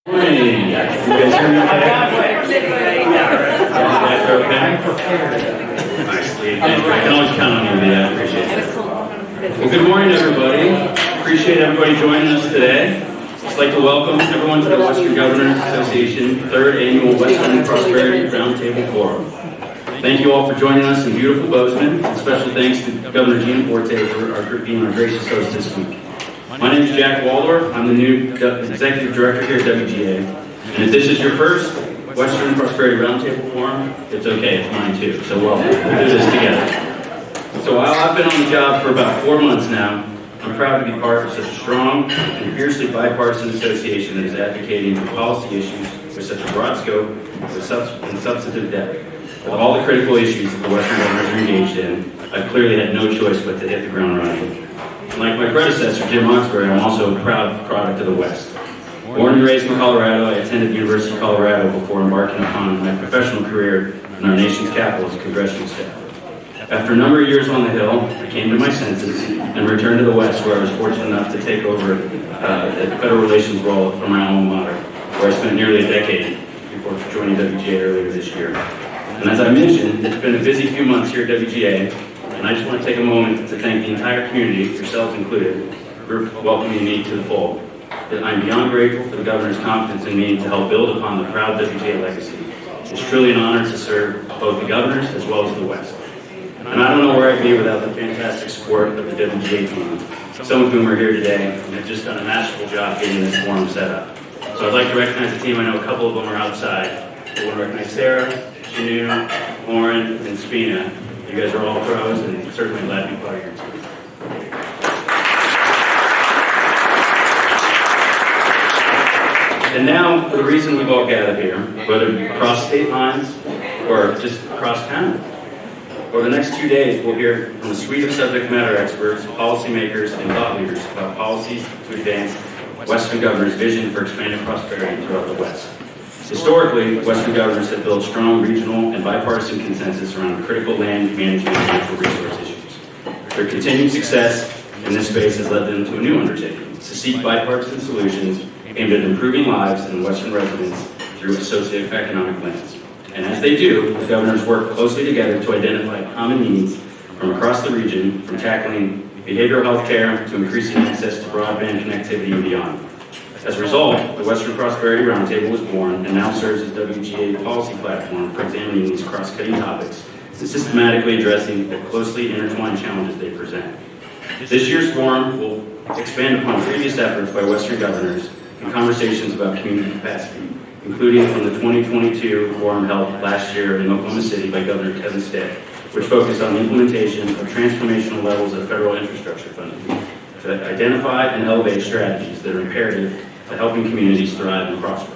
Morning. You guys hear me okay? I'm prepared. Nicely. I can always count on you, Leah. I appreciate it. Well, good morning, everybody. Appreciate everybody joining us today. I'd like to welcome everyone to the Western Governors Association 3rd Annual Western Prosperity Roundtable Forum. Thank you all for joining us in beautiful Bozeman. And special thanks to Governor Gianforte for being our gracious host this week. My name is Jack Waldorf. I'm the new Executive Director here at WGA. And if this is your first Western Prosperity Roundtable Forum, it's okay, it's mine too. So welcome. We'll do this together. So I've been on the job for about 4 months now. I'm I'm proud to be part of such a strong and fiercely bipartisan association that is advocating for policy issues with such a broad scope and substantive depth. With all the critical issues that the Western governors are engaged in, I've clearly had no choice but to hit the ground running. Like my predecessor, Jim Oxbury, I'm also a proud product of the West. Born and raised in Colorado, I attended the University of Colorado before embarking upon my professional career in our nation's capital as a congressional staff. After a number of years on the Hill, I came to my senses and returned to the West, where I was fortunate enough to take over the federal relations role from my alma mater, where I spent nearly a decade before joining WGA earlier this year. And as I mentioned, it's been a busy few months here at WGA, and I just want to take a moment to thank the entire community, yourselves included, for welcoming me to the fold. I'm beyond grateful for the governor's confidence in me to help build upon the proud WGA legacy. It's truly an honor to serve both the governors as well as the West. And I don't know where I'd be without the fantastic support of the WGA team, some of whom are here today and have just done a masterful job getting this forum set up. So I'd like to recognize the team. I know a couple of them are outside. I want to recognize Sarah, Janu, Lauren, and Spina. You guys are all pros and certainly glad to be part of your team. And now, for the reason we've all gathered here, whether across state lines or just across town. Over the next 2 days, we'll hear from a suite of subject matter experts, policymakers, and thought leaders about policies to advance Western governors' vision for expanded prosperity throughout the West. Historically, Western governors have built strong regional and bipartisan consensus around critical land management and natural resource issues. Their continued success in this space has led them to a new undertaking, to seek bipartisan solutions aimed at improving lives and Western residents through socioeconomic lens. And as they do, the governors work closely together to identify common needs from across the region, from tackling behavioral health care to increasing access to broadband connectivity and beyond. As a result, the Western Prosperity Roundtable was born and now serves as WGA policy platform for examining these cross-cutting topics and systematically addressing the closely intertwined challenges they present. This year's forum will expand upon previous efforts by Western governors and conversations about community capacity, including from the 2022 forum held last year in Oklahoma City by Governor Kevin Stitt, which focused on the implementation of transformational levels of federal infrastructure funding to identify and elevate strategies that are imperative to helping communities thrive and prosper.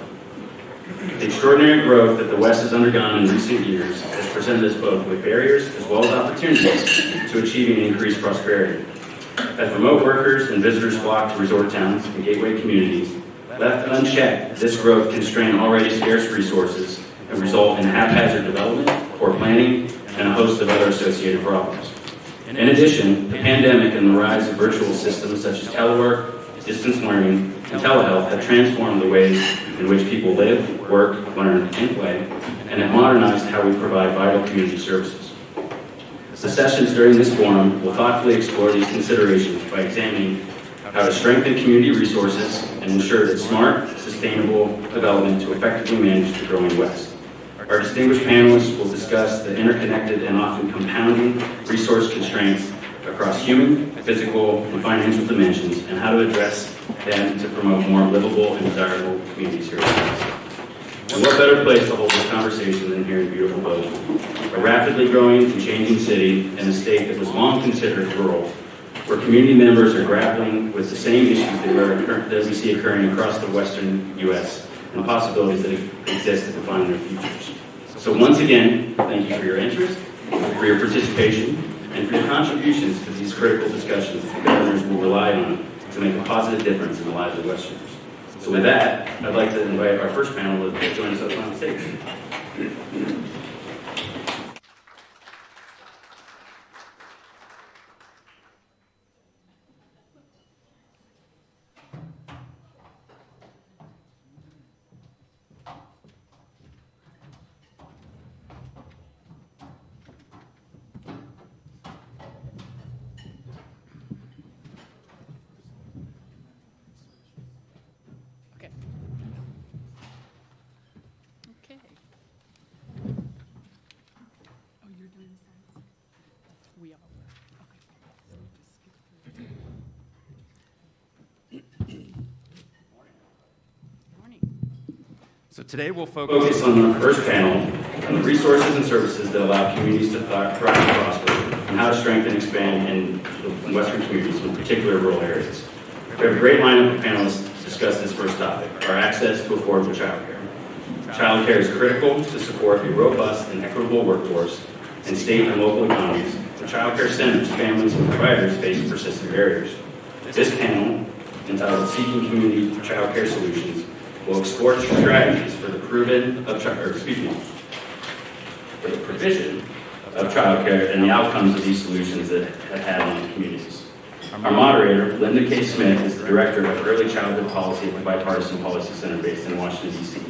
The extraordinary growth that the West has undergone in recent years has presented us both with barriers as well as opportunities to achieving increased prosperity. As remote workers and visitors flock to resort towns and gateway communities, left unchecked, this growth can strain already scarce resources and result in haphazard development, poor planning, and a host of other associated problems. In addition, the pandemic and the rise of virtual systems such as telework, distance learning, and telehealth have transformed the ways in which people live, work, learn, and play, and have modernized how we provide vital community services. The sessions during this forum will thoughtfully explore these considerations by examining how to strengthen community resources and ensure that smart, sustainable development to effectively manage the growing West. Our distinguished panelists will discuss the interconnected and often compounding resource constraints across human, physical, and financial dimensions, and how to address them to promote more livable and desirable communities here in the West. And what better place to hold this conversation than here in beautiful Bozeman, a rapidly growing and changing city and a state that was long considered rural, where community members are grappling with the same issues that we see occurring across the Western U.S. and possibilities that exist to define their futures. So once again, thank you for your interest, for your participation, and for your contributions to these critical discussions that the governors will rely on to make a positive difference in the lives of Westerners. So with that, I'd like to invite our first panel to join us up on stage. So today we'll focus on our first panel on the resources and services that allow communities to thrive and prosper, and how to strengthen, expand, and in Western communities, in particular rural areas. We have a great lineup of panelists to discuss this first topic, our access to affordable childcare. Childcare is critical to support a robust and equitable workforce and state and local economies. For childcare centers, families, and providers face persistent barriers. This panel, entitled Seeking Community Childcare Solutions, will explore strategies for the provision of childcare and the outcomes of these solutions that have had on communities. Our moderator, Linda K. Smith, is the Director of Early Childhood Policy at the Bipartisan Policy Center based in Washington, D.C.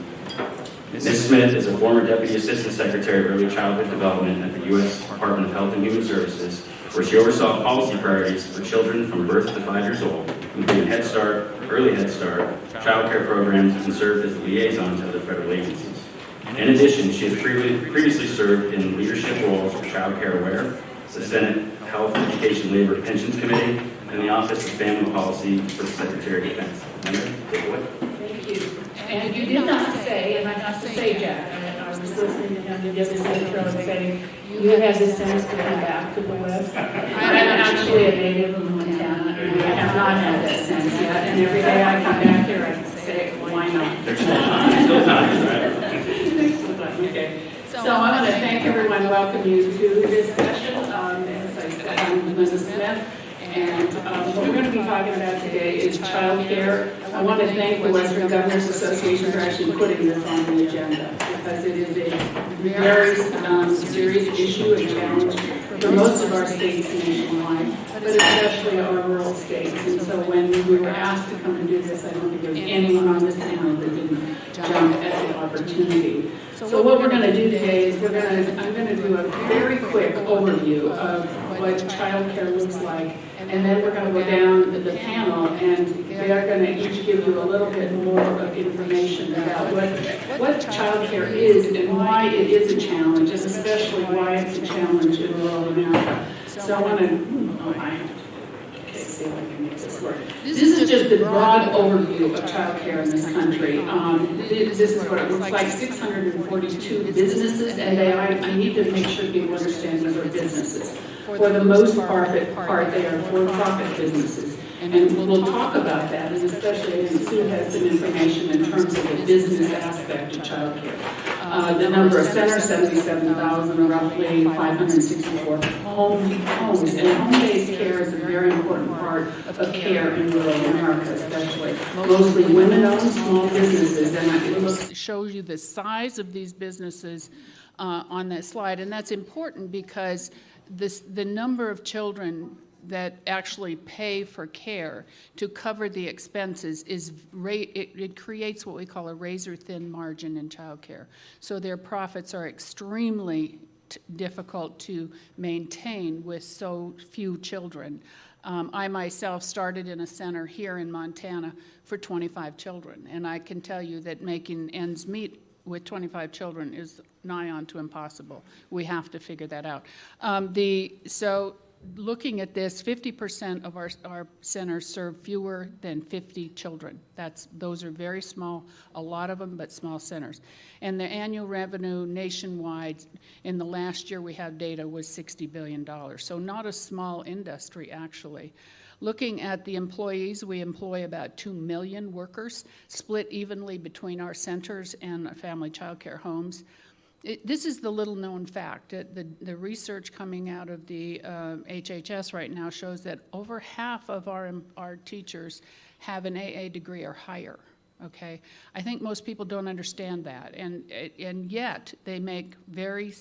Ms. Smith is a former Deputy Assistant Secretary of Early Childhood Development at the U.S. Department of Health and Human Services, where she oversaw policy priorities for children from birth to 5 years old, including Head Start, Early Head Start, child care programs, and served as a liaison to other federal agencies. In addition, she has previously served in leadership roles for Child Care Aware, the Senate Health, Education, Labor, and Pensions Committee, and the Office of Family Policy for the Secretary of Defense. Linda, take it away. Thank you. And you did not say, and I have to say, Jack, I was listening to him just a intro and saying, you have this sense to come back to the West. I'm actually a native of Montana, and I have not had that sense yet. And every day I come back here, I say, why not? There's still time, right? Okay. So I want to thank everyone, welcome you to this session. As I said, I'm Linda Smith. And what we're going to be talking about today is child care. I want to thank the Western Governors Association for actually putting this on the agenda because it is a very serious issue and challenge for most of our states nationwide, but especially our rural states. And so when we were asked to come and do this, I don't think there was anyone on this panel that didn't jump at the opportunity. So what we're going to do today is I'm going to do a very quick overview of what child care looks like, and then we're going to go down the panel, and they are going to each give you a little bit more of information about what child care is and why it is a challenge, and especially why it's a challenge in rural America. So I want to, see if I can make this work. This is just the broad overview of child care in this country. This is what it looks like, 642 businesses, and I need to make sure people understand these are businesses. For the most part, they are for-profit businesses. And we'll talk about that, and especially when Sue has some information in terms of the business aspect of child care. The number of centers, 77,000, roughly 564 homes. And home-based care is a very important part of care in rural America, especially. Mostly women-owned small businesses. And it shows you the size of these businesses on that slide. And that's important because the number of children that actually pay for care to cover the expenses it creates what we call a razor-thin margin in child care. So their profits are extremely difficult to maintain with so few children. I myself started in a center here in Montana for 25 children, and I can tell you that making ends meet with 25 children is nigh on to impossible. We have to figure that out. So looking at this, 50% of our centers serve fewer than 50 children. Those are very small, a lot of them, but small centers. And the annual revenue nationwide in the last year we have data was $60 billion. So not a small industry, actually. Looking at the employees, we employ about 2 million workers, split evenly between our centers and family child care homes. This is the little known fact. The research coming out of the HHS right now shows that over half of our teachers have an AA degree or higher. Okay, I think most people don't understand that, and yet they make very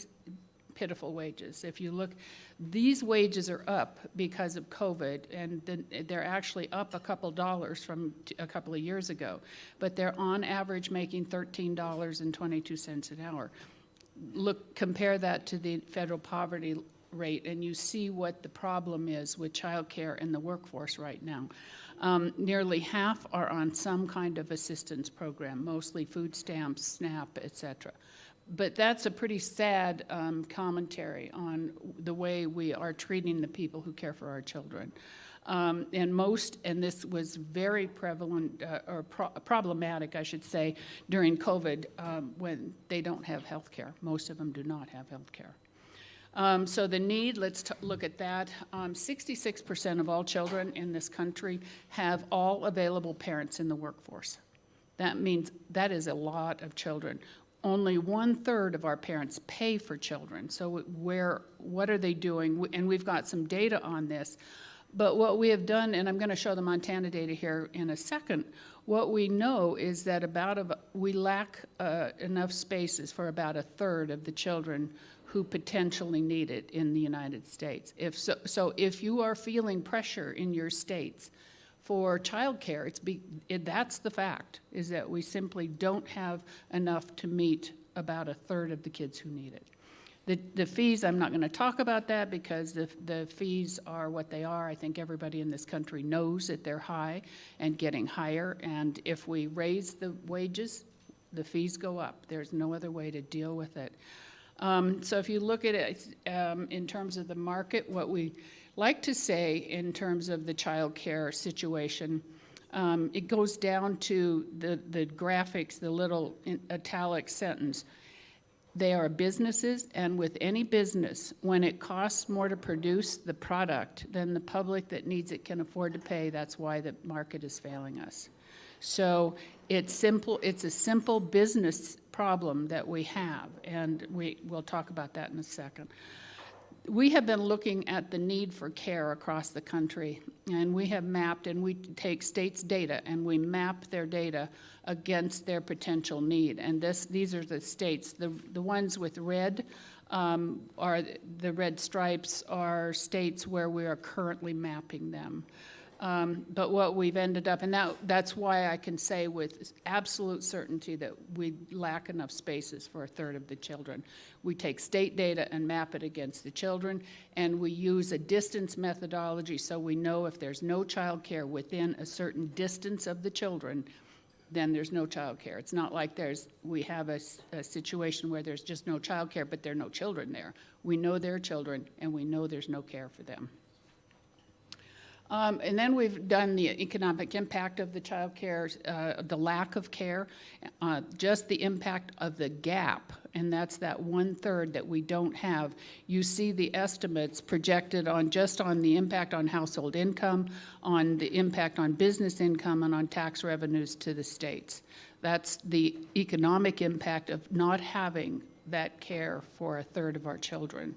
pitiful wages. If you look, these wages are up because of COVID, and they're actually up a couple dollars from a couple of years ago, but they're on average making $13.22 an hour. Compare that to the federal poverty rate, and you see what the problem is with child care in the workforce right now. Nearly half are on some kind of assistance program, mostly food stamps, SNAP, etc. But that's a pretty sad commentary on the way we are treating the people who care for our children. And this was very prevalent, problematic, I should say, during COVID when they don't have health care. Most of them do not have health care. So the need, let's look at that. 66% of all children in this country have all available parents in the workforce. That means that is a lot of children. Only 1/3 of our parents pay for children. So what are they doing? And we've got some data on this. But what we have done, and I'm going to show the Montana data here in a second, what we know is that we lack enough spaces for about 1/3 of the children who potentially need it in the United States. So if you are feeling pressure in your states for childcare, that's the fact, is that we simply don't have enough to meet about 1/3 of the kids who need it. The fees, I'm not going to talk about that because the fees are what they are. I think everybody in this country knows that they're high and getting higher, and if we raise the wages, the fees go up. There's no other way to deal with it. So if you look at it in terms of the market, what we like to say in terms of the child care situation, it goes down to the graphics, the little italic sentence. They are businesses, and with any business, when it costs more to produce the product than the public that needs it can afford to pay, that's why the market is failing us. So it's a simple business problem that we have, and we'll talk about that in a second. We have been looking at the need for care across the country, and we have mapped, and we take states' data, and we map their data against their potential need. And these are the states. The ones with red are the red stripes are states where we are currently mapping them. But what we've ended up, and that's why I can say with absolute certainty that we lack enough spaces for 1/3 of the children. We take state data and map it against the children, and we use a distance methodology so we know if there's no child care within a certain distance of the children, then there's no child care. It's not like we have a situation where there's just no child care, but there are no children there. We know there are children, and we know there's no care for them. And then we've done the economic impact of the child care, the lack of care, just the impact of the gap, and that's that 1/3 that we don't have. You see the estimates projected on the impact on household income, on the impact on business income, and on tax revenues to the states. That's the economic impact of not having that care for 1/3 of our children.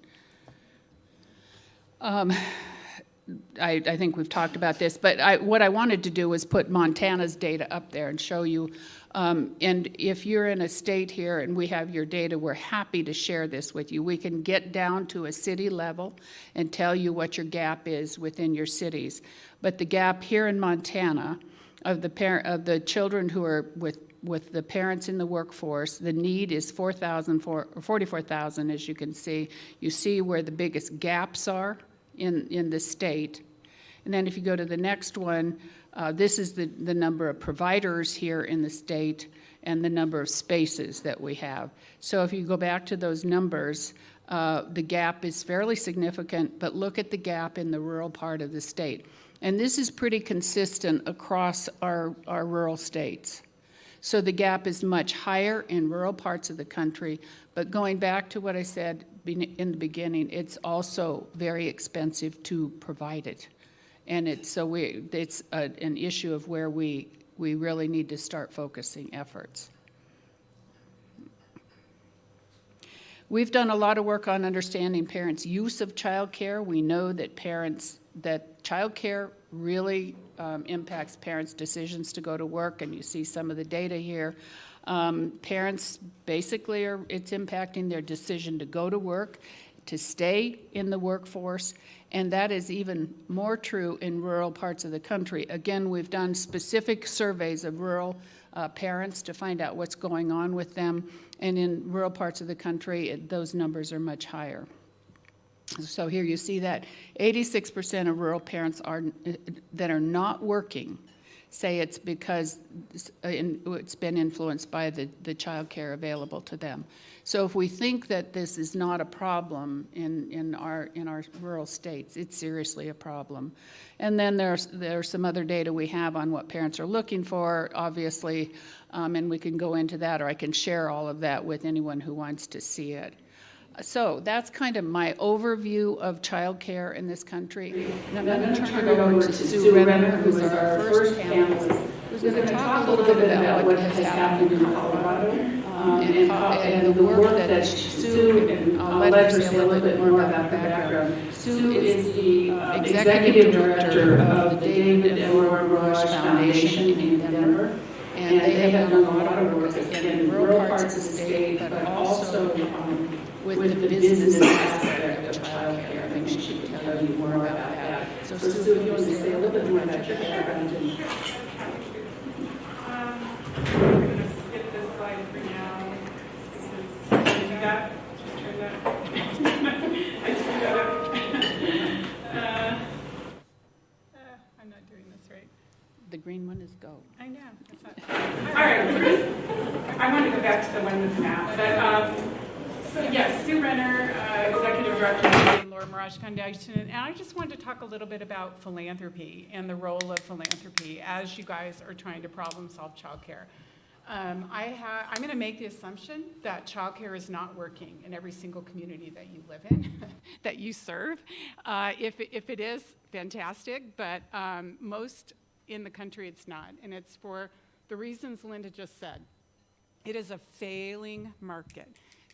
I think we've talked about this, but what I wanted to do was put Montana's data up there and show you. And if you're in a state here and we have your data, we're happy to share this with you. We can get down to a city level and tell you what your gap is within your cities. But the gap here in Montana of the children who are with the parents in the workforce, the need is 44,000, as you can see. You see where the biggest gaps are in the state. And then if you go to the next one, this is the number of providers here in the state and the number of spaces that we have. So if you go back to those numbers, the gap is fairly significant, but look at the gap in the rural part of the state. And this is pretty consistent across our rural states. So the gap is much higher in rural parts of the country, but going back to what I said in the beginning, it's also very expensive to provide it. And it's an issue of where we really need to start focusing efforts. We've done a lot of work on understanding parents' use of child care. We know that child care really impacts parents' decisions to go to work, and you see some of the data here. Parents basically it's impacting their decision to go to work, to stay in the workforce, and that is even more true in rural parts of the country. Again, we've done specific surveys of rural parents to find out what's going on with them, and in rural parts of the country, those numbers are much higher. So here you see that 86% of rural parents that are not working say it's because it's been influenced by the child care available to them. So if we think that this is not a problem in our rural states, it's seriously a problem. And then there's some other data we have on what parents are looking for, obviously, and we can go into that, or I can share all of that with anyone who wants to see it. So that's kind of my overview of childcare in this country. And I'm going to turn it over to Sue Renner, who's our first panelist, who's going to talk a little bit about what has happened in Colorado and the work that Sue, and I'll let her say a little bit more about her background. Sue is the executive director of the David and Laura Rush Foundation in Denver. And they have done a lot of work, again, in rural parts of the state, but also with the business aspect of childcare. I think she can tell you more about that. So Sue, if you want to say a little bit more about your background. I'm going to skip this slide for now. Can you do that? Just turn that. I screwed that up. I'm not doing this right. The green one is go. I know. That's not. All right. I want to go back to the one with the map. But yes, Sue Renner, Executive Director of the Laura Mirage Foundation, and I just wanted to talk a little bit about philanthropy and the role of philanthropy as you guys are trying to problem solve childcare. I'm going to make the assumption that childcare is not working in every single community that you live in, that you serve. If it is, fantastic, but most in the country it's not, and it's for the reasons Linda just said. It is a failing market.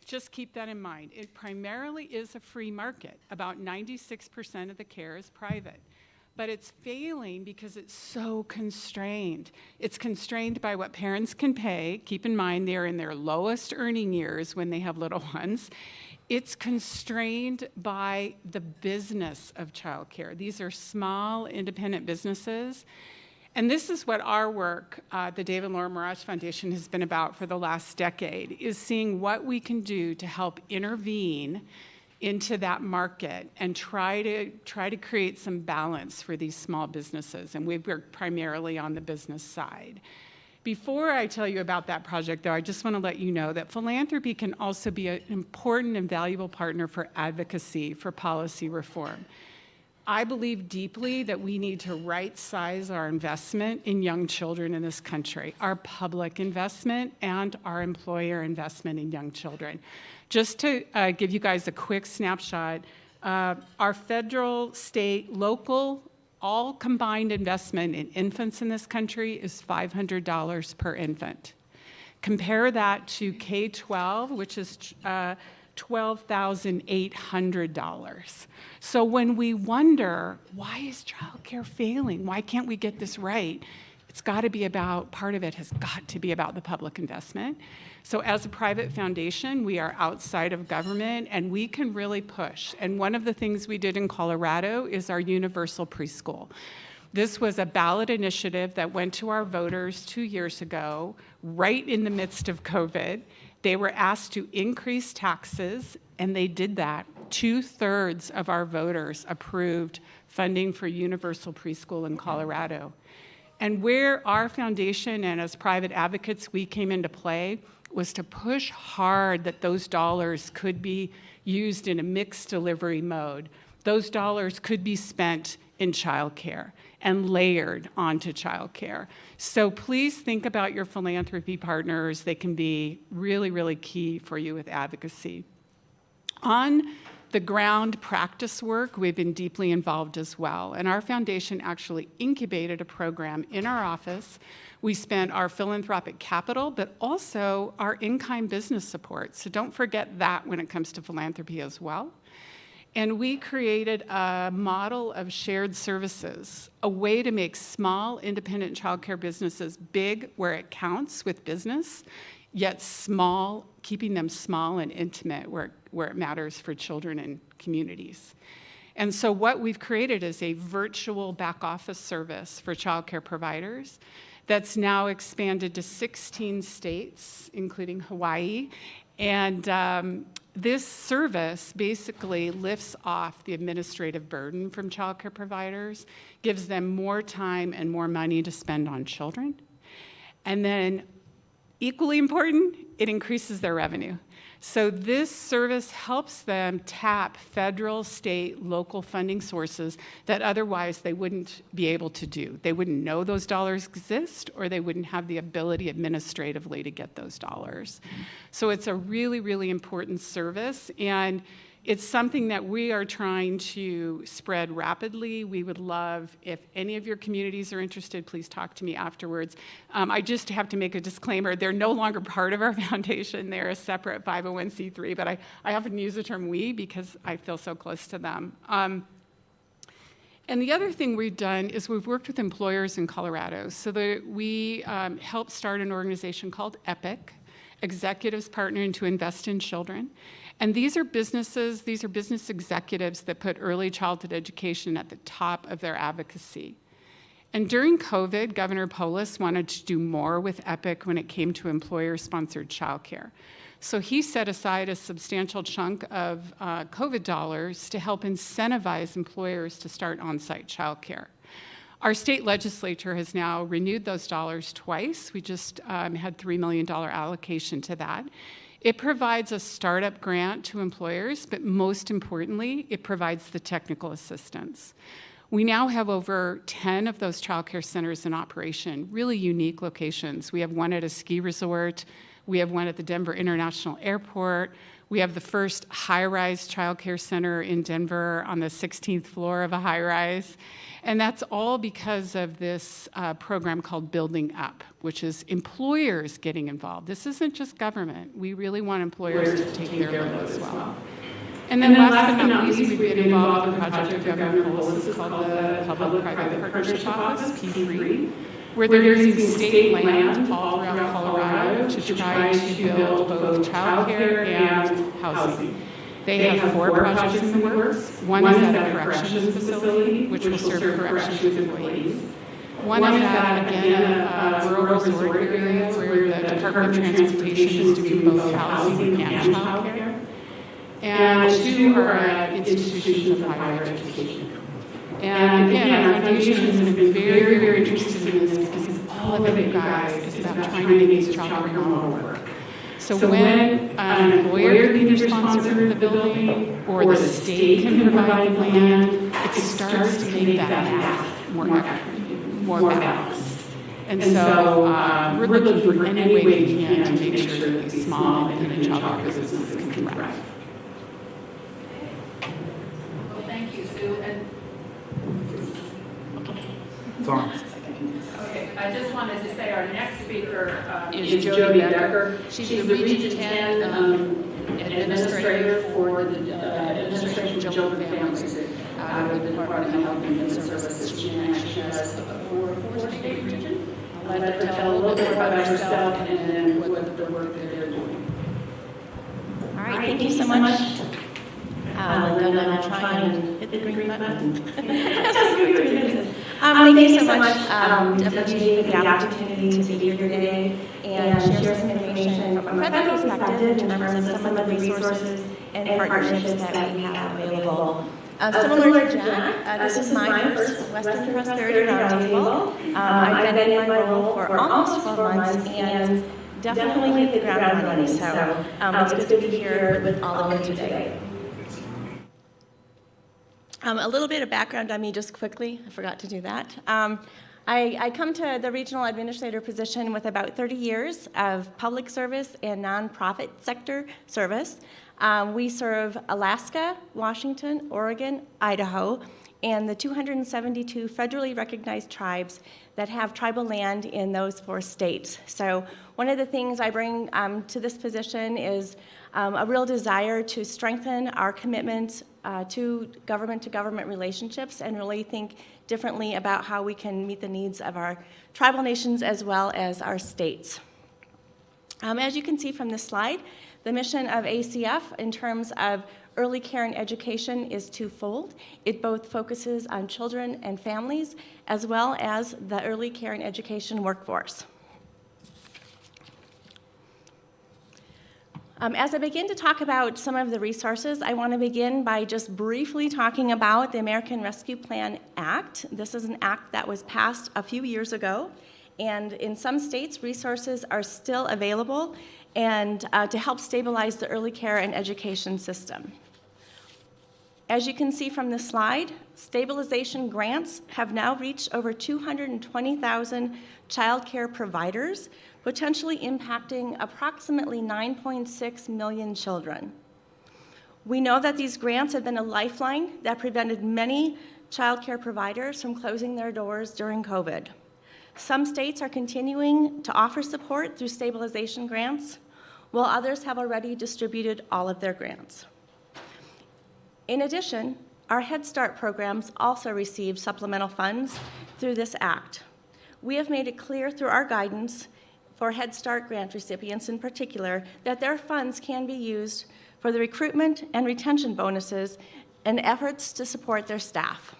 Just keep that in mind. It primarily is a free market. About 96% of the care is private. But it's failing because it's so constrained. It's constrained by what parents can pay. Keep in mind they're in their lowest earning years when they have little ones. It's constrained by the business of childcare. These are small, independent businesses. And this is what our work, the David and Laura Mirage Foundation, has been about for the last decade, is seeing what we can do to help intervene into that market and try to create some balance for these small businesses. And we've worked primarily on the business side. Before I tell you about that project, though, I just want to let you know that philanthropy can also be an important and valuable partner for advocacy for policy reform. I believe deeply that we need to right-size our investment in young children in this country, our public investment and our employer investment in young children. Just to give you guys a quick snapshot, our federal, state, local, all combined investment in infants in this country is $500 per infant. Compare that to K-12, which is $12,800. So when we wonder, why is childcare failing? Why can't we get this right? It's got to be about, part of it has got to be about the public investment. So as a private foundation, we are outside of government and we can really push. And one of the things we did in Colorado is our universal preschool. This was a ballot initiative that went to our voters 2 years ago, right in the midst of COVID. They were asked to increase taxes, and they did that. 2/3 of our voters approved funding for universal preschool in Colorado. And where our foundation and as private advocates we came into play was to push hard that those dollars could be used in a mixed delivery mode. Those dollars could be spent in childcare and layered onto childcare. So please think about your philanthropy partners. They can be really, really key for you with advocacy. On the ground practice work, we've been deeply involved as well. And our foundation actually incubated a program in our office. We spent our philanthropic capital, but also our in-kind business support. So don't forget that when it comes to philanthropy as well. And we created a model of shared services, a way to make small, independent childcare businesses big where it counts with business, yet small, keeping them small and intimate where it matters for children and communities. And so what we've created is a virtual back office service for childcare providers that's now expanded to 16 states, including Hawaii. And this service basically lifts off the administrative burden from childcare providers, gives them more time and more money to spend on children, and then Equally important, it increases their revenue. So this service helps them tap federal, state, local funding sources that otherwise they wouldn't be able to do. They wouldn't know those dollars exist, or they wouldn't have the ability administratively to get those dollars. So it's a really, really important service, and it's something that we are trying to spread rapidly. We would love, if any of your communities are interested, please talk to me afterwards. I just have to make a disclaimer. They're no longer part of our foundation. They're a separate 501c3, but I often use the term we because I feel so close to them. And the other thing we've done is we've worked with employers in Colorado. So we helped start an organization called EPIC, Executives Partnering to Invest in Children. And these are business executives that put early childhood education at the top of their advocacy. And during COVID, Governor Polis wanted to do more with EPIC when it came to employer-sponsored childcare. So he set aside a substantial chunk of COVID dollars to help incentivize employers to start on-site childcare. Our state legislature has now renewed those dollars twice. We just had $3 million allocation to that. It provides a startup grant to employers, but most importantly, it provides the technical assistance. We now have over 10 of those childcare centers in operation, really unique locations. We have one at a ski resort. We have one at the Denver International Airport. We have the first high-rise childcare center in Denver on the 16th floor of a high-rise. And that's all because of this program called Building Up, which is employers getting involved. This isn't just government. We really want employers to take care of it as well. And then last but not least, we've been involved in a project of Governor Polis called the Public-Private Partnership Office, P3, where they're using state land all throughout Colorado to try to build both childcare and housing. They have 4 projects in the works. One is at a corrections facility, which will serve corrections employees. One is at, again, a rural resort area where the Department of Transportation is doing both housing and childcare. And 2 are at institutions of higher education. And again, our foundation has been very, very interested in this because all of you guys is about trying to make these childcare model work. So when an employer can either sponsor the building or the state can provide the land, it starts to make that math more balanced. And so we're looking for any way we can to make sure that these small and independent childcare businesses can thrive. Well, thank you, Sue. Okay, I just wanted to say our next speaker is Jody Becker. She's the Region 10 administrator for the Administration of Children and Families out of the Department of Health and Human Services. She actually has a 4-state region. I'll let her tell a little bit about herself and then what the work that they're doing. All right, thank you so much. Linda, and I'll try and hit the green button. Thank you so much, WG, for the opportunity to be here today and share some information from a federal perspective in terms of some of the resources and partnerships that we have available. Similar to Jack, this is my first Western Prosperity Roundtable. I've been in my role for almost 12 months and definitely hit the ground running. So it's good to be here with all of you today. A little bit of background on me just quickly. I forgot to do that. I come to the regional administrator position with about 30 years of public service and nonprofit sector service. We serve Alaska, Washington, Oregon, Idaho, and the 272 federally recognized tribes that have tribal land in those 4 states. So one of the things I bring to this position is a real desire to strengthen our commitment to government relationships and really think differently about how we can meet the needs of our tribal nations as well as our states. As you can see from this slide, the mission of ACF in terms of early care and education is twofold. It both focuses on children and families as well as the early care and education workforce. As I begin to talk about some of the resources, I want to begin by just briefly talking about the American Rescue Plan Act. This is an act that was passed a few years ago, And in some states, resources are still available and to help stabilize the early care and education system. As you can see from the slide, stabilization grants have now reached over 220,000 child care providers, potentially impacting approximately 9.6 million children. We know that these grants have been a lifeline that prevented many child care providers from closing their doors during COVID. Some states are continuing to offer support through stabilization grants, while others have already distributed all of their grants. In addition, our Head Start programs also receive supplemental funds through this act. We have made it clear through our guidance for Head Start grant recipients in particular that their funds can be used for the recruitment and retention bonuses and efforts to support their staff.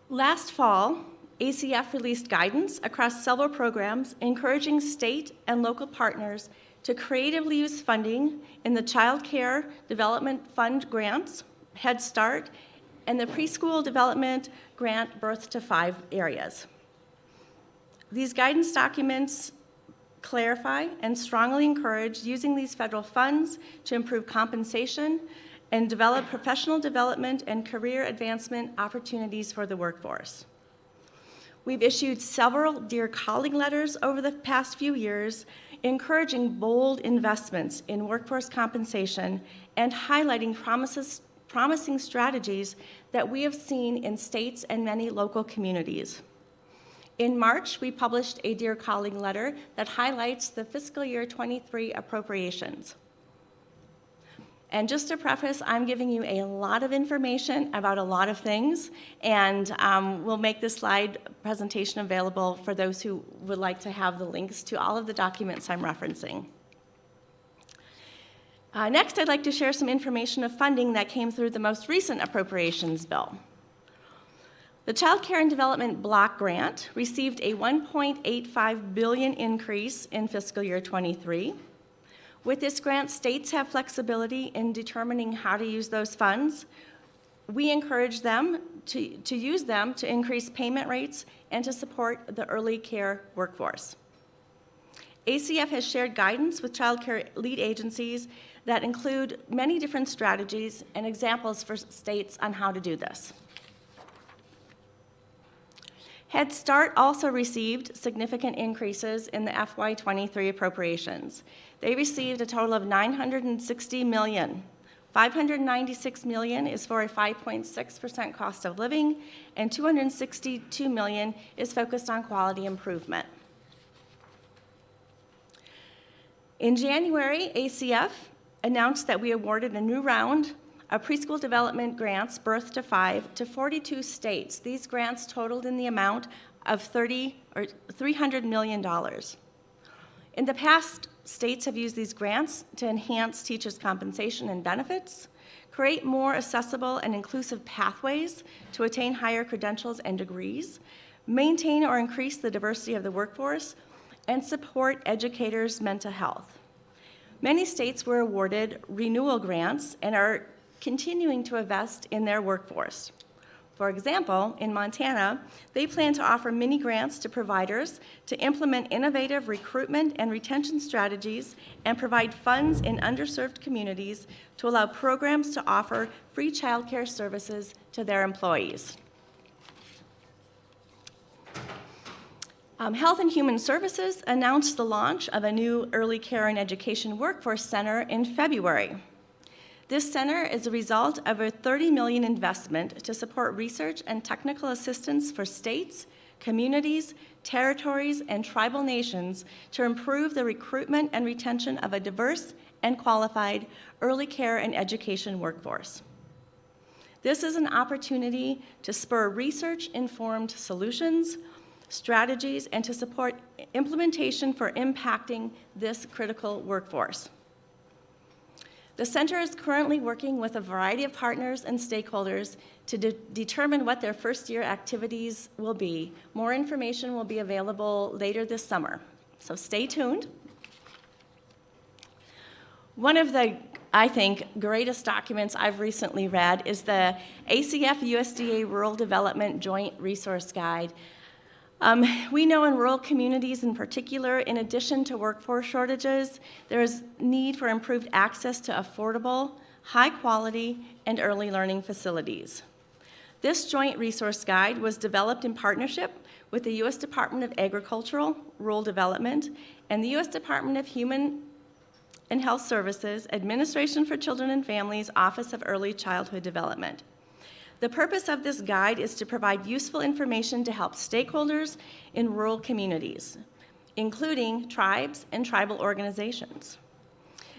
Last fall, ACF released guidance across several programs encouraging state and local partners to creatively use funding in the Child Care Development Fund grants, Head Start, and the Preschool Development Grant Birth to 5 areas. These guidance documents clarify and strongly encourage using these federal funds to improve compensation and develop professional development and career advancement opportunities for the workforce. We've issued several Dear Colleague letters over the past few years, encouraging bold investments in workforce compensation and highlighting promising strategies that we have seen in states and many local communities. In March, we published a Dear Colleague letter that highlights the fiscal year 23 appropriations. And just to preface, I'm giving you a lot of information about a lot of things, and we'll make this slide presentation available for those who would like to have the links to all of the documents I'm referencing. Next, I'd like to share some information of funding that came through the most recent appropriations bill. The Child Care and Development Block Grant received a $1.85 billion increase in fiscal year 23. With this grant, states have flexibility in determining how to use those funds. We encourage them to use them to increase payment rates and to support the early care workforce. ACF has shared guidance with child care lead agencies that include many different strategies and examples for states on how to do this. Head Start also received significant increases in the FY23 appropriations. They received a total of $960 million. $596 million is for a 5.6% cost of living, and $262 million is focused on quality improvement. In January, ACF announced that we awarded a new round of preschool development grants, Birth to 5, to 42 states. These grants totaled in the amount of $300 million. In the past, states have used these grants to enhance teachers' compensation and benefits, create more accessible and inclusive pathways to attain higher credentials and degrees, maintain or increase the diversity of the workforce, and support educators' mental health. Many states were awarded renewal grants and are continuing to invest in their workforce. For example, in Montana, they plan to offer mini grants to providers to implement innovative recruitment and retention strategies and provide funds in underserved communities to allow programs to offer free childcare services to their employees. Health and Human Services announced the launch of a new Early Care and Education Workforce Center in February. This center is a result of a $30 million investment to support research and technical assistance for states, communities, territories, and tribal nations to improve the recruitment and retention of a diverse and qualified early care and education workforce. This is an opportunity to spur research-informed solutions, strategies, and to support implementation for impacting this critical workforce. The center is currently working with a variety of partners and stakeholders to determine what their first-year activities will be. More information will be available later this summer, so stay tuned. One of the I think, greatest documents I've recently read is the ACF USDA Rural Development Joint Resource Guide. We know in rural communities in particular, in addition to workforce shortages, there is need for improved access to affordable, high quality, and early learning facilities. This joint resource guide was developed in partnership with the U.S. Department of Agricultural, Rural Development, and the U.S. Department of Human and Health Services, Administration for Children and Families, Office of Early Childhood Development. The purpose of this guide is to provide useful information to help stakeholders in rural communities, including tribes and tribal organizations.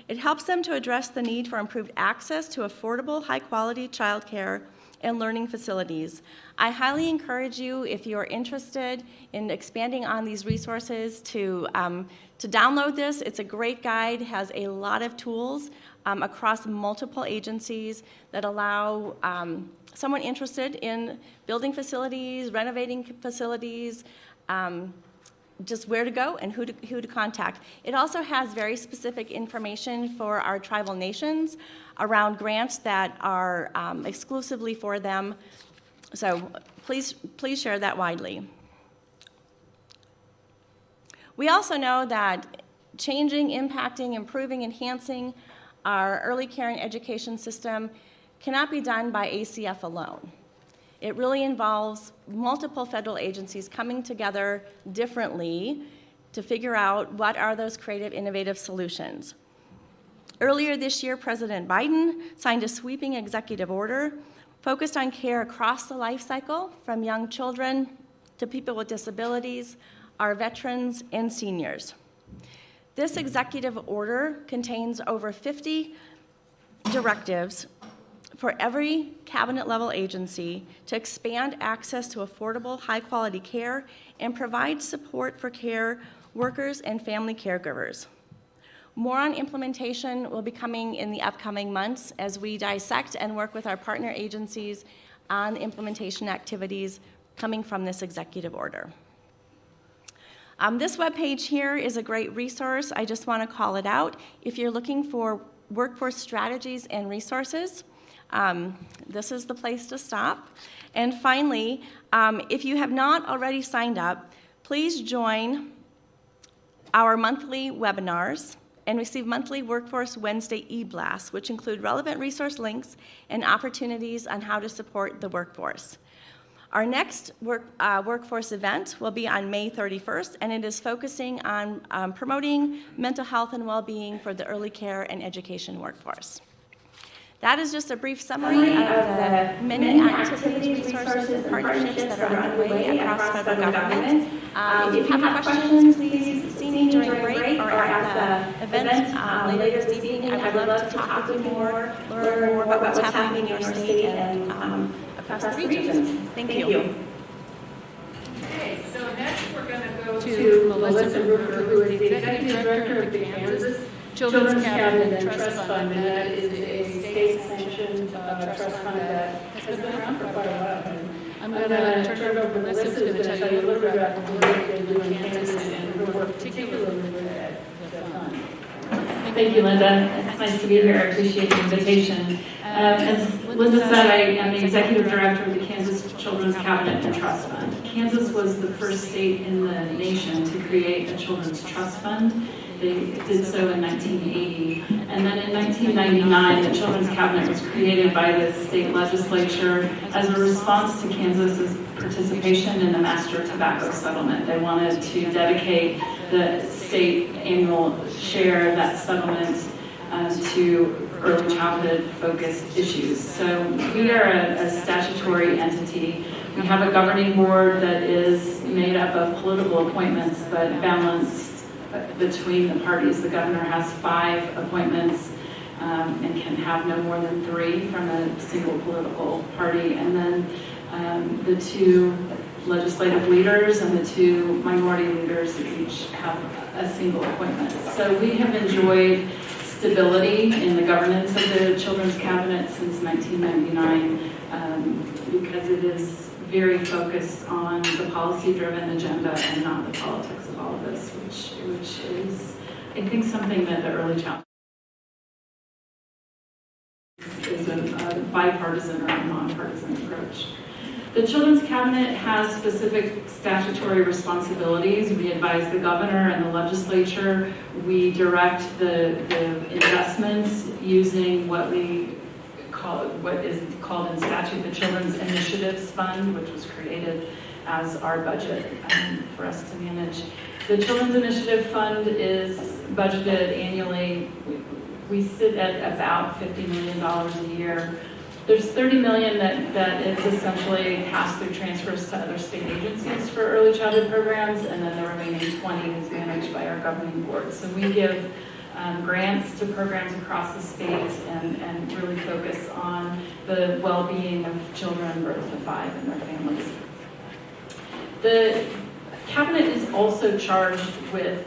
It helps them to address the need for improved access to affordable, high-quality childcare and learning facilities. I highly encourage you, if you're interested in expanding on these resources, to download this. It's a great guide, has a lot of tools across multiple agencies that allow someone interested in building facilities, renovating facilities, just where to go and who to contact. It also has very specific information for our tribal nations around grants that are exclusively for them. So please share that widely. We also know that changing, impacting, improving, enhancing our early care and education system cannot be done by ACF alone. It really involves multiple federal agencies coming together differently to figure out what are those creative, innovative solutions. Earlier this year, President Biden signed a sweeping executive order focused on care across the life cycle, from young children to people with disabilities, our veterans, and seniors. This executive order contains over 50 directives for every cabinet-level agency to expand access to affordable, high-quality care and provide support for care workers and family caregivers. More on implementation will be coming in the upcoming months as we dissect and work with our partner agencies on implementation activities coming from this executive order. This webpage here is a great resource. I just want to call it out. If you're looking for workforce strategies and resources, this is the place to stop. And finally, if you have not already signed up, please join our monthly webinars and receive monthly Workforce Wednesday e-blasts, which include relevant resource links and opportunities on how to support the workforce. Our next workforce event will be on May 31st, and it is focusing on promoting mental health and well-being for the early care and education workforce. That is just a brief summary of the many activities, resources, and partnerships that are underway across federal government. If you have questions, please see me during break or at the event later this evening. I would love to talk with you more, learn more about what's happening in your state and across the regions. Thank you. Okay, so next we're going to go to Melissa Rooker, who is the Executive Director of the Kansas Children's Cabinet and Trust Fund, and that is a state-sanctioned trust fund that has been around for quite a while. And I'm going to turn it over to Melissa, who's going to tell you a little bit about the work they do in Kansas and her work particularly with the fund. Thank you, Linda. It's nice to be here. I appreciate the invitation. As Linda said, I am the Executive Director of the Kansas Children's Cabinet and Trust Fund. Kansas was the first state in the nation to create a children's trust fund. They did so in 1980. And then in 1999, the Children's Cabinet was created by the state legislature as a response to Kansas's participation in the Master Tobacco Settlement. They wanted to dedicate the state annual share of that settlement to early childhood focused issues. So we are a statutory entity. We have a governing board that is made up of political appointments but balanced between the parties. The governor has 5 appointments and can have no more than 3 from a single political party. And then the 2 legislative leaders and the 2 minority leaders each have a single appointment. So we have enjoyed stability in the governance of the Children's Cabinet since 1999 because it is very focused on the policy-driven agenda and not the politics of all of this, which is, I think, something that the early child bipartisan or a nonpartisan approach. The Children's Cabinet has specific statutory responsibilities. We advise the governor and the legislature. We direct the investments using what is called in statute the Children's Initiatives Fund, which was created as our budget for us to manage. The Children's Initiative Fund is budgeted annually. We sit at about $50 million a year. There's $30 million that is essentially pass-through transfers to other state agencies for early childhood programs, and then the remaining 20 is managed by our governing board. So we give grants to programs across the state and really focus on the well-being of children birth to 5 and their families. The Cabinet is also charged with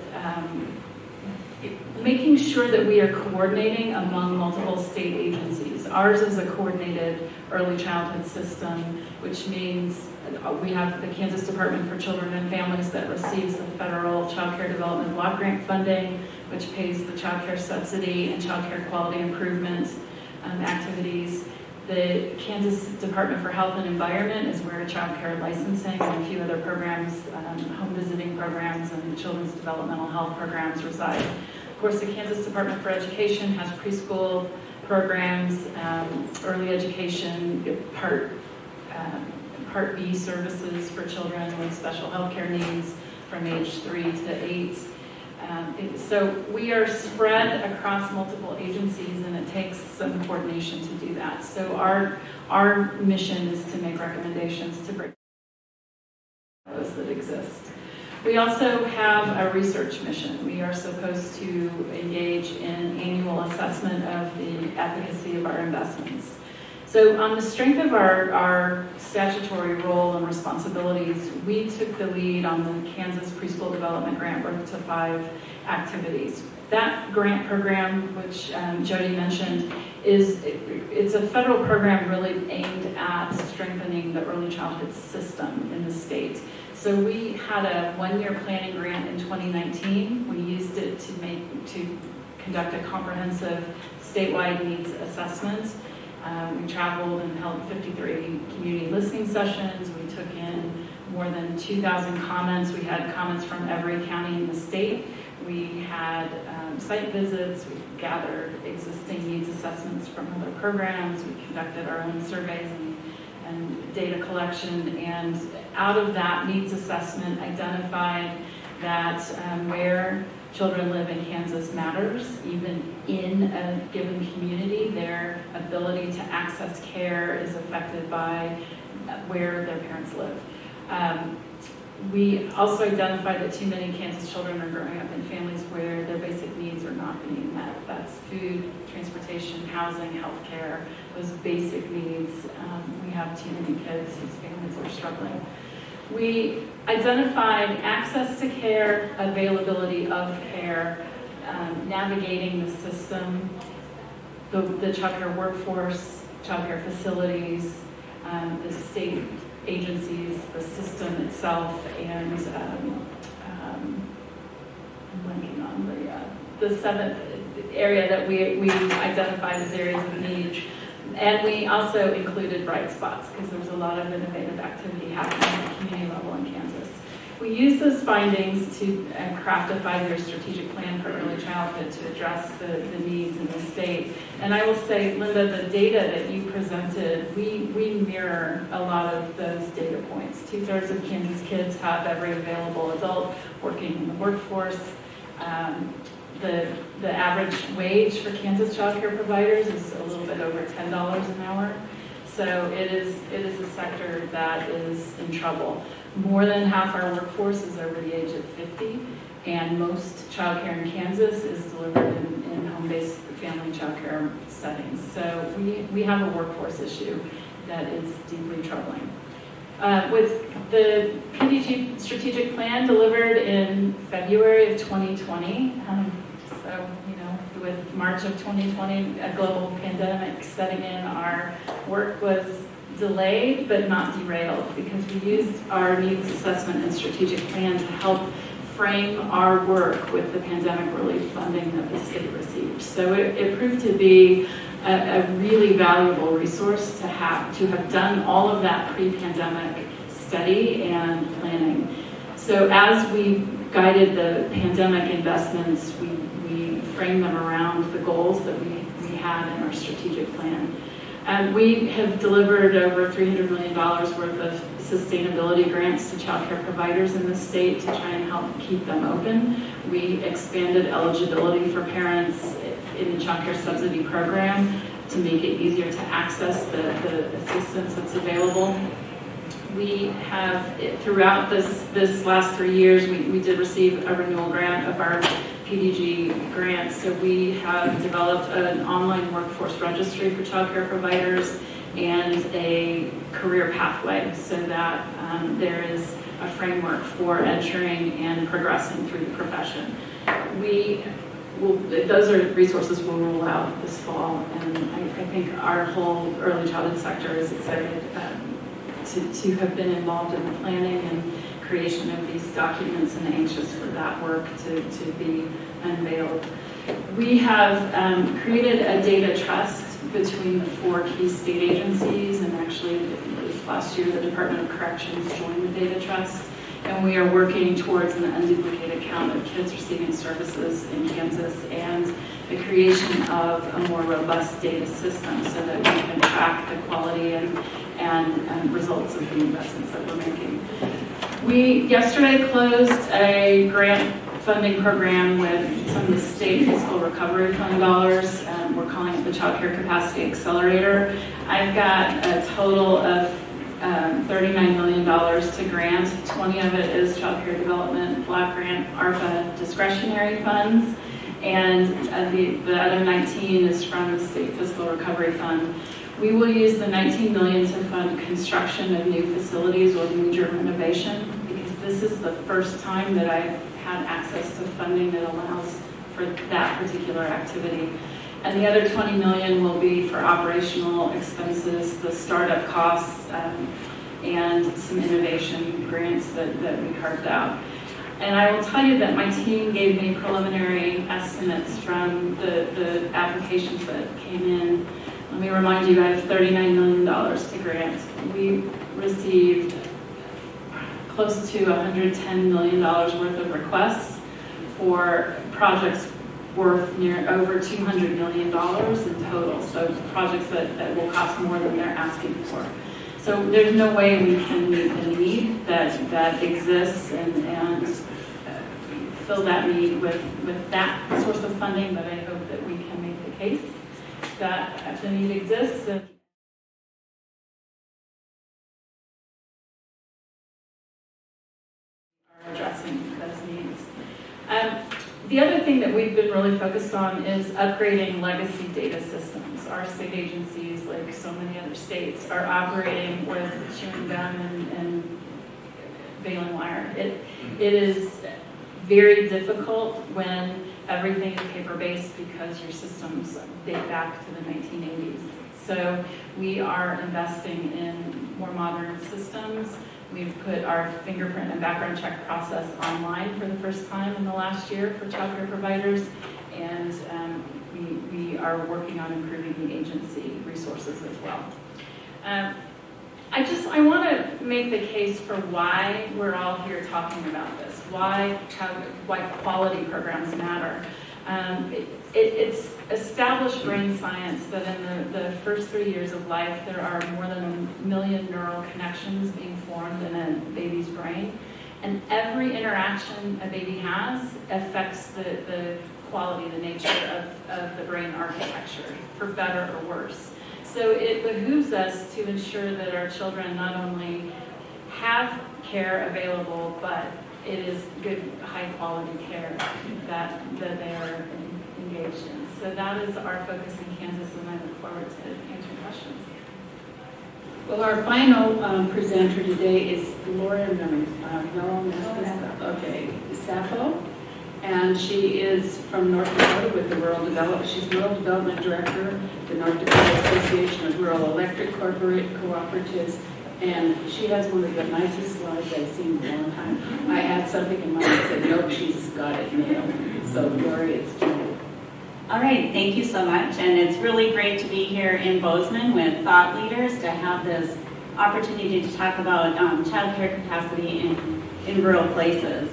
making sure that we are coordinating among multiple state agencies. Ours is a coordinated early childhood system, which means we have the Kansas Department for Children and Families that receives the federal Child Care Development Block Grant funding, which pays the child care subsidy and child care quality improvement activities. The Kansas Department for Health and Environment is where child care licensing and a few other programs, home visiting programs and children's developmental health programs reside. Of course, the Kansas Department for Education has preschool programs, early education, Part B services for children with special health care needs from age 3 to 8. So we are spread across multiple agencies, and it takes some coordination to do that. So our mission is to make recommendations to break those that exist. We also have a research mission. We are supposed to engage in annual assessment of the efficacy of our investments. So on the strength of our statutory role and responsibilities, we took the lead on the Kansas Preschool Development Grant Birth to 5 activities. That grant program, which Jody mentioned, it's a federal program really aimed at strengthening the early childhood system in the state. So we had a 1-year planning grant in 2019. We used it to conduct a comprehensive statewide needs assessment. We traveled and held 53 community listening sessions. We took in more than 2,000 comments. We had comments from every county in the state. We had site visits. We gathered existing needs assessments from other programs. We conducted our own surveys and data collection. And out of that needs assessment, identified that where children live in Kansas matters, even in a given community. Their ability to access care is affected by where their parents live. We also identified that too many Kansas children are growing up in families where their basic needs are not being met. That's food, transportation, housing, health care, those basic needs. We have too many kids whose families are struggling. We identified access to care, availability of care, navigating the system, the child care workforce, child care facilities, the state agencies, the system itself, and I'm blanking on the 7th area that we identified as areas of need. And we also included bright spots because there's a lot of innovative activity happening at the community level in Kansas. We used those findings to craft a 5-year strategic plan for early childhood to address the needs in the state. And I will say, Linda, the data that you presented, we mirror a lot of those data points. 2/3 of Kansas kids have every available adult working in the workforce. The average wage for Kansas child care providers is a little bit over $10 an hour. So it is a sector that is in trouble. More than half our workforce is over the age of 50, and most child care in Kansas is delivered in home-based family child care settings. So we have a workforce issue that is deeply troubling. With the PDG strategic plan delivered in February of 2020, with March of 2020, a global pandemic setting in, our work was delayed but not derailed because we used our needs assessment and strategic plan to help frame our work with the pandemic relief funding that the state received. So it proved to be a really valuable resource to have done all of that pre-pandemic study and planning. So as we guided the pandemic investments, we framed them around the goals that we had in our strategic plan. We have delivered over $300 million worth of sustainability grants to child care providers in the state to try and help keep them open. We expanded eligibility for parents in the child care subsidy program to make it easier to access the assistance that's available. We have, throughout this last 3 years, we did receive a renewal grant of our PDG grants. So we have developed an online workforce registry for child care providers and a career pathway so that there is a framework for entering and progressing through the profession. Those are resources we'll roll out this fall, and I think our whole early childhood sector is excited to have been involved in the planning and creation of these documents and anxious for that work to be unveiled. We have created a data trust between the 4 key state agencies, and actually this last year the Department of Corrections joined the data trust, and we are working towards an unduplicated count of kids receiving services in Kansas and the creation of a more robust data system so that we can track the quality and results of the investments that we're making. We yesterday closed a grant funding program with some of the state fiscal recovery fund dollars. We're calling it the Child Care Capacity Accelerator. I've got a total of $39 million to grant. 20 of it is Child Care Development Block Grant ARPA discretionary funds, and the other 19 is from the State Fiscal Recovery Fund. We will use the $19 million to fund construction of new facilities or major renovation, because this is the first time that I've had access to funding that allows for that particular activity. And the other $20 million will be for operational expenses, the startup costs, and some innovation grants that we carved out. And I will tell you that my team gave me preliminary estimates from the applications that came in. Let me remind you, I have $39 million to grant. We received close to $110 million worth of requests for projects worth over $200 million in total. So projects that will cost more than they're asking for. So there's no way we can meet the need that exists and fill that need with that source of funding, but I hope that we can make the case that the need exists. And are addressing those needs. The other thing that we've been really focused on is upgrading legacy data systems. Our state agencies, like so many other states, are operating with chewing gum and baling wire. It is very difficult when everything is paper-based because your systems date back to the 1980s. So we are investing in more modern systems. We've put our fingerprint and background check process online for the first time in the last year for child care providers, and we are working on improving the agency resources as well. I want to make the case for why we're all here talking about this, why quality programs matter. It's established brain science that in the first 3 years of life, there are more than 1 million neural connections being formed in a baby's brain. And every interaction a baby has affects the quality, the nature of the brain architecture, for better or worse. So it behooves us to ensure that our children not only have care available, but it is good, high-quality care that they are engaged in. So that is our focus in Kansas, and I look forward to answering questions. Well, our final presenter today is Laura Sappho, and she is from North Dakota with the Rural Development. She's Rural Development Director, the North Dakota Association of Rural Electric Cooperatives, and she has one of the nicest slides I've seen in a long time. I had something in mind that said, nope, she's got it nailed. So, Lori, it's to you. All right, thank you so much. And it's really great to be here in Bozeman with thought leaders to have this opportunity to talk about childcare capacity in rural places.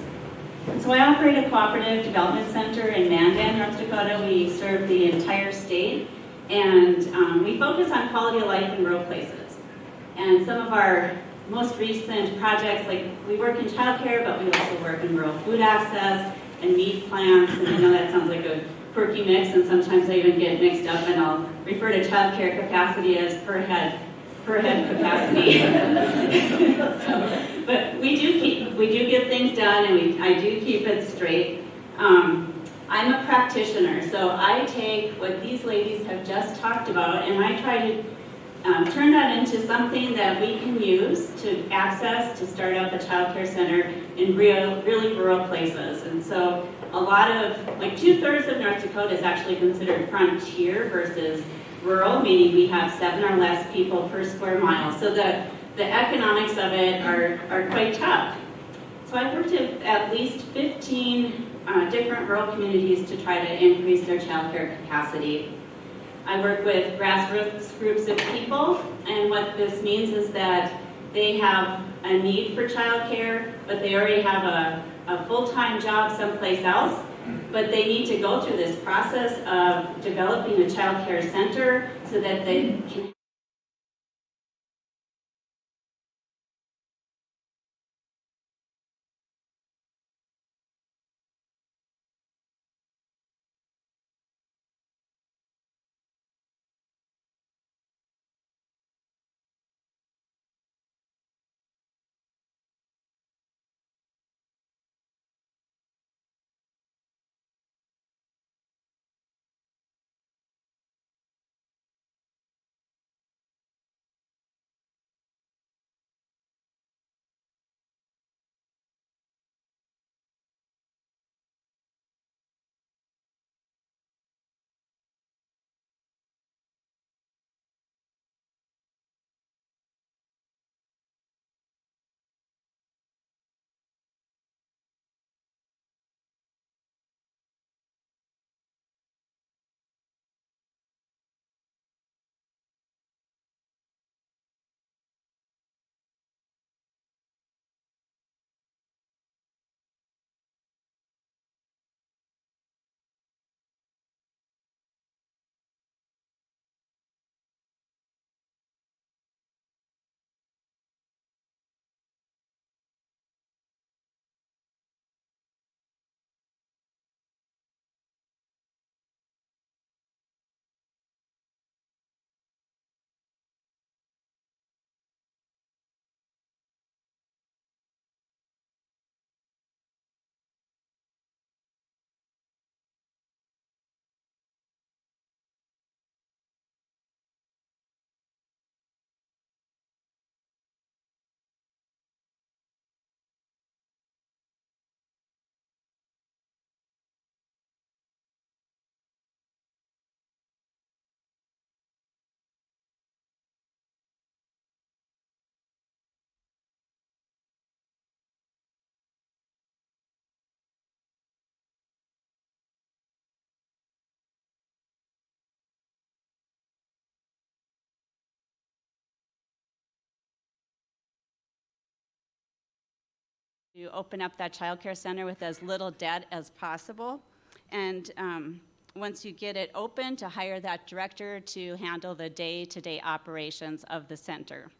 So I operate a cooperative development center in Mandan, North Dakota. We serve the entire state, and we focus on quality of life in rural places. And some of our most recent projects, like we work in childcare, but we also work in rural food access and meat plants, and I know that sounds like a quirky mix, and sometimes I even get mixed up and I'll refer to childcare capacity as per head capacity. But we do get things done, and I do keep it straight. I'm a practitioner, so I take what these ladies have just talked about and I try to turn that into something that we can use to access, to start up a child care center in really rural places. And so a lot of, like 2/3 of North Dakota is actually considered frontier versus rural, meaning we have 7 or less people per square mile. So the economics of it are quite tough. So I've worked at least 15 different rural communities to try to increase their child care capacity. I work with grassroots groups of people, and what this means is that they have a need for childcare, but they already have a full-time job someplace else, but they need to go through this process of developing a child care center so that they can to open up that child care center with as little debt as possible. And once you get it open, to hire that director to handle the day-to-day operations of the center,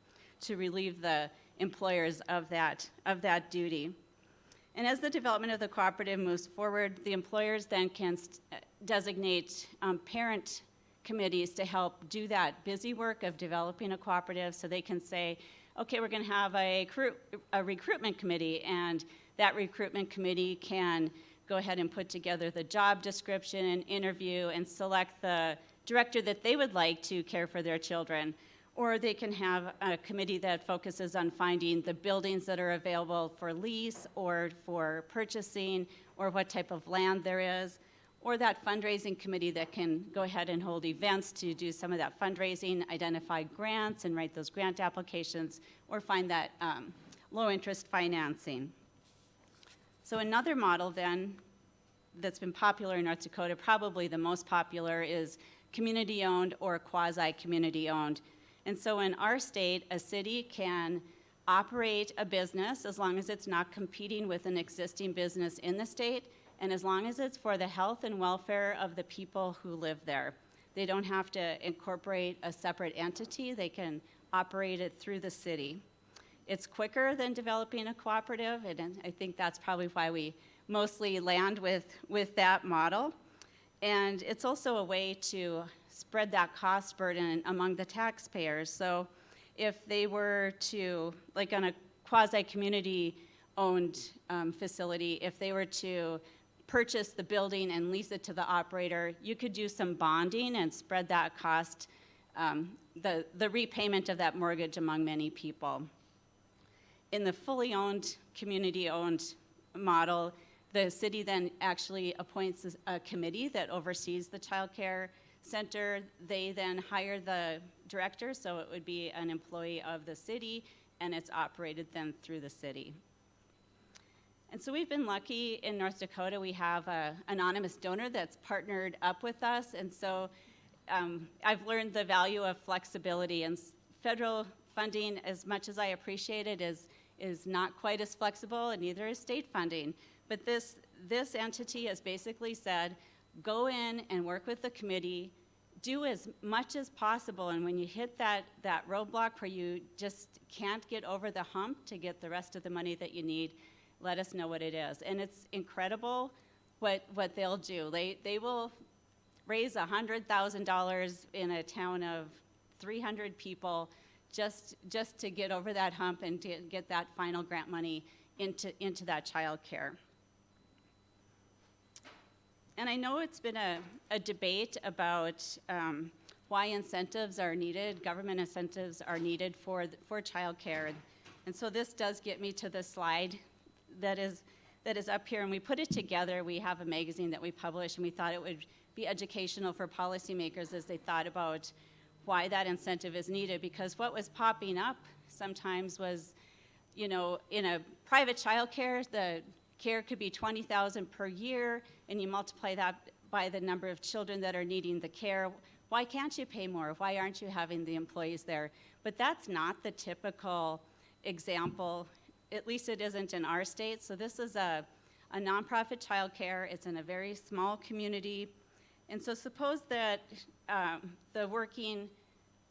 to relieve the employers of that duty. And as the development of the cooperative moves forward, the employers then can designate parent committees to help do that busy work of developing a cooperative, so they can say, okay, we're going to have a recruitment committee, and that recruitment committee can go ahead and put together the job description and interview and select the director that they would like to care for their children. Or they can have a committee that focuses on finding the buildings that are available for lease or for purchasing, or what type of land there is. Or that fundraising committee that can go ahead and hold events to do some of that fundraising, identify grants and write those grant applications, or find that low interest financing. So another model then that's been popular in North Dakota, probably the most popular, is community-owned or quasi-community-owned. And so in our state, a city can operate a business as long as it's not competing with an existing business in the state, and as long as it's for the health and welfare of the people who live there. They don't have to incorporate a separate entity. They can operate it through the city. It's quicker than developing a cooperative, and I think that's probably why we mostly land with that model. And it's also a way to spread that cost burden among the taxpayers. So if they were to, like on a quasi-community owned facility, if they were to purchase the building and lease it to the operator, you could do some bonding and spread that cost, the repayment of that mortgage among many people. In the fully owned, community-owned model, the city then actually appoints a committee that oversees the child care center. They then hire the director, so it would be an employee of the city, and it's operated then through the city. And so we've been lucky in North Dakota. We have an anonymous donor that's partnered up with us, and so I've learned the value of flexibility, and federal funding, as much as I appreciate it, is not quite as flexible, and neither is state funding. But this entity has basically said, go in and work with the committee, do as much as possible, and when you hit that roadblock where you just can't get over the hump to get the rest of the money that you need, let us know what it is. And it's incredible what they'll do. They will raise $100,000 in a town of 300 people just to get over that hump and to get that final grant money into that child care. And I know it's been a debate about why incentives are needed, government incentives are needed for child care. And so this does get me to the slide that is up here, and we put it together. We have a magazine that we publish, and we thought it would be educational for policymakers as they thought about why that incentive is needed, because what was popping up sometimes was, in a private child care, the care could be $20,000 per year, and you multiply that by the number of children that are needing the care. Why can't you pay more? Why aren't you having the employees there? But that's not the typical example. At least it isn't in our state. So this is a nonprofit child care. It's in a very small community. And so suppose that the working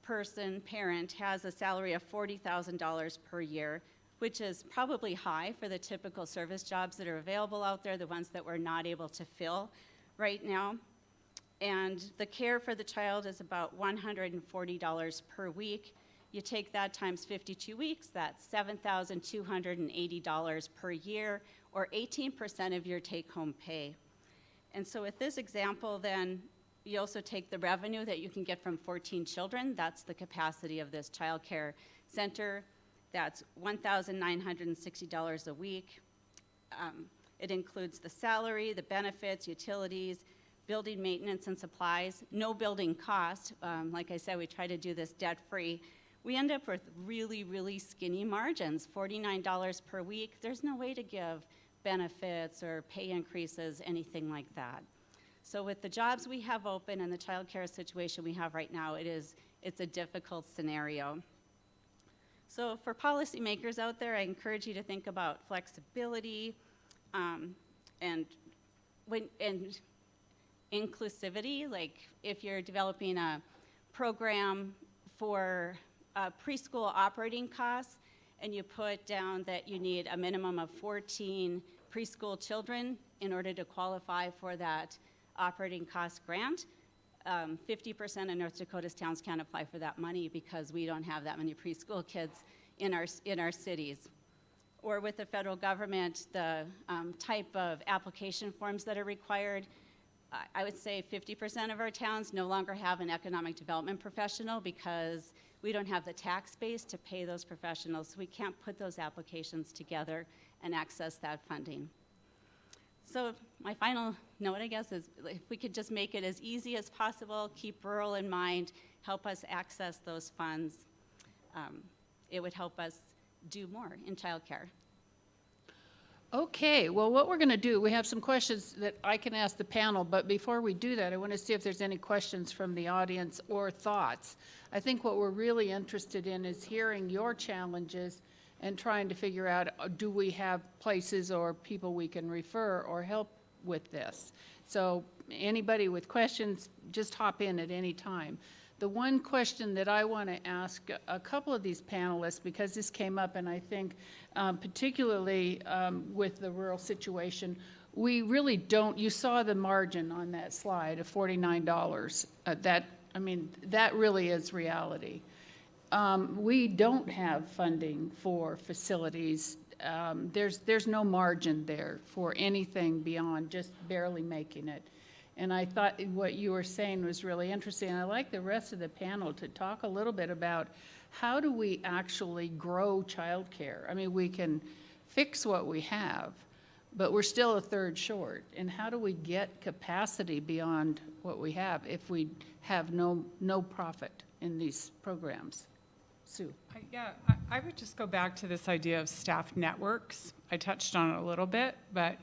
person, parent, has a salary of $40,000 per year, which is probably high for the typical service jobs that are available out there, the ones that we're not able to fill right now. And the care for the child is about $140 per week. You take that times 52 weeks, that's $7,280 per year, or 18% of your take-home pay. And so with this example, then, you also take the revenue that you can get from 14 children. That's the capacity of this child care center. That's $1,960 a week. It includes the salary, the benefits, utilities, building maintenance and supplies, no building cost. Like I said, we try to do this debt-free. We end up with really, really skinny margins, $49 per week. There's no way to give benefits or pay increases, anything like that. So with the jobs we have open and the child care situation we have right now, it's a difficult scenario. So for policymakers out there, I encourage you to think about flexibility and inclusivity. Like if you're developing a program for preschool operating costs and you put down that you need a minimum of 14 preschool children in order to qualify for that operating cost grant, 50% of North Dakota's towns can't apply for that money because we don't have that many preschool kids in our cities. Or with the federal government, the type of application forms that are required, I would say 50% of our towns no longer have an economic development professional because we don't have the tax base to pay those professionals, so we can't put those applications together and access that funding. So my final note, I guess, is if we could just make it as easy as possible, keep rural in mind, help us access those funds, it would help us do more in childcare. Okay, well, what we're going to do, we have some questions that I can ask the panel, but before we do that, I want to see if there's any questions from the audience or thoughts. I think what we're really interested in is hearing your challenges and trying to figure out, do we have places or people we can refer or help with this? So anybody with questions, just hop in at any time. The one question that I want to ask a couple of these panelists, because this came up, and I think particularly with the rural situation, we really don't, you saw the margin on that slide of $49. That really is reality. We don't have funding for facilities. There's no margin there for anything beyond just barely making it. And I thought what you were saying was really interesting. I'd like the rest of the panel to talk a little bit about how do we actually grow childcare? I mean, we can fix what we have, but we're still a third short. And how do we get capacity beyond what we have if we have no profit in these programs? Sue. Yeah, I would just go back to this idea of staff networks. I touched on it a little bit, but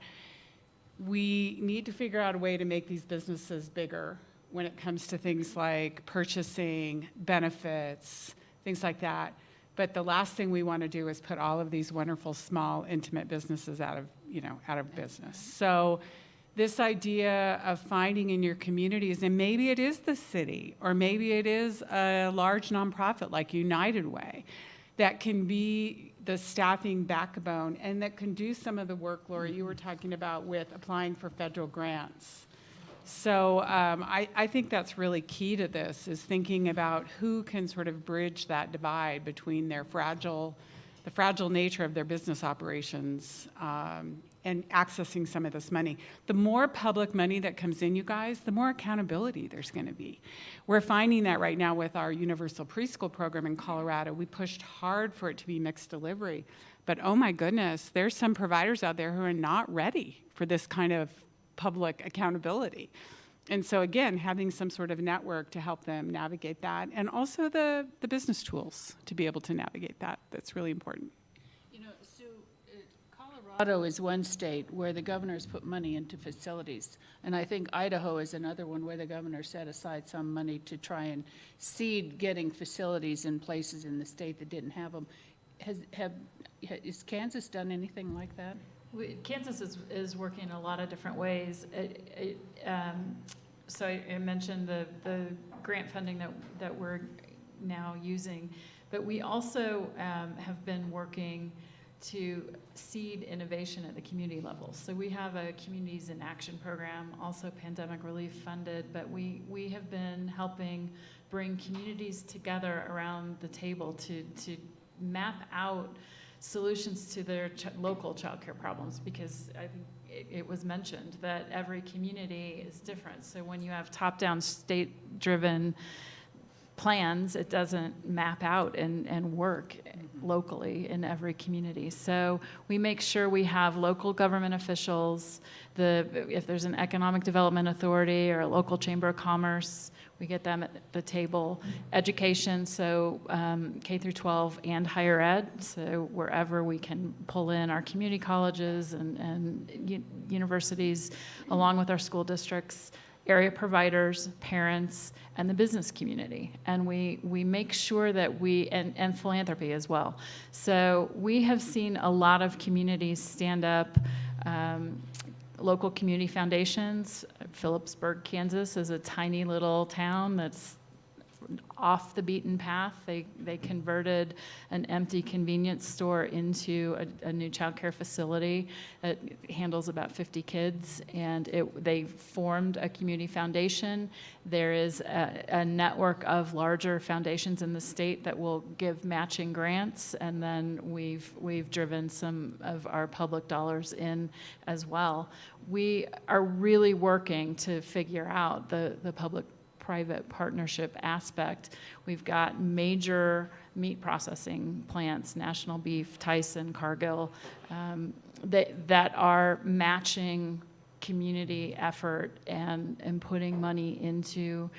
we need to figure out a way to make these businesses bigger when it comes to things like purchasing, benefits, things like that. But the last thing we want to do is put all of these wonderful, small, intimate businesses out of business. So this idea of finding in your communities, and maybe it is the city, or maybe it is a large nonprofit like United Way, that can be the staffing backbone and that can do some of the work, Laura, you were talking about with applying for federal grants. So I think that's really key to this, is thinking about who can sort of bridge that divide between the fragile nature of their business operations and accessing some of this money. The more public money that comes in, you guys, the more accountability there's going to be. We're finding that right now with our universal preschool program in Colorado. We pushed hard for it to be mixed delivery. But oh my goodness, there's some providers out there who are not ready for this kind of public accountability. And so again, having some sort of network to help them navigate that, and also the business tools to be able to navigate that, that's really important. You know, Sue, Colorado is one state where the governor's put money into facilities. And I think Idaho is another one where the governor set aside some money to try and seed getting facilities in places in the state that didn't have them. Has Kansas done anything like that? Kansas is working in a lot of different ways. So I mentioned the grant funding that we're now using, but we also have been working to seed innovation at the community level. So we have a Communities in Action program, also pandemic relief funded, but we have been helping bring communities together around the table to map out solutions to their local childcare problems, because I think it was mentioned that every community is different. So when you have top-down state-driven plans, it doesn't map out and work locally in every community. So we make sure we have local government officials, if there's an economic development authority or a local chamber of commerce, we get them at the table. Education, so K through 12 and higher ed, so wherever we can pull in our community colleges and universities, along with our school districts, area providers, parents, and the business community. And we make sure that and philanthropy as well. So we have seen a lot of communities stand up, local community foundations. Phillipsburg, Kansas is a tiny little town that's off the beaten path. They converted an empty convenience store into a new child care facility that handles about 50 kids, and they formed a community foundation. There is a network of larger foundations in the state that will give matching grants, and then we've driven some of our public dollars in as well. We are really working to figure out the public-private partnership aspect. We've got major meat processing plants, National Beef, Tyson, Cargill, that are matching community effort and putting money into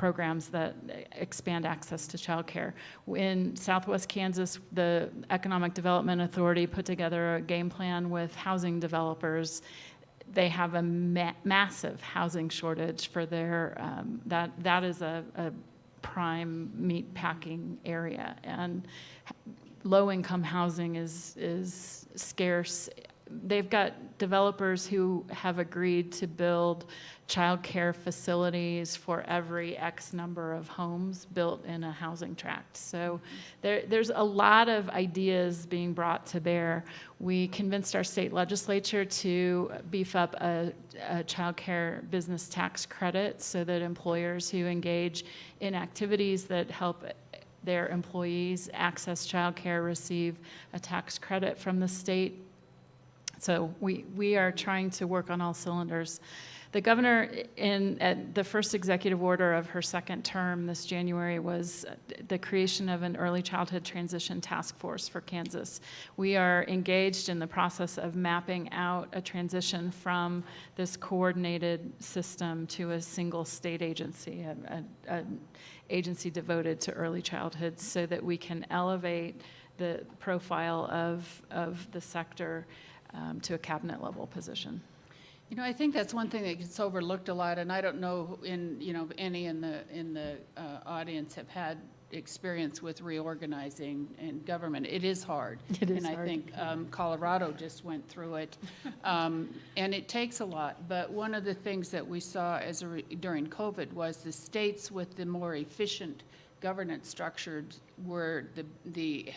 programs that expand access to childcare. In Southwest Kansas, the Economic Development Authority put together a game plan with housing developers. They have a massive housing shortage for their, that is a prime meat packing area, and low-income housing is scarce. They've got developers who have agreed to build childcare facilities for every X number of homes built in a housing tract. So there's a lot of ideas being brought to bear. We convinced our state legislature to beef up a childcare business tax credit so that employers who engage in activities that help their employees access childcare receive a tax credit from the state. So we are trying to work on all cylinders. The governor, at the first executive order of her second term this January, was the creation of an early childhood transition task force for Kansas. We are engaged in the process of mapping out a transition from this coordinated system to a single state agency, an agency devoted to early childhood, so that we can elevate the profile of the sector to a cabinet level position. You know, I think that's one thing that gets overlooked a lot, and I don't know any in the audience have had experience with reorganizing in government. It is hard. It is and hard. I think Colorado just went through it, and it takes a lot. But one of the things that we saw during COVID was the states with the more efficient governance structures were the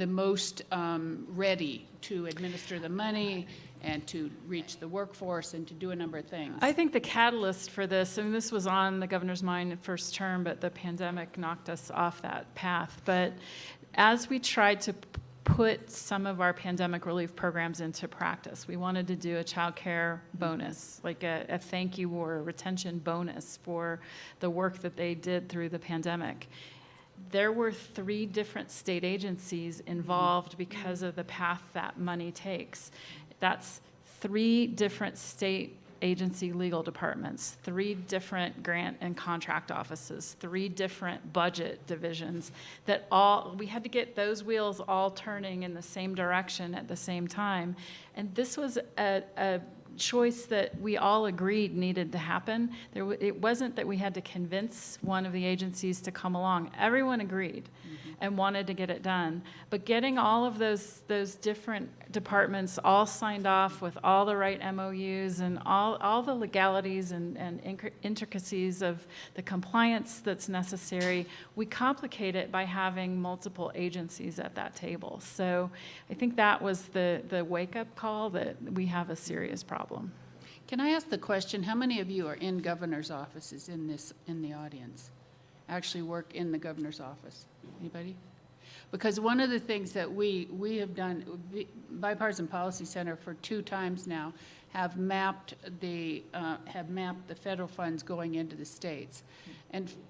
most ready to administer the money and to reach the workforce and to do a number of things. I think the catalyst for this, I mean, this was on the governor's mind first term, but the pandemic knocked us off that path. But as we tried to put some of our pandemic relief programs into practice, we wanted to do a child care bonus, like a thank you or a retention bonus for the work that they did through the pandemic. There were 3 different state agencies involved because of the path that money takes. That's 3 different state agency legal departments, 3 different grant and contract offices, 3 different budget divisions that we had to get those wheels all turning in the same direction at the same time. And this was a choice that we all agreed needed to happen. It wasn't that we had to convince one of the agencies to come along. Everyone agreed and wanted to get it done. But getting all of those different departments all signed off with all the right MOUs and all the legalities and intricacies of the compliance that's necessary, we complicate it by having multiple agencies at that table. So I think that was the wake-up call that we have a serious problem. Can I ask the question, how many of you are in governor's offices in the audience? Actually work in the governor's office? Anybody? Because one of the things that we have done, Bipartisan Policy Center for 2 times now, have mapped the federal funds going into the states.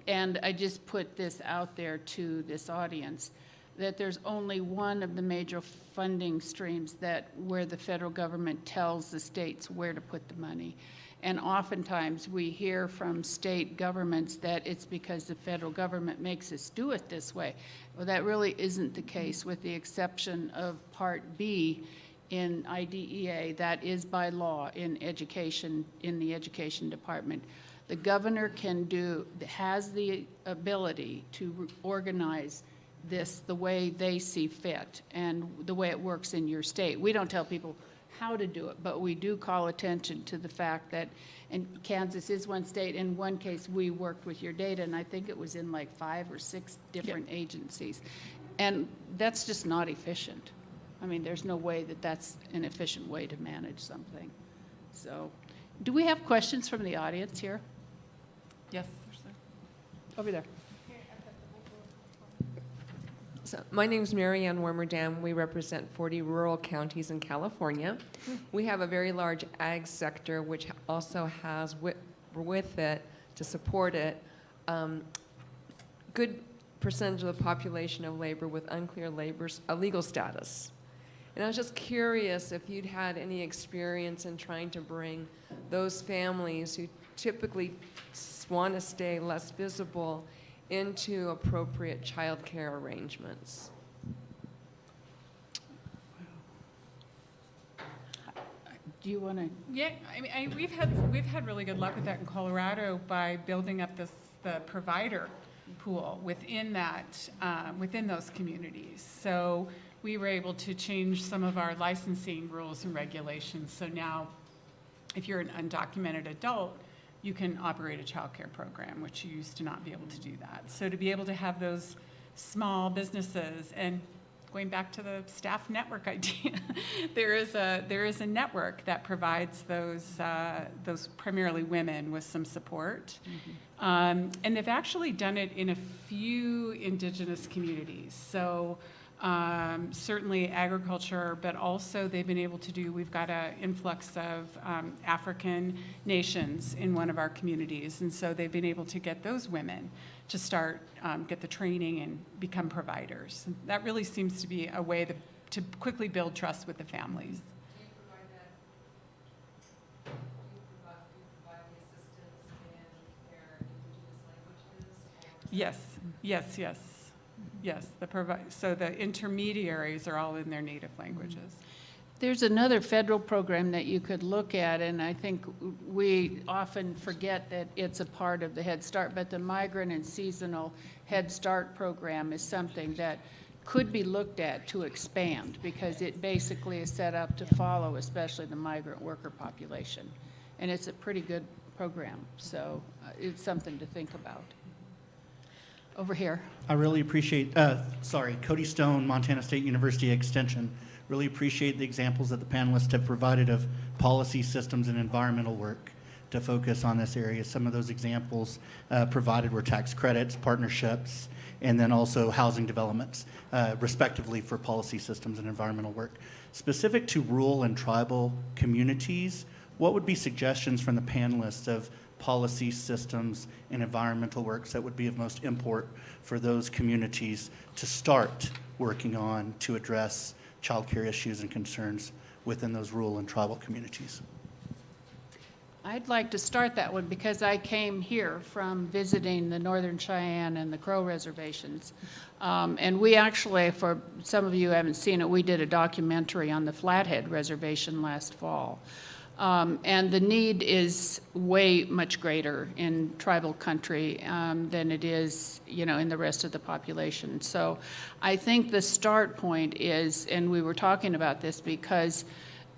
And I just put this out there to this audience, that there's only one of the major funding streams where the federal government tells the states where to put the money. And oftentimes we hear from state governments that it's because the federal government makes us do it this way. Well, that really isn't the case, with the exception of Part B in IDEA. That is by law in education, in the education department. The governor has the ability to organize this the way they see fit and the way it works in your state. We don't tell people how to do it, but we do call attention to the fact that, and Kansas is one state. In one case, we worked with your data, and I think it was in like 5 or 6 different agencies. And that's just not efficient. I mean, there's no way that that's an efficient way to manage something. So, do we have questions from the audience here? Yes, over there. So, my name is Mary Ann Wormerdam. We represent 40 rural counties in California. We have a very large ag sector, which also has with it, to support it, good percentage of the population of labor with unclear legal status. And I was just curious if you'd had any experience in trying to bring those families who typically want to stay less visible into appropriate childcare arrangements. Do you want to? Yeah, I mean, we've had really good luck with that in Colorado by building up the provider pool within that, within those communities. So we were able to change some of our licensing rules and regulations. So now, if you're an undocumented adult, you can operate a child care program, which you used to not be able to do that. So to be able to have those small businesses, and going back to the staff network idea, there is a network that provides those primarily women with some support. And they've actually done it in a few indigenous communities. So certainly agriculture, but also they've been able to do, we've got an influx of African nations in one of our communities. And so they've been able to get those women to start, get the training and become providers. And that really seems to be a way to quickly build trust with the families. Do you provide the assistance in their indigenous languages? Yes. So the intermediaries are all in their native languages. There's another federal program that you could look at, and I think we often forget that it's a part of the Head Start, but the Migrant and Seasonal Head Start program is something that could be looked at to expand, because it basically is set up to follow especially the migrant worker population. And it's a pretty good program, so it's something to think about. Over here. I really appreciate, Cody Stone, Montana State University Extension. Really appreciate the examples that the panelists have provided of policy, systems, and environmental work to focus on this area. Some of those examples provided were tax credits, partnerships, and then also housing developments, respectively, for policy, systems, and environmental work. Specific to rural and tribal communities, what would be suggestions from the panelists of policy, systems, and environmental works that would be of most import for those communities to start working on to address child care issues and concerns within those rural and tribal communities? I'd like to start that one because I came here from visiting the Northern Cheyenne and the Crow reservations. And we actually, for some of you who haven't seen it, we did a documentary on the Flathead Reservation last fall. And the need is way much greater in tribal country than it is, in the rest of the population. So I think the start point is, and we were talking about this because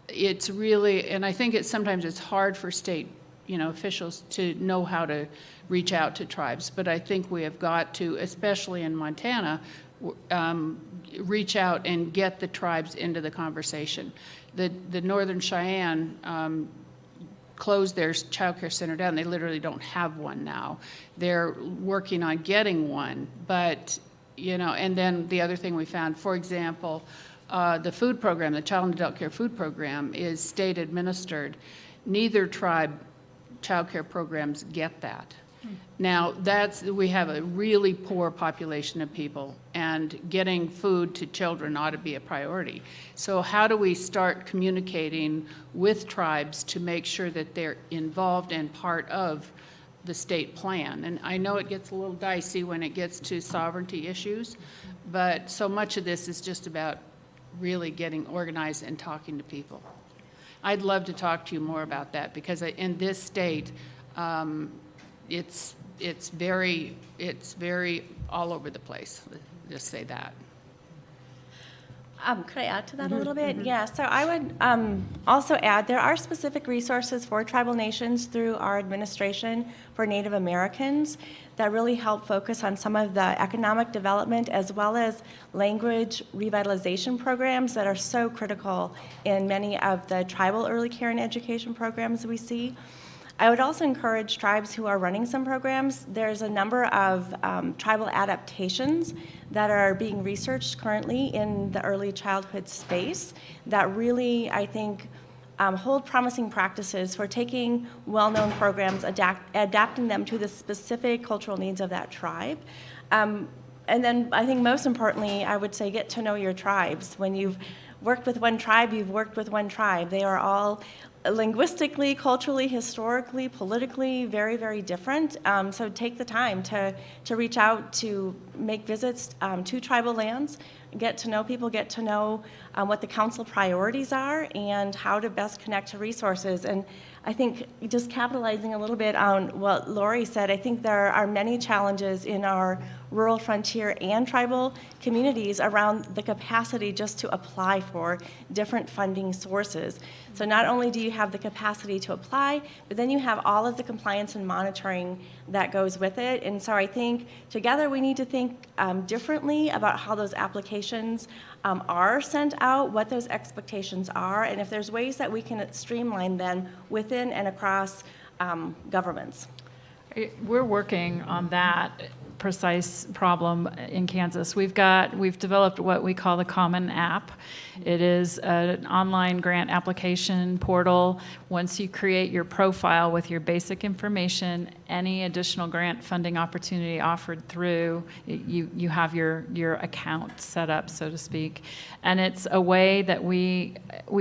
it's really, and I think sometimes it's hard for state, officials to know how to reach out to tribes. But I think we have got to, especially in Montana, reach out and get the tribes into the conversation. The Northern Cheyenne closed their child care center down. They literally don't have one now. They're working on getting one, but, and then the other thing we found, for example, the food program, the Child and Adult Care Food Program, is state administered. Neither tribe child care programs get that. Now, we have a really poor population of people, and getting food to children ought to be a priority. So how do we start communicating with tribes to make sure that they're involved and part of the state plan? And I know it gets a little dicey when it gets to sovereignty issues, but so much of this is just about really getting organized and talking to people. I'd love to talk to you more about that, because in this state, it's very all over the place. Just say that. Could I add to that a little bit? Yeah, so I would also add there are specific resources for tribal nations through our administration for Native Americans that really help focus on some of the economic development as well as language revitalization programs that are so critical in many of the tribal early care and education programs we see. I would also encourage tribes who are running some programs. There's a number of tribal adaptations that are being researched currently in the early childhood space that really, I think, hold promising practices for taking well-known programs, adapting them to the specific cultural needs of that tribe. And then I think most importantly, I would say get to know your tribes. When you've worked with one tribe, you've worked with one tribe. They are all linguistically, culturally, historically, politically, very, very different. So take the time to reach out, to make visits to tribal lands, get to know people, get to know what the council priorities are and how to best connect to resources. And I think just capitalizing a little bit on what Lori said, I think there are many challenges in our rural, frontier, and tribal communities around the capacity just to apply for different funding sources. So not only do you have the capacity to apply, but then you have all of the compliance and monitoring that goes with it. And so I think together we need to think differently about how those applications are sent out, what those expectations are, and if there's ways that we can streamline them within and across governments. We're working on that precise problem in Kansas. We've developed what we call the Common App. It is an online grant application portal. Once you create your profile with your basic information, any additional grant funding opportunity offered through, you have your account set up, so to speak. And it's a way that we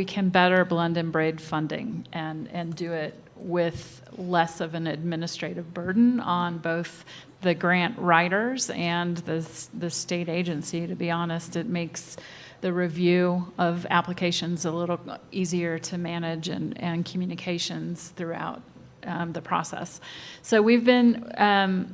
can better blend and braid funding and do it with less of an administrative burden on both the grant writers and the state agency. To be honest, it makes the review of applications a little easier to manage and communications throughout the process. So we've been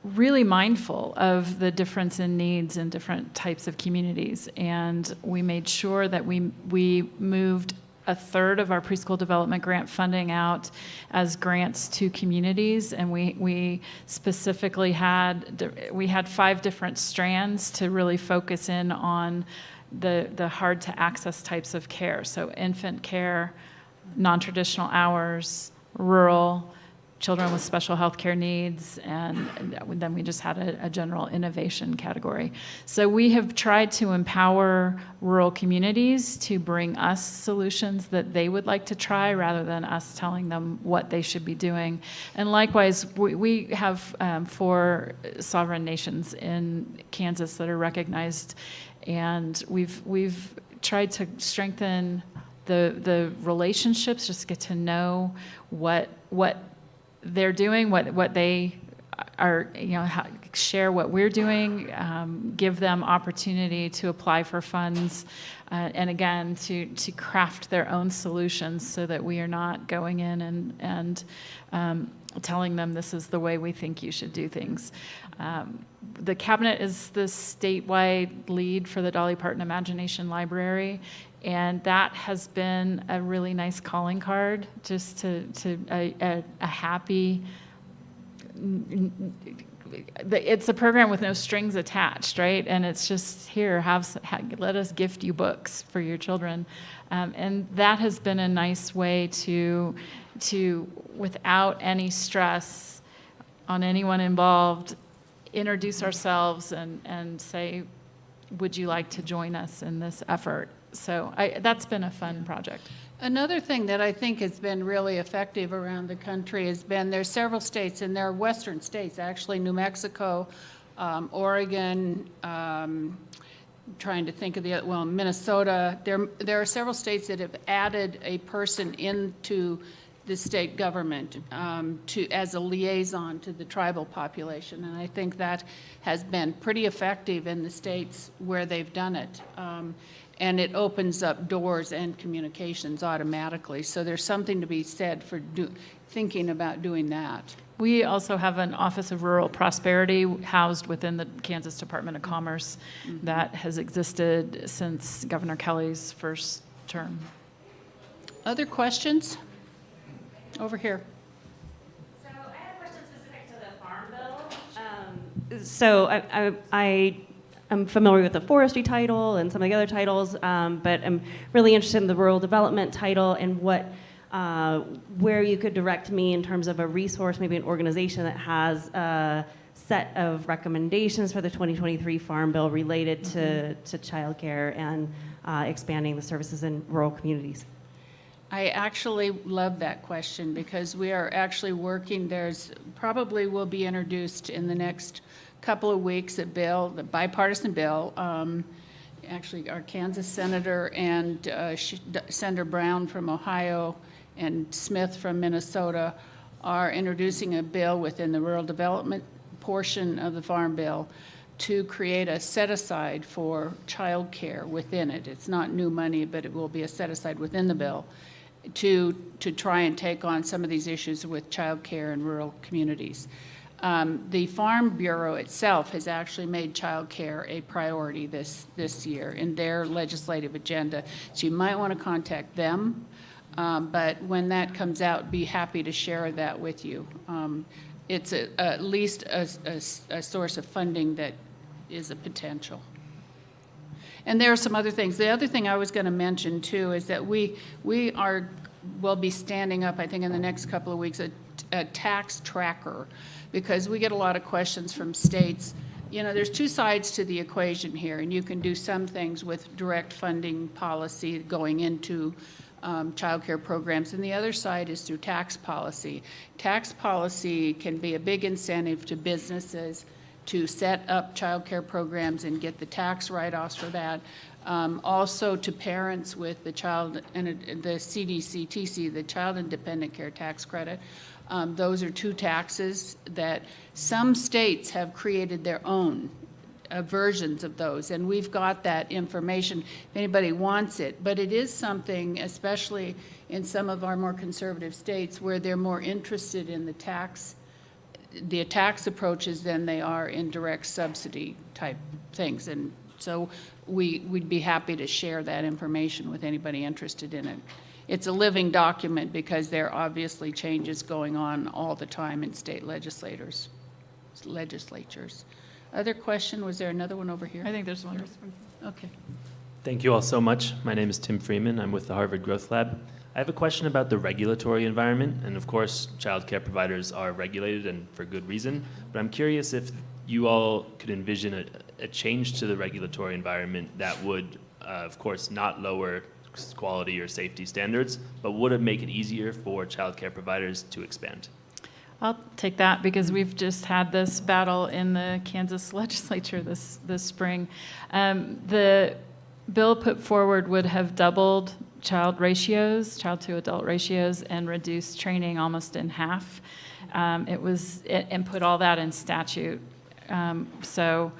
really mindful of the difference in needs in different types of communities, and we made sure that we moved a third of our preschool development grant funding out as grants to communities, and we specifically had 5 different strands to really focus in on the hard to access types of care. So infant care, non-traditional hours, rural, children with special health care needs, and then we just had a general innovation category. So we have tried to empower rural communities to bring us solutions that they would like to try rather than us telling them what they should be doing. And likewise, we have 4 sovereign nations in Kansas that are recognized, and we've tried to strengthen the relationships, just get to know what they're doing, what they are, share what we're doing, give them opportunity to apply for funds, and again, to craft their own solutions so that we are not going in and telling them this is the way we think you should do things. The cabinet is the statewide lead for the Dolly Parton Imagination Library, and that has been a really nice calling card, just to a happy. It's a program with no strings attached, right? And it's just here, let us gift you books for your children, and that has been a nice way to without any stress on anyone involved, introduce ourselves and say, would you like to join us in this effort? So that's been a fun project. Another thing that I think has been really effective around the country has been, there's several states, and they're western states, actually, New Mexico, Oregon, trying to think of Minnesota. There are several states that have added a person into the state government as a liaison to the tribal population, and I think that has been pretty effective in the states where they've done it. And it opens up doors and communications automatically. So there's something to be said for thinking about doing that. We also have an Office of Rural Prosperity housed within the Kansas Department of Commerce that has existed since Governor Kelly's first term. Other questions? Over here. So I have a question specific to the Farm Bill. So I'm familiar with the forestry title and some of the other titles, but I'm really interested in the rural development title and where you could direct me in terms of a resource, maybe an organization that has a set of recommendations for the 2023 Farm Bill related to childcare and expanding the services in rural communities. I actually love that question because we are actually working, probably will be introduced in the next couple of weeks the bipartisan bill, actually our Kansas senator and Senator Brown from Ohio and Smith from Minnesota are introducing a bill within the rural development portion of the Farm Bill to create a set-aside for child care within it. It's not new money, but it will be a set-aside within the bill to try and take on some of these issues with child care in rural communities. The Farm Bureau itself has actually made child care a priority this year in their legislative agenda, so you might want to contact them. But when that comes out, be happy to share that with you. It's at least a source of funding that is a potential. And there are some other things. The other thing I was going to mention too is that will be standing up, I think in the next couple of weeks, a tax tracker, because we get a lot of questions from states. You know, there's two sides to the equation here, and you can do some things with direct funding policy going into child care programs, and the other side is through tax policy. Tax policy can be a big incentive to businesses to set up child care programs and get the tax write-offs for that. Also to parents with the child and the CDC-TC, the Child Independent Care Tax Credit. Those are two taxes that some states have created their own versions of those, and we've got that information if anybody wants it. But it is something, especially in some of our more conservative states, where they're more interested in the tax approaches than they are in direct subsidy type things. And so we'd be happy to share that information with anybody interested in it. It's a living document because there are obviously changes going on all the time in state legislatures. Other question? Was there another one over here? I think there's one. Okay. Thank you all so much. My name is Tim Freeman. I'm with the Harvard Growth Lab. I have a question about the regulatory environment, and of course, child care providers are regulated and for good reason, but I'm curious if you all could envision a change to the regulatory environment that would, of course, not lower quality or safety standards, but would it make it easier for child care providers to expand? I'll take that because we've just had this battle in the Kansas legislature this spring. The bill put forward would have doubled child to adult ratios, and reduced training almost in half. And put all that in statute. So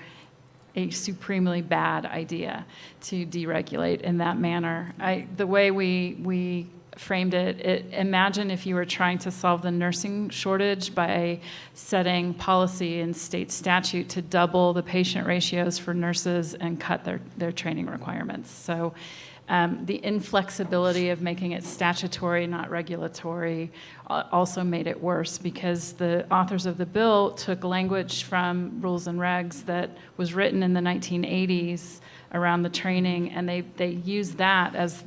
a supremely bad idea to deregulate in that manner. The way we framed it, imagine if you were trying to solve the nursing shortage by setting policy in state statute to double the patient ratios for nurses and cut their training requirements. So the inflexibility of making it statutory, not regulatory, also made it worse because the authors of the bill took language from rules and regs that was written in the 1980s around the training, and they used that as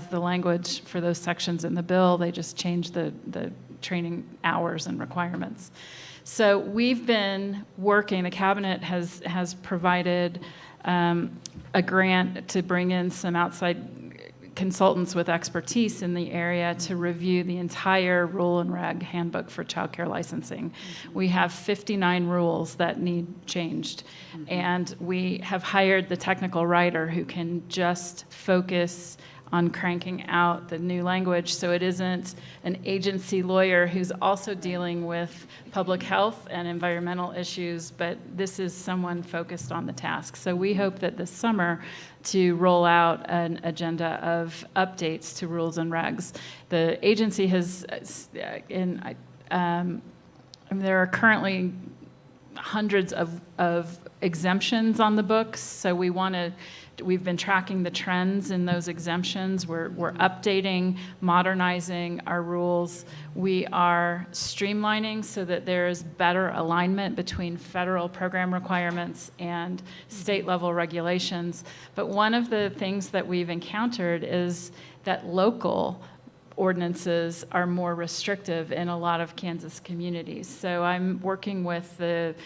the language for those sections in the bill. They just changed the training hours and requirements. So we've been working, the cabinet has provided a grant to bring in some outside consultants with expertise in the area to review the entire rule and reg handbook for child care licensing. We have 59 rules that need changed, and we have hired the technical writer who can just focus on cranking out the new language, so it isn't an agency lawyer who's also dealing with public health and environmental issues, but this is someone focused on the task. So we hope that this summer to roll out an agenda of updates to rules and regs. The agency has, there are currently hundreds of exemptions on the books, so we've been tracking the trends in those exemptions. We're updating, modernizing our rules. We are streamlining so that there is better alignment between federal program requirements and state level regulations. But one of the things that we've encountered is that local ordinances are more restrictive in a lot of Kansas communities. So I'm working with the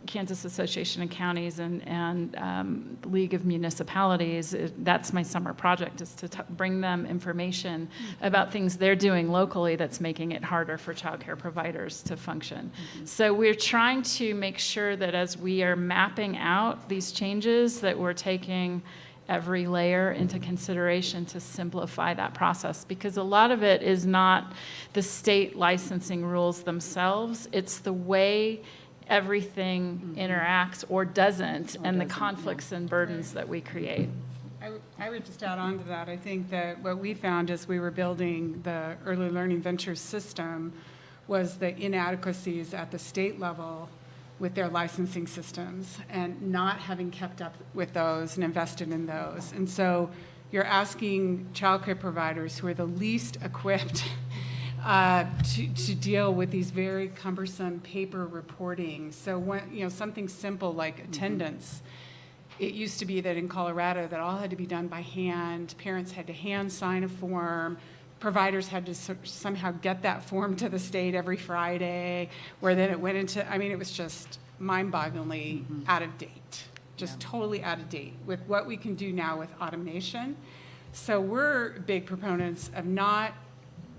Kansas Association of Counties and League of Municipalities. That's my summer project, is to bring them information about things they're doing locally that's making it harder for childcare providers to function. So we're trying to make sure that as we are mapping out these changes, that we're taking every layer into consideration to simplify that process, because a lot of it is not the state licensing rules themselves, it's the way everything interacts or doesn't, and the conflicts and burdens that we create. I would just add on to that. I think that what we found as we were building the early learning ventures system was the inadequacies at the state level with their licensing systems and not having kept up with those and invested in those. And so you're asking childcare providers who are the least equipped to deal with these very cumbersome paper reporting. So when, something simple like attendance, it used to be that in Colorado that all had to be done by hand, parents had to hand sign a form, providers had to somehow get that form to the state every Friday, where then it went into, it was just mind-bogglingly out of date, just totally out of date with what we can do now with automation. So we're big proponents of not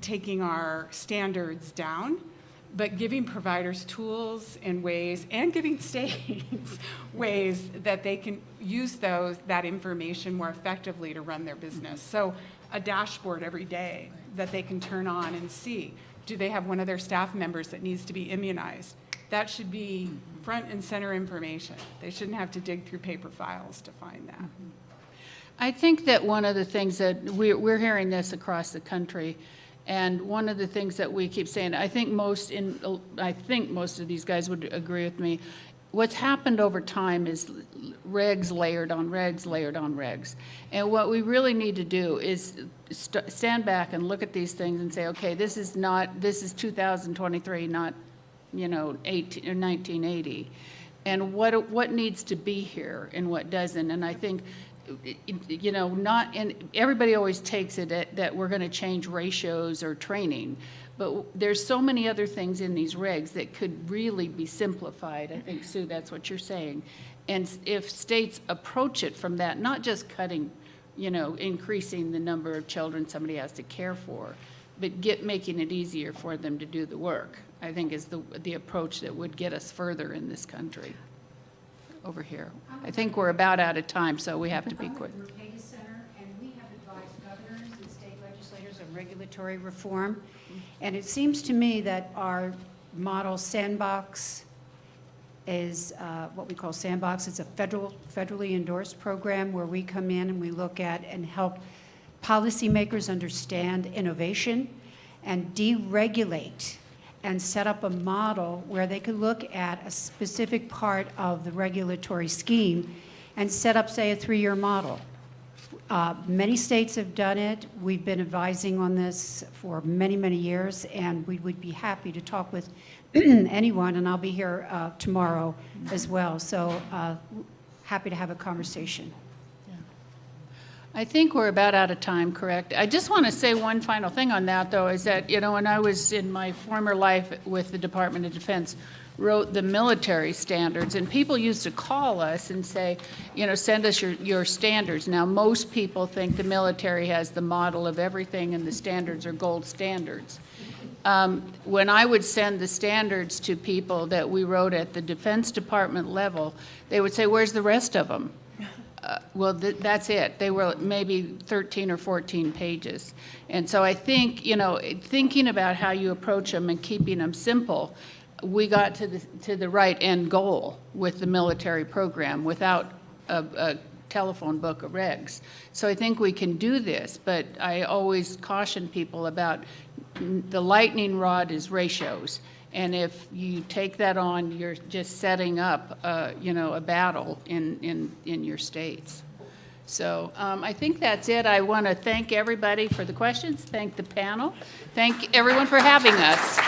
taking our standards down, but giving providers tools and ways, and giving states ways that they can use that information more effectively to run their business. So a dashboard every day that they can turn on and see. Do they have one of their staff members that needs to be immunized? That should be front and center information. They shouldn't have to dig through paper files to find that. I think that one of the things that we're hearing this across the country, and one of the things that we keep saying, I think most of these guys would agree with me, what's happened over time is regs layered on regs layered on regs. And what we really need to do is stand back and look at these things and say, okay, this is 2023, not 1980. And what needs to be here and what doesn't. And I think, and everybody always takes it that we're going to change ratios or training. But there's so many other things in these regs that could really be simplified. I think, Sue, that's what you're saying. And if states approach it from that, not just cutting, increasing the number of children somebody has to care for, but making it easier for them to do the work, I think is the approach that would get us further in this country. Over here. I think we're about out of time, so we have to be quick. We're Pegasus Center, and we have advised governors and state legislators on regulatory reform. And it seems to me that our model sandbox is what we call sandbox. It's a federally endorsed program where we come in and we look at and help policymakers understand innovation and deregulate and set up a model where they could look at a specific part of the regulatory scheme and set up, say, a 3-year model. Many states have done it. We've been advising on this for many, many years, and we would be happy to talk with anyone, and I'll be here tomorrow as well. So happy to have a conversation. I think we're about out of time, correct? I just want to say one final thing on that, though, is that, when I was in my former life with the Department of Defense, wrote the military standards, and people used to call us and say, send us your standards. Now, most people think the military has the model of everything and the standards are gold standards. When I would send the standards to people that we wrote at the Defense Department level, they would say, where's the rest of them? Well, that's it. They were maybe 13 or 14 pages. And so I think, thinking about how you approach them and keeping them simple, we got to the right end goal with the military program without a telephone book of regs. So I think we can do this, but I always caution people about the lightning rod is ratios. And if you take that on, you're just setting up, a battle in your states. So I think that's it. I want to thank everybody for the questions, thank the panel, thank everyone for having us.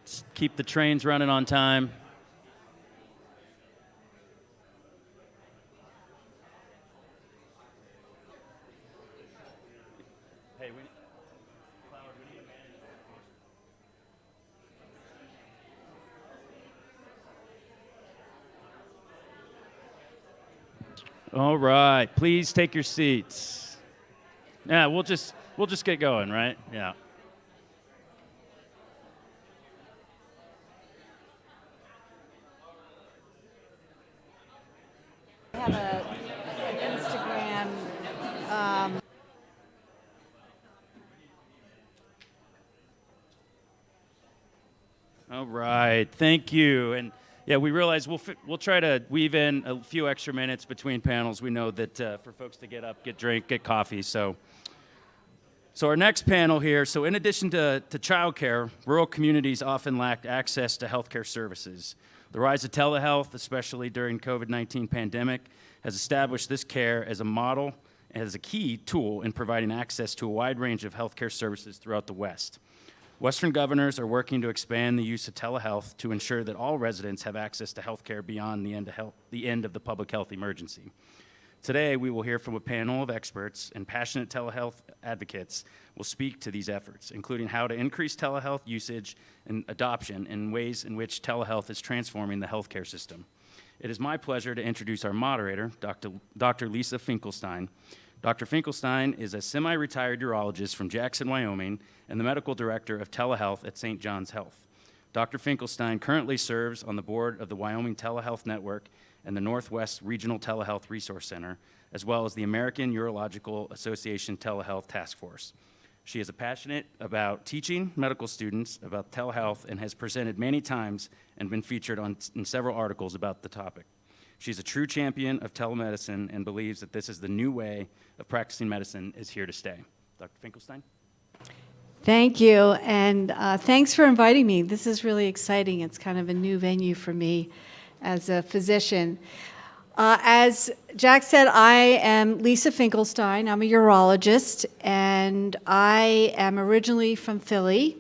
Let's keep the trains running on time. All right, please take your seats. Yeah, we'll just get going, right? Yeah. I have an Instagram. All right, thank you. And yeah, we realize we'll try to weave in a few extra minutes between panels. We know that for folks to get up, get drink, get coffee. So our next panel here. So in addition to childcare, rural communities often lack access to healthcare services. The rise of telehealth, especially during COVID-19 pandemic, has established this care as a model and as a key tool in providing access to a wide range of healthcare services throughout the West. Western governors are working to expand the use of telehealth to ensure that all residents have access to health care beyond the end of the public health emergency. Today, we will hear from a panel of experts and passionate telehealth advocates will speak to these efforts, including how to increase telehealth usage and adoption and ways in which telehealth is transforming the healthcare system. It is my pleasure to introduce our moderator, Dr. Lisa Finkelstein. Dr. Finkelstein is a semi-retired urologist from Jackson, Wyoming, and the medical director of telehealth at St. John's Health. Dr. Finkelstein currently serves on the board of the Wyoming Telehealth Network and the Northwest Regional Telehealth Resource Center, as well as the American Urological Association Telehealth Task Force. She is passionate about teaching medical students about telehealth and has presented many times and been featured in several articles about the topic. She's a true champion of telemedicine and believes that this is the new way of practicing medicine is here to stay. Dr. Finkelstein? Thank you, and thanks for inviting me. This is really exciting. It's kind of a new venue for me as a physician. As Jack said, I am Lisa Finkelstein. I'm a urologist, and I am originally from Philly,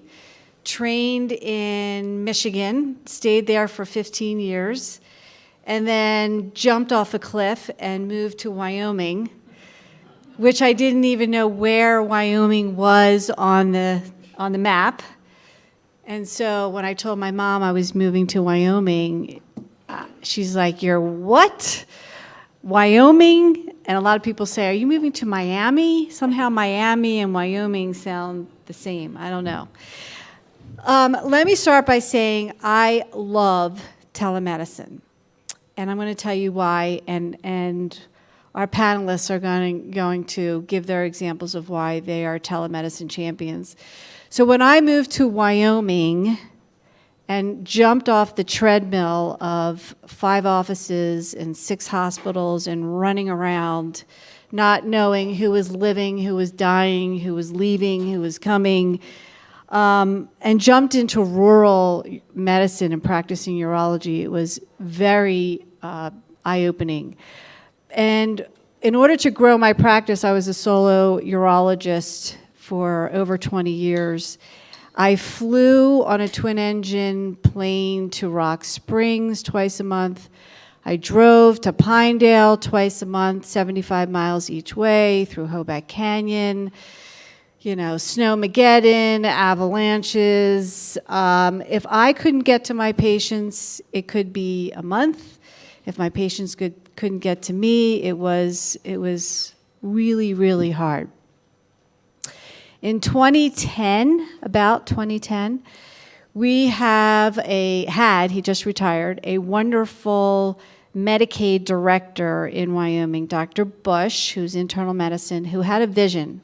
trained in Michigan, stayed there for 15 years, and then jumped off a cliff and moved to Wyoming, which I didn't even know where Wyoming was on the map. And so when I told my mom I was moving to Wyoming, she's like, "You're what? Wyoming?" And a lot of people say, "Are you moving to Miami?" Somehow Miami and Wyoming sound the same. I don't know. Let me start by saying I love telemedicine. And I'm going to tell you why, and our panelists are going to give their examples of why they are telemedicine champions. So when I moved to Wyoming and jumped off the treadmill of 5 offices and 6 hospitals and running around, not knowing who was living, who was dying, who was leaving, who was coming, and jumped into rural medicine and practicing urology, it was very eye-opening. And in order to grow my practice, I was a solo urologist for over 20 years. I flew on a twin-engine plane to Rock Springs twice a month. I drove to Pinedale twice a month, 75 miles each way, through Hoback Canyon, Snowmageddon, avalanches. If I couldn't get to my patients, it could be a month. If my patients couldn't get to me, it was really, really hard. In 2010, about 2010, we he just retired, a wonderful Medicaid director in Wyoming, Dr. Bush, who's internal medicine, who had a vision.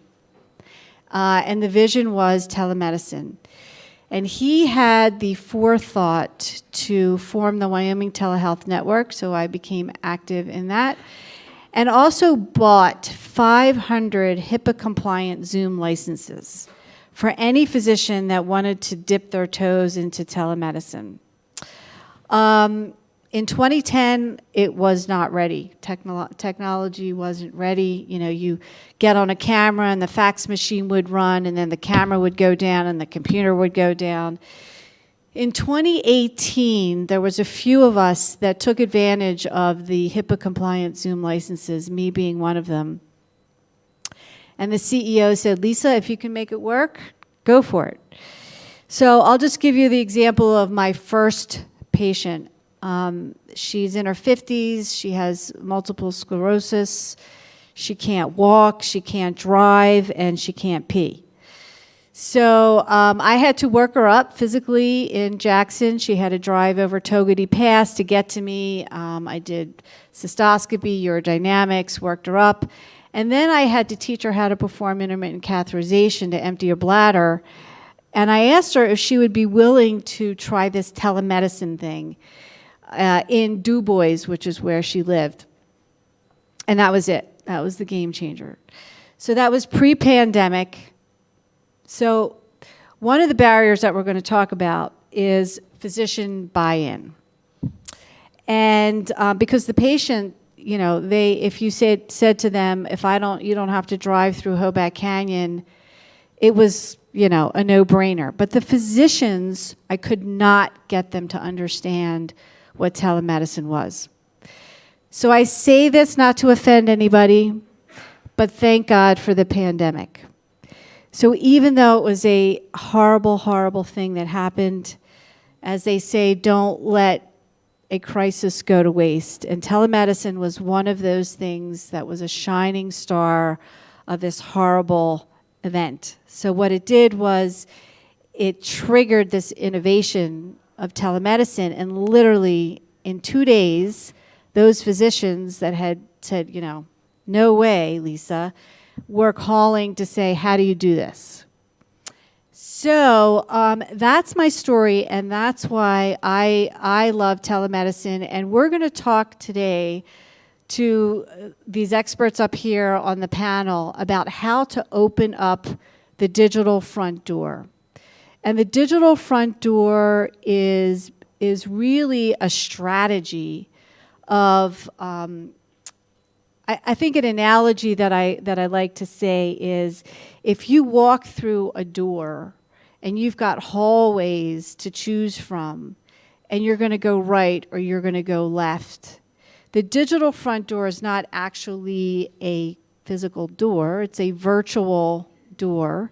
And the vision was telemedicine. And he had the forethought to form the Wyoming Telehealth Network, so I became active in that, and also bought 500 HIPAA-compliant Zoom licenses for any physician that wanted to dip their toes into telemedicine. In 2010, it was not ready. Technology wasn't ready. You get on a camera and the fax machine would run, and then the camera would go down and the computer would go down. In 2018, there was a few of us that took advantage of the HIPAA-compliant Zoom licenses, me being one of them. And the CEO said, Lisa, if you can make it work, go for it. So I'll just give you the example of my first patient. She's in her 50s. She has multiple sclerosis. She can't walk, she can't drive, and she can't pee. So I had to work her up physically in Jackson. She had to drive over Togety Pass to get to me. I did cystoscopy, urodynamics, worked her up. And then I had to teach her how to perform intermittent catheterization to empty her bladder. And I asked her if she would be willing to try this telemedicine thing in Du Bois, which is where she lived. And that was it. That was the game changer. So that was pre-pandemic. So one of the barriers that we're going to talk about is physician buy-in. And because the patient, you know, if you said to them, you don't have to drive through Hoback Canyon, it was, you know, a no-brainer. But the physicians, I could not get them to understand what telemedicine was. So I say this not to offend anybody, but thank God for the pandemic. So even though it was a horrible, horrible thing that happened, as they say, don't let a crisis go to waste. And telemedicine was one of those things that was a shining star of this horrible event. So what it did was it triggered this innovation of telemedicine, and literally in 2 days, those physicians that had said, you know, no way, Lisa, were calling to say, how do you do this? So that's my story, and that's why I love telemedicine. And we're going to talk today to these experts up here on the panel about how to open up the digital front door. And the digital front door is really a strategy of, I think an analogy that I like to say is, if you walk through a door and you've got hallways to choose from, and you're going to go right or you're going to go left, the digital front door is not actually a physical door, it's a virtual door.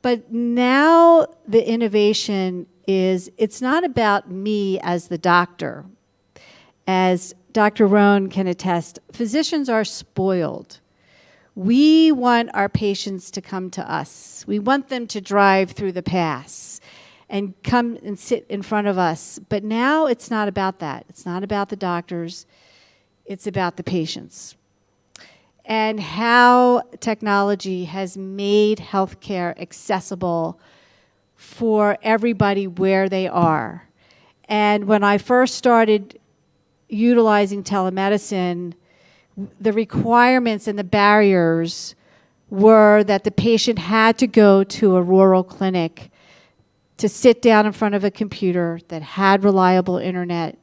But now the innovation is, it's not about me as the doctor. As Dr. Rohn can attest, physicians are spoiled. We want our patients to come to us. We want them to drive through the pass and come and sit in front of us. But now it's not about that. It's not about the doctors. It's about the patients. And how technology has made healthcare accessible for everybody where they are. And when I first started utilizing telemedicine, the requirements and the barriers were that the patient had to go to a rural clinic to sit down in front of a computer that had reliable internet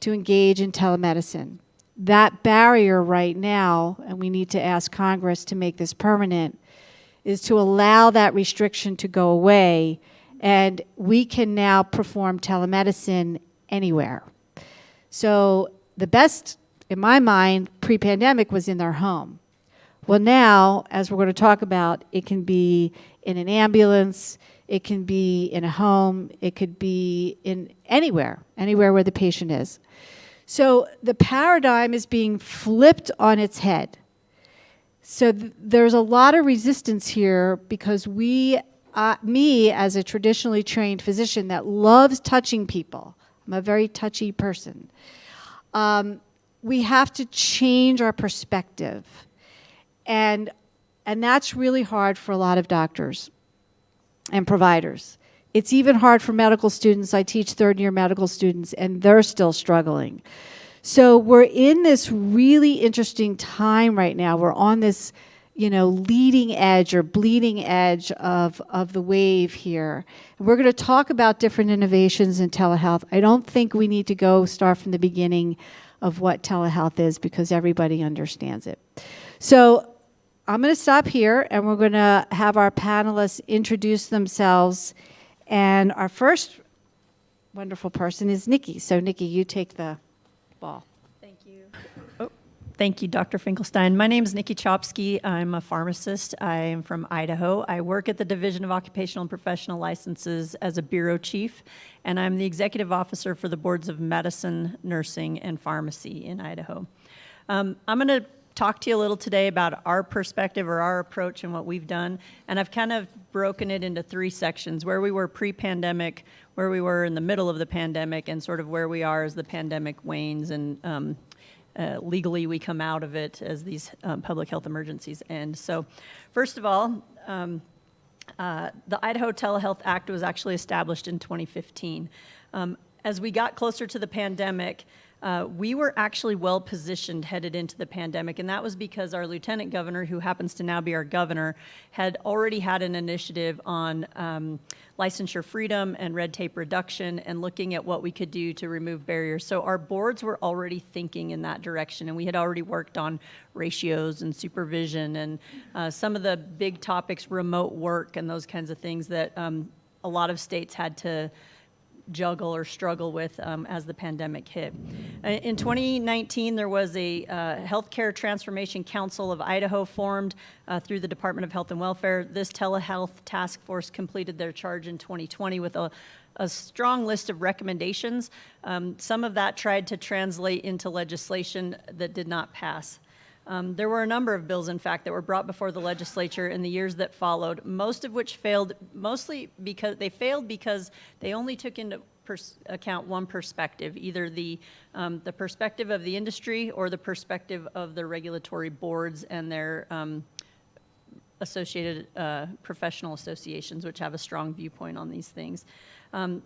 to engage in telemedicine. That barrier right now, and we need to ask Congress to make this permanent, is to allow that restriction to go away, and we can now perform telemedicine anywhere. So the best, in my mind, pre-pandemic was in their home. Well, now, as we're going to talk about, it can be in an ambulance, it can be in a home, it could be in anywhere where the patient is. So the paradigm is being flipped on its head. So there's a lot of resistance here because me as a traditionally trained physician that loves touching people, I'm a very touchy person, we have to change our perspective. And that's really hard for a lot of doctors and providers. It's even hard for medical students. I teach third-year medical students, and they're still struggling. So we're in this really interesting time right now. We're on this, leading edge or bleeding edge of the wave here. And we're going to talk about different innovations in telehealth. I don't think we need to start from the beginning of what telehealth is because everybody understands it. So I'm going to stop here, and we're going to have our panelists introduce themselves. And our first wonderful person is Nikki. So Nikki, you take the ball. Thank you. Thank you, Dr. Finkelstein. My name is Nikki Chopsky. I'm a pharmacist. I am from Idaho. I work at the Division of Occupational and Professional Licenses as a bureau chief, and I'm the executive officer for the boards of medicine, nursing, and pharmacy in Idaho. I'm going to talk to you a little today about our perspective or our approach and what we've done, and I've kind of broken it into three sections: where we were pre-pandemic, where we were in the middle of the pandemic, and sort of where we are as the pandemic wanes and legally we come out of it as these public health emergencies end. So first of all, the Idaho Telehealth Act was actually established in 2015. As we got closer to the pandemic, we were actually well positioned headed into the pandemic, and that was because our lieutenant governor, who happens to now be our governor, had already had an initiative on licensure freedom and red tape reduction and looking at what we could do to remove barriers. So our boards were already thinking in that direction, and we had already worked on ratios and supervision and some of the big topics, remote work and those kinds of things that a lot of states had to juggle or struggle with as the pandemic hit. In 2019, there was a Healthcare Transformation Council of Idaho formed through the Department of Health and Welfare. This telehealth task force completed their charge in 2020 with a strong list of recommendations. Some of that tried to translate into legislation that did not pass. There were a number of bills, in fact, that were brought before the legislature in the years that followed, most of which failed, mostly because they only took into account one perspective, either the perspective of the industry or the perspective of the regulatory boards and their associated professional associations, which have a strong viewpoint on these things.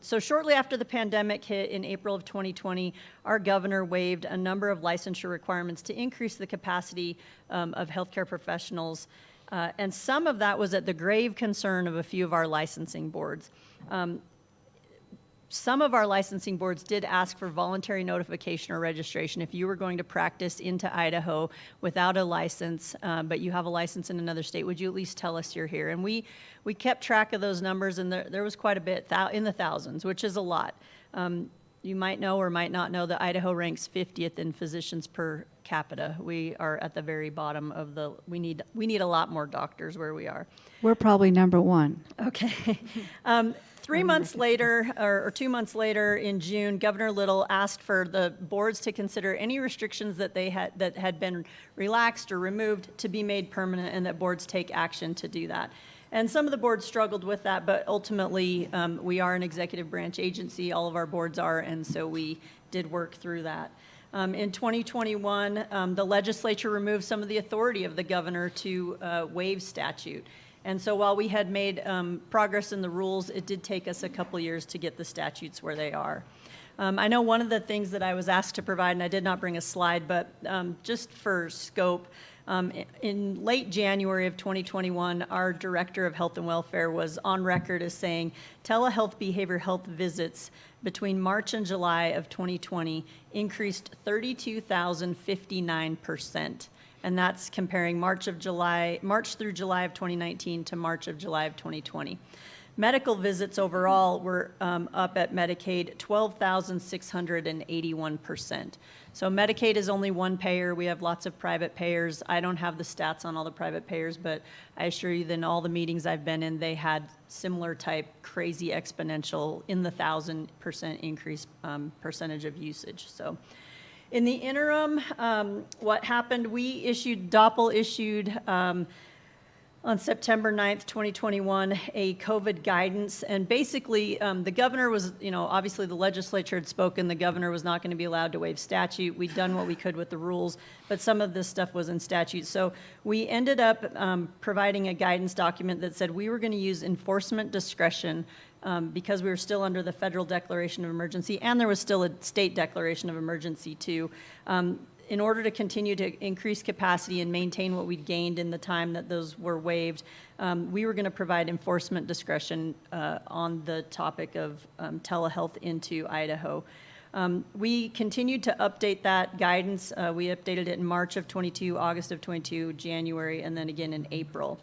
So shortly after the pandemic hit in April of 2020, our governor waived a number of licensure requirements to increase the capacity of healthcare professionals, and some of that was at the grave concern of a few of our licensing boards. Some of our licensing boards did ask for voluntary notification or registration. If you were going to practice into Idaho without a license, but you have a license in another state, would you at least tell us you're here? And we kept track of those numbers, and there was quite a bit, in the thousands, which is a lot. You might know or might not know that Idaho ranks 50th in physicians per capita. We are at the very bottom of we need a lot more doctors where we are. We're probably number one. Okay. 3 months later, or 2 months later in June, Governor Little asked for the boards to consider any restrictions that had been relaxed or removed to be made permanent, and that boards take action to do that. And some of the boards struggled with that, but ultimately we are an executive branch agency, all of our boards are, and so we did work through that. In 2021, the legislature removed some of the authority of the governor to waive statute. And so while we had made progress in the rules, it did take us a couple years to get the statutes where they are. I know one of the things that I was asked to provide, and I did not bring a slide, but just for scope, in late January of 2021, our Director of Health and Welfare was on record as saying telehealth behavioral health visits between March and July of 2020 increased 32,059%. And that's comparing March through July of 2019 to March of July of 2020. Medical visits overall were up at Medicaid 12,681%. So Medicaid is only one payer. We have lots of private payers. I don't have the stats on all the private payers, but I assure you that in all the meetings I've been in, they had similar type crazy exponential in the 1,000% increase percentage of usage. So. In the interim, what happened, DOPL issued on September 9th, 2021, a COVID guidance. And basically, the governor was, obviously the legislature had spoken. The governor was not going to be allowed to waive statute. We'd done what we could with the rules, but some of this stuff was in statute. So we ended up providing a guidance document that said we were going to use enforcement discretion because we were still under the federal declaration of emergency, and there was still a state declaration of emergency too. In order to continue to increase capacity and maintain what we'd gained in the time that those were waived, we were going to provide enforcement discretion on the topic of telehealth into Idaho. We continued to update that guidance. We updated it in March of 22, August of 22, January, and then again in April.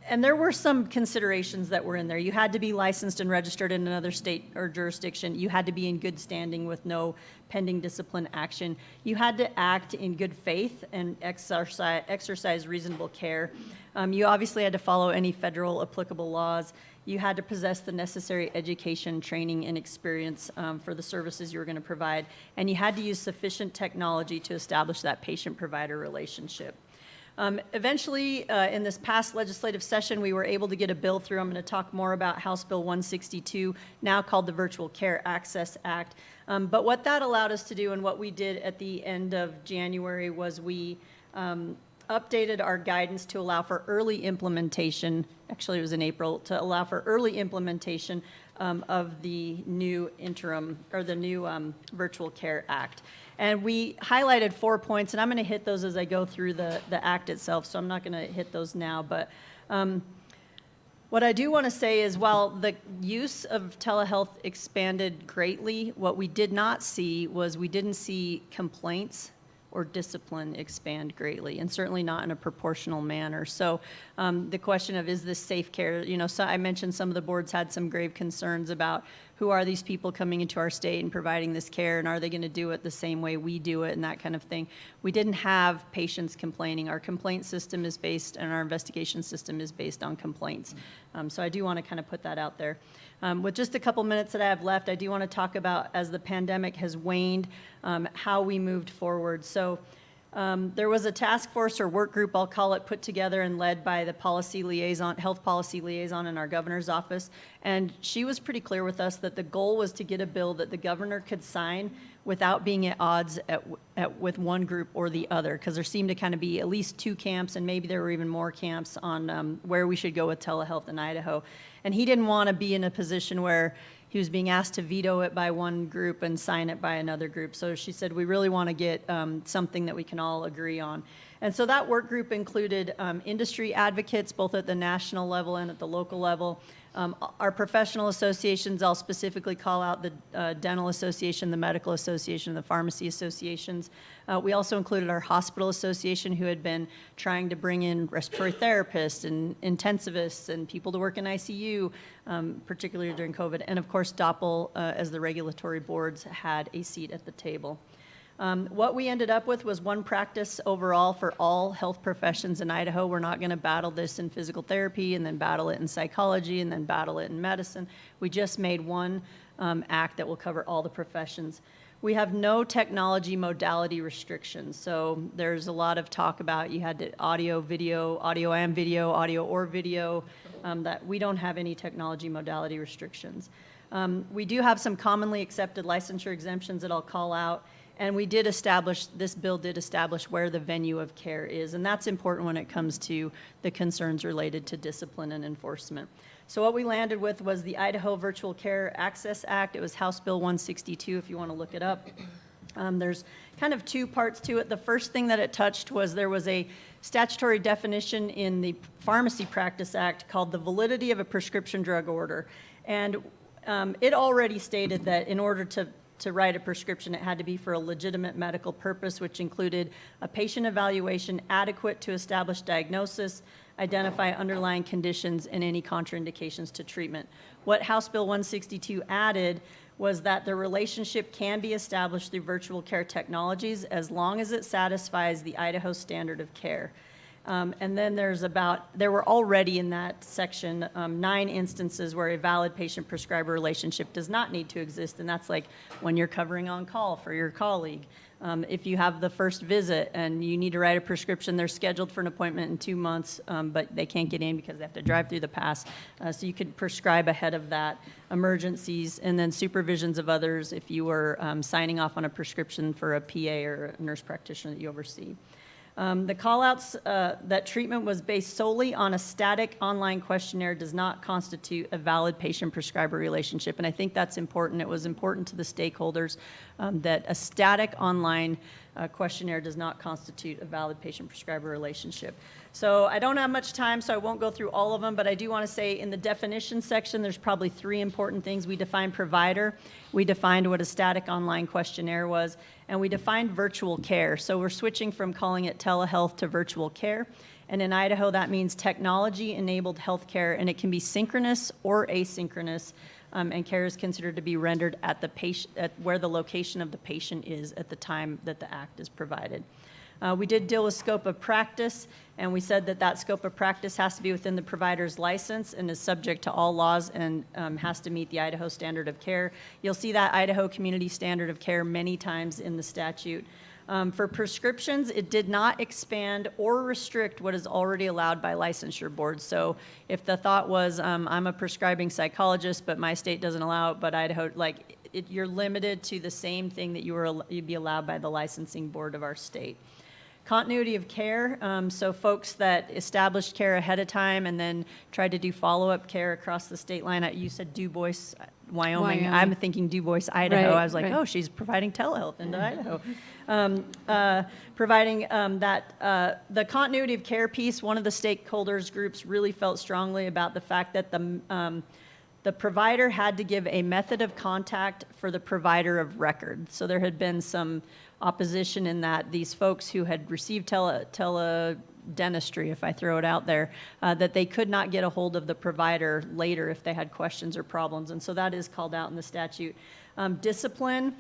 And there were some considerations that were in there. You had to be licensed and registered in another state or jurisdiction. You had to be in good standing with no pending discipline action. You had to act in good faith and exercise reasonable care. You obviously had to follow any federal applicable laws. You had to possess the necessary education, training, and experience for the services you were going to provide. And you had to use sufficient technology to establish that patient-provider relationship. Eventually, in this past legislative session, we were able to get a bill through. I'm going to talk more about House Bill 162, now called the Virtual Care Access Act. But what that allowed us to do, and what we did at the end of January, was we updated our guidance to allow for early implementation. Actually, it was in April, to allow for early implementation of the new interim, or the new Virtual Care Act. And we highlighted 4 points, and I'm going to hit those as I go through the act itself, so I'm not going to hit those now. But what I do want to say is, while the use of telehealth expanded greatly, what we did not see was, we didn't see complaints or discipline expand greatly, and certainly not in a proportional manner. So the question of, is this safe care? You know, so I mentioned some of the boards had some grave concerns about, who are these people coming into our state and providing this care, and are they going to do it the same way we do it, and that kind of thing. We didn't have patients complaining. Our complaint system is based, and our investigation system is based on complaints. So I do want to kind of put that out there. With just a couple minutes that I have left, I do want to talk about, as the pandemic has waned, how we moved forward. So there was a task force or work group, I'll call it, put together and led by the policy liaison, health policy liaison in our governor's office. And she was pretty clear with us that the goal was to get a bill that the governor could sign without being at odds with one group or the other, because there seemed to kind of be at least two camps, and maybe there were even more camps on where we should go with telehealth in Idaho. And he didn't want to be in a position where he was being asked to veto it by one group and sign it by another group. So she said, we really want to get something that we can all agree on. And so that work group included industry advocates, both at the national level and at the local level. Our professional associations, I'll specifically call out the Dental Association, the Medical Association, the Pharmacy Associations. We also included our hospital association, who had been trying to bring in respiratory therapists and intensivists and people to work in ICU, particularly during COVID. And of course, DOPL, as the regulatory boards, had a seat at the table. What we ended up with was one practice overall for all health professions in Idaho. We're not going to battle this in physical therapy and then battle it in psychology and then battle it in medicine. We just made one act that will cover all the professions. We have no technology modality restrictions. So there's a lot of talk about, you had to audio, video, audio and video, audio or video, that we don't have any technology modality restrictions. We do have some commonly accepted licensure exemptions that I'll call out. And we did establish, this bill did establish where the venue of care is, and that's important when it comes to the concerns related to discipline and enforcement. So what we landed with was the Idaho Virtual Care Access Act. It was House Bill 162, if you want to look it up. There's kind of two parts to it. The first thing that it touched was, there was a statutory definition in the Pharmacy Practice Act called the validity of a prescription drug order. And it already stated that in order to write a prescription, it had to be for a legitimate medical purpose, which included a patient evaluation adequate to establish diagnosis, identify underlying conditions, and any contraindications to treatment. What House Bill 162 added was that the relationship can be established through virtual care technologies as long as it satisfies the Idaho standard of care. And then there were already in that section 9 instances where a valid patient-prescriber relationship does not need to exist, and that's like when you're covering on call for your colleague. If you have the first visit and you need to write a prescription, they're scheduled for an appointment in 2 months, but they can't get in because they have to drive through the pass. So you could prescribe ahead of that. Emergencies, and then supervisions of others if you were signing off on a prescription for a PA or a nurse practitioner that you oversee. The call-outs that treatment was based solely on a static online questionnaire does not constitute a valid patient-prescriber relationship, and I think that's important. It was important to the stakeholders that a static online questionnaire does not constitute a valid patient-prescriber relationship. So I don't have much time, so I won't go through all of them, but I do want to say in the definition section, there's probably 3 important things. We defined provider, we defined what a static online questionnaire was, and we defined virtual care. So we're switching from calling it telehealth to virtual care. And in Idaho, that means technology-enabled healthcare, and it can be synchronous or asynchronous, and care is considered to be rendered at the patient, at where the location of the patient is at the time that the act is provided. We did deal with scope of practice, and we said that that scope of practice has to be within the provider's license and is subject to all laws and has to meet the Idaho standard of care. You'll see that Idaho community standard of care many times in the statute. For prescriptions, it did not expand or restrict what is already allowed by licensure boards. So if the thought was, I'm a prescribing psychologist, but my state doesn't allow it, but Idaho, like, you're limited to the same thing that you'd be allowed by the licensing board of our state. Continuity of care, so folks that established care ahead of time and then tried to do follow-up care across the state line. You said Du Bois, Wyoming. I'm thinking Du Bois, Idaho. Right, I was like, right. oh, she's providing telehealth into Idaho. Providing the continuity of care piece, one of the stakeholders groups really felt strongly about the fact that the provider had to give a method of contact for the provider of record. So there had been some opposition in that these folks who had received teledentistry, if I throw it out there, that they could not get a hold of the provider later if they had questions or problems. And so that is called out in the statute. Discipline,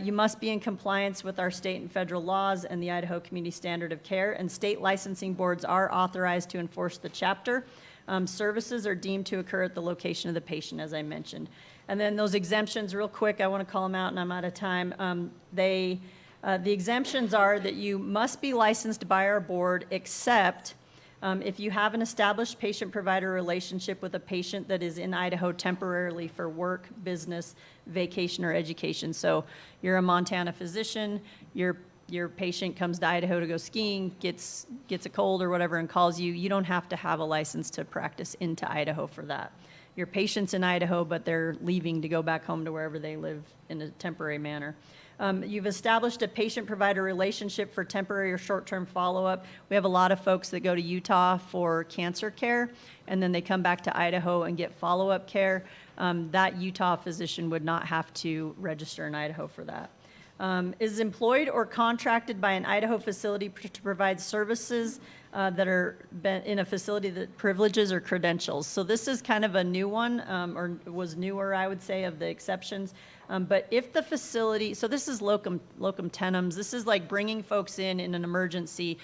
you must be in compliance with our state and federal laws and the Idaho Community Standard of Care, and state licensing boards are authorized to enforce the chapter. Services are deemed to occur at the location of the patient, as I mentioned. And then those exemptions, real quick, I want to call them out and I'm out of time. The exemptions are that you must be licensed by our board except if you have an established patient-provider relationship with a patient that is in Idaho temporarily for work, business, vacation, or education. So you're a Montana physician, your patient comes to Idaho to go skiing, gets a cold or whatever and calls you, you don't have to have a license to practice into Idaho for that. Your patient's in Idaho, but they're leaving to go back home to wherever they live in a temporary manner. You've established a patient-provider relationship for temporary or short-term follow-up. We have a lot of folks that go to Utah for cancer care, and then they come back to Idaho and get follow-up care. That Utah physician would not have to register in Idaho for that. Is employed or contracted by an Idaho facility to provide services that are in a facility that privileges or credentials. So this is kind of a new one, or was newer, I would say, of the exceptions. But if the facility, so this is locum tenens, this is like bringing folks in an emergency.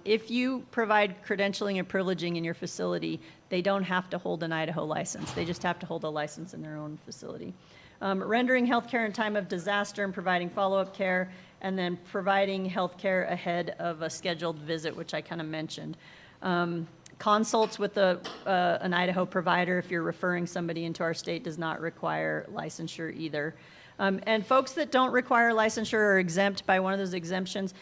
If you provide credentialing and privileging in your facility, they don't have to hold an Idaho license. They just have to hold a license in their own facility. Rendering healthcare in time of disaster and providing follow-up care, and then providing healthcare ahead of a scheduled visit, which I kind of mentioned. Consults with an Idaho provider, if you're referring somebody into our state, does not require licensure either. And folks that don't require licensure are exempt by one of those exemptions.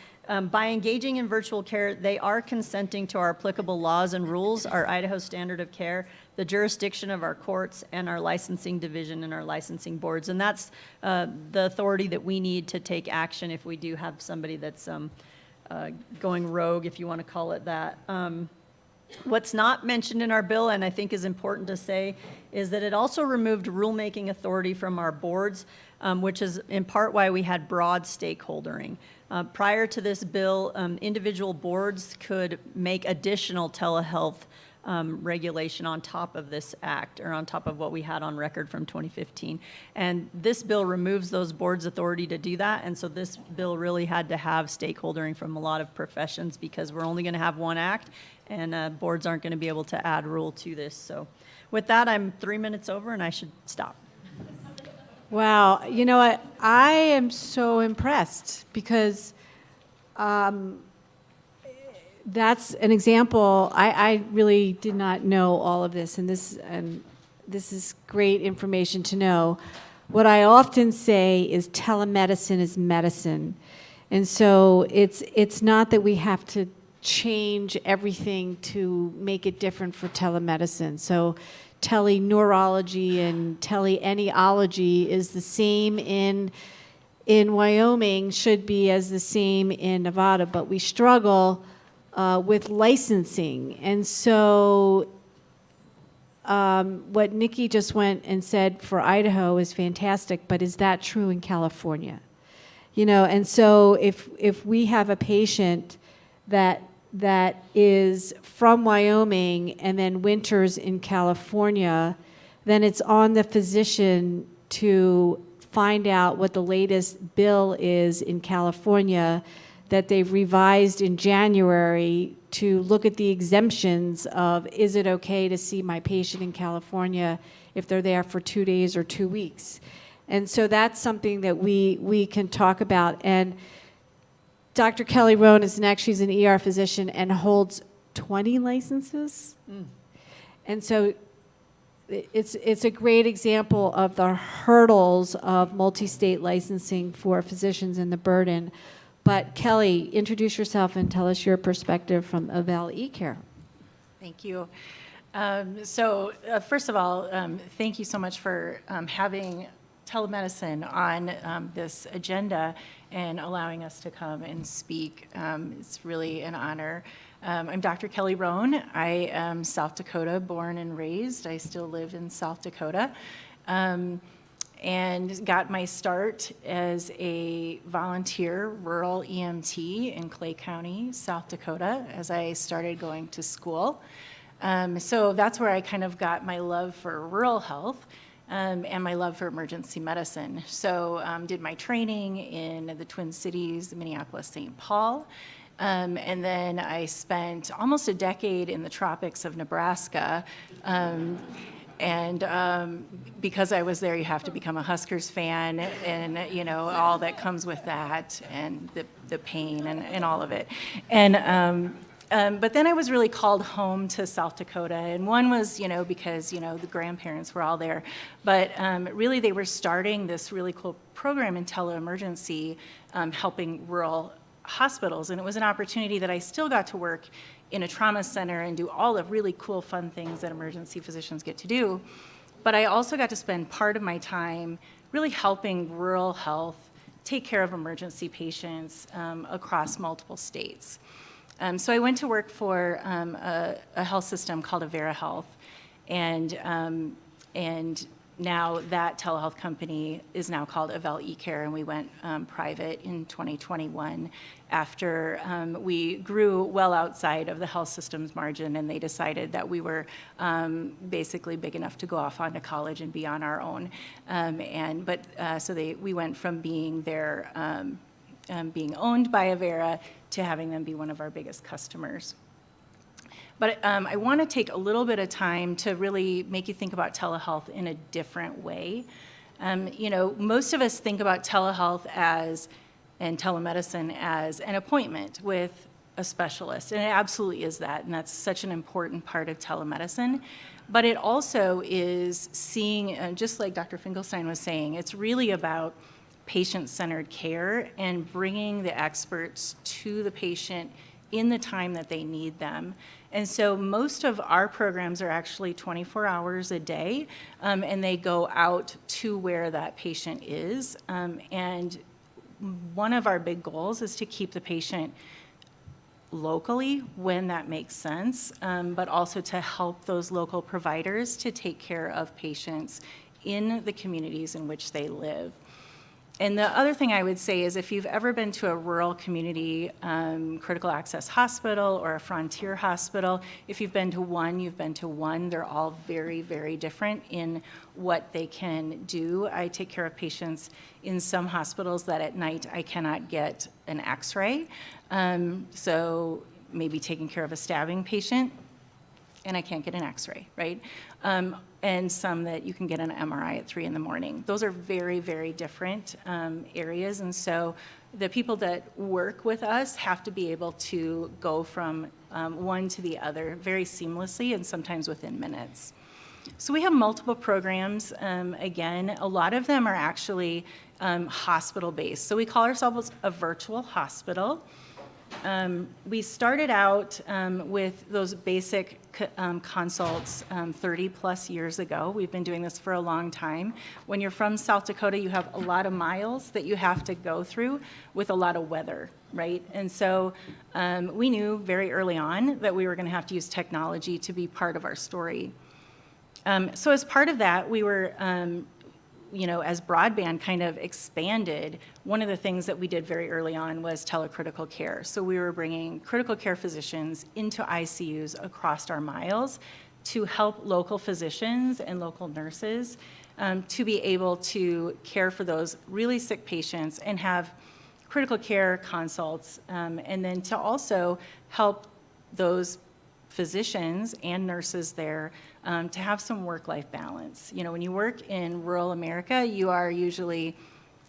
By engaging in virtual care, they are consenting to our applicable laws and rules, our Idaho standard of care, the jurisdiction of our courts, and our licensing division and our licensing boards. And that's the authority that we need to take action if we do have somebody that's going rogue, if you want to call it that. What's not mentioned in our bill, and I think is important to say, is that it also removed rulemaking authority from our boards, which is in part why we had broad stakeholdering. Prior to this bill, individual boards could make additional telehealth regulation on top of this act, or on top of what we had on record from 2015. And this bill removes those boards' authority to do that, and so this bill really had to have stakeholdering from a lot of professions, because we're only going to have one act, and boards aren't going to be able to add rule to this. So with that, I'm 3 minutes over, and I should stop. Wow, you know what? I am so impressed because that's an example. I really did not know all of this, and this is great information to know. What I often say is telemedicine is medicine, and so it's not that we have to change everything to make it different for telemedicine. So teleneurology and teleaneology is the same in Wyoming, should be as the same in Nevada, but we struggle with licensing. And so what Nikki just went and said for Idaho is fantastic, but is that true in California? You know, and so if we have a patient that that is from Wyoming and then winters in California, then it's on the physician to find out what the latest bill is in California that they've revised in January to look at the exemptions of, is it okay to see my patient in California if they're there for 2 days or 2 weeks? And so that's something that we can talk about. And Dr. Kelly Roan is she's an ER physician and holds 20 licenses. And so it's a great example of the hurdles of multi-state licensing for physicians and the burden. But Kelly, introduce yourself and tell us your perspective from Eval eCare. Thank you. First of all, thank you so much for having telemedicine on this agenda and allowing us to come and speak. It's really an honor. I'm Dr. Kelly Roan. I am South Dakota born and raised. I still live in South Dakota. And got my start as a volunteer rural EMT in Clay County, South Dakota, as I started going to school. So that's where I kind of got my love for rural health and my love for emergency medicine. So did my training in the Twin Cities, Minneapolis, St. Paul. And then I spent almost a decade in the tropics of Nebraska. Because I was there, you have to become a Huskers fan and, you know, all that comes with that and the pain and all of it. But then I was really called home to South Dakota. And one was, you know, because, you know, the grandparents were all there. But really they were starting this really cool program in teleemergency, helping rural hospitals. And it was an opportunity that I still got to work in a trauma center and do all the really cool, fun things that emergency physicians get to do. But I also got to spend part of my time really helping rural health take care of emergency patients across multiple states. So I went to work for a health system called Avera Health, and now that telehealth company is now called Eval eCare, and we went private in 2021 after we grew well outside of the health system's margin, and they decided that we were basically big enough to go off onto college and be on our own. We went from being there, being owned by Avera to having them be one of our biggest customers. But I want to take a little bit of time to really make you think about telehealth in a different way. You know, most of us think about telehealth and telemedicine as an appointment with a specialist, and it absolutely is that, and that's such an important part of telemedicine. But it also is seeing, just like Dr. Finkelstein was saying, it's really about patient-centered care and bringing the experts to the patient in the time that they need them. And so most of our programs are actually 24 hours a day, and they go out to where that patient is. And one of our big goals is to keep the patient locally when that makes sense, but also to help those local providers to take care of patients in the communities in which they live. And the other thing I would say is if you've ever been to a rural community critical access hospital or a frontier hospital, if you've been to one, you've been to one. They're all very, very different in what they can do. I take care of patients in some hospitals that at night I cannot get an x-ray. So maybe taking care of a stabbing patient and I can't get an x-ray, right? And some that you can get an MRI at 3 in the morning. Those are very, very different areas. And so the people that work with us have to be able to go from one to the other very seamlessly and sometimes within minutes. So we have multiple programs. Again, a lot of them are actually hospital-based. So we call ourselves a virtual hospital. We started out with those basic consults 30 plus years ago. We've been doing this for a long time. When you're from South Dakota, you have a lot of miles that you have to go through with a lot of weather, right? And so we knew very early on that we were going to have to use technology to be part of our story. So as part of that, we were as broadband kind of expanded, one of the things that we did very early on was telecritical care. So we were bringing critical care physicians into ICUs across our miles to help local physicians and local nurses to be able to care for those really sick patients and have critical care consults, and then to also help those physicians and nurses there to have some work-life balance. When you work in rural America, you are usually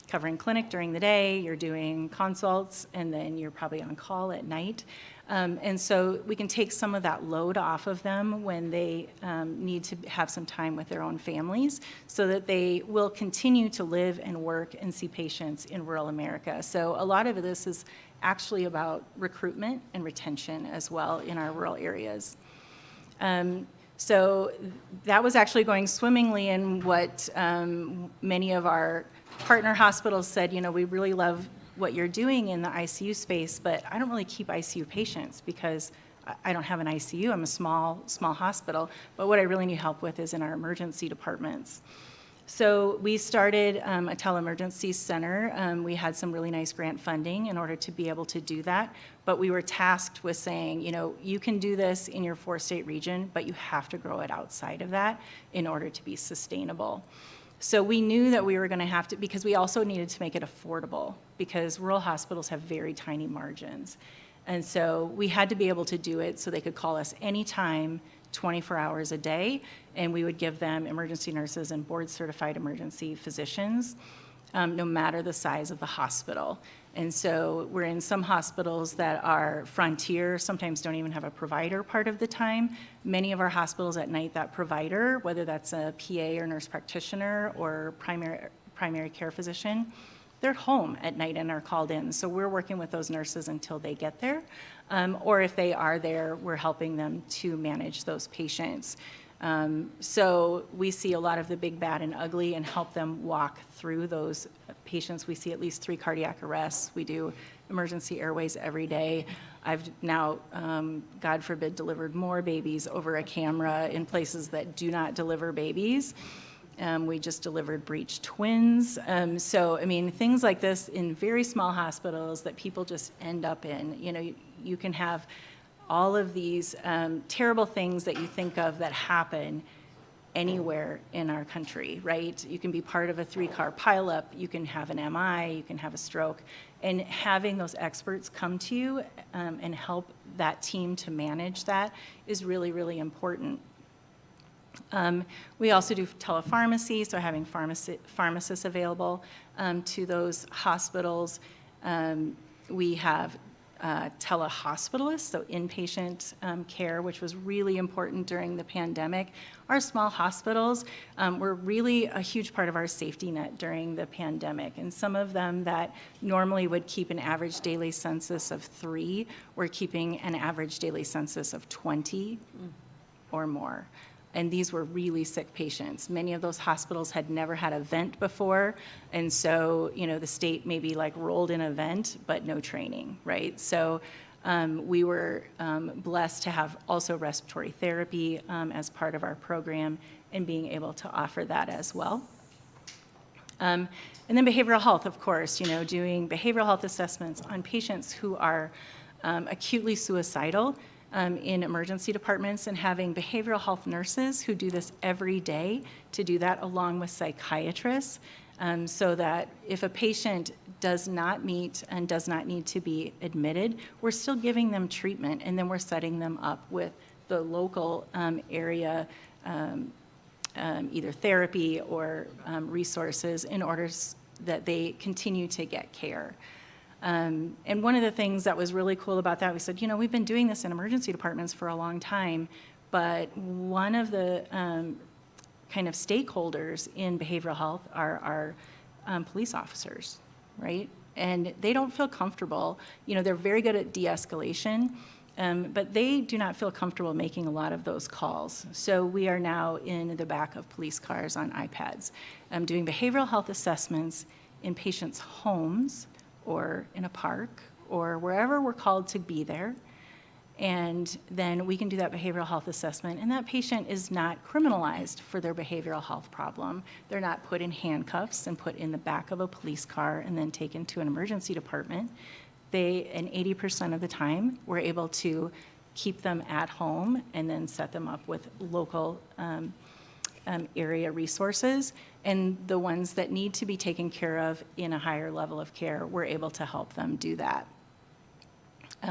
covering clinic during the day, you're doing consults, and then you're probably on call at night. And so we can take some of that load off of them when they need to have some time with their own families so that they will continue to live and work and see patients in rural America. So a lot of this is actually about recruitment and retention as well in our rural areas. So that was actually going swimmingly, and what many of our partner hospitals said, we really love what you're doing in the ICU space, but I don't really keep ICU patients because I don't have an ICU. I'm a small hospital, but what I really need help with is in our emergency departments. So we started a teleemergency center. We had some really nice grant funding in order to be able to do that, but we were tasked with saying, you can do this in your 4-state region, but you have to grow it outside of that in order to be sustainable. So we knew that we were going to have to, because we also needed to make it affordable, because rural hospitals have very tiny margins. And so we had to be able to do it so they could call us anytime, 24 hours a day, and we would give them emergency nurses and board-certified emergency physicians, no matter the size of the hospital. And so we're in some hospitals that are frontier, sometimes don't even have a provider part of the time. Many of our hospitals at night, that provider, whether that's a PA or nurse practitioner or primary care physician, they're home at night and are called in. So we're working with those nurses until they get there. Or if they are there, we're helping them to manage those patients. So we see a lot of the big, bad, and ugly and help them walk through those patients. We see at least 3 cardiac arrests. We do emergency airways every day. I've now, God forbid, delivered more babies over a camera in places that do not deliver babies. We just delivered breech twins. So, things like this in very small hospitals that people just end up in. You can have all of these terrible things that you think of that happen anywhere in our country, right? You can be part of a 3-car pileup, you can have an MI, you can have a stroke, and having those experts come to you and help that team to manage that is really, really important. We also do telepharmacy, so having pharmacists available to those hospitals. We have telehospitalists, so inpatient care, which was really important during the pandemic. Our small hospitals were really a huge part of our safety net during the pandemic, and some of them that normally would keep an average daily census of 3 were keeping an average daily census of 20 or more. And these were really sick patients. Many of those hospitals had never had a vent before, and so the state maybe rolled in a vent, but no training, right? So we were blessed to have also respiratory therapy as part of our program and being able to offer that as well. And then behavioral health, of course, doing behavioral health assessments on patients who are acutely suicidal in emergency departments, and having behavioral health nurses who do this every day to do that along with psychiatrists, so that if a patient does not meet and does not need to be admitted, we're still giving them treatment, and then we're setting them up with the local area either therapy or resources in order that they continue to get care. And one of the things that was really cool about that, we said, we've been doing this in emergency departments for a long time, but one of the kind of stakeholders in behavioral health are our police officers, right? And they don't feel comfortable. They're very good at de-escalation, but they do not feel comfortable making a lot of those calls. So we are now in the back of police cars on iPads, doing behavioral health assessments in patients' homes or in a park or wherever we're called to be there, And then we can do that behavioral health assessment, and that patient is not criminalized for their behavioral health problem. They're not put in handcuffs and put in the back of a police car and then taken to an emergency department. And 80% of the time, we're able to keep them at home and then set them up with local area resources. And the ones that need to be taken care of in a higher level of care, we're able to help them do that.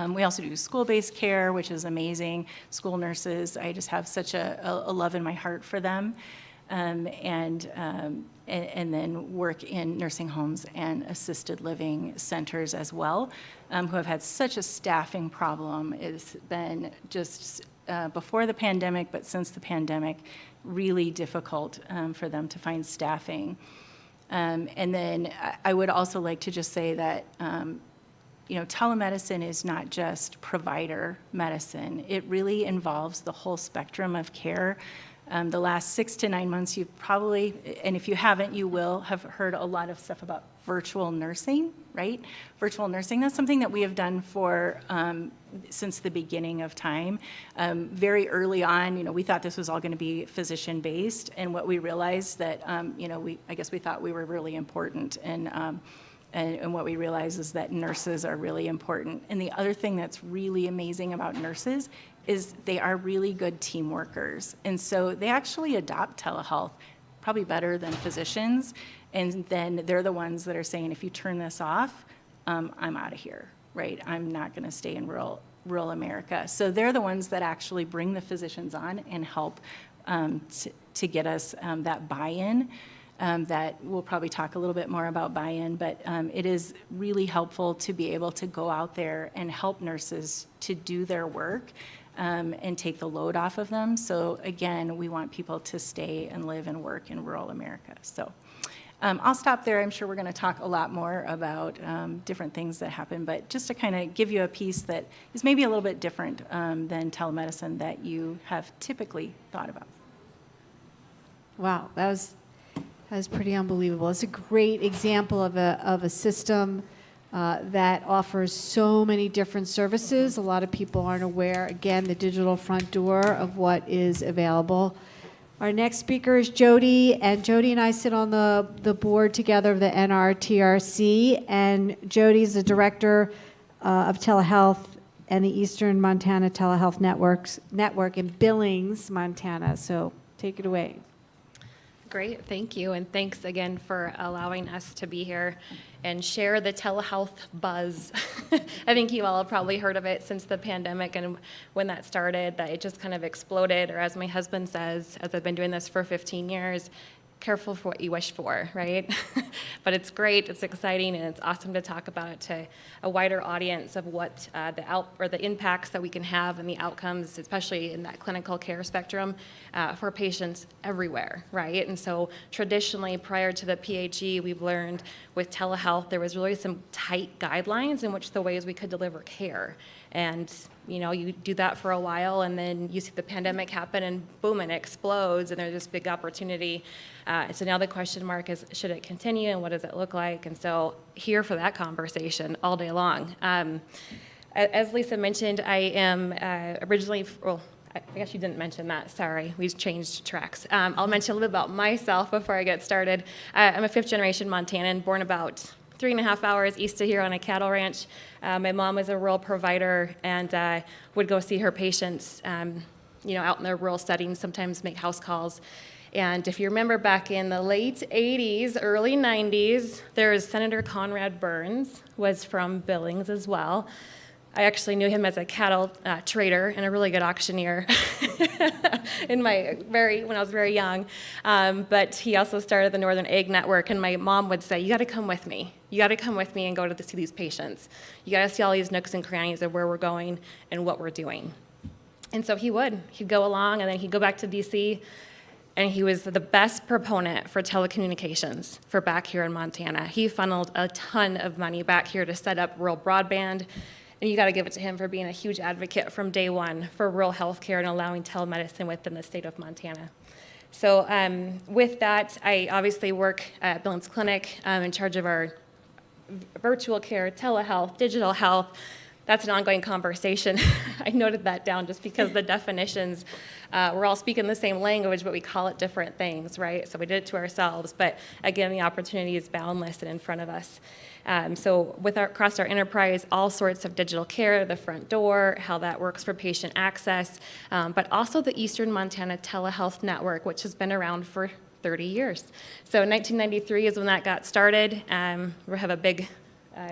We also do school-based care, which is amazing. School nurses, I just have such a love in my heart for them. And then work in nursing homes and assisted living centers as well, who have had such a staffing problem. It's been just before the pandemic, but since the pandemic, really difficult for them to find staffing. And then I would also like to just say that telemedicine is not just provider medicine. It really involves the whole spectrum of care. The last 6 to 9 months, you've probably, and if you haven't, you will have heard a lot of stuff about virtual nursing, right? Virtual nursing, that's something that we have done for since the beginning of time. Very early on, we thought this was all going to be physician-based, and what we realized that, I guess we thought we were really important, and what we realize is that nurses are really important. And the other thing that's really amazing about nurses is they are really good team workers. And so they actually adopt telehealth probably better than physicians. And then they're the ones that are saying, if you turn this off, I'm out of here, right? I'm not going to stay in rural America. So they're the ones that actually bring the physicians on and help to get us that buy-in. That we'll probably talk a little bit more about buy-in, but it is really helpful to be able to go out there and help nurses to do their work and take the load off of them. So again, we want people to stay and live and work in rural America. So I'll stop there. I'm sure we're going to talk a lot more about different things that happen, but just to kind of give you a piece that is maybe a little bit different than telemedicine that you have typically thought about. Wow, that was pretty unbelievable. It's a great example of a system that offers so many different services. A lot of people aren't aware, again, the digital front door of what is available. Our next speaker is Jody, and Jody and I sit on the board together of the NRTRC, and Jody's the director of telehealth and the Eastern Montana Telehealth Network in Billings, Montana. So take it away. Great, thank you, and thanks again for allowing us to be here and share the telehealth buzz. I think you all have probably heard of it since the pandemic and when that started, that it just kind of exploded, or as my husband says, as I've been doing this for 15 years, careful for what you wish for, right? But it's great, it's exciting, and it's awesome to talk about it to a wider audience of what the impacts that we can have and the outcomes, especially in that clinical care spectrum for patients everywhere, right? And so traditionally, prior to the PHE, we've learned with telehealth, there was really some tight guidelines in which the ways we could deliver care. And you do that for a while, and then you see the pandemic happen, and boom, it explodes, and there's this big opportunity. So now the question mark is, should it continue, and what does it look like? And so here for that conversation all day long. As Lisa mentioned, I am originally, I guess you didn't mention that, sorry, we changed tracks. I'll mention a little bit about myself before I get started. I'm a 5th generation Montanan, born about 3.5 hours east of here on a cattle ranch. My mom was a rural provider and would go see her patients, out in the rural settings, sometimes make house calls. And if you remember back in the late 80s, early 90s, there was Senator Conrad Burns, was from Billings as well. I actually knew him as a cattle trader and a really good auctioneer when I was very young. But he also started the Northern Egg Network, and my mom would say, you got to come with me. You got to come with me and go to see these patients. You got to see all these nooks and crannies of where we're going and what we're doing. And so he would. He'd go along, and then he'd go back to DC, and he was the best proponent for telecommunications for back here in Montana. He funneled a ton of money back here to set up rural broadband. And you got to give it to him for being a huge advocate from day one for rural health care and allowing telemedicine within the state of Montana. So with that, I obviously work at Billings Clinic in charge of our virtual care, telehealth, digital health. that's an ongoing conversation. I noted that down just because the definitions, we're all speaking the same language, but we call it different things, right? So we did it to ourselves, but again, the opportunity is boundless and in front of us. So across our enterprise, all sorts of digital care, the front door, how that works for patient access, but also the Eastern Montana Telehealth Network, which has been around for 30 years. So 1993 is when that got started. We have a big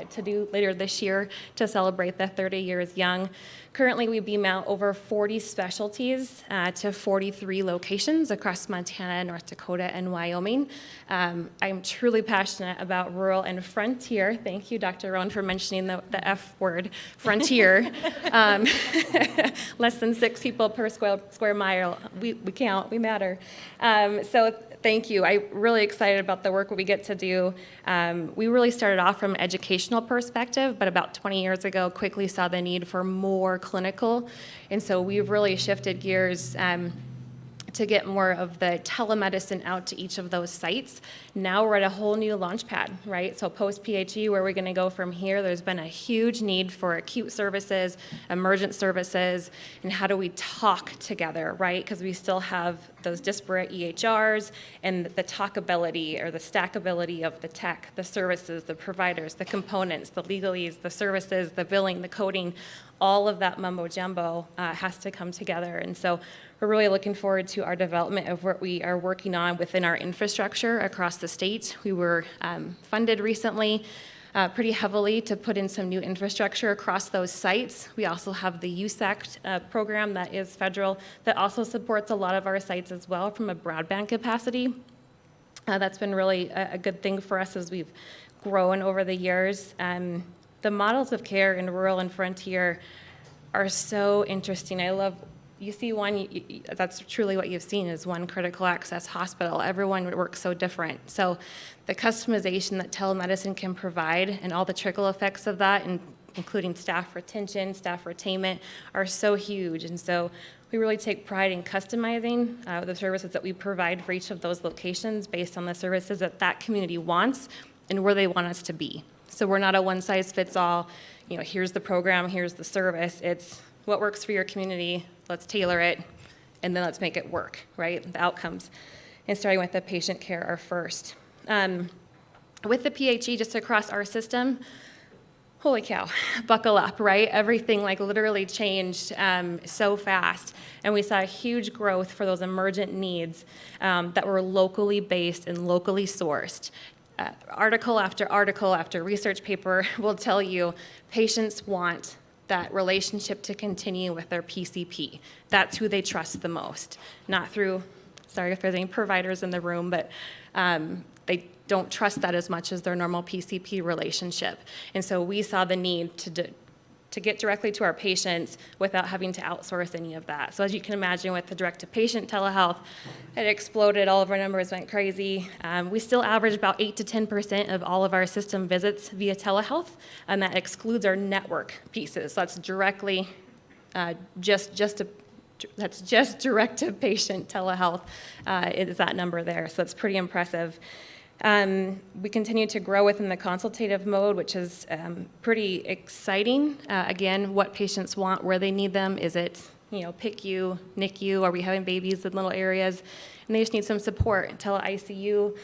to do later this year to celebrate the 30 years young. Currently, we beam out over 40 specialties to 43 locations across Montana, North Dakota, and Wyoming. I'm truly passionate about rural and frontier. Thank you, Dr. Rowan, for mentioning the F word, frontier. Less than 6 people per square mile. We count, we matter. So thank you. I'm really excited about the work we get to do. We really started off from an educational perspective, but about 20 years ago, quickly saw the need for more clinical. And so we've really shifted gears to get more of the telemedicine out to each of those sites. Now we're at a whole new launch pad, right? So post-PHE, where we're going to go from here, there's been a huge need for acute services, emergent services, and how do we talk together, right? Because we still have those disparate EHRs and the talkability or the stackability of the tech, the services, the providers, the components, the legalese, the services, the billing, the coding, all of that mumbo jumbo has to come together. And so we're really looking forward to our development of what we are working on within our infrastructure across the state. We were funded recently pretty heavily to put in some new infrastructure across those sites. We also have the USAC program that is federal that also supports a lot of our sites as well from a broadband capacity. That's been really a good thing for us as we've grown over the years. The models of care in rural and frontier are so interesting. I love, you see one, that's truly what you've seen is one critical access hospital. Everyone works so different. So the customization that telemedicine can provide and all the trickle effects of that, including staff retention, staff retainment, are so huge. And so we really take pride in customizing the services that we provide for each of those locations based on the services that that community wants and where they want us to be. So we're not a one-size-fits-all, here's the program, here's the service. It's what works for your community, let's tailor it, and then let's make it work, right? The outcomes. And starting with the patient care are first. With the PHE just across our system, holy cow, buckle up, right? Everything literally changed so fast. And we saw a huge growth for those emergent needs that were locally based and locally sourced. Article after research paper will tell you patients want that relationship to continue with their PCP. That's who they trust the most. Not through, sorry if there's any providers in the room, but they don't trust that as much as their normal PCP relationship. And so we saw the need to get directly to our patients without having to outsource any of that. So as you can imagine with the direct-to-patient telehealth, it exploded, all of our numbers went crazy. We still average about 8 to 10% of all of our system visits via telehealth, and that excludes our network pieces. So that's directly, that's just direct-to-patient telehealth is that number there. So that's pretty impressive. We continue to grow within the consultative mode, which is pretty exciting. Again, what patients want, where they need them. Is it, PICU, NICU? Are we having babies in little areas? And they just need some support. Tele-ICU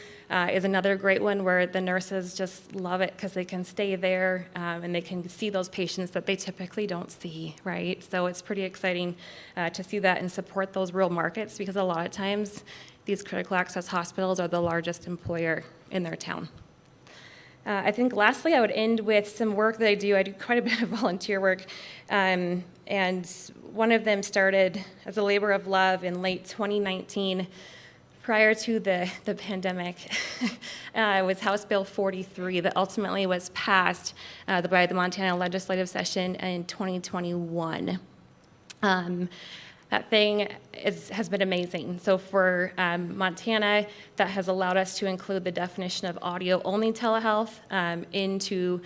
is another great one where the nurses just love it because they can stay there and they can see those patients that they typically don't see, right? So it's pretty exciting to see that and support those rural markets because a lot of times these critical access hospitals are the largest employer in their town. I think lastly, I would end with some work that I do. I do quite a bit of volunteer work. And one of them started as a labor of love in late 2019, prior to the pandemic. It was House Bill 43 that ultimately was passed by the Montana legislative session in 2021. That thing has been amazing. So for Montana, that has allowed us to include the definition of audio-only telehealth into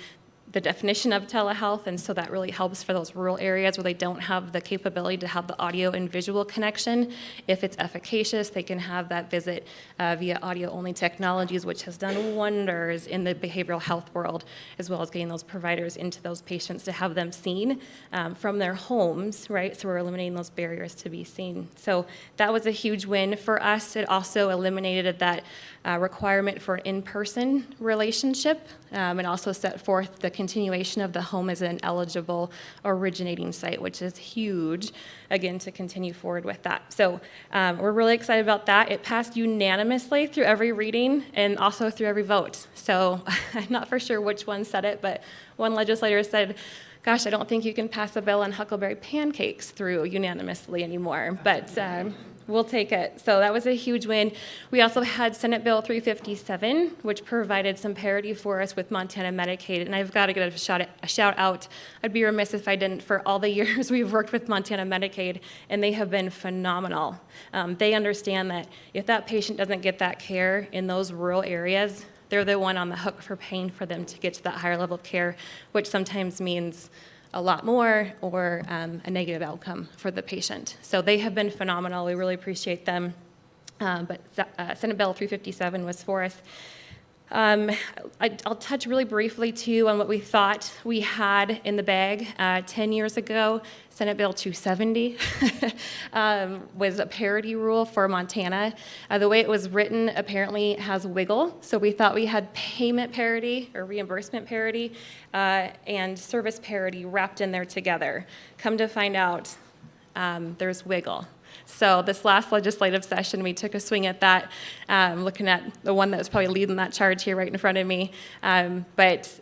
the definition of telehealth, and so that really helps for those rural areas where they don't have the capability to have the audio and visual connection. If it's efficacious, they can have that visit via audio-only technologies, which has done wonders in the behavioral health world, as well as getting those providers into those patients to have them seen from their homes, right? So we're eliminating those barriers to be seen. So that was a huge win for us. It also eliminated that requirement for in-person relationship. It also set forth the continuation of the home as an eligible originating site, which is huge, again, to continue forward with that. So we're really excited about that. It passed unanimously through every reading and also through every vote. So I'm not for sure which one said it, but one legislator said, gosh, I don't think you can pass a bill on huckleberry pancakes through unanimously anymore, but we'll take it. So that was a huge win. We also had Senate Bill 357, which provided some parity for us with Montana Medicaid, and I've got to get a shout out. I'd be remiss if I didn't for all the years we've worked with Montana Medicaid, and they have been phenomenal. They understand that if that patient doesn't get that care in those rural areas, they're the one on the hook for paying for them to get to that higher level of care, which sometimes means a lot more or a negative outcome for the patient. So they have been phenomenal. We really appreciate them. But Senate Bill 357 was for us. I'll touch really briefly, too, on what we thought we had in the bag 10 years ago. Senate Bill 270 was a parity rule for Montana. The way it was written apparently has wiggle, so we thought we had payment parity or reimbursement parity and service parity wrapped in there together. Come to find out, there's wiggle. So this last legislative session, we took a swing at that, looking at the one that was probably leading that charge here right in front of me, but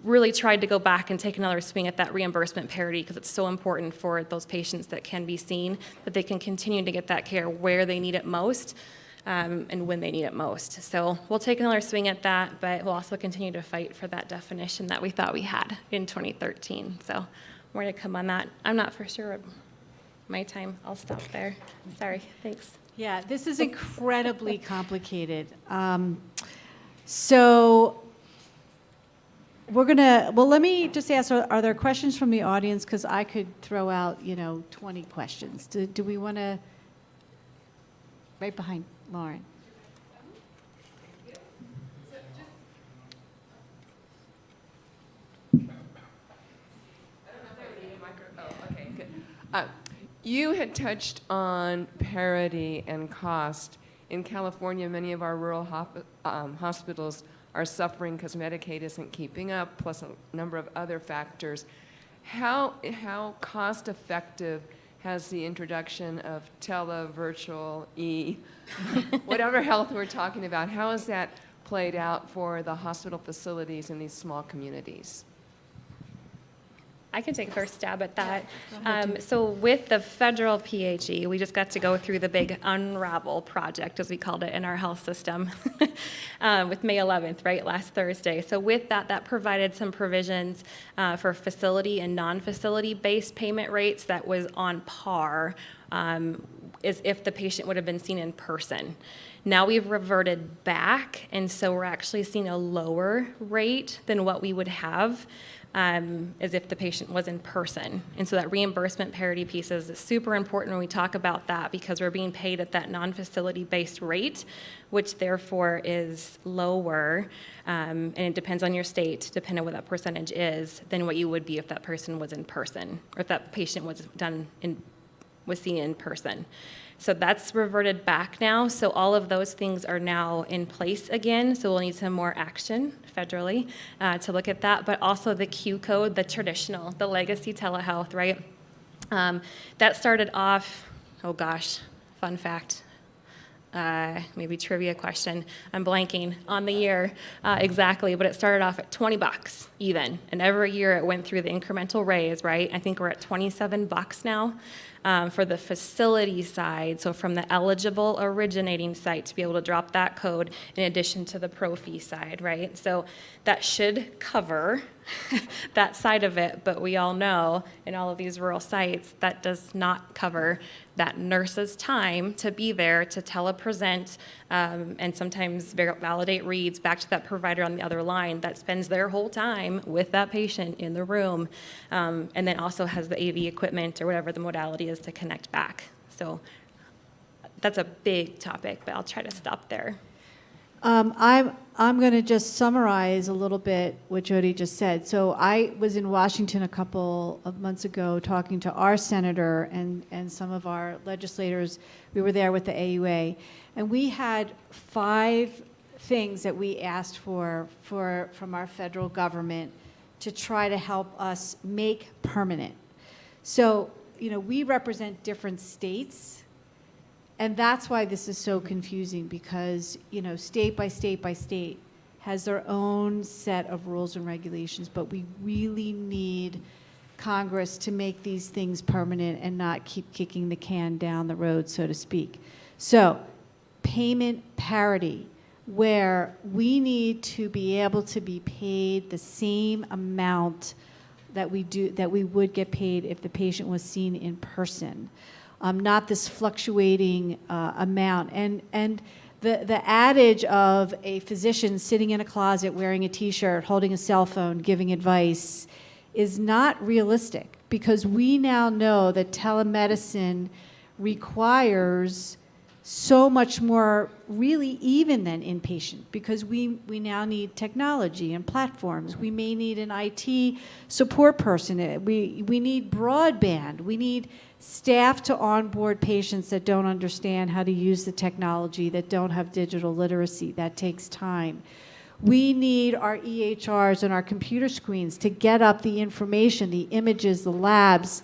really tried to go back and take another swing at that reimbursement parity because it's so important for those patients that can be seen, that they can continue to get that care where they need it most and when they need it most. So we'll take another swing at that, but we'll also continue to fight for that definition that we thought we had in 2013. So more to come on that. I'm not for sure my time. I'll stop there. Sorry. Thanks. Yeah, this is incredibly complicated. So we're gonna, well, let me just ask, are there questions from the audience? Because I could throw out, 20 questions. Do we want to, right behind Lauren. You had touched on parity and cost. In California, many of our rural hospitals are suffering because Medicaid isn't keeping up, plus a number of other factors. How cost effective has the introduction of virtual, whatever health we're talking about, how has that played out for the hospital facilities in these small communities? I can take a first stab at that. So with the federal PHE, we just got to go through the big unravel project, as we called it in our health system, with May 11th, right, last Thursday. So with that, that provided some provisions for facility and non-facility based payment rates that was on par as if the patient would have been seen in person. Now we've reverted back, and so we're actually seeing a lower rate than what we would have as if the patient was in person. And so that reimbursement parity piece is super important when we talk about that, because we're being paid at that non-facility based rate, which therefore is lower, and it depends on your state, depending on what that percentage is, than what you would be if that person was in person, or if that patient was seen in person. So that's reverted back now. So all of those things are now in place again. So we'll need some more action federally to look at that. But also the Q code, the traditional, the legacy telehealth, right? That started off, oh gosh, fun fact. Maybe trivia question. I'm blanking on the year exactly, but it started off at $20 even. And every year it went through the incremental raise, right? I think we're at $27 now. For the facility side, so from the eligible originating site to be able to drop that code in addition to the pro fee side, right? So that should cover that side of it, but we all know in all of these rural sites, that does not cover that nurse's time to be there to telepresent and sometimes validate reads back to that provider on the other line that spends their whole time with that patient in the room, and then also has the AV equipment or whatever the modality is to connect back. So that's a big topic, but I'll try to stop there. I'm going to just summarize a little bit what Jody just said. So I was in Washington a couple of months ago talking to our senator and some of our legislators. We were there with the AUA, and we had 5 things that we asked from our federal government to try to help us make permanent. So, we represent different states. And that's why this is so confusing, because, state by state by state has their own set of rules and regulations, but we really need Congress to make these things permanent and not keep kicking the can down the road, so to speak. So, payment parity, where we need to be able to be paid the same amount that we would get paid if the patient was seen in person. Not this fluctuating amount. And the adage of a physician sitting in a closet wearing a t-shirt, holding a cell phone, giving advice is not realistic, because we now know that telemedicine requires so much more really even than inpatient, because we now need technology and platforms. We may need an IT support person. We need broadband. We need staff to onboard patients that don't understand how to use the technology, that don't have digital literacy. That takes time. We need our EHRs and our computer screens to get up the information, the images, the labs.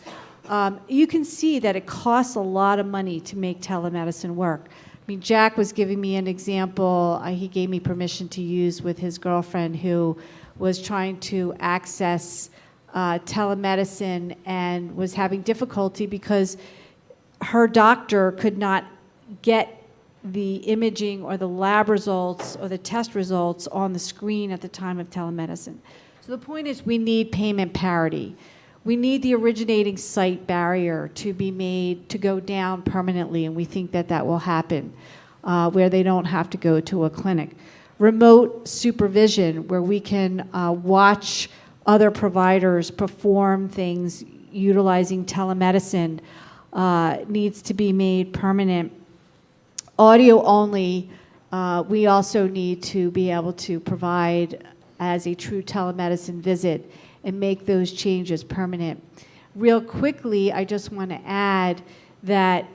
You can see that it costs a lot of money to make telemedicine work. I mean, Jack was giving me an example he gave me permission to use with his girlfriend who was trying to access telemedicine and was having difficulty because her doctor could not get the imaging or the lab results or the test results on the screen at the time of telemedicine. So the point is, we need payment parity. We need the originating site barrier to be made to go down permanently, and we think that will happen where they don't have to go to a clinic. Remote supervision, where we can watch other providers perform things utilizing telemedicine, needs to be made permanent. Audio only, we also need to be able to provide as a true telemedicine visit and make those changes permanent. Real quickly, I just want to add that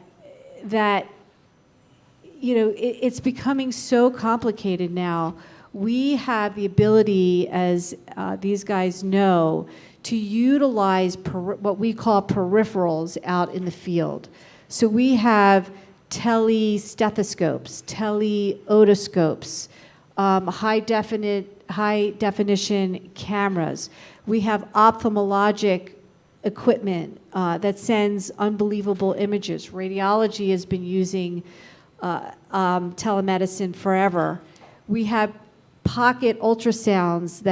it's becoming so complicated now. We have the ability, as these guys know, to utilize what we call peripherals out in the field. So we have tele-stethoscopes, tele-otoscopes, high definition cameras. We have ophthalmologic equipment that sends unbelievable images. Radiology has been using telemedicine forever. We have pocket ultrasounds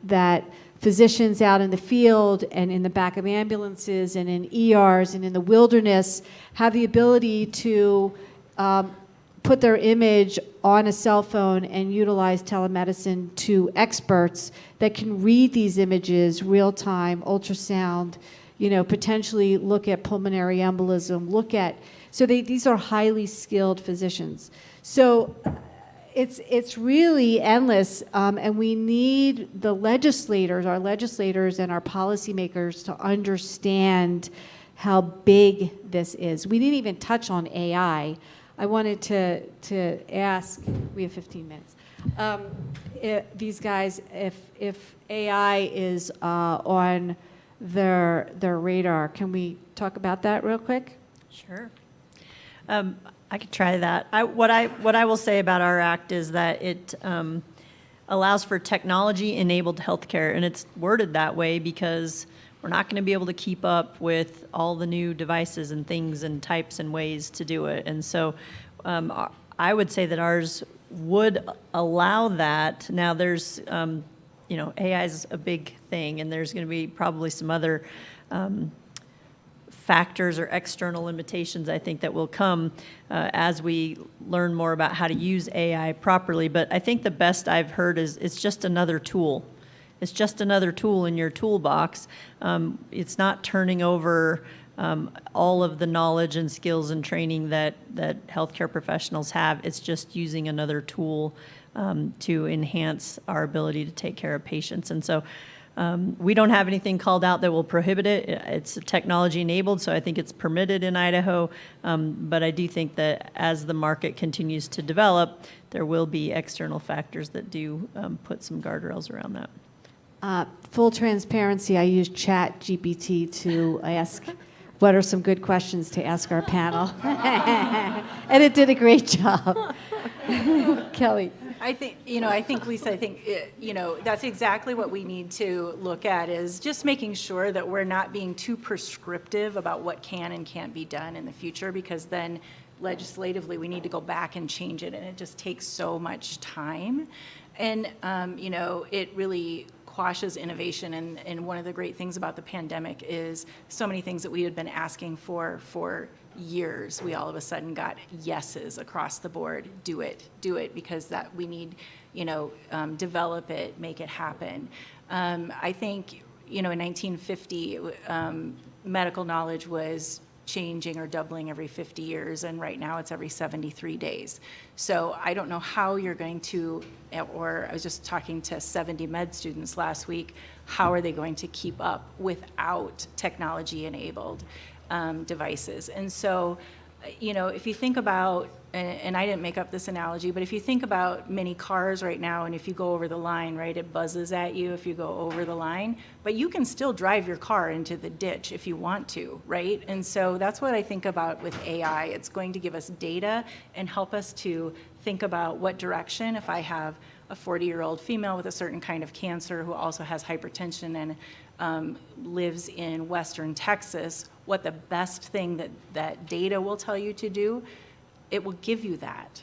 that physicians out in the field and in the back of ambulances and in ERs and in the wilderness have the ability to put their image on a cell phone and utilize telemedicine to experts that can read these images real-time, ultrasound, potentially look at pulmonary embolism, these are highly skilled physicians. So it's really endless, and we need our legislators and our policymakers to understand how big this is. We didn't even touch on AI. I wanted to ask, we have 15 minutes, these guys, if AI is on their radar. Can we talk about that real quick? Sure. I could try that. What I will say about our act is that it allows for technology-enabled healthcare, and it's worded that way because we're not going to be able to keep up with all the new devices and things and types and ways to do it. And so I would say that ours would allow that. Now there's, AI is a big thing, and there's going to be probably some other factors or external limitations, I think, that will come as we learn more about how to use AI properly. But I think the best I've heard is it's just another tool. It's just another tool in your toolbox. It's not turning over all of the knowledge and skills and training that healthcare professionals have. It's just using another tool to enhance our ability to take care of patients. And so we don't have anything called out that will prohibit it. It's technology enabled, so I think it's permitted in Idaho. But I do think that as the market continues to develop, there will be external factors that do put some guardrails around that. Full transparency, I use Chat GPT to ask what are some good questions to ask our panel. And it did a great job. Kelly. I think, Lisa, that's exactly what we need to look at, is just making sure that we're not being too prescriptive about what can and can't be done in the future, because then legislatively we need to go back and change it, and it just takes so much time. And, it really quashes innovation. And one of the great things about the pandemic is so many things that we had been asking for years, we all of a sudden got yeses across the board. Do it, because that we need, develop it, make it happen. I think, in 1950, medical knowledge was changing or doubling every 50 years, and right now it's every 73 days. So I don't know how you're going to, or I was just talking to 70 med students last week, how are they going to keep up without technology-enabled devices? And so, if you think about, and I didn't make up this analogy, but if you think about many cars right now, and if you go over the line, right, it buzzes at you if you go over the line, but you can still drive your car into the ditch if you want to, right? And so that's what I think about with AI. It's going to give us data and help us to think about what direction, if I have a 40-year-old female with a certain kind of cancer who also has hypertension and lives in Western Texas, what the best thing that data will tell you to do. It will give you that,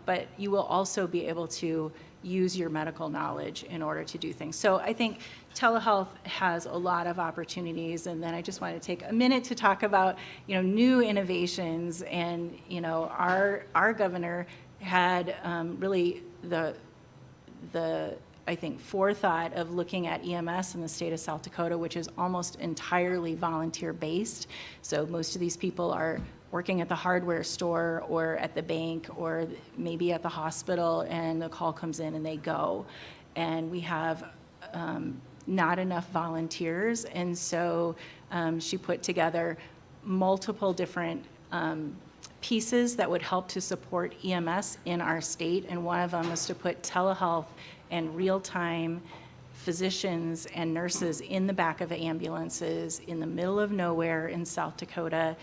but you will also be able to use your medical knowledge in order to do things. So I think telehealth has a lot of opportunities. And then I just want to take a minute to talk about, new innovations. And, our governor had really the I think, forethought of looking at EMS in the state of South Dakota, which is almost entirely volunteer-based. So most of these people are working at the hardware store or at the bank or maybe at the hospital, and the call comes in and they go. And we have not enough volunteers, and so she put together multiple different pieces that would help to support EMS in our state, and one of them was to put telehealth and real-time physicians and nurses in the back of ambulances in the middle of nowhere in South Dakota.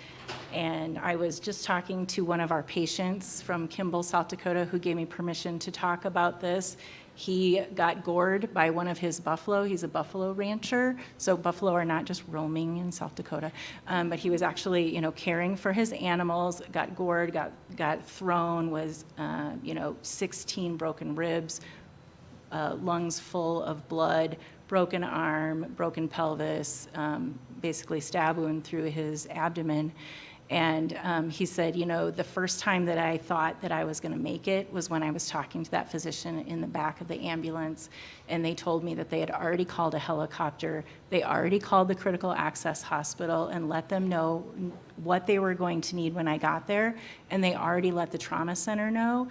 And I was just talking to one of our patients from Kimball, South Dakota, who gave me permission to talk about this. He got gored by one of his buffalo. He's a buffalo rancher, so buffalo are not just roaming in South Dakota, but he was actually, caring for his animals, got gored, got thrown, was, 16 broken ribs, lungs full of blood, broken arm, broken pelvis, basically stab wound through his abdomen. And he said, the first time that I thought that I was going to make it was when I was talking to that physician in the back of the ambulance, and they told me that they had already called a helicopter, they already called the critical access hospital and let them know what they were going to need when I got there, and they already let the trauma center know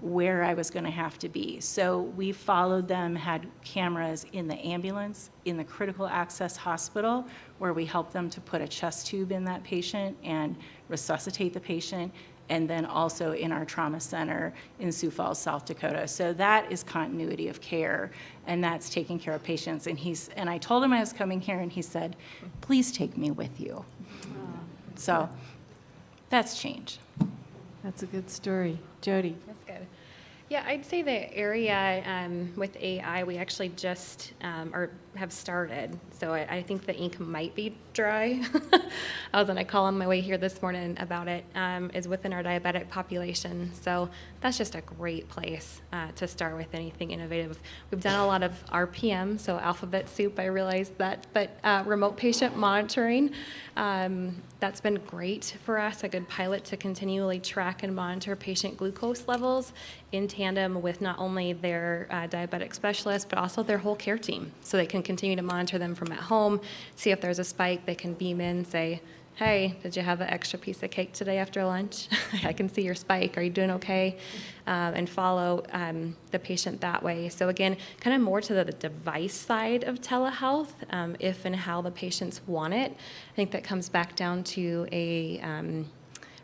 where I was going to have to be. So we followed them, had cameras in the ambulance, in the critical access hospital, where we helped them to put a chest tube in that patient and resuscitate the patient, and then also in our trauma center in Sioux Falls, South Dakota. So that is continuity of care, and that's taking care of patients. And I told him I was coming here, and he said, please take me with you. So that's change. That's a good story. Jody. That's good. Yeah, I'd say the area with AI, we actually just have started. So I think the ink might be dry. I was on a call on my way here this morning about it, is within our diabetic population. So that's just a great place to start with anything innovative. We've done a lot of RPM, so alphabet soup, I realized that, but remote patient monitoring, that's been great for us, a good pilot to continually track and monitor patient glucose levels in tandem with not only their diabetic specialist, but also their whole care team. So they can continue to monitor them from at home, see if there's a spike, they can beam in, say, hey, did you have an extra piece of cake today after lunch? I can see your spike, are you doing okay? And follow the patient that way. So again, kind of more to the device side of telehealth, if and how the patients want it. I think that comes back down to a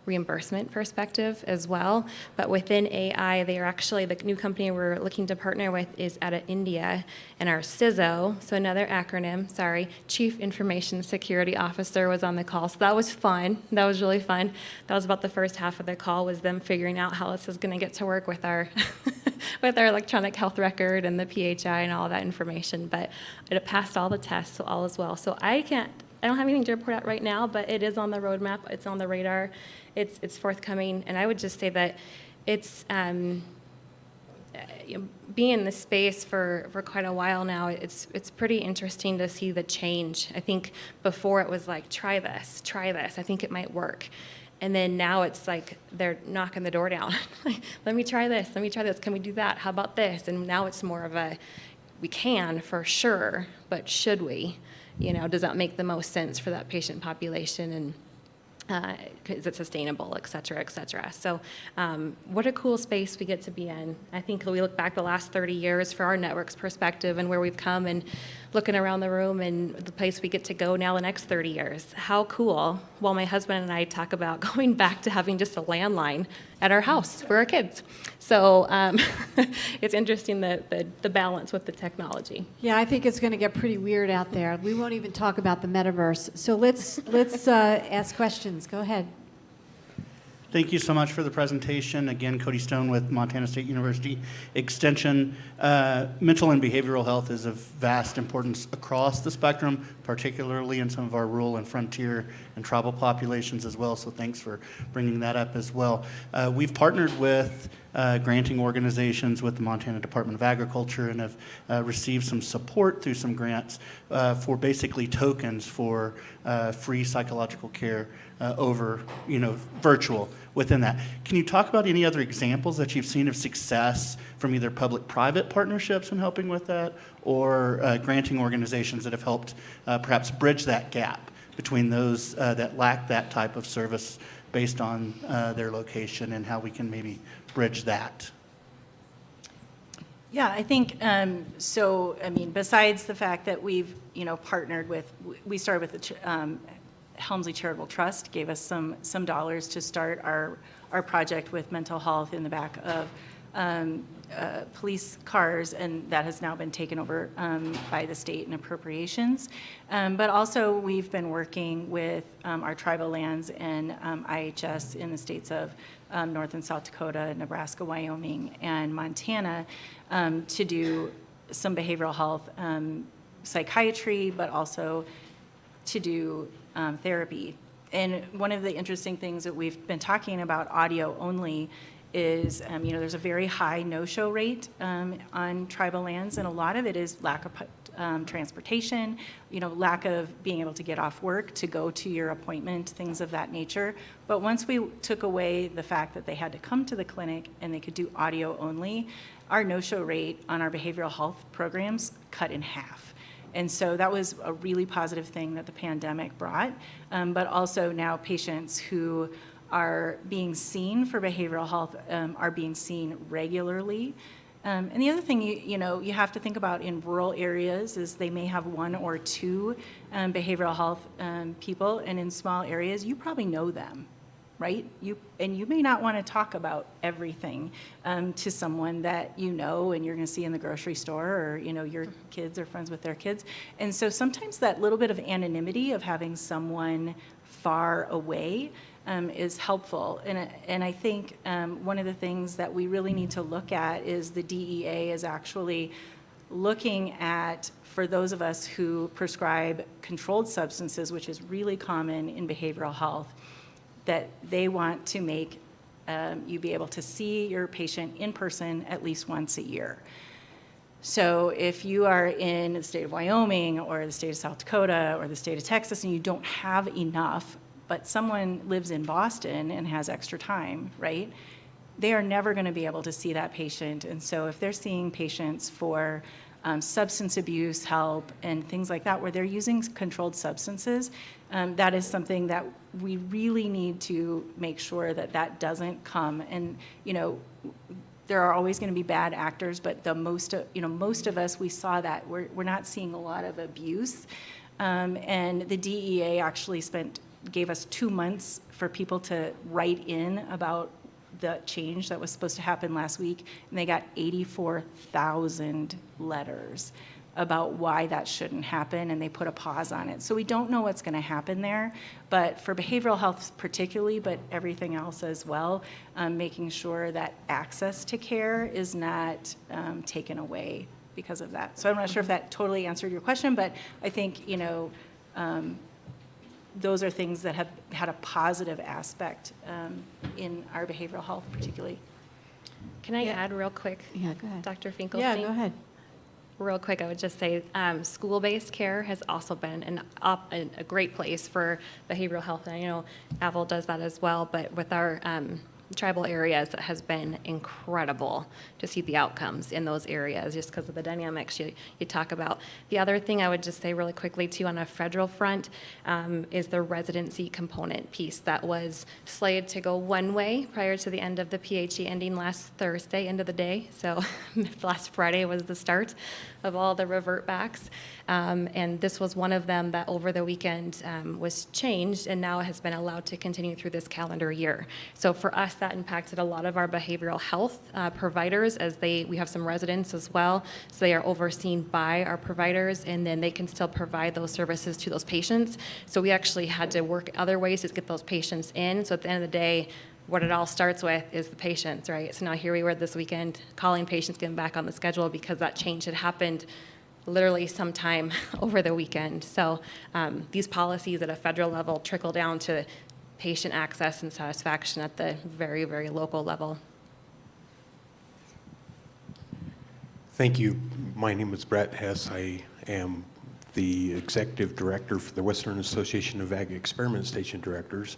reimbursement perspective as well. But within AI, they are actually, the new company we're looking to partner with is out of India, and our CISO, so another acronym, sorry, Chief Information Security Officer was on the call. So that was fun. That was really fun. That was about the first half of the call, was them figuring out how this is going to get to work with our with our electronic health record and the PHI and all that information. But it passed all the tests, so all is well. So I don't have anything to report out right now, but it is on the roadmap. It's on the radar. It's forthcoming. And I would just say that it's being in this space for quite a while now, it's pretty interesting to see the change. I think before it was like, try this. I think it might work. And then now it's like they're knocking the door down. Let me try this. Can we do that? How about this? And now it's more of a, we can for sure, but should we? Does that make the most sense for that patient population, and is it sustainable, et cetera, et cetera. So what a cool space we get to be in. I think we look back the last 30 years for our network's perspective and where we've come, and looking around the room and the place we get to go now the next 30 years. How cool. Well, my husband and I talk about going back to having just a landline at our house for our kids. So it's interesting the balance with the technology. Yeah, I think it's going to get pretty weird out there. We won't even talk about the metaverse. So let's ask questions. Go ahead. Thank you so much for the presentation. Again, Cody Stone with Montana State University Extension. Mental and behavioral health is of vast importance across the spectrum, particularly in some of our rural and frontier and tribal populations as well, so thanks for bringing that up as well. We've partnered with granting organizations with the Montana Department of Agriculture and have received some support through some grants for basically tokens for free psychological care over, virtual within that. Can you talk about any other examples that you've seen of success from either public-private partnerships in helping with that, or granting organizations that have helped perhaps bridge that gap between those that lack that type of service based on their location, and how we can maybe bridge that? Yeah, I think, besides the fact that we've, partnered with, we started with the Helmsley Charitable Trust, gave us some dollars to start our project with mental health in the back of police cars, and that has now been taken over by the state and appropriations. But also we've been working with our tribal lands and IHS in the states of North and South Dakota, Nebraska, Wyoming, and Montana to do some behavioral health psychiatry, but also to do therapy. And one of the interesting things that we've been talking about audio only is, there's a very high no-show rate on tribal lands, and a lot of it is lack of transportation, lack of being able to get off work to go to your appointment, things of that nature. But once we took away the fact that they had to come to the clinic and they could do audio only, our no-show rate on our behavioral health programs cut in half. And so that was a really positive thing that the pandemic brought, but also now patients who are being seen for behavioral health are being seen regularly. And the other thing you have to think about in rural areas is they may have one or two behavioral health people, and in small areas you probably know them, right? You may not want to talk about everything to someone that and you're going to see in the grocery store, or your kids are friends with their kids. And so sometimes that little bit of anonymity of having someone far away is helpful. And I think one of the things that we really need to look at is the DEA is actually looking at, for those of us who prescribe controlled substances, which is really common in behavioral health, that they want to make you be able to see your patient in person at least once a year. So if you are in the state of Wyoming or the state of South Dakota or the state of Texas and you don't have enough, but someone lives in Boston and has extra time, right? They are never going to be able to see that patient. And so if they're seeing patients for substance abuse help and things like that, where they're using controlled substances, that is something that we really need to make sure that that doesn't come. And, you know, there are always going to be bad actors, but most of us, we saw that. We're not seeing a lot of abuse. And the DEA actually gave us 2 months for people to write in about the change that was supposed to happen last week, and they got 84,000 letters about why that shouldn't happen, and they put a pause on it. So we don't know what's going to happen there, but for behavioral health particularly, but everything else as well, making sure that access to care is not taken away because of that. So I'm not sure if that totally answered your question, but I think, you know, those are things that have had a positive aspect in our behavioral health particularly. Can I add real quick? Yeah, go ahead. Dr. Finkelstein? Yeah, go ahead. Real quick, I would just say school-based care has also been a great place for behavioral health. And I know Aval does that as well, but with our tribal areas, it has been incredible to see the outcomes in those areas just because of the dynamics you talk about. The other thing I would just say really quickly too on a federal front is the residency component piece that was slated to go one way prior to the end of the PHE ending last Thursday, end of the day. So last Friday was the start of all the revert backs. And this was one of them that over the weekend was changed and now has been allowed to continue through this calendar year. So for us, that impacted a lot of our behavioral health providers as we have some residents as well. So they are overseen by our providers and then they can still provide those services to those patients. So we actually had to work other ways to get those patients in. So at the end of the day, what it all starts with is the patients, right? So now here we were this weekend calling patients, getting back on the schedule because that change had happened literally sometime over the weekend. So these policies at a federal level trickle down to patient access and satisfaction at the very, very local level. Thank you. My name is Brett Hess. I am the Executive Director for the Western Association of Ag Experiment Station Directors,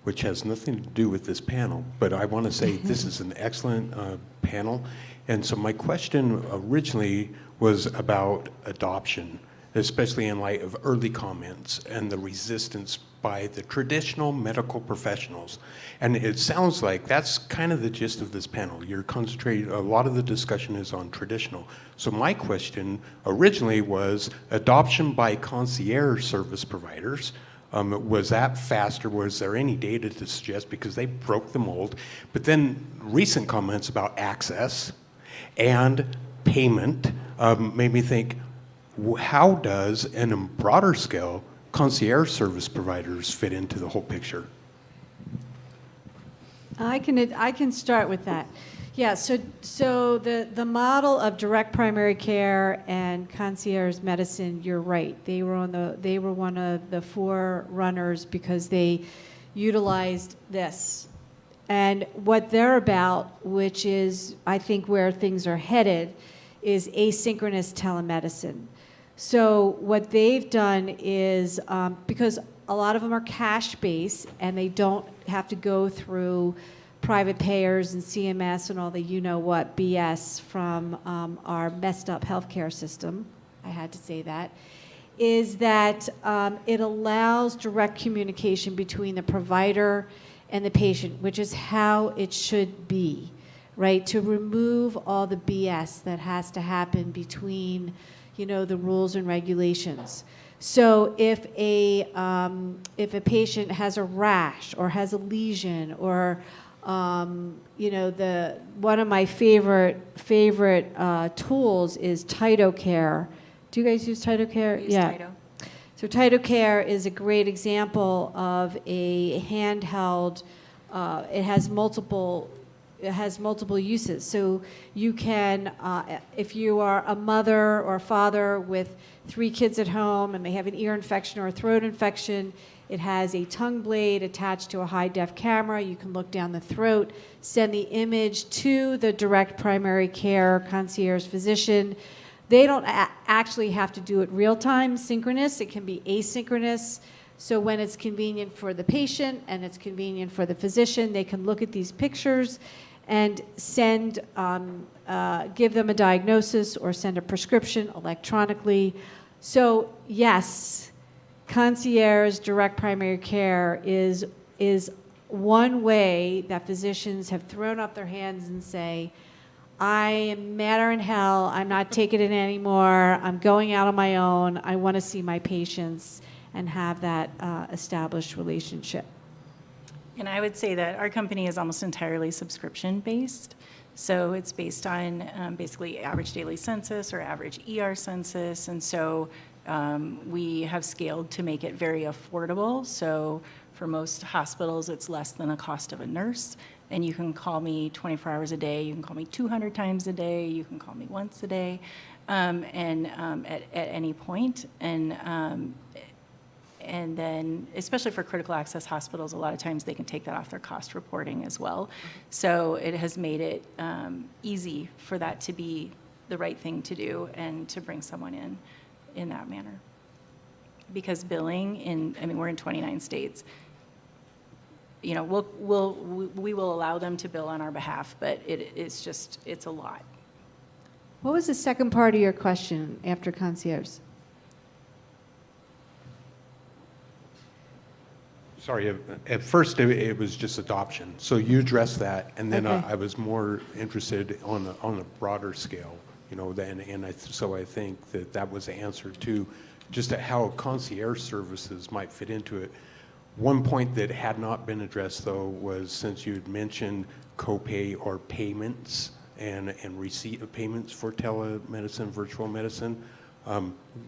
which has nothing to do with this panel, but I want to say this is an excellent panel. And so my question originally was about adoption, especially in light of early comments and the resistance by the traditional medical professionals. And it sounds like that's kind of the gist of this panel. You're concentrating, a lot of the discussion is on traditional. So my question originally was adoption by concierge service providers. Was that faster? Was there any data to suggest, because they broke the mold? But then recent comments about access and payment made me think, how does, in a broader scale, concierge service providers fit into the whole picture? I can start with that. Yeah, so the model of direct primary care and concierge medicine, you're right. They were one of the forerunners because they utilized this. And what they're about, which is I think where things are headed, is asynchronous telemedicine. So what they've done is, because a lot of them are cash-based and they don't have to go through private payers and CMS and all the you-know-what BS from our messed up healthcare system, I had to say that, is that it allows direct communication between the provider and the patient, which is how it should be, right? To remove all the BS that has to happen between, you know, the rules and regulations. So if a patient has a rash or has a lesion or you know, one of my favorite tools is TytoCare. Do you guys use TytoCare? Use Tyto. So TytoCare is a great example of a handheld. It has multiple uses. So you can, if you are a mother or a father with 3 kids at home and they have an ear infection or a throat infection, it has a tongue blade attached to a high-def camera. You can look down the throat, send the image to the direct primary care concierge physician. They don't actually have to do it real-time, synchronous. It can be asynchronous. So when it's convenient for the patient and it's convenient for the physician, they can look at these pictures and send, give them a diagnosis or send a prescription electronically. So yes, concierge direct primary care is one way that physicians have thrown up their hands and say, I am madder in hell, I'm not taking it anymore, I'm going out on my own, I want to see my patients and have that established relationship. And I would say that our company is almost entirely subscription-based. So it's based on basically average daily census or average ER census. And so we have scaled to make it very affordable. So for most hospitals, it's less than a cost of a nurse. And you can call me 24 hours a day. You can call me 200 times a day. You can call me once a day, at any point. And then, especially for critical access hospitals, a lot of times they can take that off their cost reporting as well. So it has made it easy for that to be the right thing to do and to bring someone in that manner. Because billing we're in 29 states. You know, we will allow them to bill on our behalf, but it's a lot. What was the second part of your question after concierge? Sorry, at first it was just adoption. So you addressed that, and then Okay. I was more interested on a broader scale, you know, so I think that was the answer to just how concierge services might fit into it. One point that had not been addressed, though, was since you'd mentioned copay or payments and receipt of payments for telemedicine, virtual medicine,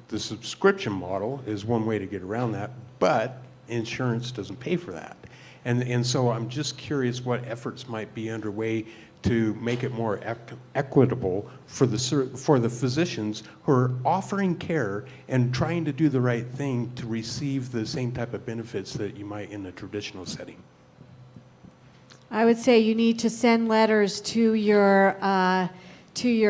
the subscription model is one way to get around that, but insurance doesn't pay for that. And so I'm just curious what efforts might be underway to make it more equitable for the physicians who are offering care and trying to do the right thing to receive the same type of benefits that you might in a traditional setting. I would say you need to send letters to your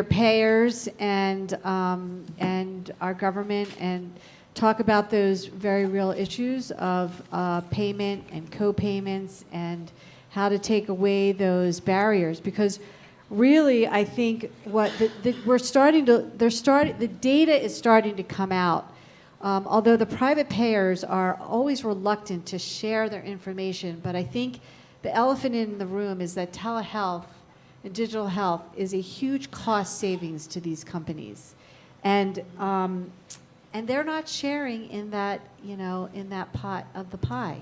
payers and our government and talk about those very real issues of payment and co-payments and how to take away those barriers. Because really, I think what the data is starting to come out. Although the private payers are always reluctant to share their information, but I think the elephant in the room is that telehealth and digital health is a huge cost savings to these companies. And they're not sharing in that, in that pot of the pie.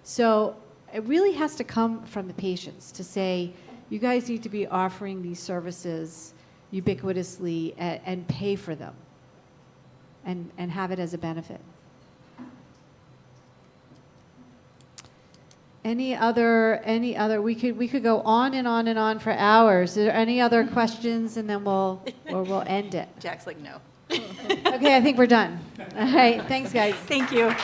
So it really has to come from the patients to say, you guys need to be offering these services ubiquitously and pay for them and have it as a benefit. Any other, we could go on and on and on for hours. Are there any other questions, and then we'll end it? Jack's like, no. Okay, I think we're done. All right, thanks, guys. Thank you.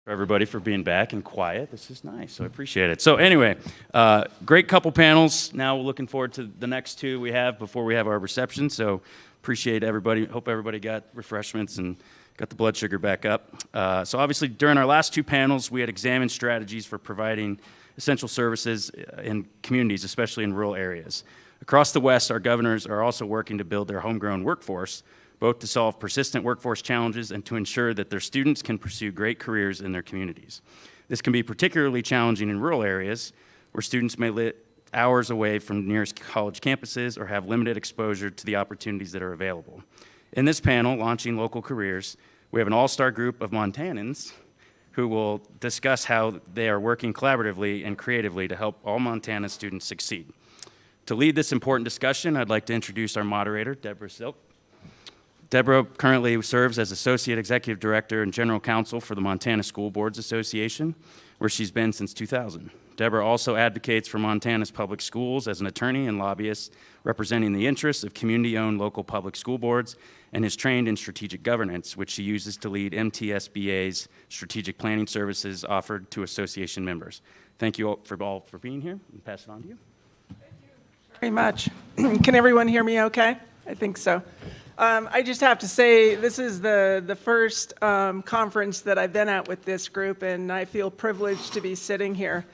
for everybody for being back and quiet. This is nice, so I appreciate it. So anyway, great couple panels. Now we're looking forward to the next two we have before we have our reception. So appreciate everybody. Hope everybody got refreshments and got the blood sugar back up. So obviously during our last two panels, we had examined strategies for providing essential services in communities, especially in rural areas. Across the West, our governors are also working to build their homegrown workforce, both to solve persistent workforce challenges and to ensure that their students can pursue great careers in their communities. This can be particularly challenging in rural areas where students may live hours away from nearest college campuses or have limited exposure to the opportunities that are available. In this panel, Launching Local Careers, we have an all-star group of Montanans who will discuss how they are working collaboratively and creatively to help all Montana students succeed. To lead this important discussion, I'd like to introduce our moderator, Deborah Silk. Deborah currently serves as Associate Executive Director and General Counsel for the Montana School Boards Association, where she's been since 2000. Deborah also advocates for Montana's public schools as an attorney and lobbyist, representing the interests of community-owned local public school boards, and is trained in strategic governance, which she uses to lead MTSBA's strategic planning services offered to association members. Thank you all for being here, and pass it on to you. Very much. Can everyone hear me okay? I think so. I just have to say this is the first conference that I've been at with this group, and I feel privileged to be sitting here.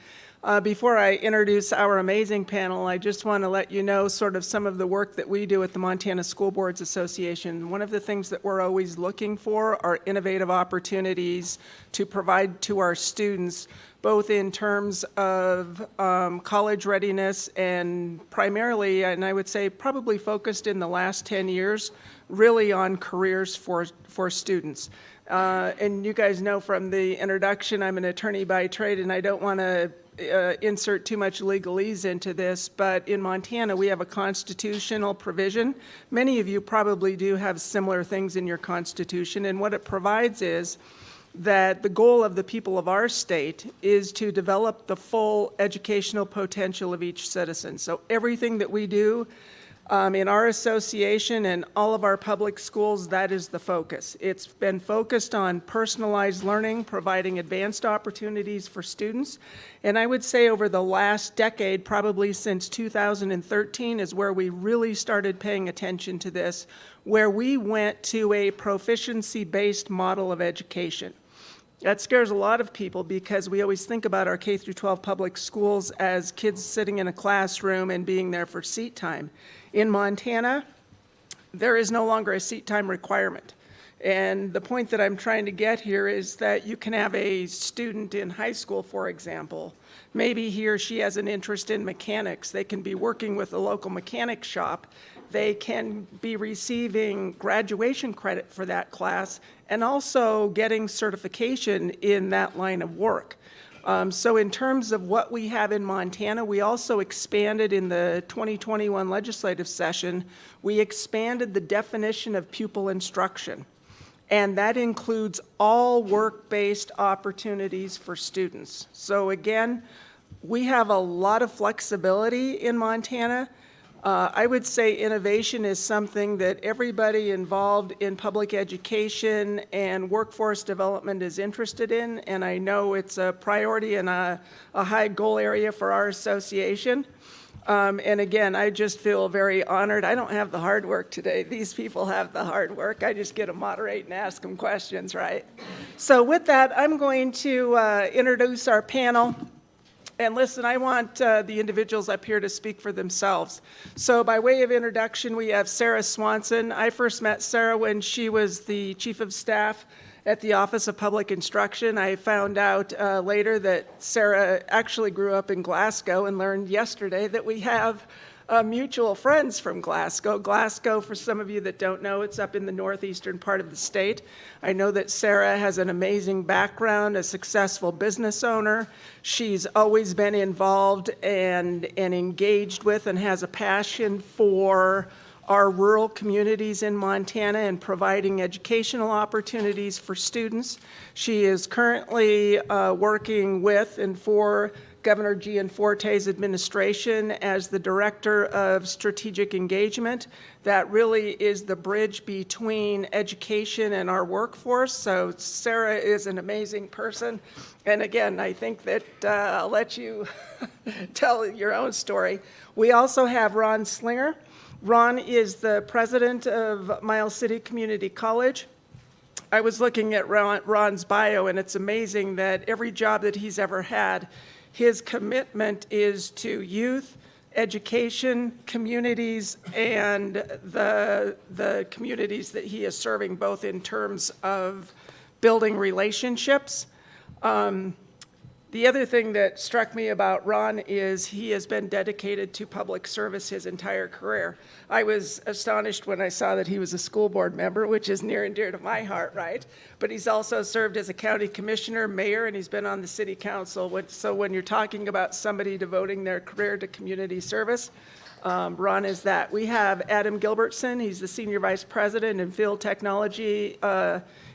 Before I introduce our amazing panel, I just want to let you know sort of some of the work that we do at the Montana School Boards Association. One of the things that we're always looking for are innovative opportunities to provide to our students, both in terms of college readiness and primarily, and I would say probably focused in the last 10 years, really on careers for students. And you guys know from the introduction, I'm an attorney by trade, and I don't want to insert too much legalese into this, but in Montana, we have a constitutional provision. Many of you probably do have similar things in your constitution, and what it provides is that the goal of the people of our state is to develop the full educational potential of each citizen. So everything that we do in our association and all of our public schools, that is the focus. It's been focused on personalized learning, providing advanced opportunities for students. And I would say over the last decade, probably since 2013, is where we really started paying attention to this, where we went to a proficiency-based model of education. That scares a lot of people because we always think about our K through 12 public schools as kids sitting in a classroom and being there for seat time. In Montana, there is no longer a seat time requirement. And the point that I'm trying to get here is that you can have a student in high school, for example, maybe he or she has an interest in mechanics. They can be working with a local mechanic shop. They can be receiving graduation credit for that class and also getting certification in that line of work. So in terms of what we have in Montana, we also expanded in the 2021 legislative session, we expanded the definition of pupil instruction. And that includes all work-based opportunities for students. So again, we have a lot of flexibility in Montana. I would say innovation is something that everybody involved in public education and workforce development is interested in, and I know it's a priority and a high goal area for our association. And again, I just feel very honored. I don't have the hard work today. These people have the hard work. I just get to moderate and ask them questions, right? So with that, I'm going to introduce our panel. And listen, I want the individuals up here to speak for themselves. So by way of introduction, we have Sarah Swanson. I first met Sarah when she was the Chief of Staff at the Office of Public Instruction. I found out later that Sarah actually grew up in Glasgow and learned yesterday that we have mutual friends from Glasgow. Glasgow, for some of you that don't know, it's up in the northeastern part of the state. I know that Sarah has an amazing background, a successful business owner. She's always been involved and engaged with and has a passion for our rural communities in Montana and providing educational opportunities for students. She is currently working with and for Governor Gianforte's administration as the Director of Strategic Engagement. That really is the bridge between education and our workforce. So Sarah is an amazing person. And again, I think that I'll let you tell your own story. We also have Ron Slinger. Ron is the president of Miles City Community College. I was looking at Ron's bio, and it's amazing that every job that he's ever had, his commitment is to youth, education, communities, and the communities that he is serving, both in terms of building relationships. The other thing that struck me about Ron is he has been dedicated to public service his entire career. I was astonished when I saw that he was a school board member, which is near and dear to my heart, right? But he's also served as a county commissioner, mayor, and he's been on the city council. So when you're talking about somebody devoting their career to community service, Ron is that. We have Adam Gilbertson. He's the senior vice president in field technology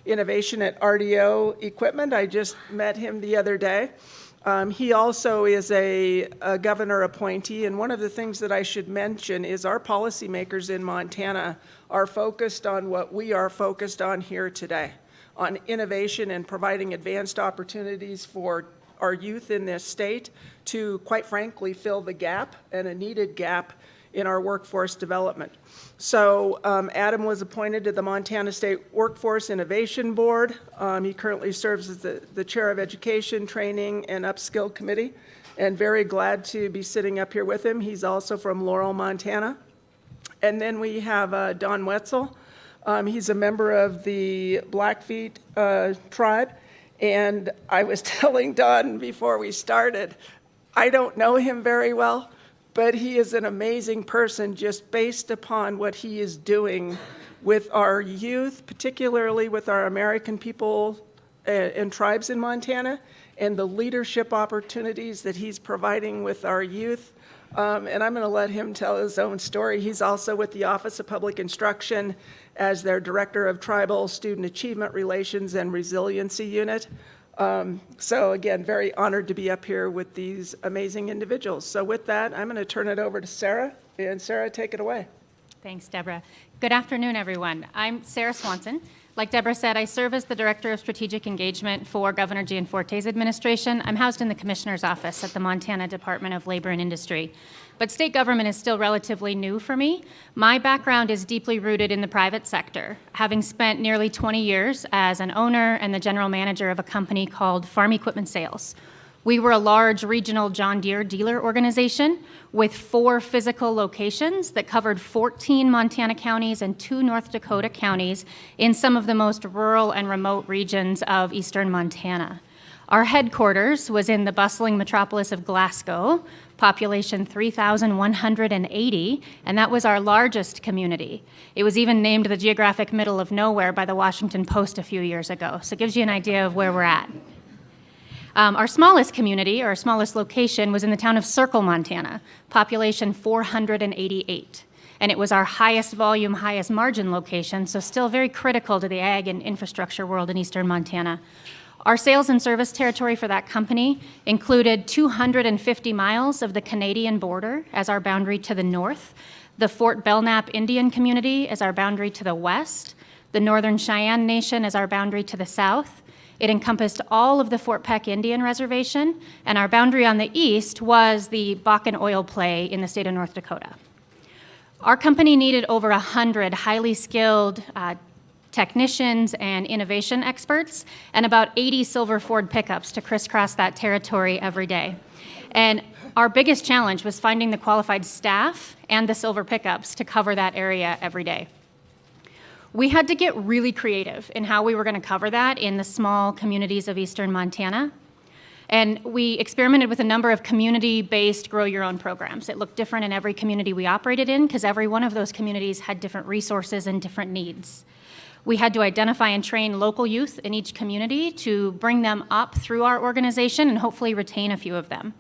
innovation at RDO Equipment. I just met him the other day. He also is a governor appointee, and one of the things that I should mention is our policymakers in Montana are focused on what we are focused on here today, on innovation and providing advanced opportunities for our youth in this state to, quite frankly, fill the gap, and a needed gap, in our workforce development. So Adam was appointed to the Montana State Workforce Innovation Board. He currently serves as the chair of Education, Training, and Upskill Committee, and very glad to be sitting up here with him. He's also from Laurel, Montana. And then we have Don Wetzel. He's a member of the Blackfeet tribe, and I was telling Don before we started, I don't know him very well, but he is an amazing person just based upon what he is doing with our youth, particularly with our American people and tribes in Montana, and the leadership opportunities that he's providing with our youth. And I'm going to let him tell his own story. He's also with the Office of Public Instruction as their Director of Tribal Student Achievement Relations and Resiliency Unit. So again, very honored to be up here with these amazing individuals. So with that, I'm going to turn it over to Sarah. And Sarah, take it away. Thanks, Deborah. Good afternoon, everyone. I'm Sarah Swanson. Like Deborah said, I serve as the Director of Strategic Engagement for Governor Gianforte's administration. I'm housed in the Commissioner's office at the Montana Department of Labor and Industry. But state government is still relatively new for me. My background is deeply rooted in the private sector, having spent nearly 20 years as an owner and the general manager of a company called Farm Equipment Sales. We were a large regional John Deere dealer organization with 4 physical locations that covered 14 Montana counties and 2 North Dakota counties in some of the most rural and remote regions of eastern Montana. Our headquarters was in the bustling metropolis of Glasgow, population 3,180, and that was our largest community. It was even named the geographic middle of nowhere by the Washington Post a few years ago, so it gives you an idea of where we're at. Our smallest community, or our smallest location, was in the town of Circle, Montana, population 488. And it was our highest volume, highest margin location, so still very critical to the ag and infrastructure world in eastern Montana. Our sales and service territory for that company included 250 miles of the Canadian border as our boundary to the north, the Fort Belknap Indian community as our boundary to the west, the Northern Cheyenne Nation as our boundary to the south. It encompassed all of the Fort Peck Indian Reservation, and our boundary on the east was the Bakken oil play in the state of North Dakota. Our company needed over 100 highly skilled technicians and innovation experts, and about 80 silver Ford pickups to crisscross that territory every day. And our biggest challenge was finding the qualified staff and the silver pickups to cover that area every day. We had to get really creative in how we were going to cover that in the small communities of eastern Montana. And we experimented with a number of community-based grow-your-own programs. It looked different in every community we operated in because every one of those communities had different resources and different needs. We had to identify and train local youth in each community to bring them up through our organization and hopefully retain a few of them.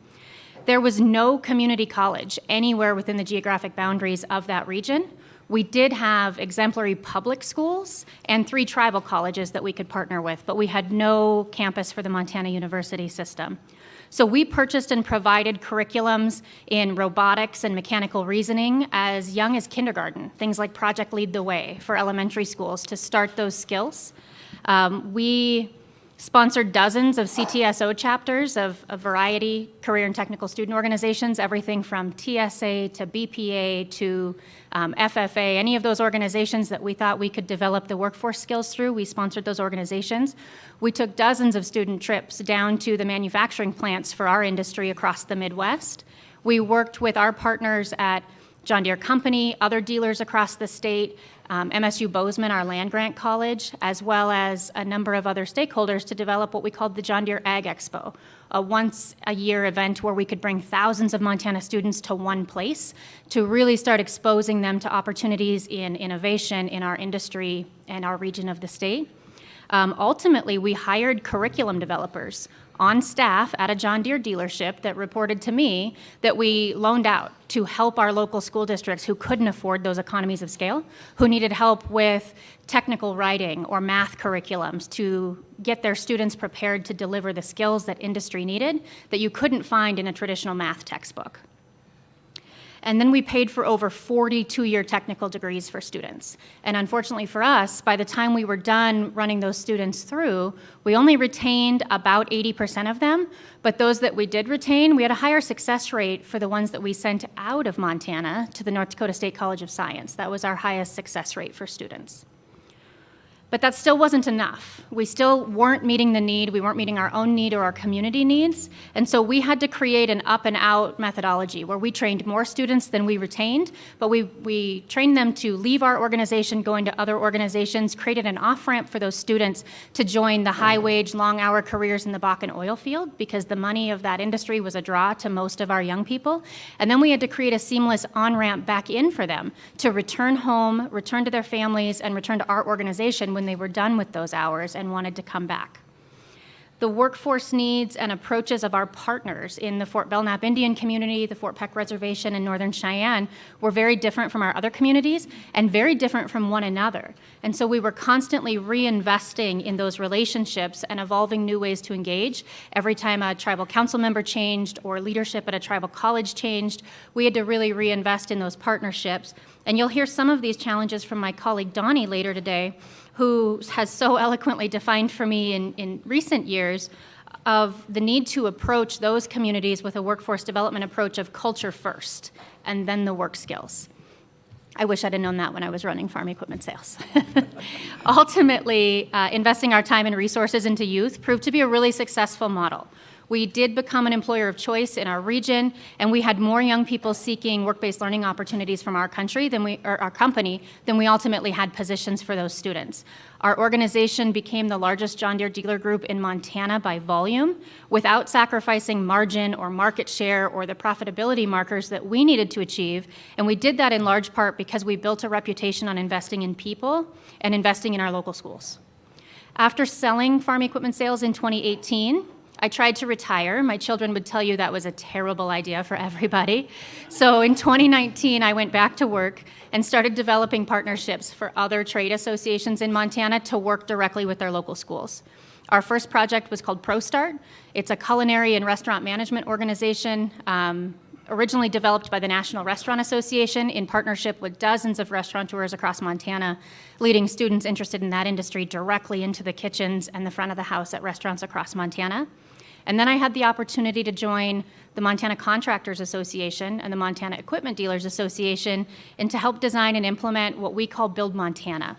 There was no community college anywhere within the geographic boundaries of that region. We did have exemplary public schools and 3 tribal colleges that we could partner with, but we had no campus for the Montana University system. So we purchased and provided curriculums in robotics and mechanical reasoning as young as kindergarten, things like Project Lead the Way for elementary schools to start those skills. We sponsored dozens of CTSO chapters of a variety career and technical student organizations, everything from TSA to BPA to FFA, any of those organizations that we thought we could develop the workforce skills through, we sponsored those organizations. We took dozens of student trips down to the manufacturing plants for our industry across the Midwest. We worked with our partners at John Deere Company, other dealers across the state, MSU Bozeman, our land-grant college, as well as a number of other stakeholders to develop what we called the John Deere Ag Expo, a once-a-year event where we could bring thousands of Montana students to one place to really start exposing them to opportunities in innovation in our industry and our region of the state. Ultimately, we hired curriculum developers on staff at a John Deere dealership that reported to me that we loaned out to help our local school districts who couldn't afford those economies of scale, who needed help with technical writing or math curriculums to get their students prepared to deliver the skills that industry needed that you couldn't find in a traditional math textbook. And then we paid for over 40 two-year technical degrees for students. And unfortunately for us, by the time we were done running those students through, we only retained about 80% of them, but those that we did retain, we had a higher success rate for the ones that we sent out of Montana to the North Dakota State College of Science. That was our highest success rate for students. But that still wasn't enough. We still weren't meeting the need. We weren't meeting our own need or our community needs. And so we had to create an up and out methodology where we trained more students than we retained, but we trained them to leave our organization, go into other organizations, created an off-ramp for those students to join the high-wage, long-hour careers in the Bakken oil field because the money of that industry was a draw to most of our young people. And then we had to create a seamless on-ramp back in for them to return home, return to their families, and return to our organization when they were done with those hours and wanted to come back. The workforce needs and approaches of our partners in the Fort Belknap Indian community, the Fort Peck Reservation, and Northern Cheyenne were very different from our other communities and very different from one another. And so we were constantly reinvesting in those relationships and evolving new ways to engage. Every time a tribal council member changed or leadership at a tribal college changed, we had to really reinvest in those partnerships. And you'll hear some of these challenges from my colleague Donnie later today, who has so eloquently defined for me in recent years of the need to approach those communities with a workforce development approach of culture first and then the work skills. I wish I'd have known that when I was running farm equipment sales. Ultimately, investing our time and resources into youth proved to be a really successful model. We did become an employer of choice in our region, and we had more young people seeking work-based learning opportunities from our company than we ultimately had positions for those students. Our organization became the largest John Deere dealer group in Montana by volume without sacrificing margin or market share or the profitability markers that we needed to achieve, and we did that in large part because we built a reputation on investing in people and investing in our local schools. After selling farm equipment sales in 2018, I tried to retire. My children would tell you that was a terrible idea for everybody. So in 2019, I went back to work and started developing partnerships for other trade associations in Montana to work directly with their local schools. Our first project was called ProStart. It's a culinary and restaurant management organization originally developed by the National Restaurant Association in partnership with dozens of restaurateurs across Montana, leading students interested in that industry directly into the kitchens and the front of the house at restaurants across Montana. And then I had the opportunity to join the Montana Contractors Association and the Montana Equipment Dealers Association and to help design and implement what we call Build Montana.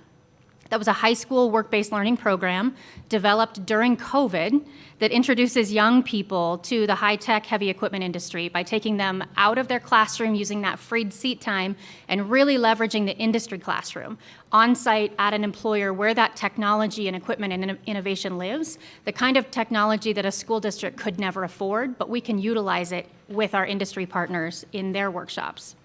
That was a high school work-based learning program developed during COVID that introduces young people to the high-tech heavy equipment industry by taking them out of their classroom using that freed seat time and really leveraging the industry classroom on-site at an employer where that technology and equipment and innovation lives, the kind of technology that a school district could never afford, but we can utilize it with our industry partners in their workshops.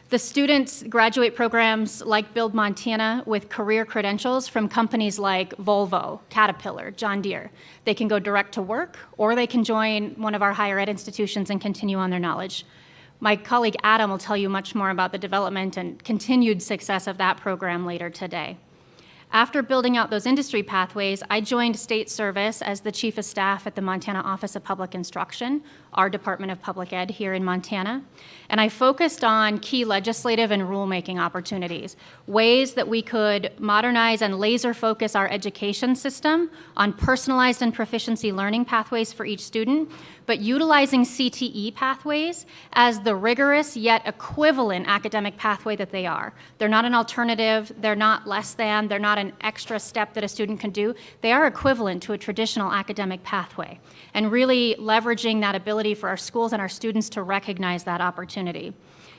The students graduate programs like Build Montana with career credentials from companies like Volvo, Caterpillar, John Deere. They can go direct to work, or they can join one of our higher ed institutions and continue on their knowledge. My colleague Adam will tell you much more about the development and continued success of that program later today. After building out those industry pathways, I joined state service as the Chief of Staff at the Montana Office of Public Instruction, our Department of Public Ed here in Montana. And I focused on key legislative and rulemaking opportunities, ways that we could modernize and laser focus our education system on personalized and proficiency learning pathways for each student, but utilizing CTE pathways as the rigorous yet equivalent academic pathway that they are. They're not an alternative, they're not less than, they're not an extra step that a student can do. They are equivalent to a traditional academic pathway, and really leveraging that ability for our schools and our students to recognize that opportunity.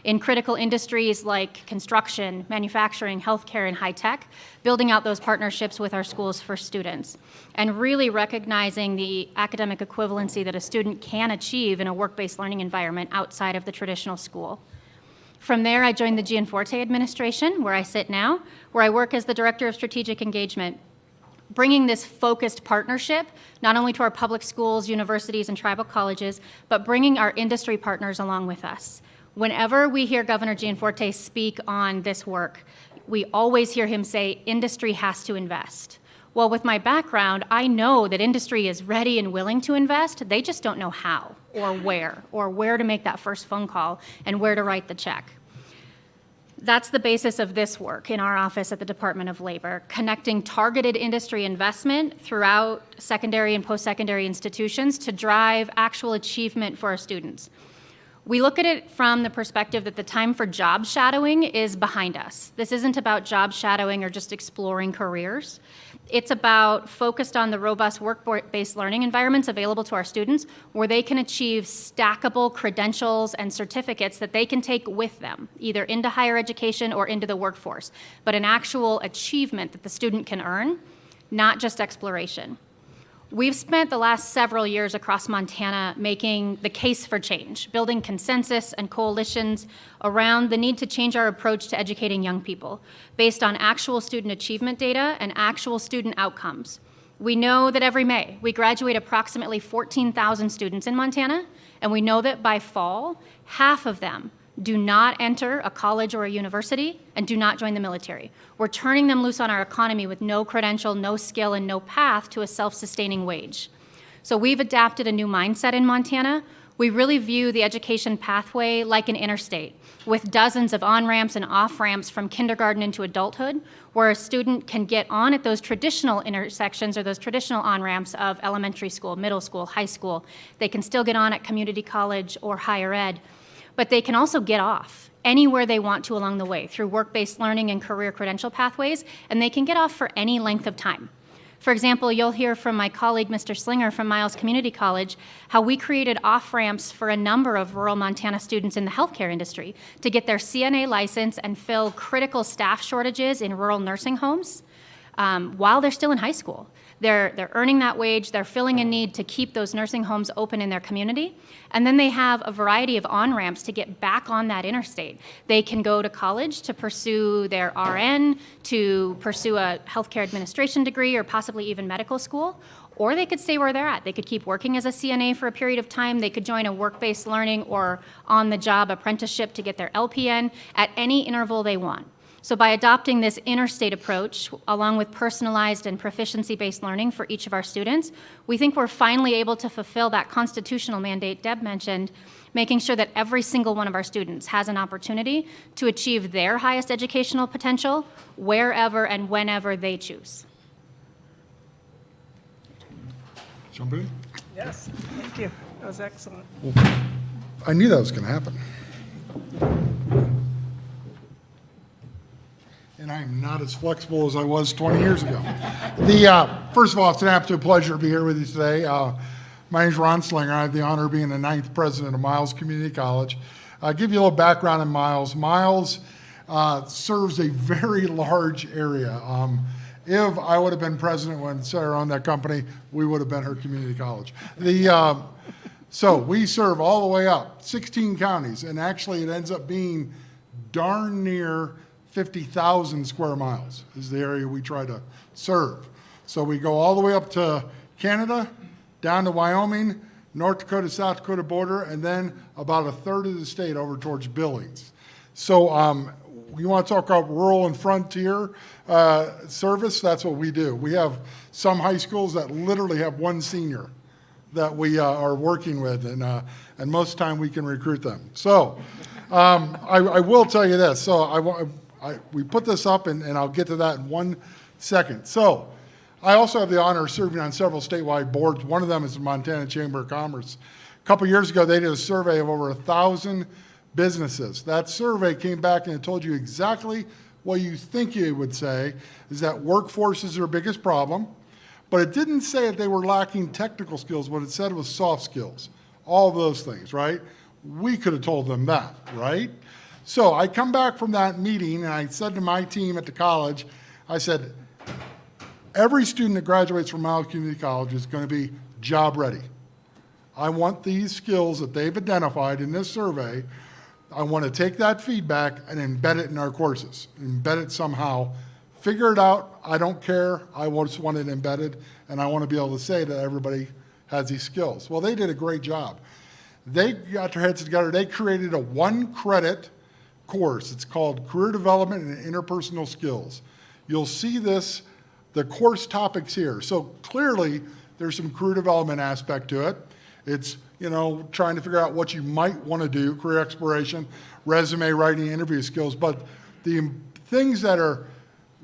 In critical industries like construction, manufacturing, healthcare, and high tech, building out those partnerships with our schools for students, and really recognizing the academic equivalency that a student can achieve in a work-based learning environment outside of the traditional school. From there, I joined the Gianforte administration, where I sit now, where I work as the Director of Strategic Engagement, bringing this focused partnership not only to our public schools, universities, and tribal colleges, but bringing our industry partners along with us. Whenever we hear Governor Gianforte speak on this work, we always hear him say, industry has to invest. Well, with my background, I know that industry is ready and willing to invest. They just don't know how or where to make that first phone call and where to write the check. That's the basis of this work in our office at the Department of Labor, connecting targeted industry investment throughout secondary and post-secondary institutions to drive actual achievement for our students. We look at it from the perspective that the time for job shadowing is behind us. This isn't about job shadowing or just exploring careers. It's about focused on the robust work-based learning environments available to our students where they can achieve stackable credentials and certificates that they can take with them, either into higher education or into the workforce, but an actual achievement that the student can earn, not just exploration. We've spent the last several years across Montana making the case for change, building consensus and coalitions around the need to change our approach to educating young people based on actual student achievement data and actual student outcomes. We know that every May, we graduate approximately 14,000 students in Montana, and we know that by fall, half of them do not enter a college or a university and do not join the military. We're turning them loose on our economy with no credential, no skill, and no path to a self-sustaining wage. So we've adapted a new mindset in Montana. We really view the education pathway like an interstate with dozens of on-ramps and off-ramps from kindergarten into adulthood, where a student can get on at those traditional intersections or those traditional on-ramps of elementary school, middle school, high school. They can still get on at community college or higher ed, but they can also get off anywhere they want to along the way through work-based learning and career credential pathways, and they can get off for any length of time. For example, you'll hear from my colleague, Mr. Slinger from Miles Community College, how we created off-ramps for a number of rural Montana students in the healthcare industry to get their CNA license and fill critical staff shortages in rural nursing homes while they're still in high school. They're earning that wage, they're filling a need to keep those nursing homes open in their community, and then they have a variety of on-ramps to get back on that interstate. They can go to college to pursue their RN, to pursue a healthcare administration degree, or possibly even medical school, or they could stay where they're at. They could keep working as a CNA for a period of time, they could join a work-based learning or on-the-job apprenticeship to get their LPN at any interval they want. So by adopting this interstate approach, along with personalized and proficiency-based learning for each of our students, we think we're finally able to fulfill that constitutional mandate Deb mentioned, making sure that every single one of our students has an opportunity to achieve their highest educational potential wherever and whenever they choose. Jump in? Yes, thank you. That was excellent. Well, I knew that was going to happen. And I am not as flexible as I was 20 years ago. First of all, it's an absolute pleasure to be here with you today. My name is Ron Slinger. I have the honor of being the 9th president of Miles Community College. I'll give you a little background on Miles. Miles serves a very large area. If I would have been president when Sarah owned that company, we would have been her community college. So we serve all the way up, 16 counties, and actually it ends up being darn near 50,000 square miles is the area we try to serve. So we go all the way up to Canada, down to Wyoming, North Dakota, South Dakota border, and then about a third of the state over towards Billings. So you want to talk about rural and frontier service, that's what we do. We have some high schools that literally have one senior that we are working with, and most of the time we can recruit them. So I will tell you this. So we put this up, and I'll get to that in 1 second. So I also have the honor of serving on several statewide boards. One of them is the Montana Chamber of Commerce. A couple years ago, they did a survey of over 1,000 businesses. That survey came back and it told you exactly what you think it would say, is that workforce is their biggest problem, but it didn't say that they were lacking technical skills. What it said was soft skills, all of those things, right? We could have told them that, right? So I come back from that meeting and I said to my team at the college, I said, every student that graduates from Miles Community College is going to be job ready. I want these skills that they've identified in this survey, I want to take that feedback and embed it in our courses, embed it somehow, figure it out, I don't care, I just want it embedded, and I want to be able to say that everybody has these skills. Well, they did a great job. They got their heads together, they created a 1-credit course. It's called Career Development and Interpersonal Skills. You'll see this, the course topics here. So clearly, there's some career development aspect to it. It's, trying to figure out what you might want to do, career exploration, resume writing, interview skills. But the things that are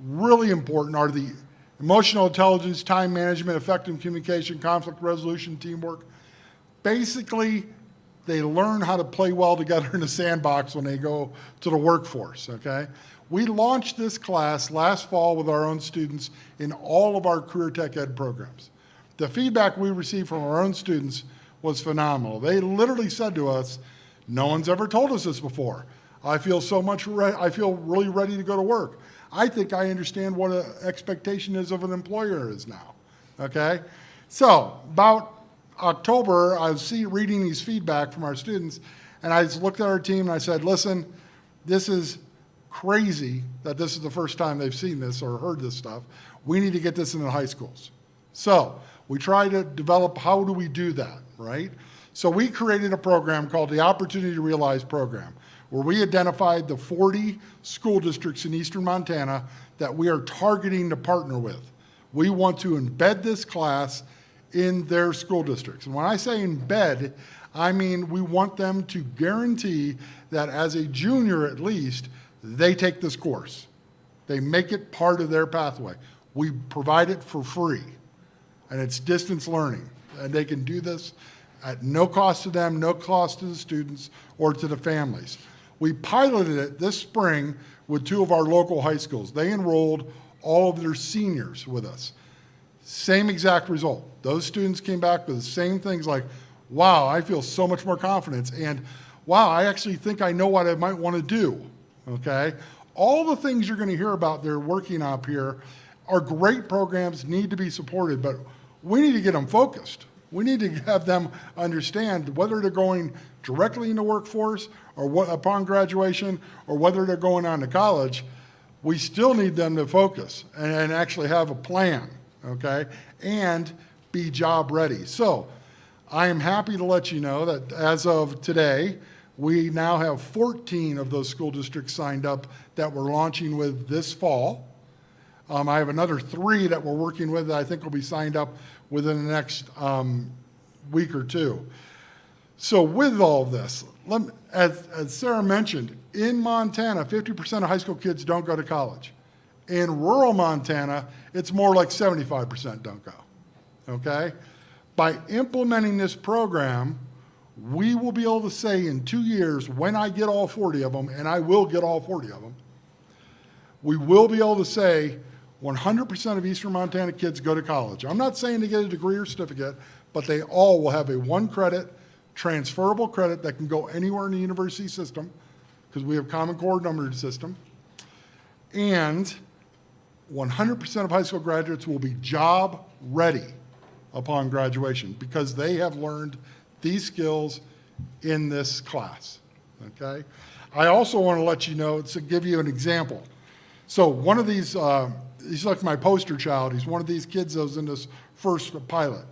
really important are the emotional intelligence, time management, effective communication, conflict resolution, teamwork. Basically, they learn how to play well together in a sandbox when they go to the workforce, okay? We launched this class last fall with our own students in all of our career tech ed programs. The feedback we received from our own students was phenomenal. They literally said to us, no one's ever told us this before. I feel really ready to go to work. I think I understand what an expectation is of an employer is now, okay? So about October, I was reading these feedback from our students, and I just looked at our team and I said, listen, this is crazy that this is the first time they've seen this or heard this stuff. We need to get this in the high schools. So we try to develop, how do we do that, right? So we created a program called the Opportunity to Realize program, where we identified the 40 school districts in eastern Montana that we are targeting to partner with. We want to embed this class in their school districts. And when I say embed, I mean we want them to guarantee that as a junior at least, they take this course. They make it part of their pathway. We provide it for free, and it's distance learning. And they can do this at no cost to them, no cost to the students or to the families. We piloted it this spring with 2 of our local high schools. They enrolled all of their seniors with us. Same exact result. Those students came back with the same things like, wow, I feel so much more confidence, and wow, I actually think I know what I might want to do, okay? All the things you're going to hear about they're working up here are great programs, need to be supported, but we need to get them focused. We need to have them understand whether they're going directly into workforce or upon graduation or whether they're going on to college. We still need them to focus and actually have a plan, okay, and be job ready. So I am happy to let you know that as of today, we now have 14 of those school districts signed up that we're launching with this fall. I have another 3 that we're working with that I think will be signed up within the next week or 2. So with all of this, as Sarah mentioned, in Montana, 50% of high school kids don't go to college. In rural Montana, it's more like 75% don't go, okay? By implementing this program, we will be able to say in 2 years, when I get all 40 of them, and I will get all 40 of them, we will be able to say 100% of Eastern Montana kids go to college. I'm not saying to get a degree or certificate, but they all will have a 1-credit, transferable credit that can go anywhere in the university system, because we have Common Core numbered system, and 100% of high school graduates will be job ready upon graduation because they have learned these skills in this class, okay? I also want to let you know, to give you an example. So one of these, he's like my poster child. He's one of these kids that was in this first pilot.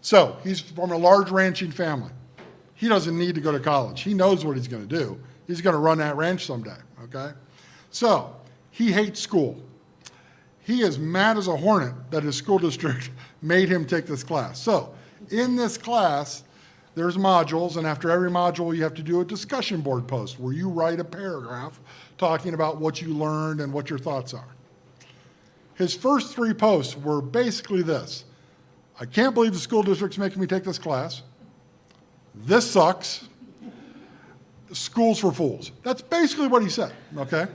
So he's from a large ranching family. He doesn't need to go to college. He knows what he's going to do. He's going to run that ranch someday, okay? So he hates school. He is mad as a hornet that his school district made him take this class. So in this class, there's modules, and after every module, you have to do a discussion board post where you write a paragraph talking about what you learned and what your thoughts are. His first 3 posts were basically this: I can't believe the school district's making me take this class. This sucks. School's for fools. That's basically what he said, okay?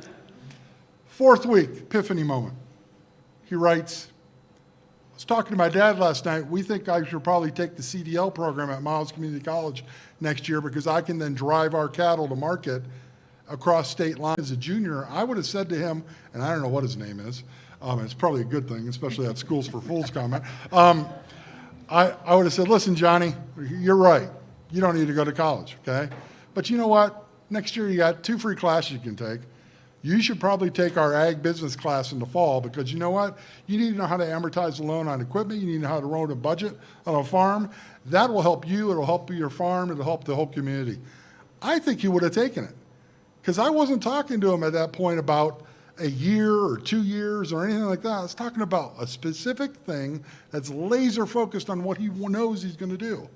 4th week, epiphany moment. He writes, I was talking to my dad last night. We think I should probably take the CDL program at Miles Community College next year because I can then drive our cattle to market across state lines. As a junior, I would have said to him, and I don't know what his name is, it's probably a good thing, especially that Schools for Fools comment. I would have said, listen, Johnny, you're right. You don't need to go to college, okay? But you know what? Next year you got 2 free classes you can take. You should probably take our ag business class in the fall because you know what? You need to know how to amortize a loan on equipment. You need to know how to run a budget on a farm. That will help you. It'll help your farm. It'll help the whole community. I think he would have taken it because I wasn't talking to him at that point about a year or 2 years or anything like that. I was talking about a specific thing that's laser focused on what he knows he's going to do.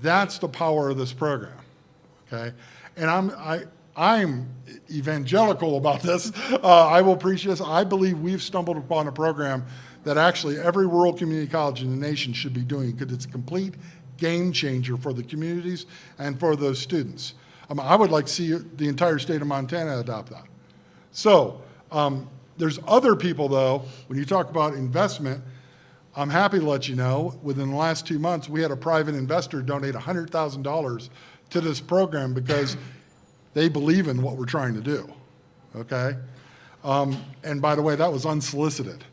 That's the power of this program, okay? And I'm evangelical about this. I will preach this. I believe we've stumbled upon a program that actually every rural community college in the nation should be doing because it's a complete game changer for the communities and for those students. I would like to see the entire state of Montana adopt that. So there's other people, though, when you talk about investment, I'm happy to let you know, within the last 2 months, we had a private investor donate $100,000 to this program because they believe in what we're trying to do, okay? And by the way, that was unsolicited.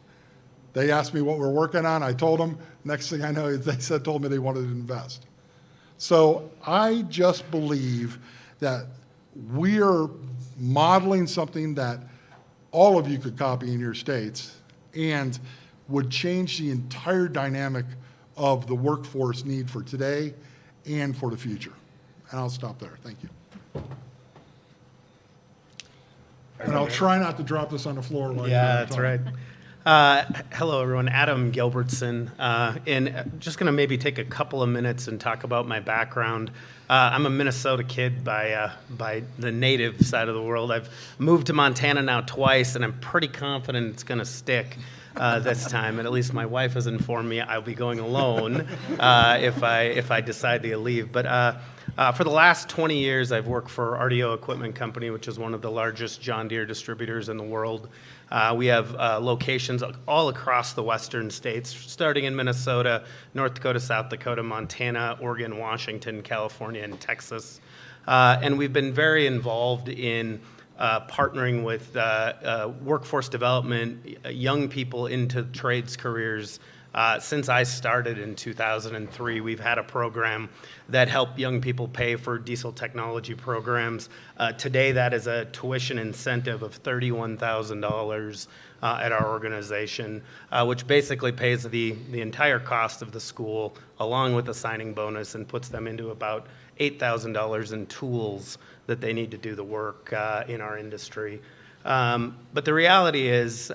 They asked me what we're working on. I told them. Next thing I know, they told me they wanted to invest. So I just believe that we are modeling something that all of you could copy in your states and would change the entire dynamic of the workforce need for today and for the future. And I'll stop there. Thank you. And I'll try not to drop this on the floor. Yeah, that's right. Hello, everyone. Adam Gilbertson. And just going to maybe take a couple of minutes and talk about my background. I'm a Minnesota kid by the native side of the world. I've moved to Montana now twice, and I'm pretty confident it's going to stick this time. And at least my wife has informed me I'll be going alone if I decide to leave. But for the last 20 years, I've worked for RDO Equipment Company, which is one of the largest John Deere distributors in the world. We have locations all across the western states, starting in Minnesota, North Dakota, South Dakota, Montana, Oregon, Washington, California, and Texas. And we've been very involved in partnering with workforce development, young people into trades careers. Since I started in 2003, we've had a program that helped young people pay for diesel technology programs. Today, that is a tuition incentive of $31,000 at our organization, which basically pays the entire cost of the school along with a signing bonus and puts them into about $8,000 in tools that they need to do the work in our industry. But the reality is,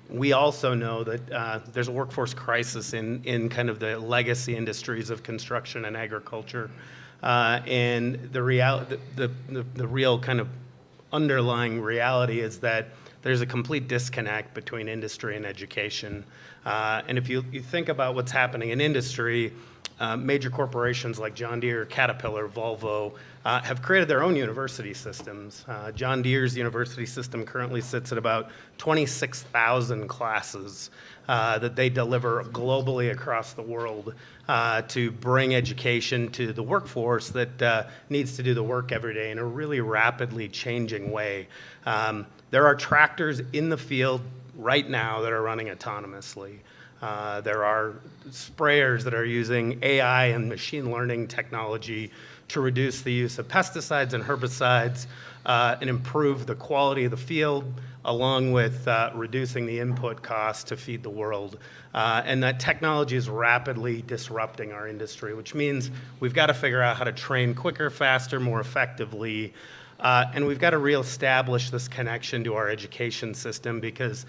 we also know that there's a workforce crisis in kind of the legacy industries of construction and agriculture. And the real kind of underlying reality is that there's a complete disconnect between industry and education. And if you think about what's happening in industry, major corporations like John Deere, Caterpillar, Volvo have created their own university systems. John Deere's university system currently sits at about 26,000 classes that they deliver globally across the world to bring education to the workforce that needs to do the work every day in a really rapidly changing way. There are tractors in the field right now that are running autonomously. There are sprayers that are using AI and machine learning technology to reduce the use of pesticides and herbicides and improve the quality of the field, along with reducing the input costs to feed the world. And that technology is rapidly disrupting our industry, which means we've got to figure out how to train quicker, faster, more effectively. And we've got to reestablish this connection to our education system because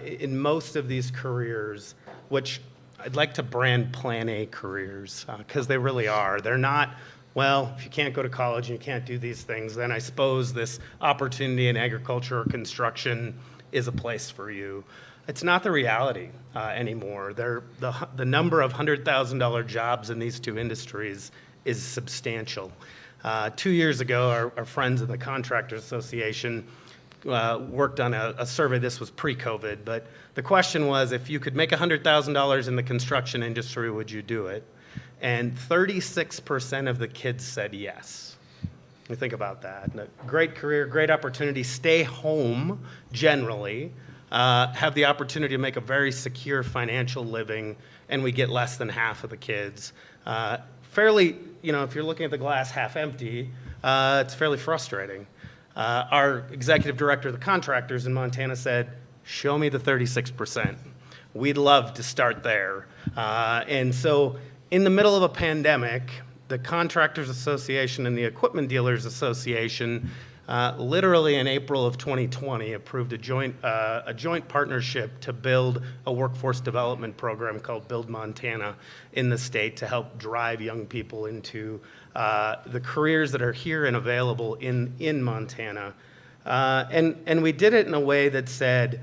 in most of these careers, which I'd like to brand Plan A careers, because they really are. They're not, well, if you can't go to college and you can't do these things, then I suppose this opportunity in agriculture or construction is a place for you. It's not the reality anymore. The number of $100,000 jobs in these two industries is substantial. 2 years ago, our friends in the Contractors Association worked on a survey. This was pre-COVID, but the question was, if you could make $100,000 in the construction industry, would you do it? And 36% of the kids said yes. You think about that. Great career, great opportunity, stay home generally, have the opportunity to make a very secure financial living, and we get less than half of the kids. Fairly, if you're looking at the glass half empty, it's fairly frustrating. Our executive director of the contractors in Montana said, show me the 36%. We'd love to start there. And so in the middle of a pandemic, the Contractors Association and the Equipment Dealers Association literally in April of 2020 approved a joint partnership to build a workforce development program called Build Montana in the state to help drive young people into the careers that are here and available in Montana. And we did it in a way that said,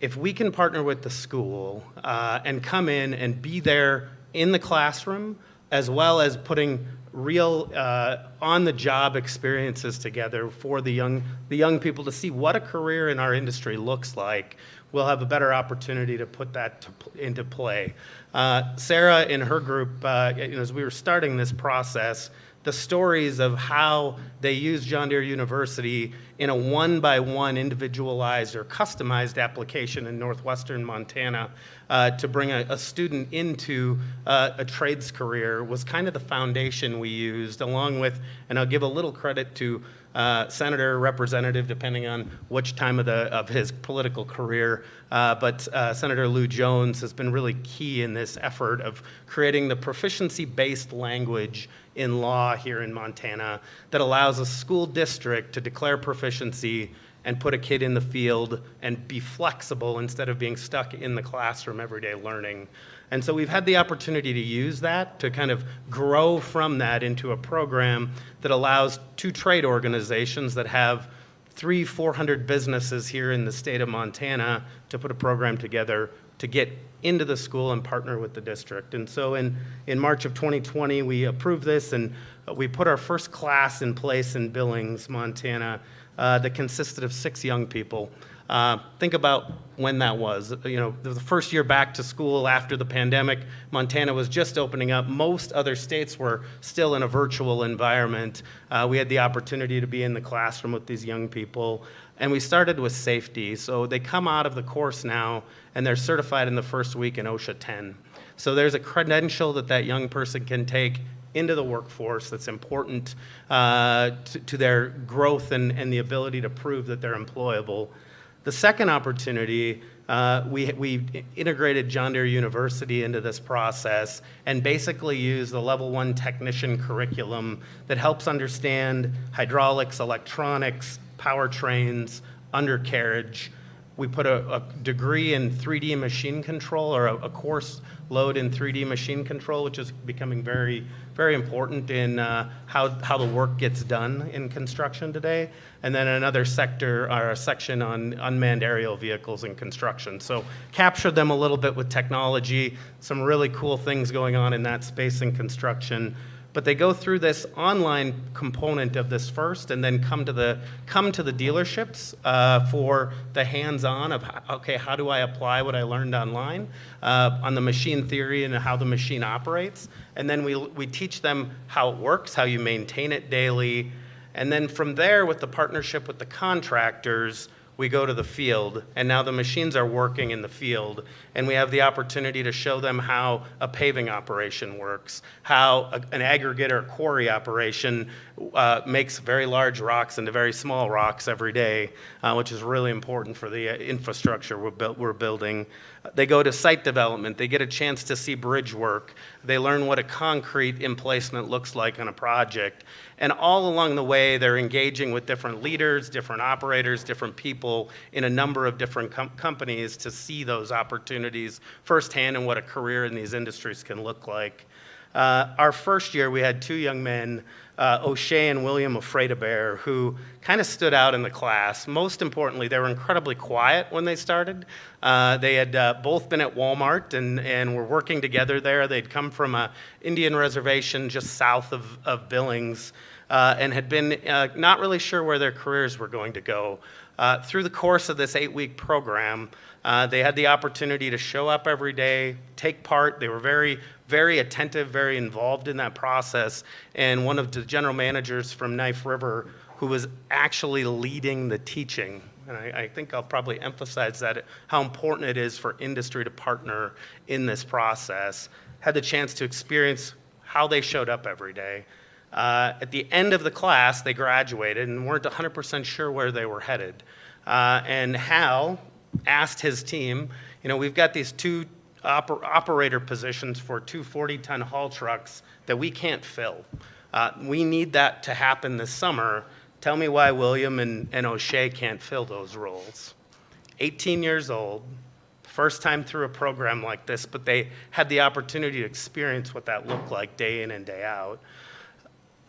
if we can partner with the school and come in and be there in the classroom, as well as putting real on-the-job experiences together for the young people to see what a career in our industry looks like, we'll have a better opportunity to put that into play. Sarah and her group, as we were starting this process, the stories of how they use John Deere University in a one-by-one individualized or customized application in northwestern Montana to bring a student into a trades career was kind of the foundation we used, along with, and I'll give a little credit to senator, representative, depending on which time of his political career, but Senator Lou Jones has been really key in this effort of creating the proficiency-based language in law here in Montana that allows a school district to declare proficiency and put a kid in the field and be flexible instead of being stuck in the classroom every day learning. And so we've had the opportunity to use that to kind of grow from that into a program that allows two trade organizations that have 300-400 businesses here in the state of Montana to put a program together to get into the school and partner with the district. And so in March of 2020, we approved this and we put our first class in place in Billings, Montana, that consisted of 6 young people. Think about when that was. The first year back to school after the pandemic, Montana was just opening up. Most other states were still in a virtual environment. We had the opportunity to be in the classroom with these young people. And we started with safety. So they come out of the course now and they're certified in the first week in OSHA 10. So there's a credential that young person can take into the workforce that's important to their growth and the ability to prove that they're employable. The second opportunity, we integrated John Deere University into this process and basically used the level 1 technician curriculum that helps understand hydraulics, electronics, powertrains, undercarriage. We put a degree in 3D machine control, or a course load in 3D machine control, which is becoming very, very important in how the work gets done in construction today. And then another sector, or a section on unmanned aerial vehicles in construction. So capture them a little bit with technology, some really cool things going on in that space in construction. But they go through this online component of this first, and then come to the dealerships for the hands-on of, okay, how do I apply what I learned online on the machine theory and how the machine operates. And then we teach them how it works, how you maintain it daily. And then from there, with the partnership with the contractors, we go to the field, and now the machines are working in the field, and we have the opportunity to show them how a paving operation works, how an aggregate or quarry operation makes very large rocks into very small rocks every day, which is really important for the infrastructure we're building. They go to site development. They get a chance to see bridge work. They learn what a concrete emplacement looks like on a project. And all along the way, they're engaging with different leaders, different operators, different people in a number of different companies to see those opportunities firsthand and what a career in these industries can look like. Our first year, we had 2 young men, O'Shea and William Afraid-A-Bear, who kind of stood out in the class. Most importantly, they were incredibly quiet when they started. They had both been at Walmart and were working together there. They'd come from an Indian reservation just south of Billings and had been not really sure where their careers were going to go. Through the course of this 8-week program, they had the opportunity to show up every day, take part. They were very, very attentive, very involved in that process. And one of the general managers from Knife River, who was actually leading the teaching, and I think I'll probably emphasize that, how important it is for industry to partner in this process, had the chance to experience how they showed up every day. At the end of the class, they graduated and weren't 100% sure where they were headed. And Hal asked his team, we've got these 2 operator positions for 2 40-ton haul trucks that we can't fill. We need that to happen this summer. Tell me why William and O'Shea can't fill those roles. 18 years old, first time through a program like this, but they had the opportunity to experience what that looked like day in and day out.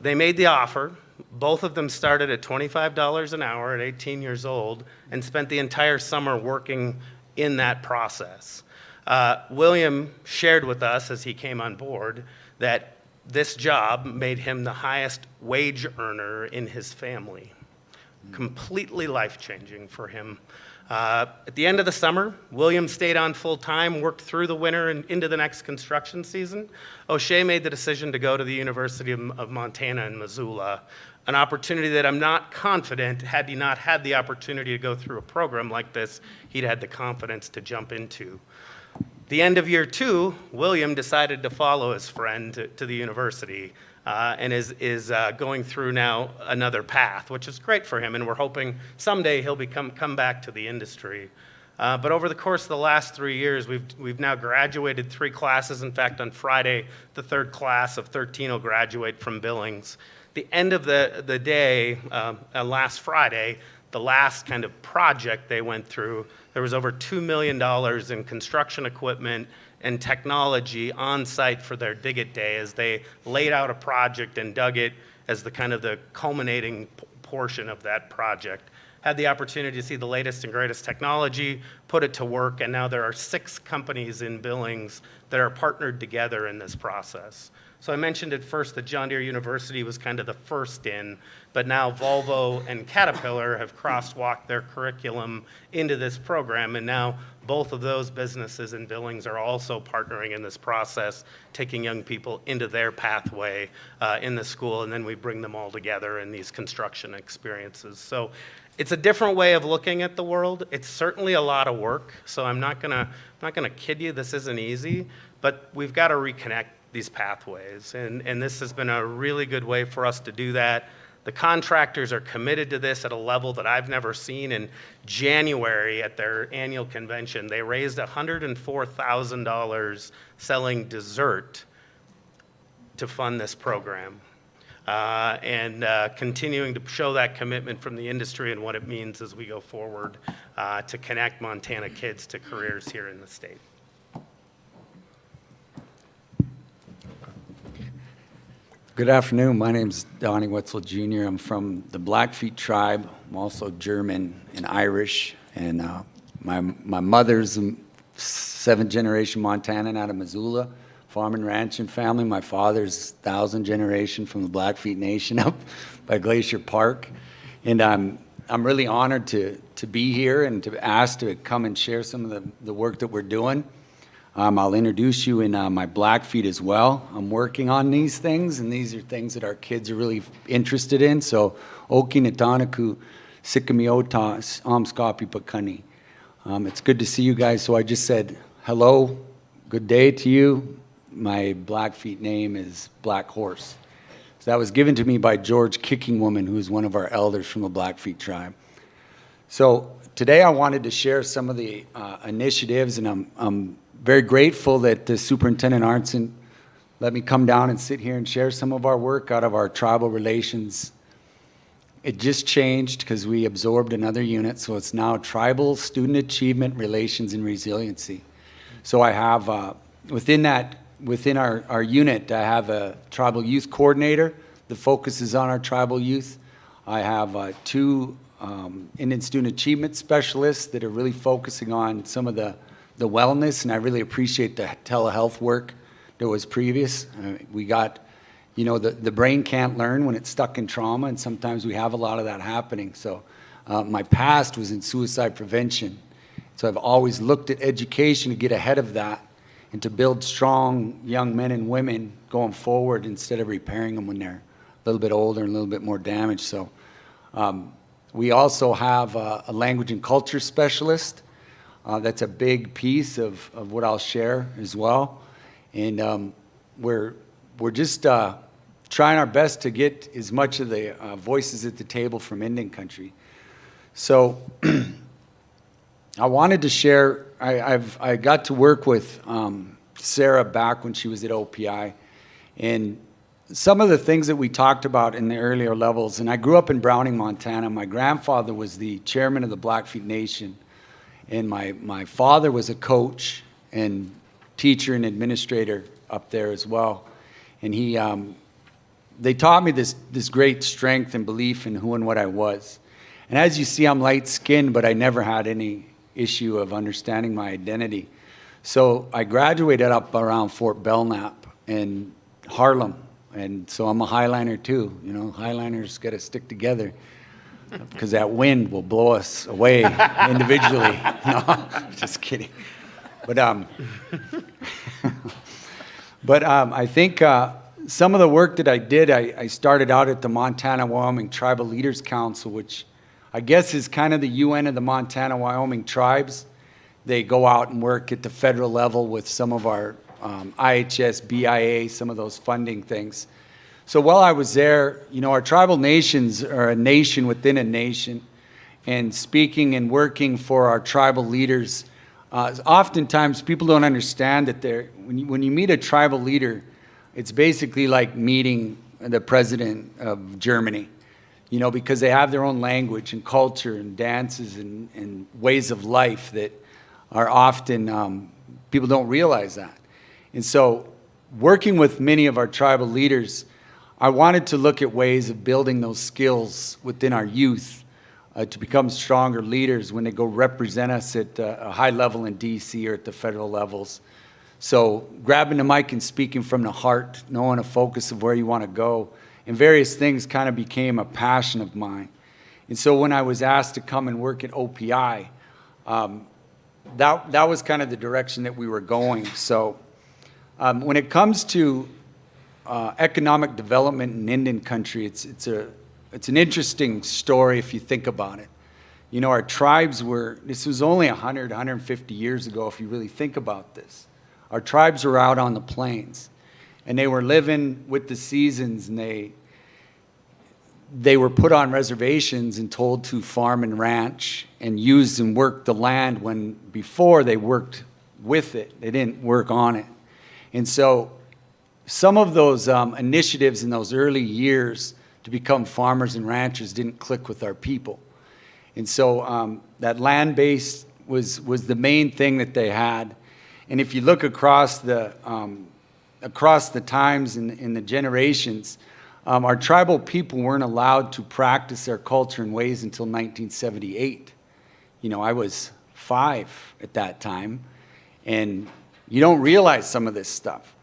They made the offer. Both of them started at $25 an hour at 18 years old and spent the entire summer working in that process. William shared with us as he came on board that this job made him the highest wage earner in his family. Completely life-changing for him. At the end of the summer, William stayed on full-time, worked through the winter and into the next construction season. O'Shea made the decision to go to the University of Montana in Missoula, an opportunity that I'm not confident, had he not had the opportunity to go through a program like this, he'd had the confidence to jump into. The end of year 2, William decided to follow his friend to the university and is going through now another path, which is great for him, and we're hoping someday he'll come back to the industry. But over the course of the last 3 years, we've now graduated 3 classes. In fact, on Friday, the 3rd class of 13 will graduate from Billings. The end of the day, last Friday, the last kind of project they went through, there was over $2 million in construction equipment and technology on site for their Dig It Day as they laid out a project and dug it as the kind of the culminating portion of that project. Had the opportunity to see the latest and greatest technology, put it to work, and now there are 6 companies in Billings that are partnered together in this process. So I mentioned at first that John Deere University was kind of the first in, but now Volvo and Caterpillar have crosswalked their curriculum into this program, and now both of those businesses in Billings are also partnering in this process, taking young people into their pathway in the school, and then we bring them all together in these construction experiences. So it's a different way of looking at the world. It's certainly a lot of work, so I'm not gonna kid you, this isn't easy, but we've got to reconnect these pathways, and this has been a really good way for us to do that. The contractors are committed to this at a level that I've never seen. In January at their annual convention, they raised $104,000 selling dessert to fund this program. And continuing to show that commitment from the industry and what it means as we go forward to connect Montana kids to careers here in the state. Good afternoon. My name's Donnie Wetzel Jr. I'm from the Blackfeet tribe. I'm also German and Irish. And my mother's a 7th generation Montanan out of Missoula, farm and ranching family. My father's 1,000th generation from the Blackfeet Nation up by Glacier Park. And I'm really honored to be here and to ask to come and share some of the work that we're doing. I'll introduce you in my Blackfeet as well. I'm working on these things, and these are things that our kids are really interested in. So, Oki Natanaku, Sikamiota, Amskapi Pakani. It's good to see you guys. So I just said hello, good day to you. My Blackfeet name is Black Horse. So that was given to me by George Kicking Woman, who's one of our elders from the Blackfeet tribe. So today I wanted to share some of the initiatives, and I'm very grateful that the Superintendent Arntzen let me come down and sit here and share some of our work out of our tribal relations. It just changed because we absorbed another unit, so it's now Tribal Student Achievement Relations and Resiliency. So I have, within our unit, I have a tribal youth coordinator that focuses on our tribal youth. I have 2 Indian student achievement specialists that are really focusing on some of the wellness, and I really appreciate the telehealth work that was previous. We got, you know, the brain can't learn when it's stuck in trauma, and sometimes we have a lot of that happening. So my past was in suicide prevention. So I've always looked at education to get ahead of that and to build strong young men and women going forward instead of repairing them when they're a little bit older and a little bit more damaged. So we also have a language and culture specialist. That's a big piece of what I'll share as well. And we're just trying our best to get as much of the voices at the table from Indian country. So I wanted to share, I got to work with Sarah back when she was at OPI, and some of the things that we talked about in the earlier levels, and I grew up in Browning, Montana. My grandfather was the chairman of the Blackfeet Nation, and my father was a coach and teacher and administrator up there as well. And they taught me this great strength and belief in who and what I was. And as you see, I'm light-skinned, but I never had any issue of understanding my identity. So I graduated up around Fort Belknap in Harlem. And so I'm a Highliner too. You know, Highliners got to stick together because that wind will blow us away individually. No, just kidding. But I think some of the work that I did, I started out at the Montana-Wyoming Tribal Leaders Council, which I guess is kind of the UN of the Montana-Wyoming tribes. They go out and work at the federal level with some of our IHS, BIA, some of those funding things. So while I was there, you know, our tribal nations are a nation within a nation, and speaking and working for our tribal leaders, oftentimes people don't understand that when you meet a tribal leader, it's basically like meeting the president of Germany, you know, because they have their own language and culture and dances and ways of life that are often, people don't realize that. And so working with many of our tribal leaders, I wanted to look at ways of building those skills within our youth to become stronger leaders when they go represent us at a high level in DC or at the federal levels. So grabbing the mic and speaking from the heart, knowing a focus of where you want to go, and various things kind of became a passion of mine. And so when I was asked to come and work at OPI, that was kind of the direction that we were going. So when it comes to economic development in Indian country, it's an interesting story if you think about it. You know, our tribes this was only 100, 150 years ago if you really think about this. Our tribes were out on the plains, and they were living with the seasons, and they were put on reservations and told to farm and ranch and use and work the land when before they worked with it. They didn't work on it. And so some of those initiatives in those early years to become farmers and ranchers didn't click with our people. And so that land base was the main thing that they had. And if you look across the times and the generations, our tribal people weren't allowed to practice their culture and ways until 1978. You know, I was 5 at that time, and you don't realize some of this stuff.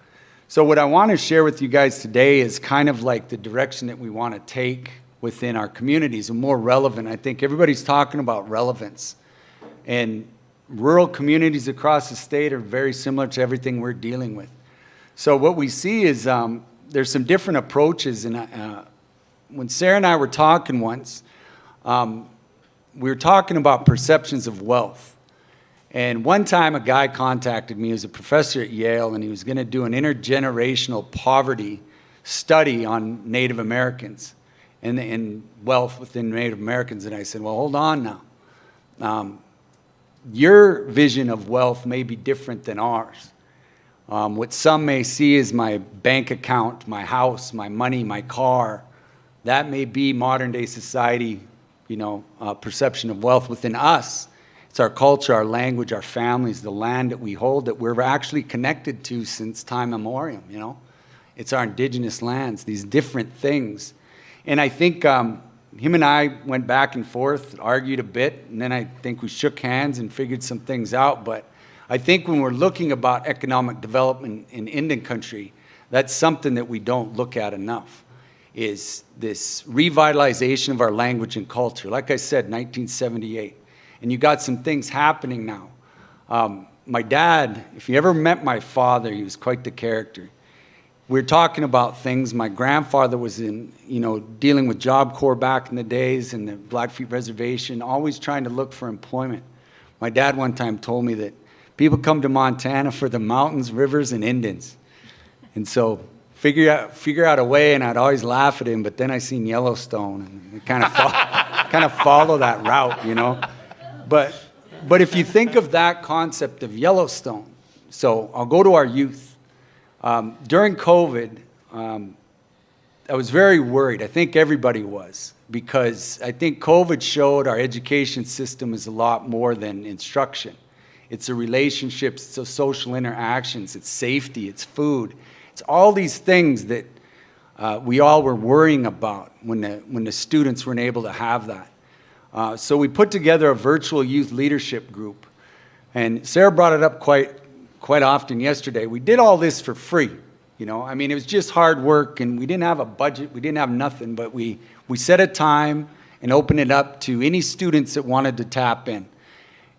So what I want to share with you guys today is kind of like the direction that we want to take within our communities, and more relevant. I think everybody's talking about relevance. And rural communities across the state are very similar to everything we're dealing with. So what we see is there's some different approaches. And when Sarah and I were talking once, we were talking about perceptions of wealth. And one time a guy contacted me, he was a professor at Yale, and he was going to do an intergenerational poverty study on Native Americans and wealth within Native Americans. And I said, well, hold on now. Your vision of wealth may be different than ours. What some may see as my bank account, my house, my money, my car, that may be modern day society, perception of wealth. Within us, it's our culture, our language, our families, the land that we hold that we're actually connected to since time immemorial, It's our indigenous lands, these different things. And I think him and I went back and forth, argued a bit, and then I think we shook hands and figured some things out. But I think when we're looking about economic development in Indian country, that's something that we don't look at enough, is this revitalization of our language and culture. Like I said, 1978. And you got some things happening now. My dad, if you ever met my father, he was quite the character. We're talking about things. My grandfather was dealing with Job Corps back in the days and the Blackfeet Reservation, always trying to look for employment. My dad one time told me that people come to Montana for the mountains, rivers, and Indians. And so figure out a way, and I'd always laugh at him, but then I seen Yellowstone and kind of follow that route, But if you think of that concept of Yellowstone, so I'll go to our youth. During COVID, I was very worried. I think everybody was, because I think COVID showed our education system is a lot more than instruction. It's a relationships, it's a social interactions, it's safety, it's food. It's all these things that we all were worrying about when the students weren't able to have that. So we put together a virtual youth leadership group. And Sarah brought it up quite often yesterday. We did all this for free. It was just hard work, and we didn't have a budget, we didn't have nothing, but we set a time and opened it up to any students that wanted to tap in.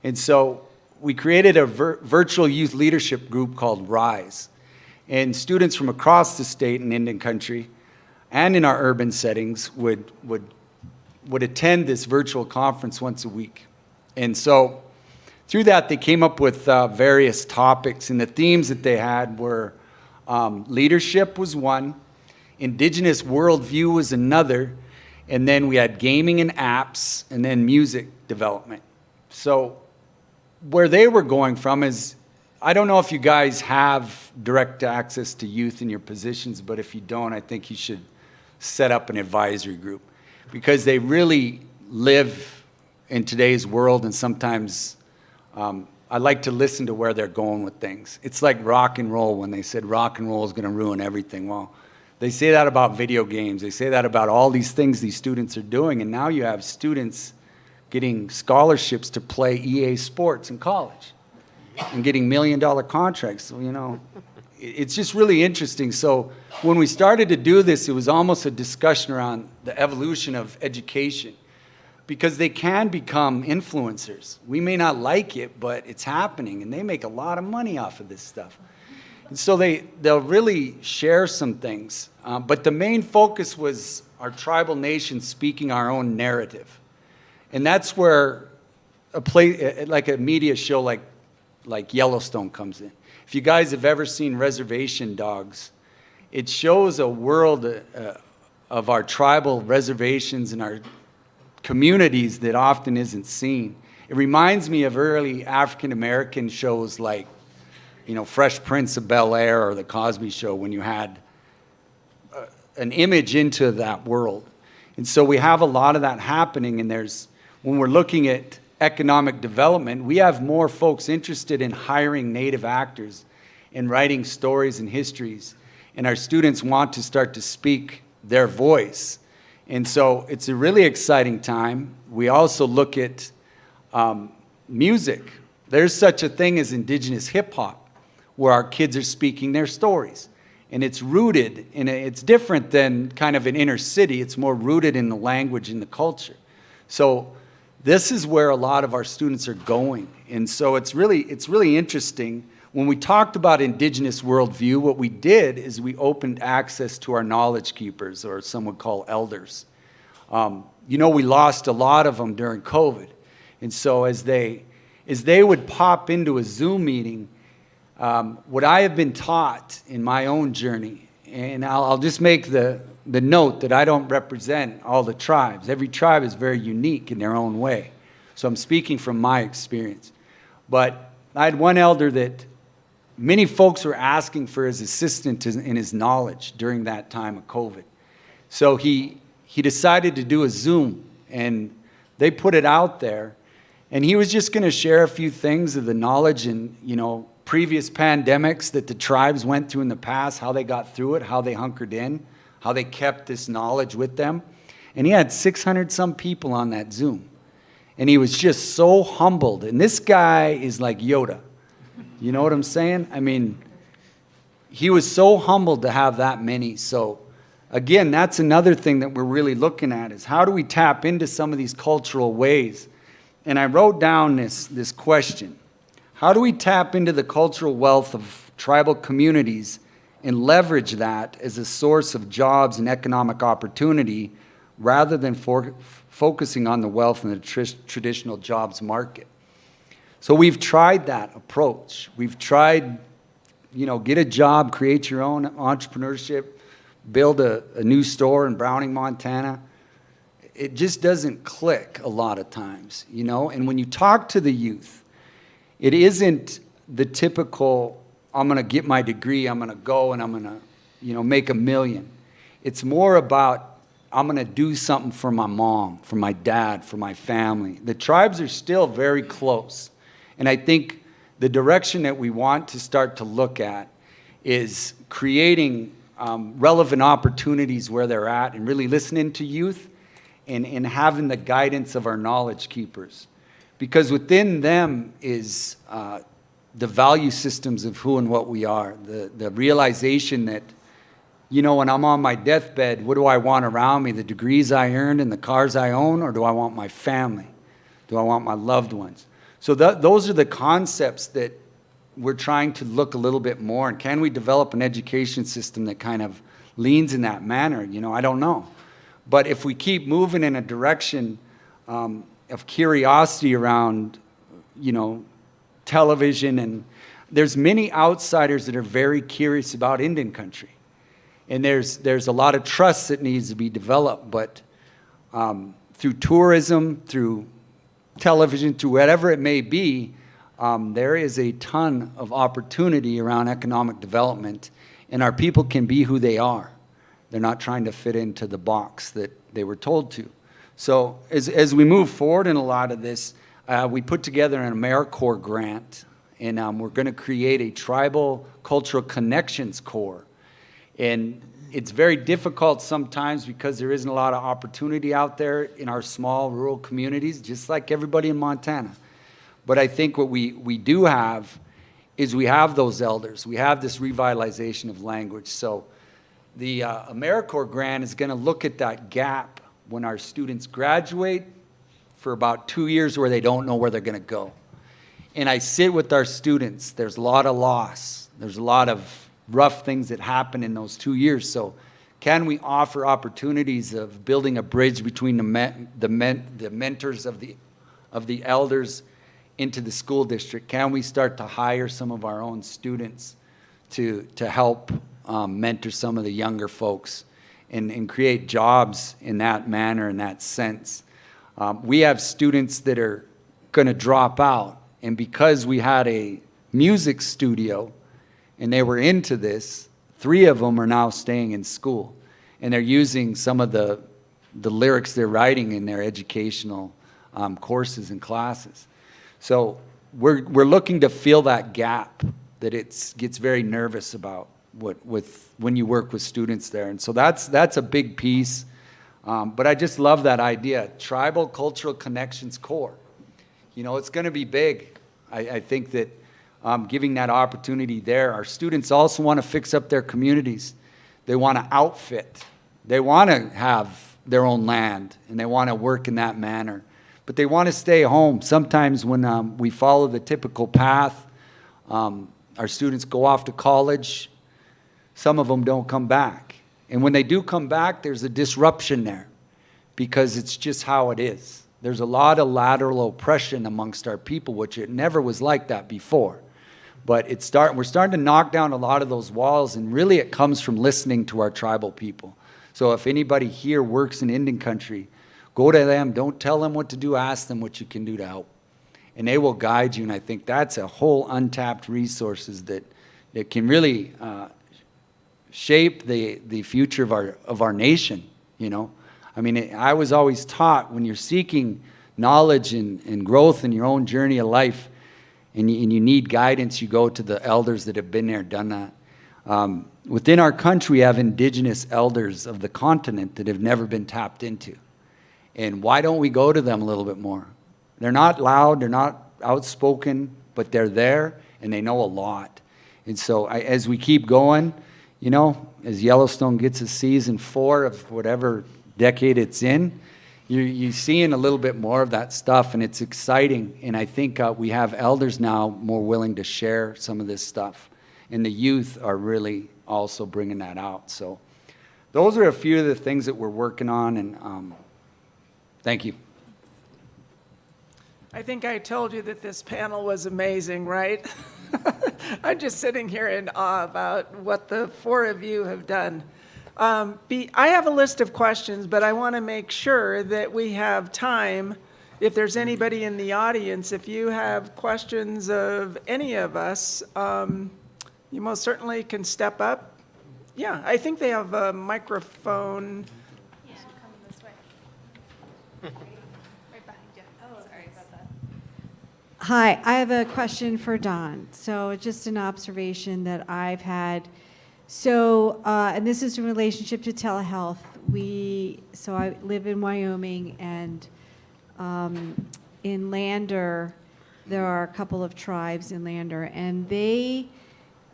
And so we created a virtual youth leadership group called RISE. And students from across the state in Indian country and in our urban settings would attend this virtual conference once a week. And so through that, they came up with various topics, and the themes that they had were leadership was one, indigenous worldview was another, and then we had gaming and apps, and then music development. So where they were going from is, I don't know if you guys have direct access to youth in your positions, but if you don't, I think you should set up an advisory group, because they really live in today's world, and sometimes I like to listen to where they're going with things. It's like rock and roll, when they said rock and roll is going to ruin everything. Well, they say that about video games. They say that about all these things these students are doing, and now you have students getting scholarships to play EA Sports in college and getting $1 million contracts. So, it's just really interesting. So when we started to do this, it was almost a discussion around the evolution of education, because they can become influencers. We may not like it, but it's happening, and they make a lot of money off of this stuff. And so they'll really share some things. But the main focus was our tribal nation speaking our own narrative. And that's where like a media show like Yellowstone comes in. If you guys have ever seen Reservation Dogs, it shows a world of our tribal reservations and our communities that often isn't seen. It reminds me of early African-American shows like, Fresh Prince of Bel-Air or The Cosby Show, when you had an image into that world. And so we have a lot of that happening, and when we're looking at economic development, we have more folks interested in hiring native actors and writing stories and histories, and our students want to start to speak their voice. And so it's a really exciting time. We also look at music. There's such a thing as indigenous hip hop, where our kids are speaking their stories. And it's rooted, it's different than kind of an inner city. It's more rooted in the language and the culture. So this is where a lot of our students are going. And so it's really interesting. When we talked about indigenous worldview, what we did is we opened access to our knowledge keepers, or some would call elders. We lost a lot of them during COVID. And so as they would pop into a Zoom meeting, what I have been taught in my own journey, and I'll just make the note that I don't represent all the tribes. Every tribe is very unique in their own way. So I'm speaking from my experience. But I had one elder that many folks were asking for his assistance in his knowledge during that time of COVID. So he decided to do a Zoom, and they put it out there. And he was just going to share a few things of the knowledge and, previous pandemics that the tribes went through in the past, how they got through it, how they hunkered in, how they kept this knowledge with them. And he had 600 some people on that Zoom. And he was just so humbled. And this guy is like Yoda. You know what I'm saying? I mean, he was so humbled to have that many. So again, that's another thing that we're really looking at is how do we tap into some of these cultural ways? And I wrote down this question. How do we tap into the cultural wealth of tribal communities and leverage that as a source of jobs and economic opportunity rather than focusing on the wealth in the traditional jobs market? So we've tried that approach. We've tried, get a job, create your own entrepreneurship, build a new store in Browning, Montana. It just doesn't click a lot of times, And when you talk to the youth, it isn't the typical, I'm going to get my degree, I'm going to go and I'm going to, make $1 million. It's more about, I'm going to do something for my mom, for my dad, for my family. The tribes are still very close. And I think the direction that we want to start to look at is creating relevant opportunities where they're at and really listening to youth and having the guidance of our knowledge keepers. Because within them is the value systems of who and what we are, the realization that, when I'm on my deathbed, what do I want around me? The degrees I earned and the cars I own, or do I want my family? Do I want my loved ones? So those are the concepts that we're trying to look a little bit more. And can we develop an education system that kind of leans in that manner? I don't know. But if we keep moving in a direction of curiosity around, television, and there's many outsiders that are very curious about Indian country. And there's a lot of trust that needs to be developed, but through tourism, through television, through whatever it may be, there is a ton of opportunity around economic development, and our people can be who they are. They're not trying to fit into the box that they were told to. So as we move forward in a lot of this, we put together an AmeriCorps grant, and we're going to create a Tribal Cultural Connections Corps. And it's very difficult sometimes because there isn't a lot of opportunity out there in our small rural communities, just like everybody in Montana. But I think what we do have is we have those elders. We have this revitalization of language. So the AmeriCorps grant is going to look at that gap when our students graduate for about 2 years where they don't know where they're going to go. And I sit with our students. There's a lot of loss. There's a lot of rough things that happen in those 2 years. So can we offer opportunities of building a bridge between the mentors of the elders into the school district? Can we start to hire some of our own students to help mentor some of the younger folks and create jobs in that manner, in that sense? We have students that are going to drop out, and because we had a music studio and they were into this, 3 of them are now staying in school, and they're using some of the lyrics they're writing in their educational courses and classes. So we're looking to fill that gap that it gets very nervous about when you work with students there. And so that's a big piece. But I just love that idea, Tribal Cultural Connections Corps. It's going to be big. I think that giving that opportunity there, our students also want to fix up their communities. They want to outfit. They want to have their own land, and they want to work in that manner. But they want to stay home. Sometimes when we follow the typical path, our students go off to college. Some of them don't come back. And when they do come back, there's a disruption there because it's just how it is. There's a lot of lateral oppression amongst our people, which it never was like that before. But we're starting to knock down a lot of those walls, and really it comes from listening to our tribal people. So if anybody here works in Indian country, Go to them. Don't tell them what to do. Ask them what you can do to help. And they will guide you. And I think that's a whole untapped resources that can really shape the future of our nation, you know. I mean, I was always taught when you're seeking knowledge and growth in your own journey of life and you need guidance, you go to the elders that have been there, done that. Within our country, we have indigenous elders of the continent that have never been tapped into. And why don't we go to them a little bit more? They're not loud, they're not outspoken, but they're there and they know a lot. And so as we keep going, you know, as Yellowstone gets a season 4 of whatever decade it's in, you're seeing a little bit more of that stuff, and it's exciting. And I think we have elders now more willing to share some of this stuff. And the youth are really also bringing that out. So those are a few of the things that we're working on, and thank you. I think I told you that this panel was amazing, right? I'm just sitting here in awe about what the 4 of you have done. I have a list of questions, but I want to make sure that we have time. If there's anybody in the audience, if you have questions of any of us, you most certainly can step up. Yeah, I think they have a microphone. Yeah, come this way. Right behind you. Oh, sorry about that. Hi, I have a question for Don. So just an observation that I've had. So, and this is in relationship to telehealth. So I live in Wyoming, and in Lander, there are a couple of tribes in Lander, and they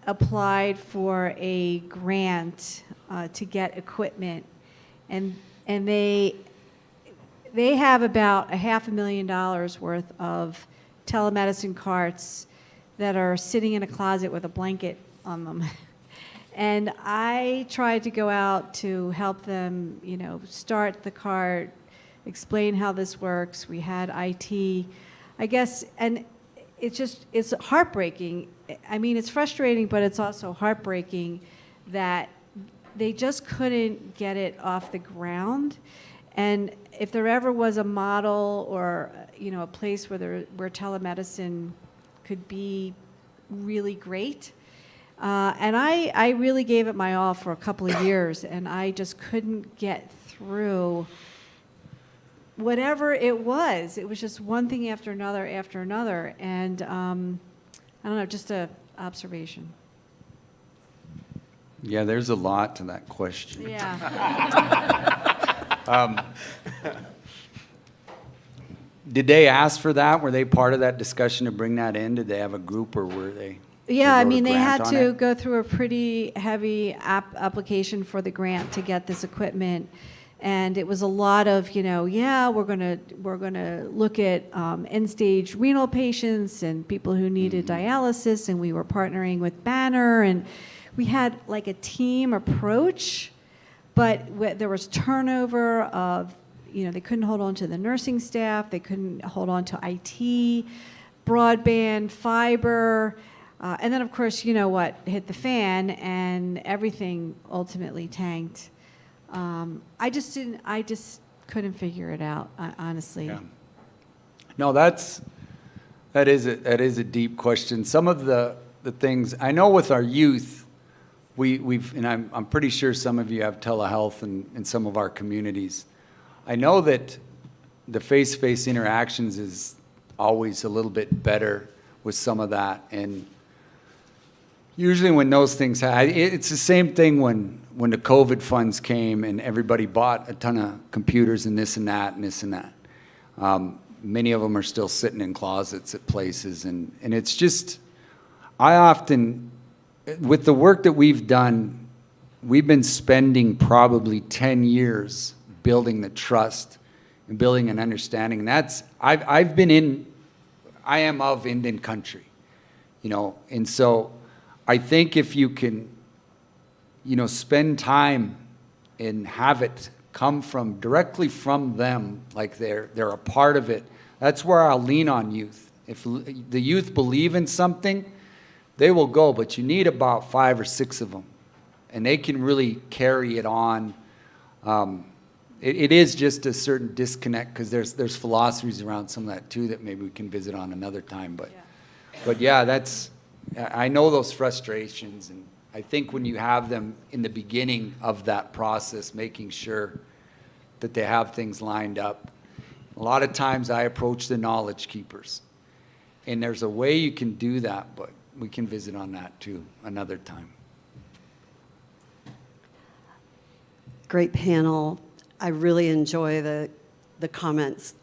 applied for a grant to get equipment, and they have about $500,000 worth of telemedicine carts that are sitting in a closet with a blanket on them. And I tried to go out to help them, you know, start the cart, explain how this works. We had IT, I guess, and it's heartbreaking. I mean, it's frustrating, but it's also heartbreaking that they just couldn't get it off the ground. And if there ever was a model or, you know, a place where telemedicine could be really great, and I really gave it my all for a couple of years, and I just couldn't get through whatever it was. It was just one thing after another, and I don't know, just an observation. Yeah, there's a lot to that question. Yeah. Did they ask for that? Were they part of that discussion to bring that in? Did they have a group, or were they? Yeah, I mean, they grant had on to it? go through a pretty heavy application for the grant to get this equipment. And it was a lot of, you know, yeah, we're gonna look at end-stage renal patients and people who needed dialysis, and we were partnering with Banner, and we had like a team approach, but there was turnover of, you know, they couldn't hold on to the nursing staff, they couldn't hold on to IT, broadband, fiber, and then of course, you know what, hit the fan, and everything ultimately tanked. I just couldn't figure it out, honestly. Yeah. No, that is a deep question. Some of the things I know with our youth, we've and I'm pretty sure some of you have telehealth in some of our communities. I know that the face-to-face interactions is always a little bit better with some of that, and usually when those things happen, it's the same thing when the COVID funds came and everybody bought a ton of computers and this and that and this and that. Many of them are still sitting in closets at places, and it's just, I often, with the work that we've done, we've been spending probably 10 years building the trust and building an understanding. And that's, I am of Indian country, you know, and so I think if you can, you know, spend time and have it come directly from them, like they're a part of it, that's where I'll lean on youth. If the youth believe in something, they will go, but you need about 5 or 6 of them, and they can really carry it on. it is just a certain disconnect because there's philosophies around some of that too that maybe we can visit on another time. But yeah, I know those frustrations, and I think when you have them in the beginning of that process, making sure that they have things lined up. A lot of times I approach the knowledge keepers, and there's a way you can do that, but we can visit on that too another time. Great panel. I really enjoy the comments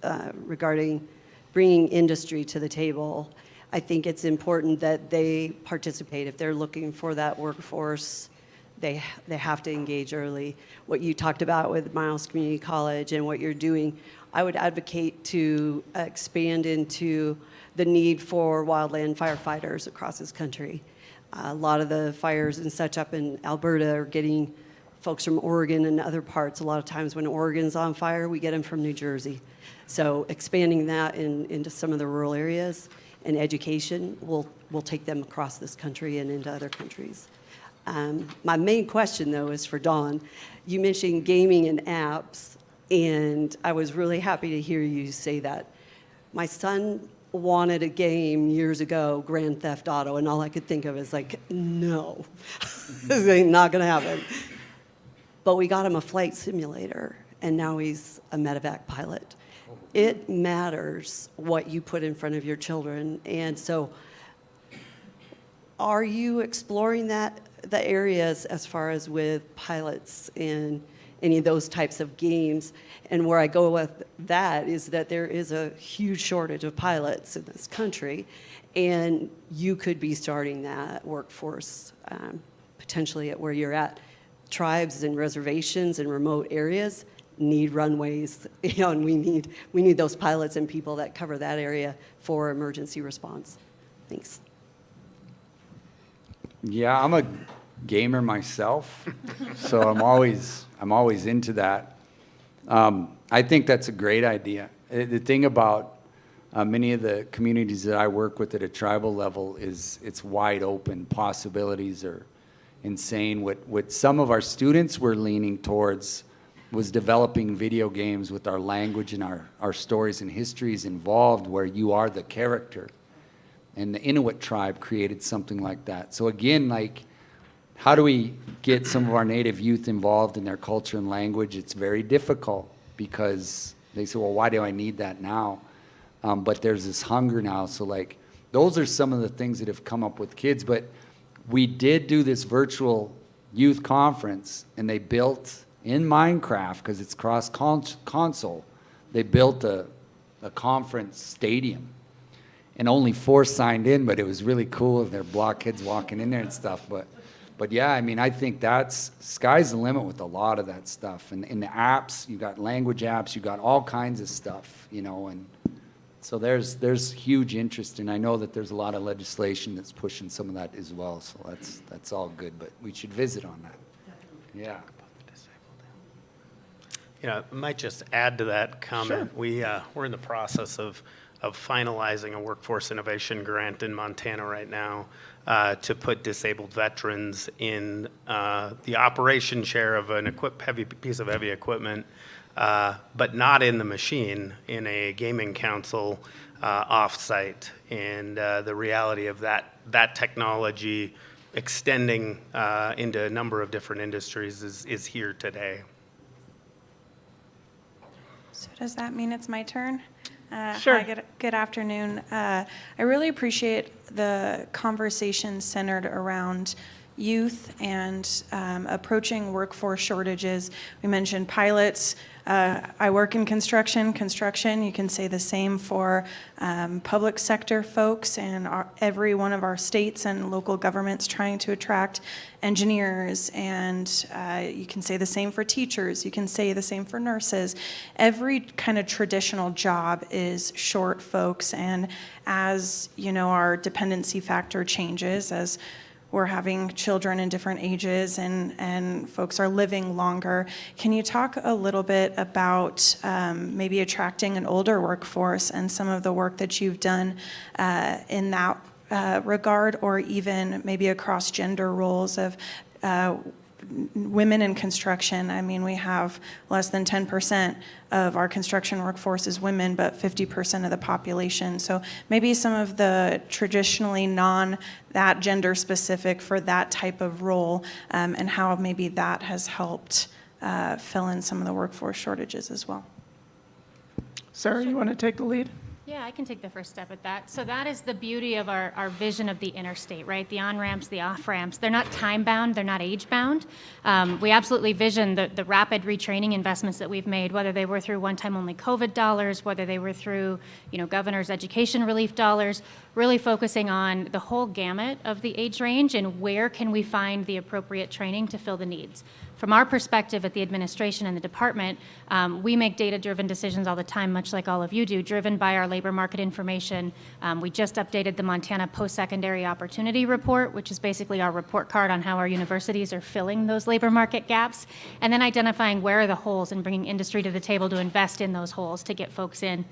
regarding bringing industry to the table. I think it's important that they participate. If they're looking for that workforce, they have to engage early. What you talked about with Miles Community College and what you're doing, I would advocate to expand into the need for wildland firefighters across this country. A lot of the fires and such up in Alberta are getting folks from Oregon and other parts. A lot of times when Oregon's on fire, we get them from New Jersey. So expanding that into some of the rural areas and education will take them across this country and into other countries. My main question, though, is for Dawn. You mentioned gaming and apps, and I was really happy to hear you say that. My son wanted a game years ago, Grand Theft Auto, and all I could think of is like, no, this ain't not gonna happen. But we got him a flight simulator, and now he's a medevac pilot. It matters what you put in front of your children, and so are you exploring the areas as far as with pilots and any of those types of games? And where I go with that is that there is a huge shortage of pilots in this country, and you could be starting that workforce potentially at where you're at. Tribes and reservations and remote areas need runways, and we need those pilots and people that cover that area for emergency response. Thanks. Yeah, I'm a gamer myself, so I'm always into that. I think that's a great idea. The thing about many of the communities that I work with at a tribal level is it's wide open. Possibilities are insane. What some of our students were leaning towards was developing video games with our language and our stories and histories involved, where you are the character. And the Inuit tribe created something like that. So again, like, how do we get some of our Native youth involved in their culture and language? It's very difficult because they say, well, why do I need that now? But there's this hunger now. So like, those are some of the things that have come up with kids. But we did do this virtual youth conference, and they built in Minecraft, because it's cross console, they built a conference stadium. And only 4 signed in, but it was really cool. Their blockheads walking in there and stuff. But yeah, I mean, I think sky's the limit with a lot of that stuff. And in the apps, you got language apps, you got all kinds of stuff, and so there's huge interest. And I know that there's a lot of legislation that's pushing some of that as well. So that's all good, but we should visit on that. Yeah. Yeah, I might just add to that comment. Sure. We're in the process of finalizing a workforce innovation grant in Montana right now to put disabled veterans in the operation chair of an piece of heavy equipment, but not in the machine, in a gaming council off-site. And the reality of that technology extending into a number of different industries is here today. So does that mean it's my turn? Sure. Hi, good afternoon. I really appreciate the conversation centered around youth and approaching workforce shortages. We mentioned pilots. I work in construction. You can say the same for public sector folks, and every one of our states and local governments trying to attract engineers, and you can say the same for teachers. You can say the same for nurses. Every kind of traditional job is short, folks, and as our dependency factor changes, as we're having children in different ages and folks are living longer. Can you talk a little bit about maybe attracting an older workforce and some of the work that you've done in that regard, or even maybe across gender roles of women in construction. I mean, we have less than 10% of our construction workforce is women, but 50% of the population. So maybe some of the traditionally that gender specific for that type of role, and how maybe that has helped fill in some of the workforce shortages as well. Sarah, you want to take the lead? Yeah, I can take the first step at that. So that is the beauty of our vision of the interstate, right? The on-ramps, the off-ramps. They're not time-bound, they're not age-bound. We absolutely vision the rapid retraining investments that we've made, whether they were through one-time only COVID dollars, whether they were through, governor's education relief dollars, really focusing on the whole gamut of the age range and where can we find the appropriate training to fill the needs. From our perspective at the administration and the department, we make data-driven decisions all the time, much like all of you do, driven by our labor market information. We just updated the Montana Post-Secondary Opportunity Report, which is basically our report card on how our universities are filling those labor market gaps, and then identifying where are the holes and bringing industry to the table to invest in those holes to get folks in.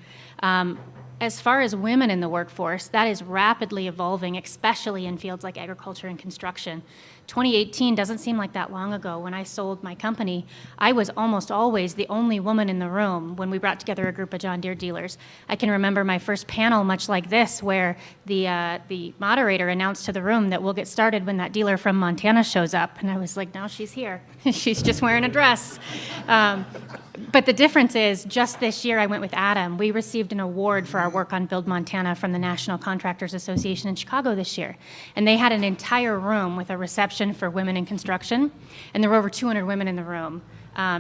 As far as women in the workforce, that is rapidly evolving, especially in fields like agriculture and construction. 2018 doesn't seem like that long ago. When I sold my company, I was almost always the only woman in the room when we brought together a group of John Deere dealers. I can remember my first panel much like this, where the moderator announced to the room that we'll get started when that dealer from Montana shows up. And I was like, no, she's here. She's just wearing a dress. But the difference is, just this year I went with Adam. We received an award for our work on Build Montana from the National Contractors Association in Chicago this year. And they had an entire room with a reception for women in construction. And there were over 200 women in the room,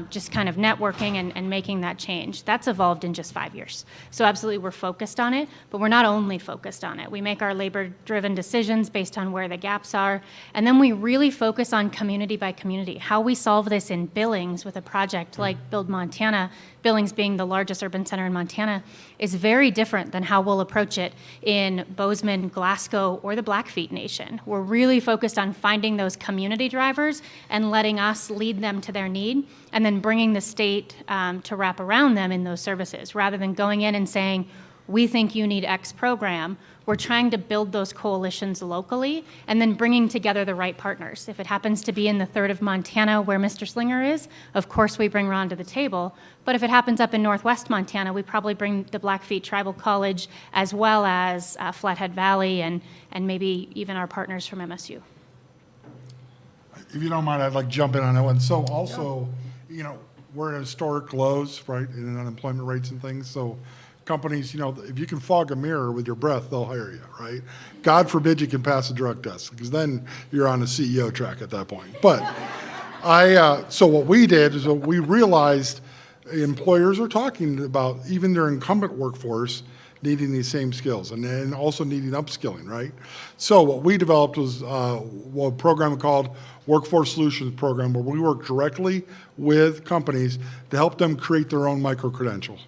just kind of networking and making that change. That's evolved in just 5 years. So absolutely we're focused on it, but we're not only focused on it. We make our labor-driven decisions based on where the gaps are, and then we really focus on community by community. How we solve this in Billings with a project like Build Montana, Billings being the largest urban center in Montana, is very different than how we'll approach it in Bozeman, Glasgow, or the Blackfeet Nation. We're really focused on finding those community drivers and letting us lead them to their need, and then bringing the state to wrap around them in those services, rather than going in and saying, we think you need X program. We're trying to build those coalitions locally and then bringing together the right partners. If it happens to be in the third of Montana where Mr. Slinger is, of course we bring Ron to the table. But if it happens up in northwest Montana, we probably bring the Blackfeet Tribal College as well as Flathead Valley and maybe even our partners from MSU. If you don't mind, I'd like to jump in on that one. So also, we're at historic lows, right, in unemployment rates and things. So companies, if you can fog a mirror with your breath, they'll hire you, right? God forbid you can pass a drug test, because then you're on the CEO track at that point. But so what we did is we realized employers are talking about even their incumbent workforce needing these same skills and also needing upskilling, right? So what we developed was a program called Workforce Solutions Program, where we work directly with companies to help them create their own micro-credential.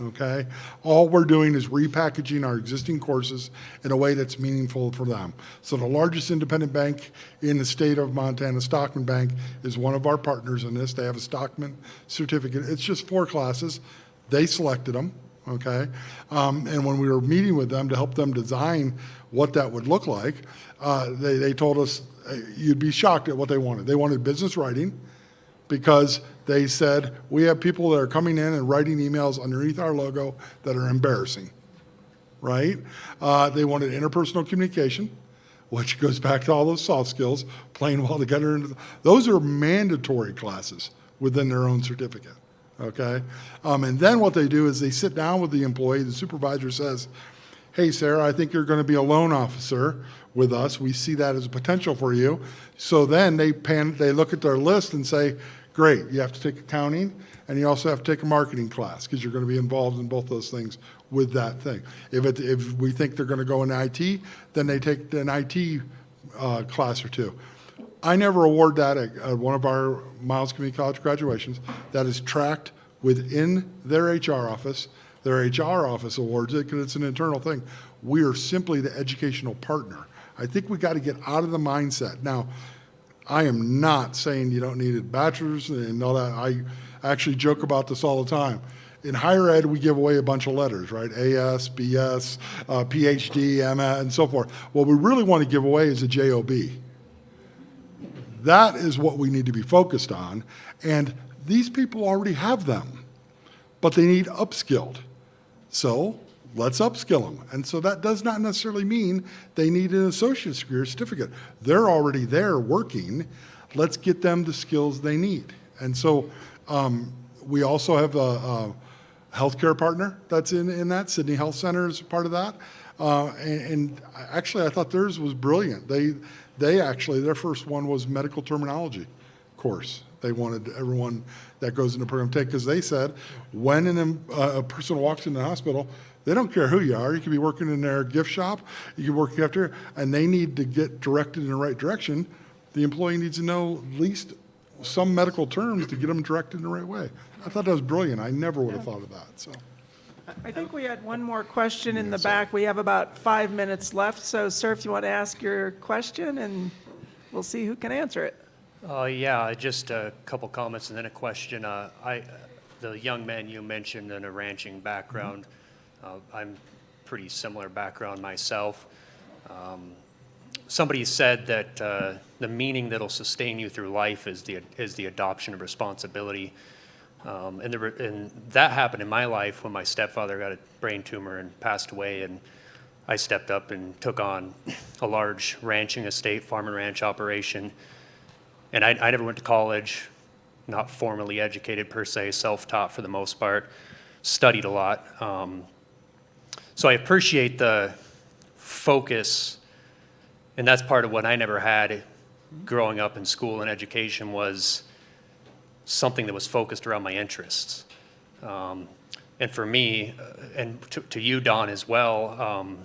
Okay? All we're doing is repackaging our existing courses in a way that's meaningful for them. So the largest independent bank in the state of Montana, Stockman Bank, is one of our partners in this. They have a Stockman certificate. It's just 4 classes. They selected them, okay? And when we were meeting with them to help them design what that would look like, they told us, you'd be shocked at what they wanted. They wanted business writing, because they said, we have people that are coming in and writing emails underneath our logo that are embarrassing, right? They wanted interpersonal communication, which goes back to all those soft skills, playing well together. Those are mandatory classes within their own certificate, okay? And then what they do is they sit down with the employee, the supervisor says, hey, Sarah, I think you're going to be a loan officer with us. We see that as a potential for you. So then they look at their list and say, great, you have to take accounting, and you also have to take a marketing class, because you're going to be involved in both those things with that thing. If we think they're going to go in IT, then they take an IT class or 2. I never award that at one of our Miles Community College graduations. That is tracked within their HR office. Their HR office awards it because it's an internal thing. We are simply the educational partner. I think we got to get out of the mindset. Now, I am not saying you don't need a bachelor's and all that. I actually joke about this all the time. In higher ed, we give away a bunch of letters, right? AS, BS, PhD, MA, and so forth. What we really want to give away is a JOB. That is what we need to be focused on. And these people already have them, but they need upskilled. So let's upskill them. And so that does not necessarily mean they need an associate's degree or certificate. They're already there working. Let's get them the skills they need. And so we also have a healthcare partner that's in that. Sydney Health Center is part of that. And actually, I thought theirs was brilliant. They actually, their first one was medical terminology course. They wanted everyone that goes into the program to take, because they said when a person walks in the hospital, they don't care who you are. You could be working in their gift shop, you could work after, and they need to get directed in the right direction. The employee needs to know at least some medical terms to get them directed in the right way. I thought that was brilliant. I never would have thought of that. So, I think we had one more question in the back. We have about 5 minutes left. So, sir, if you want to ask your question, and we'll see who can answer it. Yeah, just a couple comments and then a question. The young man you mentioned in a ranching background, I'm pretty similar background myself. Somebody said that the meaning that'll sustain you through life is the adoption of responsibility. And that happened in my life when my stepfather got a brain tumor and passed away, and I stepped up and took on a large ranching estate, farm and ranch operation. And I never went to college, not formally educated per se, self-taught for the most part, studied a lot. So I appreciate the focus, and that's part of what I never had growing up in school and education, was something that was focused around my interests. And for me, and to you, Don, as well,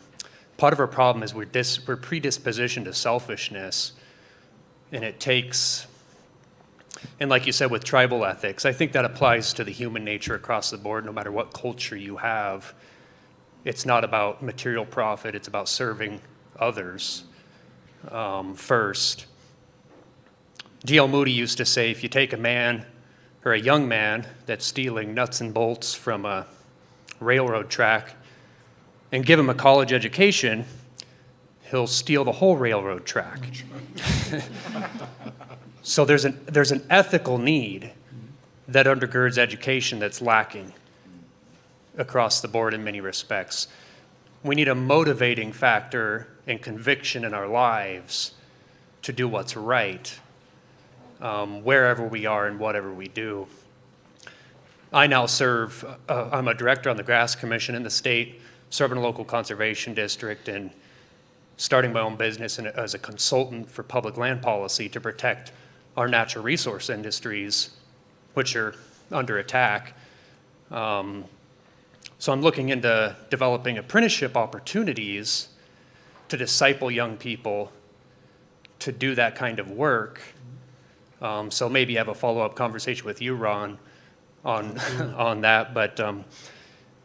part of our problem is we're predispositioned to selfishness. And it takes, and like you said with tribal ethics, I think that applies to the human nature across the board, no matter what culture you have. It's not about material profit, it's about serving others first. D.L. Moody used to say, if you take a man or a young man that's stealing nuts and bolts from a railroad track and give him a college education, he'll steal the whole railroad track. So there's an ethical need that undergirds education that's lacking across the board in many respects. We need a motivating factor and conviction in our lives to do what's right, wherever we are and whatever we do. I now serve, I'm a director on the Grass Commission in the state, serving a local conservation district, and starting my own business as a consultant for public land policy to protect our natural resource industries, which are under attack. So I'm looking into developing apprenticeship opportunities to disciple young people to do that kind of work. So maybe have a follow-up conversation with you, Ron, on that. But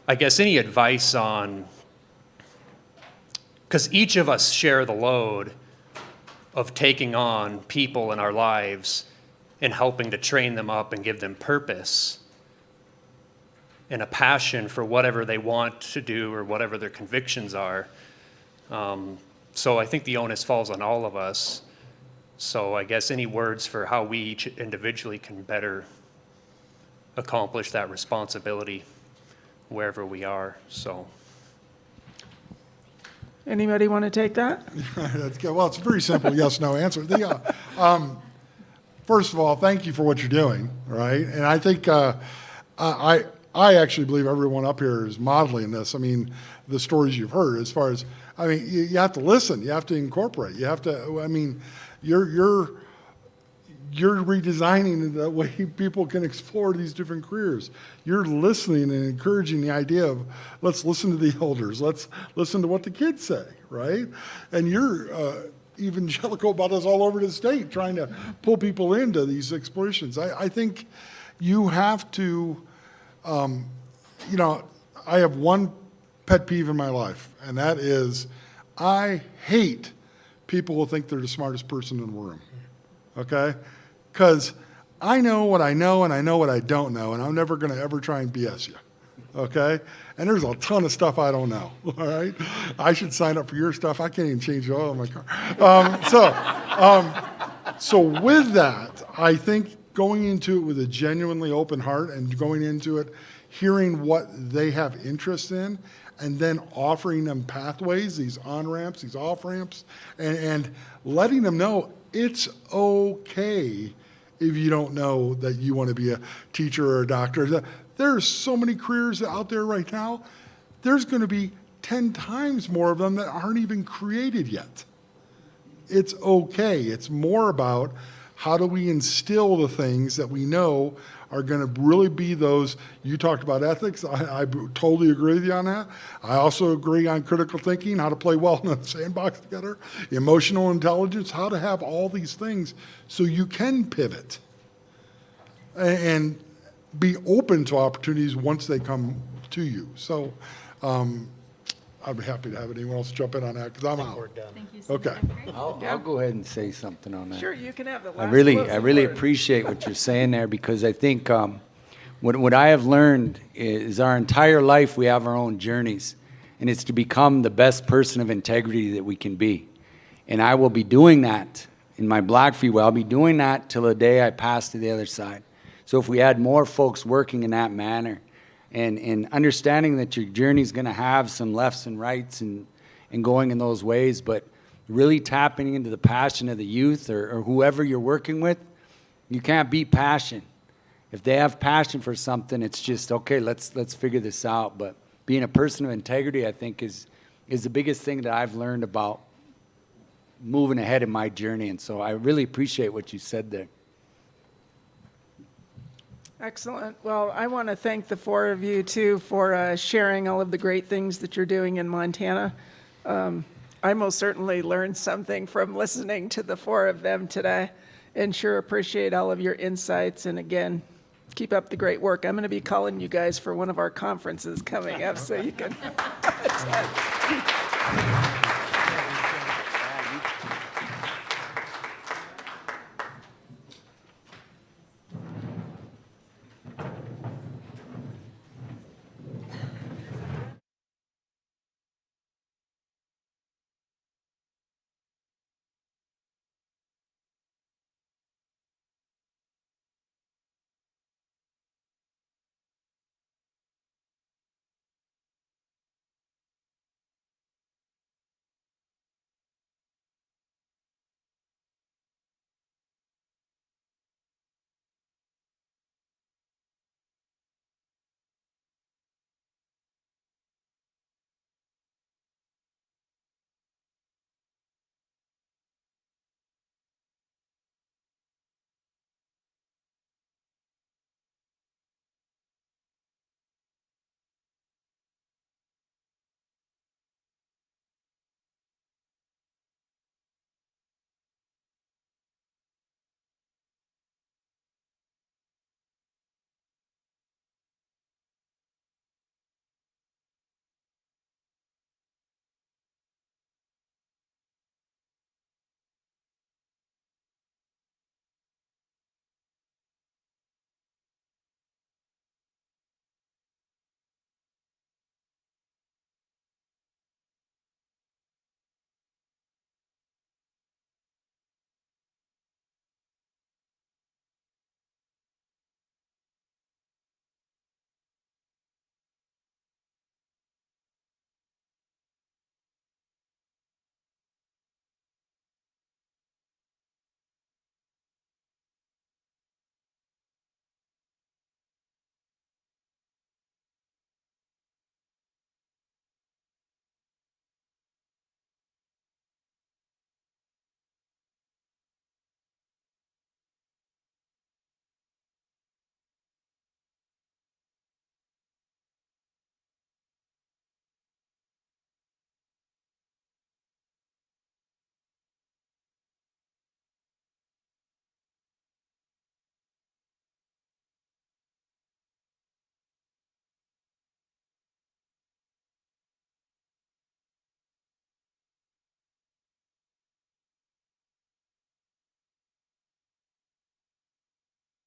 I guess any advice on, because each of us share the load of taking on people in our lives and helping to train them up and give them purpose and a passion for whatever they want to do or whatever their convictions are. So I think the onus falls on all of us. So I guess any words for how we each individually can better accomplish that responsibility wherever we are. So. Anybody want to take that? Well, it's a very simple yes/no answer. First of all, thank you for what you're doing, right? And I think I actually believe everyone up here is modeling this. I mean, the stories you've heard, as far as, I mean, you have to listen, you have to incorporate, you have to, I mean, you're redesigning the way people can explore these different careers. You're listening and encouraging the idea of, let's listen to the elders, let's listen to what the kids say, right? And you're evangelical about us all over the state, trying to pull people into these explorations. I think you have to, you know, I have one pet peeve in my life, and that is I hate people who think they're the smartest person in the room, okay? Because I know what I know and I know what I don't know, and I'm never going to ever try and BS you, okay? And there's a ton of stuff I don't know, all right? I should sign up for your stuff. I can't even change the oil in my car. So with that, I think going into it with a genuinely open heart and going into it, hearing what they have interest in, and then offering them pathways, these on-ramps, these off-ramps, and letting them know it's okay if you don't know that you want to be a teacher or a doctor. There's so many careers out there right now. There's going to be 10 times more of them that aren't even created yet. It's okay. It's more about how do we instill the things that we know are going to really be those. You talked about ethics. I totally agree with you on that. I also agree on critical thinking, how to play well in a sandbox together, emotional intelligence, how to have all these things so you can pivot and be open to opportunities once they come to you. So I'd be happy to have anyone else jump in on that because I'm out. Thank you. Okay. I'll go ahead and say something on that. Sure, you can have the last I really word. appreciate what you're saying there because I think what I have learned is our entire life we have our own journeys, and it's to become the best person of integrity that we can be. And I will be doing that in my Blackfeet way. I'll be doing that till the day I pass to the other side. So if we had more folks working in that manner and understanding that your journey is going to have some lefts and rights and going in those ways, but really tapping into the passion of the youth or whoever you're working with, you can't beat passion. If they have passion for something, it's just, okay, let's figure this out. But being a person of integrity, I think, is the biggest thing that I've learned about moving ahead in my journey. And so I really appreciate what you said there. Excellent. Well, I want to thank the four of you, too, for sharing all of the great things that you're doing in Montana. I most certainly learned something from listening to the four of them today and sure appreciate all of your insights. And again, keep up the great work. I'm going to be calling you guys for one of our conferences coming up so you can attend.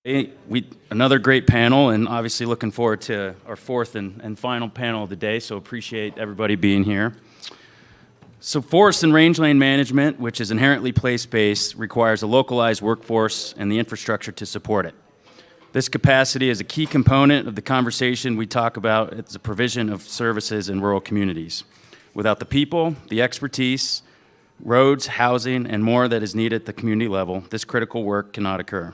Hey, another great panel, and obviously looking forward to our fourth and final panel of the day, so appreciate everybody being here. So forest and rangeland management, which is inherently place-based, requires a localized workforce and the infrastructure to support it. This capacity is a key component of the conversation we talk about as the provision of services in rural communities. Without the people, the expertise, roads, housing, and more that is needed at the community level, this critical work cannot occur.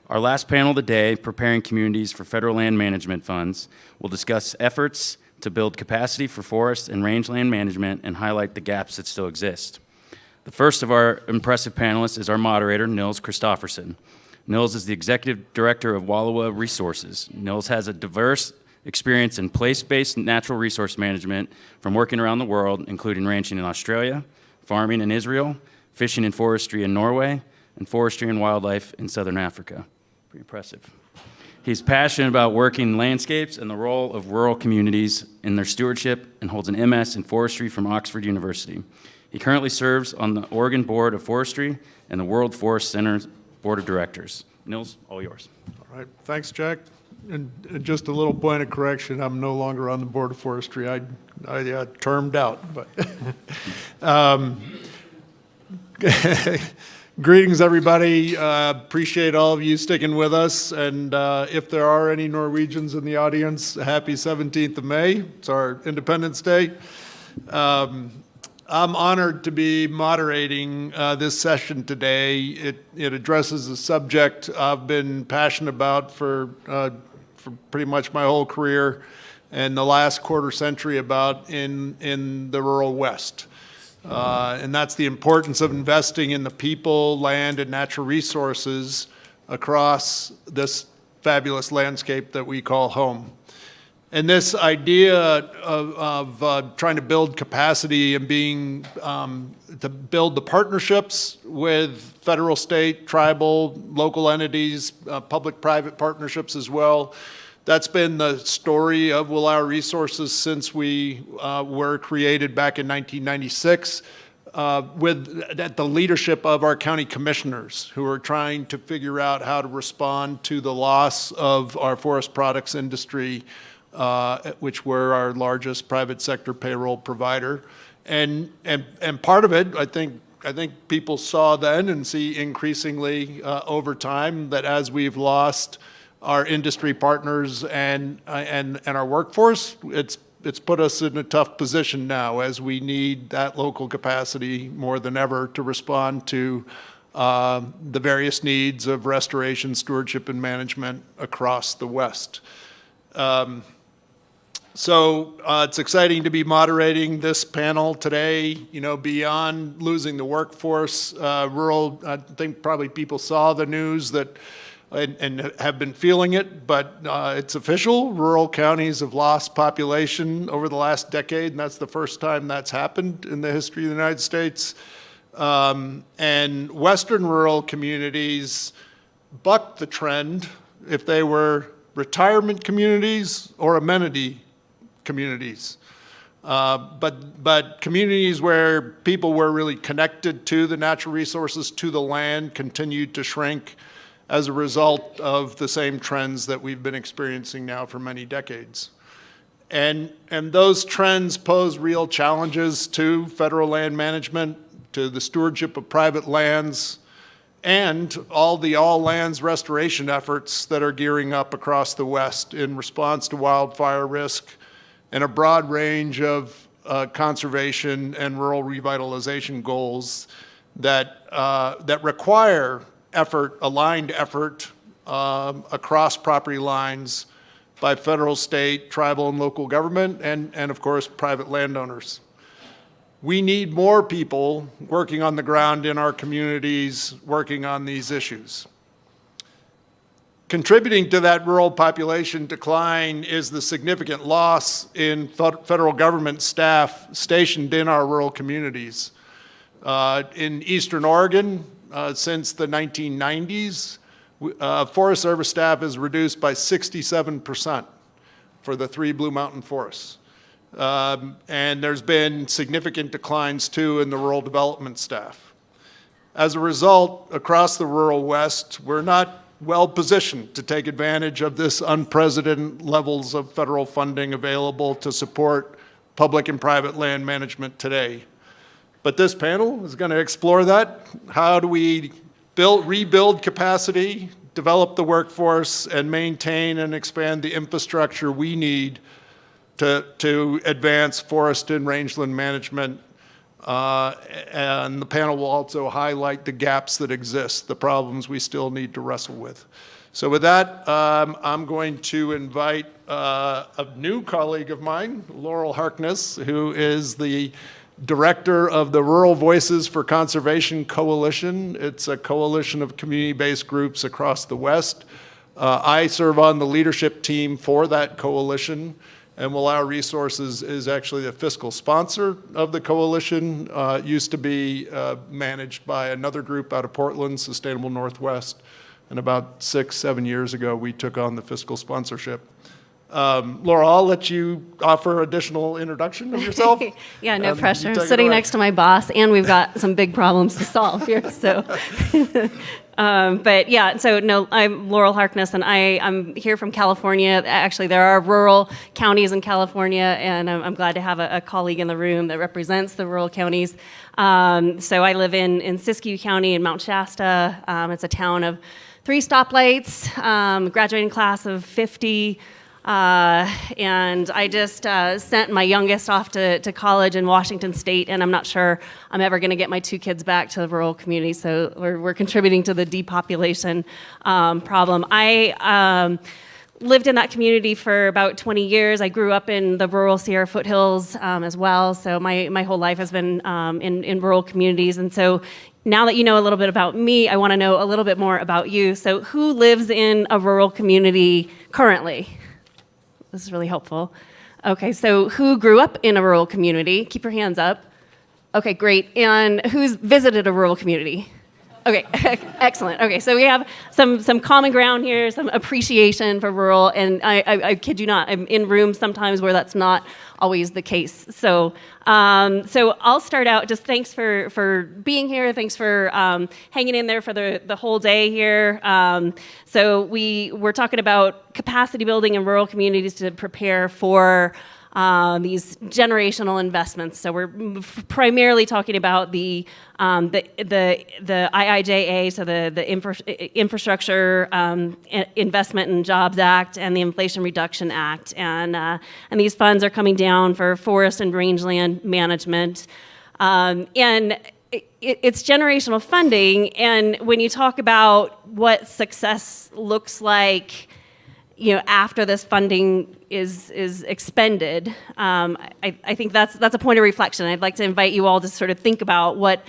Our last panel today, Preparing Communities for Federal Land Management Funds, will discuss efforts to build capacity for forest and rangeland management and highlight the gaps that still exist. The first of our impressive panelists is our moderator, Nils Christofferson. Nils is the Executive Director of Wallowa Resources. Nils has a diverse experience in place-based natural resource management from working around the world, including ranching in Australia, farming in Israel, fishing and forestry in Norway, and forestry and wildlife in Southern Africa. Pretty impressive. He's passionate about working in landscapes and the role of rural communities in their stewardship and holds an MS in forestry from Oxford University. He currently serves on the Oregon Board of Forestry and the World Forest Center's Board of Directors. Nils, all yours. All right, thanks, Jack. And just a little point of correction, I'm no longer on the Board of Forestry. I termed out, but greetings, everybody. Appreciate all of you sticking with us. And if there are any Norwegians in the audience, happy 17th of May. It's our Independence Day. I'm honored to be moderating this session today. It addresses a subject I've been passionate about for pretty much my whole career and the last quarter century about in the rural West. And that's the importance of investing in the people, land, and natural resources across this fabulous landscape that we call home. And this idea of trying to build capacity and to build the partnerships with federal, state, tribal, local entities, public-private partnerships as well, that's been the story of Wallowa Resources since we were created back in 1996 at the leadership of our county commissioners who are trying to figure out how to respond to the loss of our forest products industry, which were our largest private sector payroll provider. And part of it, I think people saw then and see increasingly over time that as we've lost our industry partners and our workforce, it's put us in a tough position now as we need that local capacity more than ever to respond to the various needs of restoration, stewardship, and management across the West. So it's exciting to be moderating this panel today. You know, beyond losing the workforce, rural, I think probably people saw the news that and have been feeling it, but it's official. Rural counties have lost population over the last decade, and that's the first time that's happened in the history of the United States. And Western rural communities bucked the trend if they were retirement communities or amenity communities. But communities where people were really connected to the natural resources, to the land, continued to shrink as a result of the same trends that we've been experiencing now for many decades. And those trends pose real challenges to federal land management, to the stewardship of private lands, and all lands restoration efforts that are gearing up across the West in response to wildfire risk and a broad range of conservation and rural revitalization goals that require aligned effort across property lines by federal, state, tribal, and local government, and of course, private landowners. We need more people working on the ground in our communities, working on these issues. Contributing to that rural population decline is the significant loss in federal government staff stationed in our rural communities. In Eastern Oregon, since the 1990s, Forest Service staff is reduced by 67% for the 3 Blue Mountain forests. And there's been significant declines too in the rural development staff. As a result, across the rural West, we're not well positioned to take advantage of this unprecedented levels of federal funding available to support public and private land management today. But this panel is going to explore that. How do we rebuild capacity, develop the workforce, and maintain and expand the infrastructure we need to advance forest and rangeland management. And the panel will also highlight the gaps that exist, the problems we still need to wrestle with. So with that, I'm going to invite a new colleague of mine, Laurel Harkness, who is the director of the Rural Voices for Conservation Coalition. It's a coalition of community-based groups across the West. I serve on the leadership team for that coalition, and Will Our Resources is actually the fiscal sponsor of the coalition. It used to be managed by another group out of Portland, Sustainable Northwest, and about 6-7 years ago, we took on the fiscal sponsorship. Laura, I'll let you offer additional introduction of yourself. Yeah, no pressure. You I'm take it sitting away. next to my boss, and we've got some big problems to solve here. So, but yeah, so no, I'm Laurel Harkness, and I'm here from California. Actually, there are rural counties in California, and I'm glad to have a colleague in the room that represents the rural counties. So I live in Siskiyou County in Mount Shasta. It's a town of 3 stoplights, graduating class of 50. And I just sent my youngest off to college in Washington State, and I'm not sure I'm ever going to get my 2 kids back to the rural community, so we're contributing to the depopulation problem. I lived in that community for about 20 years. I grew up in the rural Sierra foothills as well, so my whole life has been in rural communities. And so now that you know a little bit about me, I want to know a little bit more about you. So who lives in a rural community currently? This is really helpful. Okay, so who grew up in a rural community? Keep your hands up. Okay, great. And who's visited a rural community? Okay, excellent. Okay, so we have some common ground here, some appreciation for rural, and I kid you not, I'm in rooms sometimes where that's not always the case. So I'll start out, just thanks for being here, thanks for hanging in there for the whole day here. So we're talking about capacity building in rural communities to prepare for these generational investments. So we're primarily talking about the IIJA, so the Infrastructure Investment and Jobs Act and the Inflation Reduction Act, and these funds are coming down for forest and rangeland management, and it's generational funding. And when you talk about what success looks like, after this funding is expended, I think that's a point of reflection. I'd like to invite you all to sort of think about what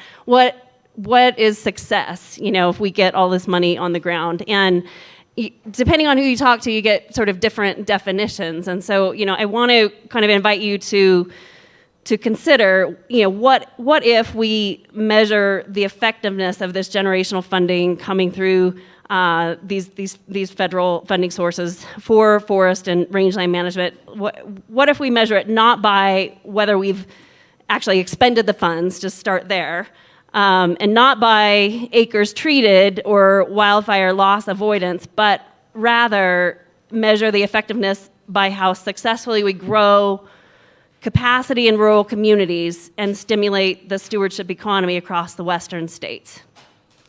is success, if we get all this money on the ground. And depending on who you talk to, you get sort of different definitions. And so, I want to kind of invite you to consider, what if we measure the effectiveness of this generational funding coming through these federal funding sources for forest and rangeland management? What if we measure it not by whether we've actually expended the funds, just start there, and not by acres treated or wildfire loss avoidance, but rather measure the effectiveness by how successfully we grow capacity in rural communities and stimulate the stewardship economy across the western states.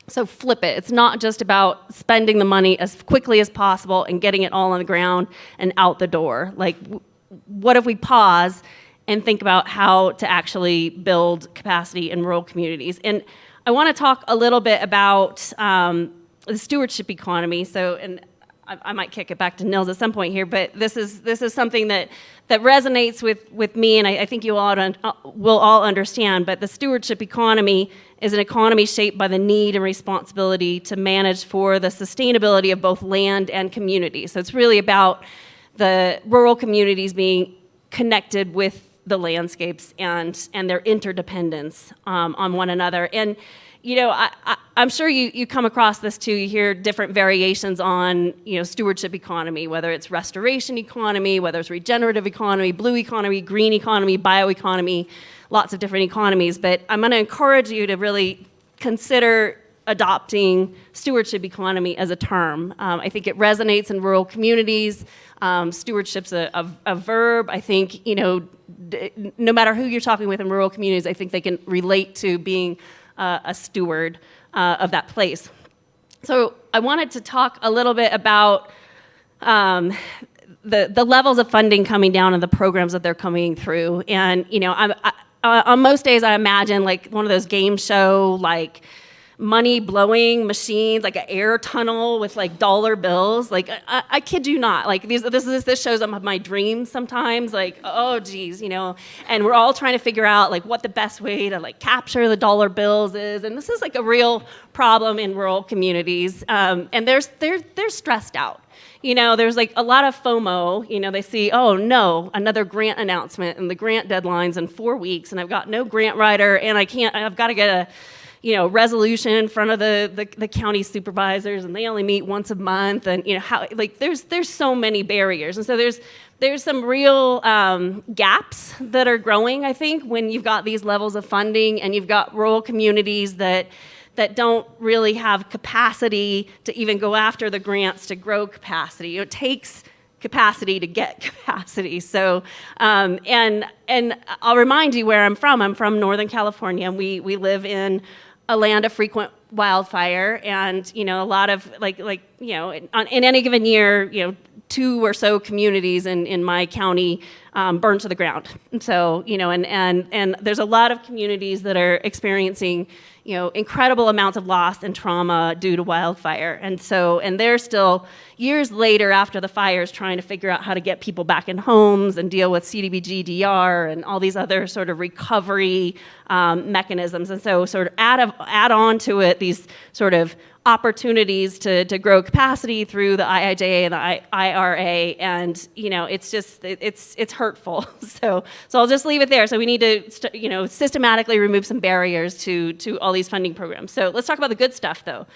So flip it. It's not just about spending the money as quickly as possible and getting it all on the ground and out the door. Like, what if we pause and think about how to actually build capacity in rural communities? And I want to talk a little bit about the stewardship economy. So, and I might kick it back to Nils at some point here, but this is something that resonates with me, and I think you all will all understand. But the stewardship economy is an economy shaped by the need and responsibility to manage for the sustainability of both land and community. So it's really about the rural communities being connected with the landscapes and their interdependence on one another. And I'm sure you come across this too. You hear different variations on stewardship economy, whether it's restoration economy, whether it's regenerative economy, blue economy, green economy, bioeconomy, lots of different economies. But I'm going to encourage you to really consider adopting stewardship economy as a term. I think it resonates in rural communities. Stewardship's a verb. I think, no matter who you're talking with in rural communities, I think they can relate to being a steward of that place. So I wanted to talk a little bit about the levels of funding coming down and the programs that they're coming through. And, on most days I imagine like one of those game show, like money blowing machines, like an air tunnel with like dollar bills. Like I kid you not, like this shows up my dreams sometimes, like, oh geez, and we're all trying to figure out like what the best way to like capture the dollar bills is. And this is like a real problem in rural communities. And they're stressed out. There's like a lot of FOMO. They see, oh no, another grant announcement and the grant deadline's in 4 weeks and I've got no grant writer and I've got to get a resolution in front of the county supervisors, and they only meet once a month, and there's so many barriers, and so there's some real gaps that are growing, I think, when you've got these levels of funding and you've got rural communities that don't really have capacity to even go after the grants to grow capacity. It takes capacity to get capacity. So, and I'll remind you where I'm from. I'm from Northern California, and we live in a land of frequent wildfire, and a lot of in any given year, 2 or so communities in my county burn to the ground. And so, and there's a lot of communities that are experiencing incredible amounts of loss and trauma due to wildfire. And so, and they're still years later after the fires trying to figure out how to get people back in homes and deal with CDBG-DR and all these other sort of recovery mechanisms. And so sort of add on to it these sort of opportunities to grow capacity through the IIJA and the IRA, and it's just it's hurtful. So I'll just leave it there. So we need to systematically remove some barriers to all these funding programs. So let's talk about the good stuff, though.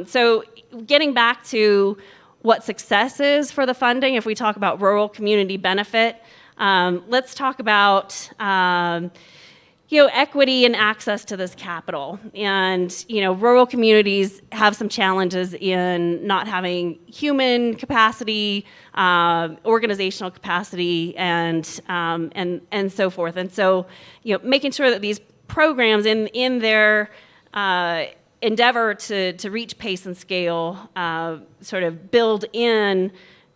So getting back to what success is for the funding, if we talk about rural community benefit, let's talk about equity and access to this capital. And, rural communities have some challenges in not having human capacity, organizational capacity, and so forth. And so, making sure that these programs in their endeavor to reach pace and scale sort of build in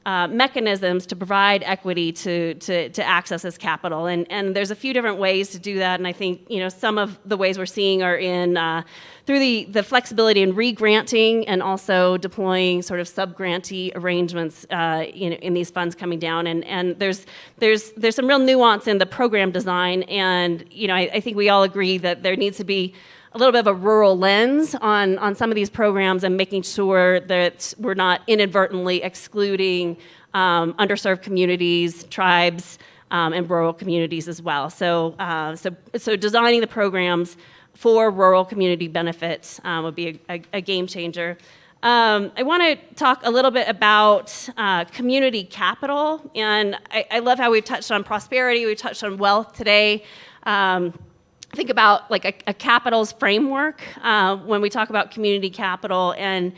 mechanisms to provide equity to access this capital. And there's a few different ways to do that. And I think, some of the ways we're seeing are in through the flexibility in re-granting and also deploying sort of sub-grantee arrangements in these funds coming down. And there's some real nuance in the program design. And, I think we all agree that there needs to be a little bit of a rural lens on some of these programs and making sure that we're not inadvertently excluding underserved communities, tribes, and rural communities as well. So designing the programs for rural community benefits would be a game changer. I want to talk a little bit about community capital, and I love how we've touched on prosperity, we've touched on wealth today. Think about like a capitals framework when we talk about community capital, and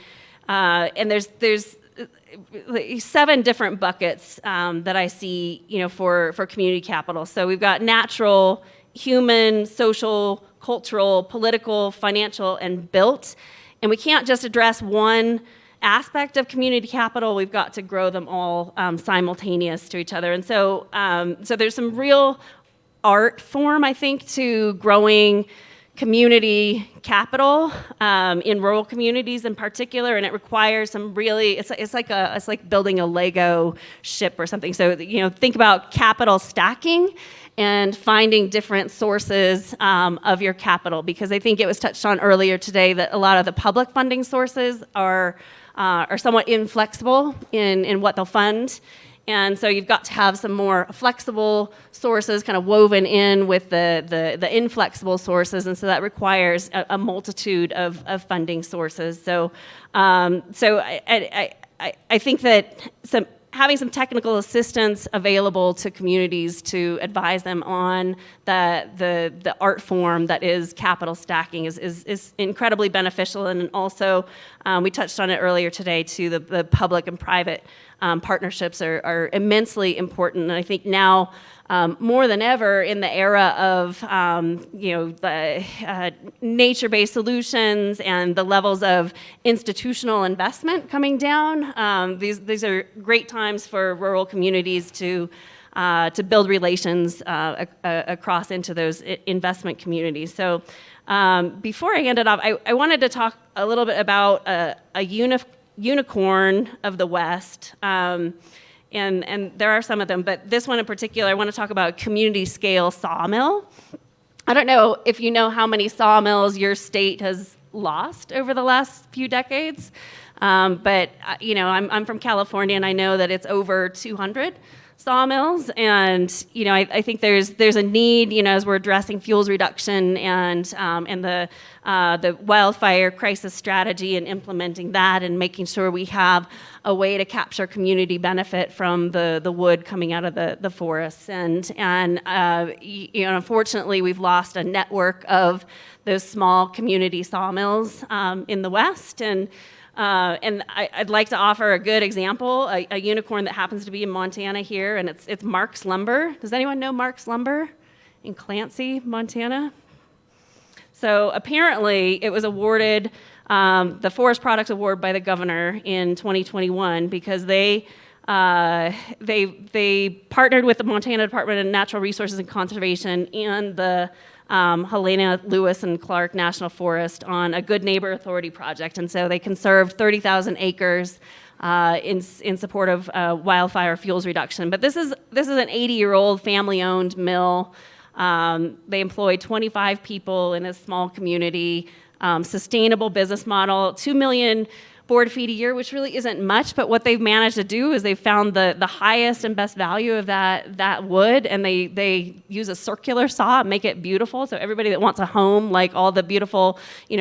there's 7 different buckets that I see, for community capital. So we've got natural, human, social, cultural, political, financial, and built. And we can't just address one aspect of community capital. We've got to grow them all simultaneous to each other. And so there's some real art form, I think, to growing community capital in rural communities in particular, and it requires some really it's like building a Lego ship or something. So think about capital stacking and finding different sources of your capital, because I think it was touched on earlier today that a lot of the public funding sources are somewhat inflexible in what they'll fund. And so you've got to have some more flexible sources kind of woven in with the inflexible sources, and so that requires a multitude of funding sources. So I think that having some technical assistance available to communities to advise them on the art form that is capital stacking is incredibly beneficial. And also, we touched on it earlier today too, the public and private partnerships are immensely important. And I think now, more than ever in the era of the nature-based solutions and the levels of institutional investment coming down, these are great times for rural communities to build relations across into those investment communities. So before I hand it off, I wanted to talk a little bit about a unicorn of the West. And there are some of them, but this one in particular, I want to talk about community scale sawmill. I don't know if you know how many sawmills your state has lost over the last few decades, but I'm from California, and I know that it's over 200 sawmills, and I think there's a need, as we're addressing fuels reduction and the wildfire crisis strategy and implementing that and making sure we have a way to capture community benefit from the wood coming out of the forests. And unfortunately, we've lost a network of those small community sawmills in the West. And I'd like to offer a good example, a unicorn that happens to be in Montana here, and it's Mark's Lumber. Does anyone know Mark's Lumber in Clancy, Montana? So apparently, it was awarded the Forest Products Award by the governor in 2021 because they partnered with the Montana Department of Natural Resources and Conservation and the Helena, Lewis, and Clark National Forest on a Good Neighbor Authority project. And so they conserved 30,000 acres in support of wildfire fuels reduction. But this is an 80-year-old family-owned mill. They employ 25 people in a small community, sustainable business model, 2 million board feet a year, which really isn't much, but what they've managed to do is they've found the highest and best value of that wood, and they use a circular saw and make it beautiful. So everybody that wants a home, like all the beautiful,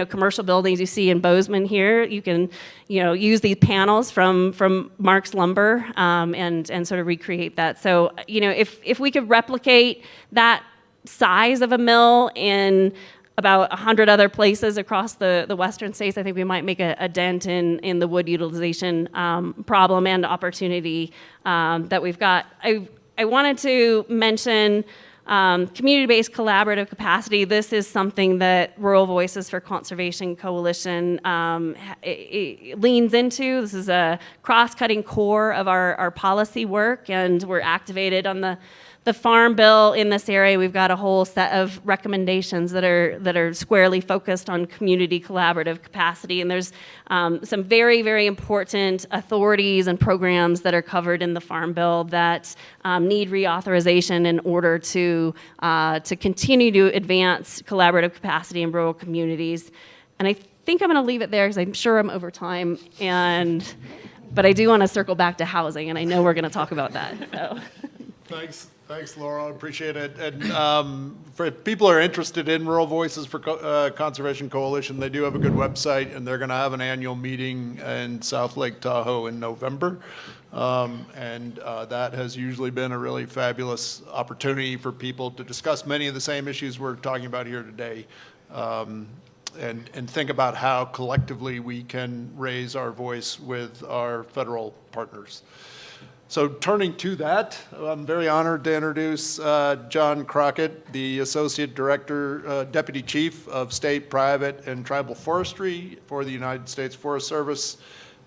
commercial buildings you see in Bozeman here, you can, use these panels from Mark's Lumber, and sort of recreate that. So, if we could replicate that size of a mill in about 100 other places across the western states, I think we might make a dent in the wood utilization problem and opportunity that we've got. I wanted to mention community-based collaborative capacity. This is something that Rural Voices for Conservation Coalition it leans into. This is a cross-cutting core of our policy work, and we're activated on the Farm Bill in this area. We've got a whole set of recommendations that are squarely focused on community collaborative capacity. And there's some very, very important authorities and programs that are covered in the Farm Bill that need reauthorization in order to continue to advance collaborative capacity in rural communities. And I think I'm going to leave it there because I'm sure I'm over time. But I do want to circle back to housing, and I know we're going to talk about that. So. Thanks, Laura. I appreciate it. And for people who are interested in Rural Voices for Conservation Coalition, they do have a good website, and they're going to have an annual meeting in South Lake Tahoe in November. That has usually been a really fabulous opportunity for people to discuss many of the same issues we're talking about here today, and think about how collectively we can raise our voice with our federal partners. So turning to that, I'm very honored to introduce John Crockett, the Associate Director, Deputy Chief of State, Private, and Tribal Forestry for the United States Forest Service.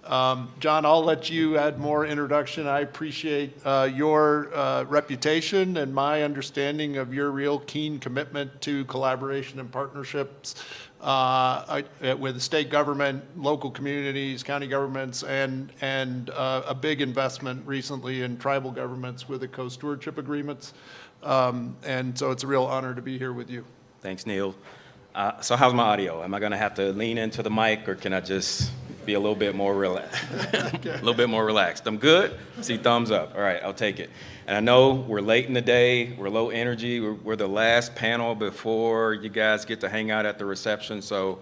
John, I'll let you add more introduction. I appreciate your reputation and my understanding of your real keen commitment to collaboration and partnerships with the state government, local communities, county governments, and a big investment recently in tribal governments with the co-stewardship agreements. And so it's a real honor to be here with you. Thanks, Neil. So how's my audio? Am I going to have to lean into the mic, or can I just be a little bit more relaxed? A little bit more relaxed. I'm good? See thumbs up. All right, I'll take it. And I know we're late in the day, we're low energy, we're the last panel before you guys get to hang out at the reception, so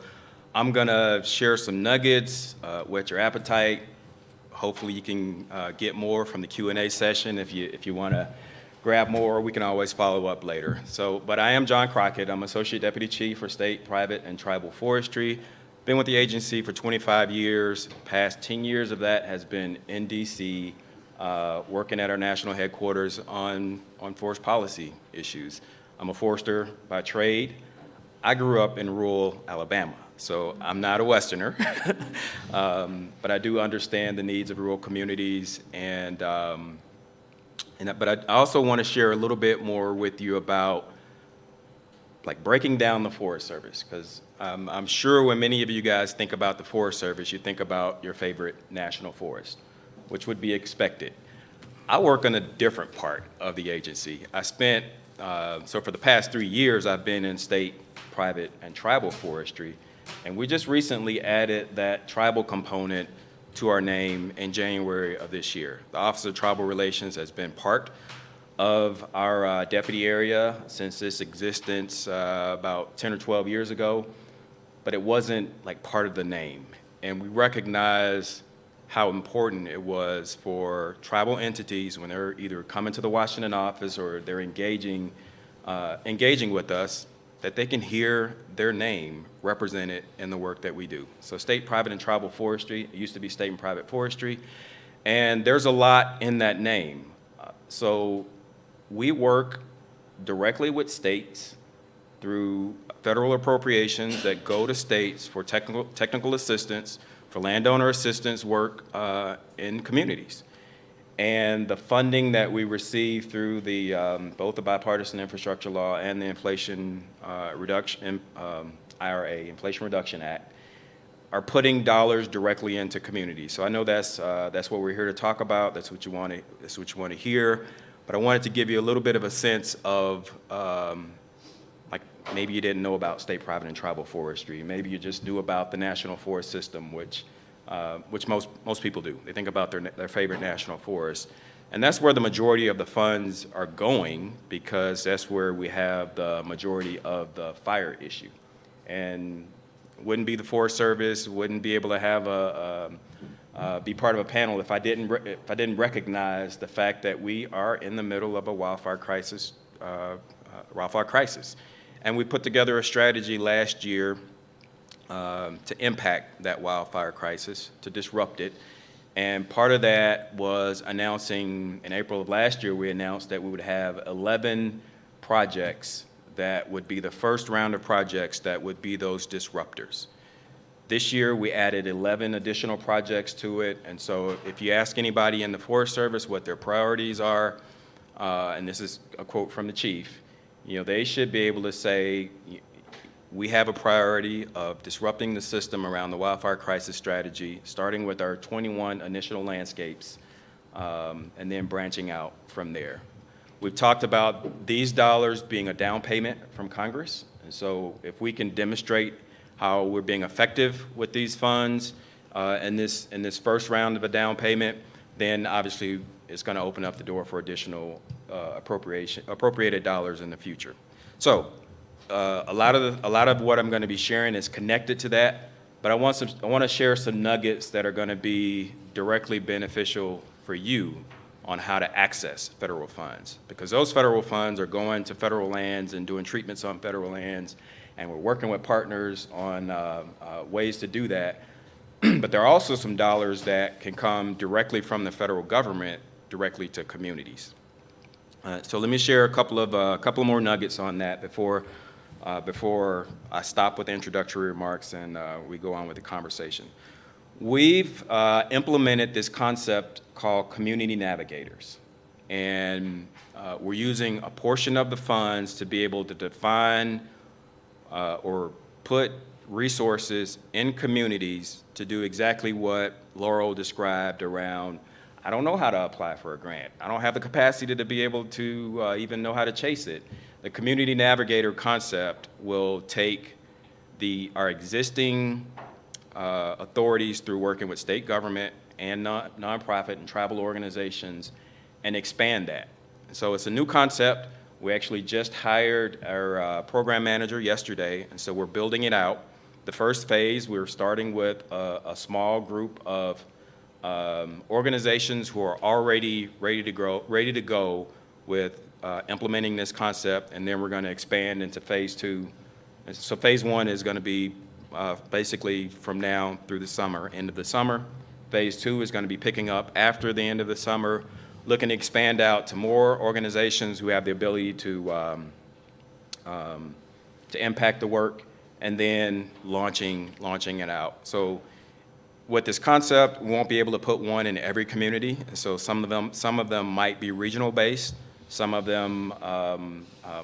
I'm gonna share some nuggets, whet your appetite, hopefully you can get more from the Q&A session. If you want to grab more, we can always follow up later. So, but I am John Crockett. I'm Associate Deputy Chief for State, Private, and Tribal Forestry. Been with the agency for 25 years. Past 10 years of that has been in DC, working at our national headquarters on forest policy issues. I'm a forester by trade. I grew up in rural Alabama, so I'm not a Westerner, but I do understand the needs of rural communities, but I also want to share a little bit more with you about like breaking down the Forest Service, because I'm sure when many of you guys think about the Forest Service, you think about your favorite national forest, which would be expected. I work on a different part of the agency. I spent, so for the past 3 years, I've been in state, private, and tribal forestry, and we just recently added that tribal component to our name in January of this year. The Office of Tribal Relations has been part of our deputy area since its existence about 10 or 12 years ago, but it wasn't like part of the name. And we recognize how important it was for tribal entities when they're either coming to the Washington office or they're engaging with us, that they can hear their name represented in the work that we do. So state, private, and tribal forestry, it used to be state and private forestry, and there's a lot in that name. So we work directly with states through federal appropriations that go to states for technical assistance, for landowner assistance work in communities. And the funding that we receive through the both the bipartisan infrastructure law and the Inflation Reduction IRA, Inflation Reduction Act, are putting dollars directly into communities. So I know that's what we're here to talk about. That's what you want to hear. But I wanted to give you a little bit of a sense of like maybe you didn't know about state, private, and tribal forestry. Maybe you just knew about the national forest system, which most people do. They think about their favorite national forest. And that's where the majority of the funds are going, because that's where we have the majority of the fire issue. And wouldn't be the Forest Service, wouldn't be able to have be part of a panel if I didn't recognize the fact that we are in the middle of a wildfire crisis. And we put together a strategy last year to impact that wildfire crisis, to disrupt it. And part of that was announcing, in April of last year, we announced that we would have 11 projects that would be the first round of projects that would be those disruptors. This year, we added 11 additional projects to it. And so if you ask anybody in the Forest Service what their priorities are, and this is a quote from the chief, they should be able to say, we have a priority of disrupting the system around the wildfire crisis strategy, starting with our 21 initial landscapes, and then branching out from there. We've talked about these dollars being a down payment from Congress. And so if we can demonstrate how we're being effective with these funds in this first round of a down payment, then obviously it's going to open up the door for additional appropriated dollars in the future. So a lot of what I'm going to be sharing is connected to that, but I want to share some nuggets that are going to be directly beneficial for you on how to access federal funds, because those federal funds are going to federal lands and doing treatments on federal lands, and we're working with partners on ways to do that. But there are also some dollars that can come directly from the federal government directly to communities. So let me share a couple more nuggets on that before I stop with the introductory remarks and we go on with the conversation. We've implemented this concept called community navigators, and we're using a portion of the funds to be able to define or put resources in communities to do exactly what Laurel described around, I don't know how to apply for a grant. I don't have the capacity to be able to even know how to chase it. The community navigator concept will take our existing authorities through working with state government and nonprofit and tribal organizations and expand that. So it's a new concept. We actually just hired our program manager yesterday, and so we're building it out. The first phase, we're starting with a small group of organizations who are already ready to go with implementing this concept, and then we're going to expand into phase 2. And so phase 1 is going to be basically from now through the summer, end of the summer. Phase 2 is going to be picking up after the end of the summer, looking to expand out to more organizations who have the ability to impact the work, and then launching it out. So with this concept, we won't be able to put one in every community. So some of them might be regional based. Some of them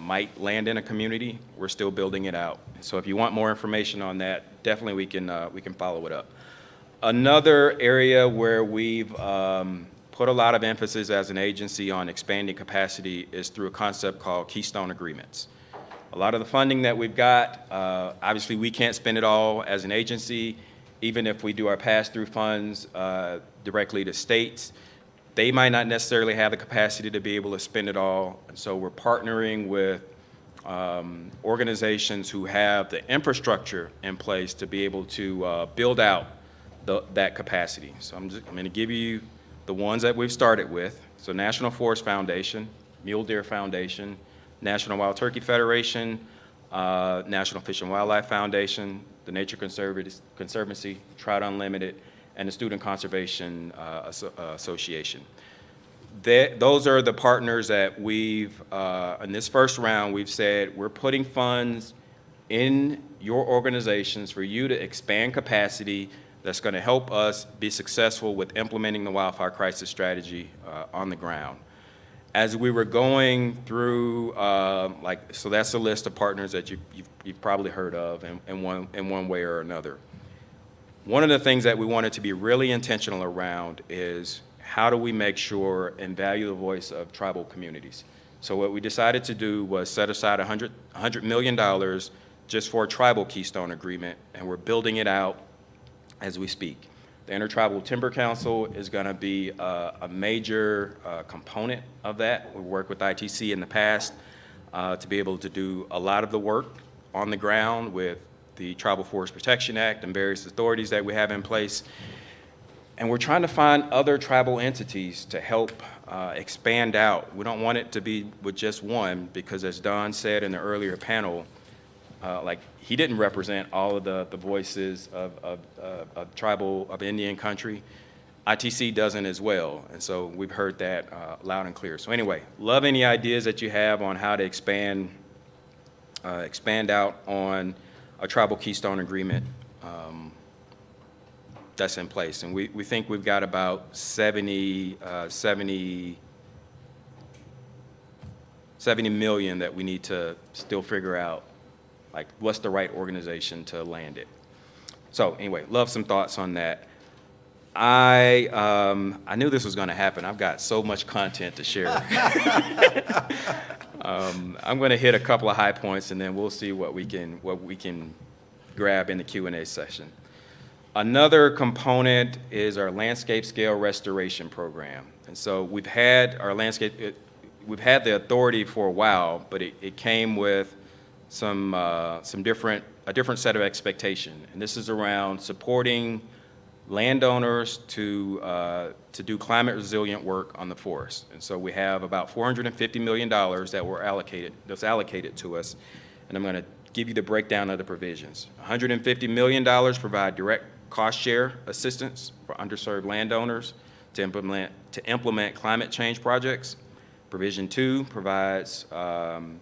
might land in a community. We're still building it out. So if you want more information on that, definitely we can follow it up. Another area where we've put a lot of emphasis as an agency on expanding capacity is through a concept called Keystone Agreements. A lot of the funding that we've got, obviously we can't spend it all as an agency. Even if we do our pass-through funds directly to states, they might not necessarily have the capacity to be able to spend it all. And so we're partnering with organizations who have the infrastructure in place to be able to build out that capacity. So I'm going to give you the ones that we've started with. So National Forest Foundation, Mule Deer Foundation, National Wild Turkey Federation, National Fish and Wildlife Foundation, the Nature Conservancy, Trout Unlimited, and the Student Conservation Association. Those are the partners that we've, in this first round, we've said we're putting funds in your organizations for you to expand capacity that's going to help us be successful with implementing the wildfire crisis strategy on the ground. As we were going through, so that's a list of partners that you've probably heard of in one way or another. One of the things that we wanted to be really intentional around is how do we make sure and value the voice of tribal communities. So what we decided to do was set aside $100 million just for a tribal Keystone Agreement, and we're building it out as we speak. The Intertribal Timber Council is going to be a major component of that. We worked with ITC in the past to be able to do a lot of the work on the ground with the Tribal Forest Protection Act and various authorities that we have in place. And we're trying to find other tribal entities to help expand out. We don't want it to be with just one, because as Don said in the earlier panel, he didn't represent all of the voices of Indian country. ITC doesn't as well, and so we've heard that loud and clear. So anyway, love any ideas that you have on how to expand out on a tribal Keystone Agreement that's in place. And we think we've got about 70 million that we need to still figure out, what's the right organization to land it. So anyway, love some thoughts on that. I knew this was going to happen. I've got so much content to share. I'm going to hit a couple of high points, and then we'll see what we can grab in the Q&A session. Another component is our landscape scale restoration program. And so we've had the authority for a while, but it came with a different set of expectation. And this is around supporting landowners to do climate resilient work on the forest. And so we have about $450 million that's allocated to us. And I'm going to give you the breakdown of the provisions. $150 million provide direct cost share assistance for underserved landowners to implement climate change projects. Provision 2 provides,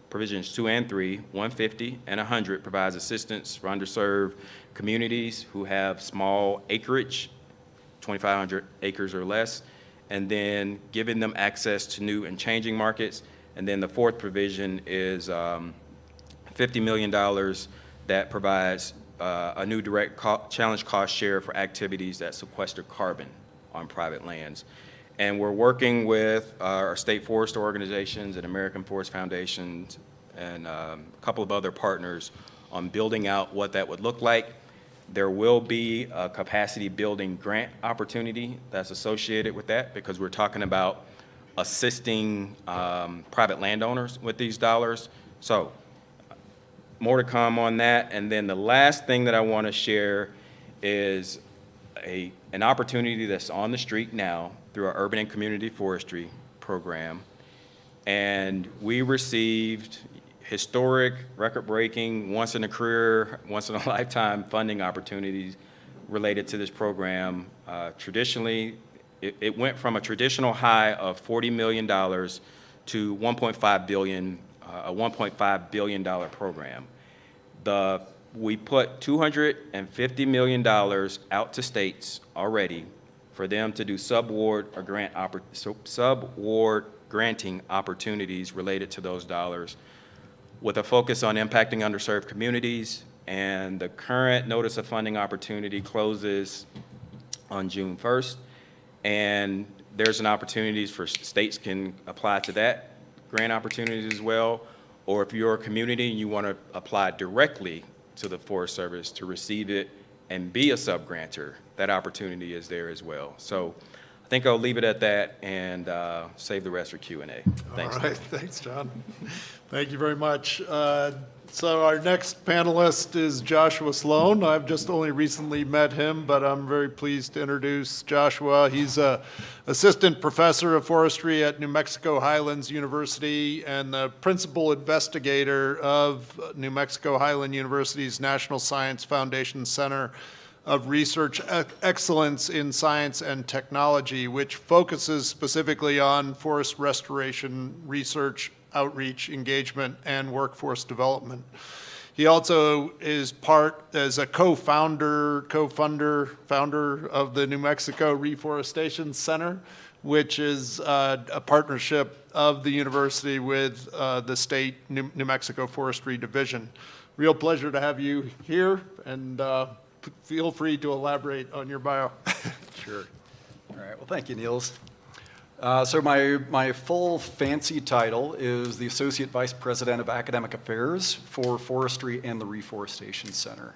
provisions 2 and 3, 150 and 100 provides assistance for underserved communities who have small acreage, 2,500 acres or less, and then giving them access to new and changing markets. And then the fourth provision is $50 million that provides a new direct challenge cost share for activities that sequester carbon on private lands. And we're working with our state forest organizations and American Forest Foundation and a couple of other partners on building out what that would look like. There will be a capacity building grant opportunity that's associated with that, because we're talking about assisting private landowners with these dollars. So more to come on that. And then the last thing that I want to share is an opportunity that's on the street now through our urban and community forestry program. And we received historic, record-breaking, once-in-a-career, once-in-a-lifetime funding opportunities related to this program. Traditionally, it went from a traditional high of $40 million to $1.5 billion, a $1.5 billion program. We put $250 million out to states already for them to do subward granting opportunities related to those dollars, with a focus on impacting underserved communities. And the current notice of funding opportunity closes on June 1st. And there's an opportunity for states can apply to that grant opportunities as well. Or if you're a community and you want to apply directly to the Forest Service to receive it and be a sub-grantor, that opportunity is there as well. So I think I'll leave it at that and save the rest for Q&A. Thanks. All right, thanks, John. Thank you very much. So our next panelist is Joshua Sloan. I've just only recently met him, but I'm very pleased to introduce Joshua. He's an assistant professor of forestry at New Mexico Highlands University and the principal investigator of New Mexico Highland University's National Science Foundation Center of Research Excellence in Science and Technology, which focuses specifically on forest restoration research, outreach, engagement, and workforce development. He also is as a founder of the New Mexico Reforestation Center, which is a partnership of the university with the state New Mexico Forestry Division. Real pleasure to have you here, and feel free to elaborate on your bio. Sure. All right. Well, thank you, Niels. So my full fancy title is the Associate Vice President of Academic Affairs for Forestry and the Reforestation Center.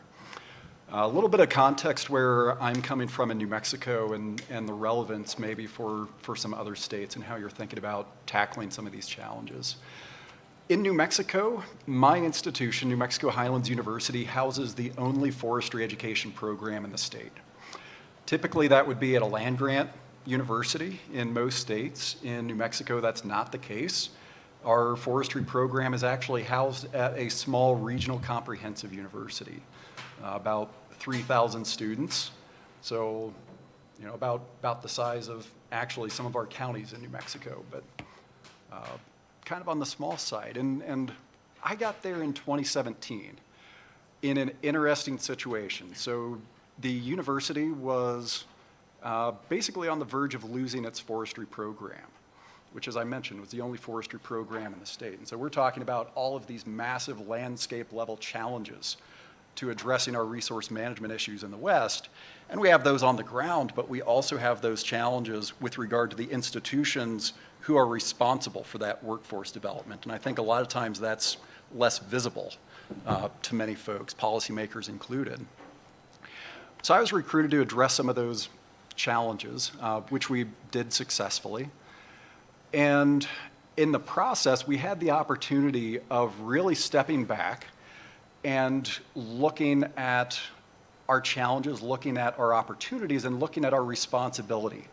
A little bit of context where I'm coming from in New Mexico and the relevance maybe for some other states and how you're thinking about tackling some of these challenges. In New Mexico, my institution, New Mexico Highlands University, houses the only forestry education program in the state. Typically, that would be at a land-grant university in most states. In New Mexico, that's not the case. Our forestry program is actually housed at a small regional comprehensive university, about 3,000 students. So, you know, about the size of actually some of our counties in New Mexico, but kind of on the small side. And I got there in 2017 in an interesting situation. So the university was basically on the verge of losing its forestry program, which, as I mentioned, was the only forestry program in the state. And so we're talking about all of these massive landscape level challenges to addressing our resource management issues in the West. And we have those on the ground, but we also have those challenges with regard to the institutions who are responsible for that workforce development. And I think a lot of times that's less visible to many folks, policymakers included. So I was recruited to address some of those challenges, which we did successfully. And in the process, we had the opportunity of really stepping back and looking at our challenges, looking at our opportunities, and looking at our responsibility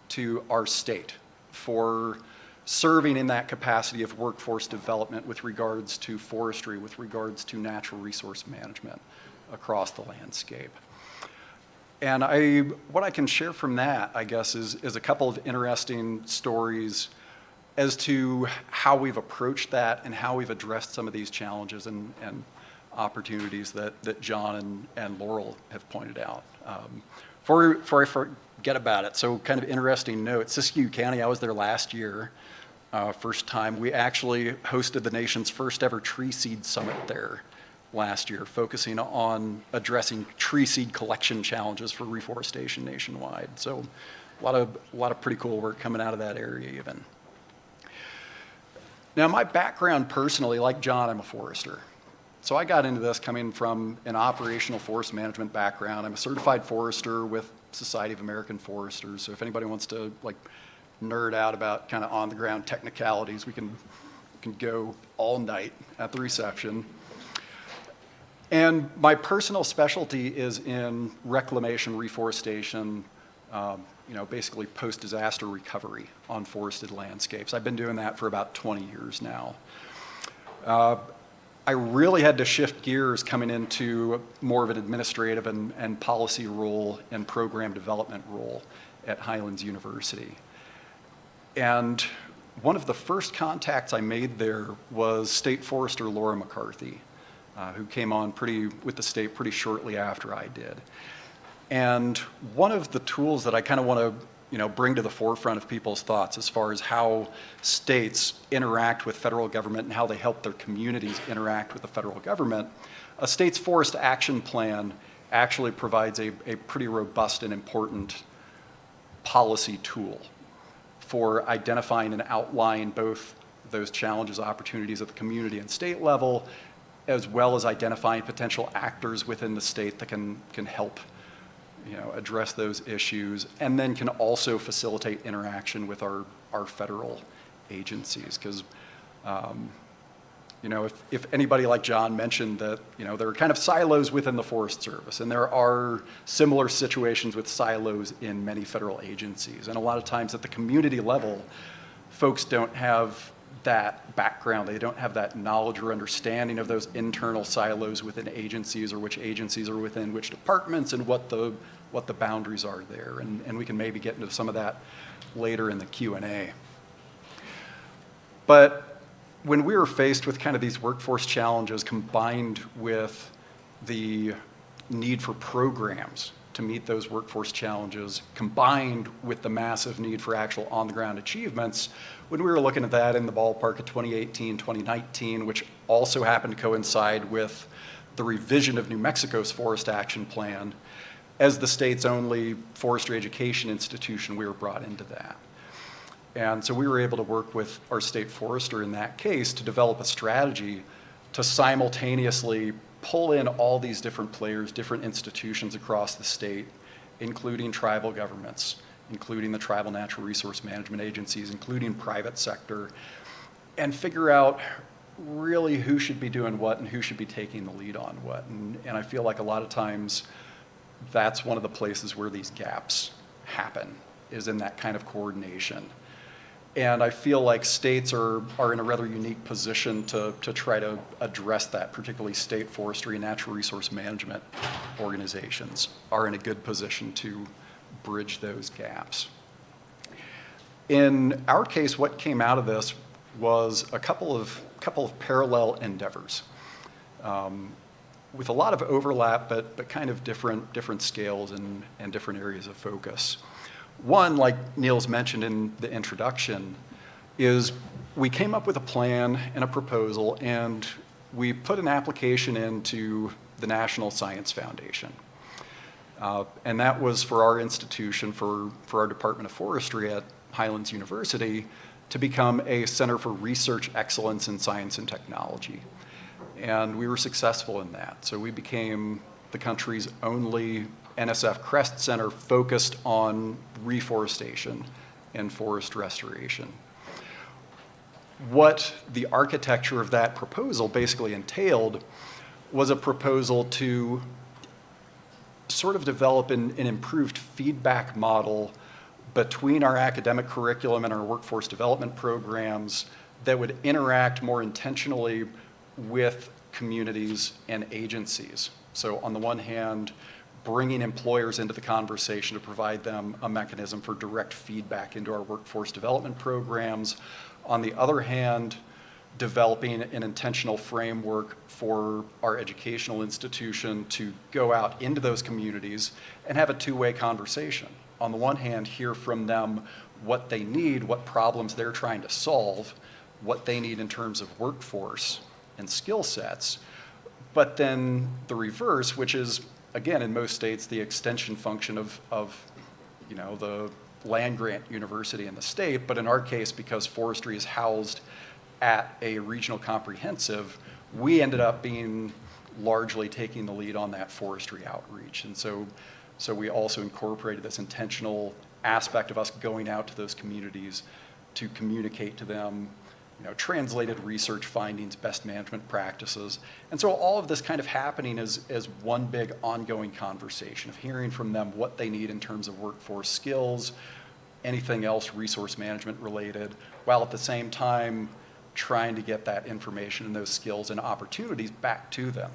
to our state for serving in that capacity of workforce development with regards to forestry, with regards to natural resource management across the landscape. And what I can share from that, I guess, is a couple of interesting stories as to how we've approached that and how we've addressed some of these challenges and opportunities that John and Laurel have pointed out. Before I forget about it, so kind of interesting note, Siskiyou County, I was there last year, first time. We actually hosted the nation's first ever tree seed summit there last year, focusing on addressing tree seed collection challenges for reforestation nationwide. So a lot of pretty cool work coming out of that area even. Now, my background personally, like John, I'm a forester. So I got into this coming from an operational forest management background. I'm a certified forester with Society of American Foresters. So if anybody wants to like nerd out about kind of on the ground technicalities, we can go all night at the reception. And my personal specialty is in reclamation, reforestation, basically post-disaster recovery on forested landscapes. I've been doing that for about 20 years now. I really had to shift gears coming into more of an administrative and policy role and program development role at Highlands University. And one of the first contacts I made there was State Forester Laura McCarthy, who came on with the state pretty shortly after I did. And one of the tools that I kind of want to bring to the forefront of people's thoughts as far as how states interact with federal government and how they help their communities interact with the federal government, a state's forest action plan actually provides a pretty robust and important policy tool for identifying and outlining both those challenges, opportunities at the community and state level, as well as identifying potential actors within the state that can help address those issues, and then can also facilitate interaction with our federal agencies. Because, if anybody like John mentioned that, there are kind of silos within the Forest Service, and there are similar situations with silos in many federal agencies. And a lot of times at the community level, folks don't have that background. They don't have that knowledge or understanding of those internal silos within agencies, or which agencies are within which departments, and what the boundaries are there. And we can maybe get into some of that later in the Q&A. But when we were faced with kind of these workforce challenges combined with the need for programs to meet those workforce challenges, combined with the massive need for actual on-the-ground achievements, when we were looking at that in the ballpark of 2018, 2019, which also happened to coincide with the revision of New Mexico's Forest Action Plan, as the state's only forestry education institution, we were brought into that. And so we were able to work with our state forester in that case to develop a strategy to simultaneously pull in all these different players, different institutions across the state, including tribal governments, including the tribal natural resource management agencies, including private sector, and figure out really who should be doing what and who should be taking the lead on what. And I feel like a lot of times that's one of the places where these gaps happen, is in that kind of coordination. And I feel like states are in a rather unique position to try to address that, particularly state forestry and natural resource management organizations are in a good position to bridge those gaps. In our case, what came out of this was a couple of parallel endeavors with a lot of overlap, but kind of different scales and different areas of focus. One, like Niels mentioned in the introduction, is we came up with a plan and a proposal, and we put an application into the National Science Foundation. And that was for our institution, for our Department of Forestry at Highlands University, to become a Center for Research Excellence in Science and Technology. And we were successful in that. So we became the country's only NSF CREST Center focused on reforestation and forest restoration. What the architecture of that proposal basically entailed was a proposal to sort of develop an improved feedback model between our academic curriculum and our workforce development programs that would interact more intentionally with communities and agencies. So on the one hand, bringing employers into the conversation to provide them a mechanism for direct feedback into our workforce development programs. On the other hand, developing an intentional framework for our educational institution to go out into those communities and have a two-way conversation. On the one hand, hear from them what they need, what problems they're trying to solve, what they need in terms of workforce and skill sets, but then the reverse, which is, again, in most states, the extension function of the land grant university in the state, but in our case, because forestry is housed at a regional comprehensive, we ended up being largely taking the lead on that forestry outreach. And so we also incorporated this intentional aspect of us going out to those communities to communicate to them translated research findings, best management practices. And so all of this kind of happening is one big ongoing conversation of hearing from them what they need in terms of workforce skills, anything else resource management related, while at the same time trying to get that information and those skills and opportunities back to them,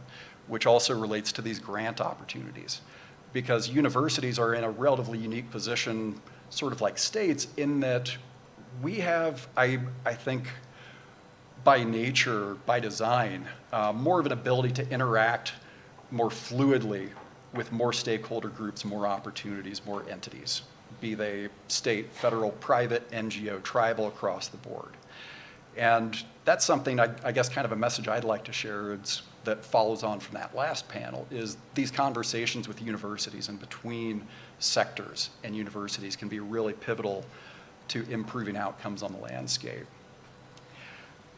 which also relates to these grant opportunities. Because universities are in a relatively unique position, sort of like states, in that we have, I think, by nature, by design, more of an ability to interact more fluidly with more stakeholder groups, more opportunities, more entities, be they state, federal, private, NGO, tribal, across the board. And that's something, I guess, kind of a message I'd like to share that follows on from that last panel, is these conversations with universities and between sectors and universities can be really pivotal to improving outcomes on the landscape.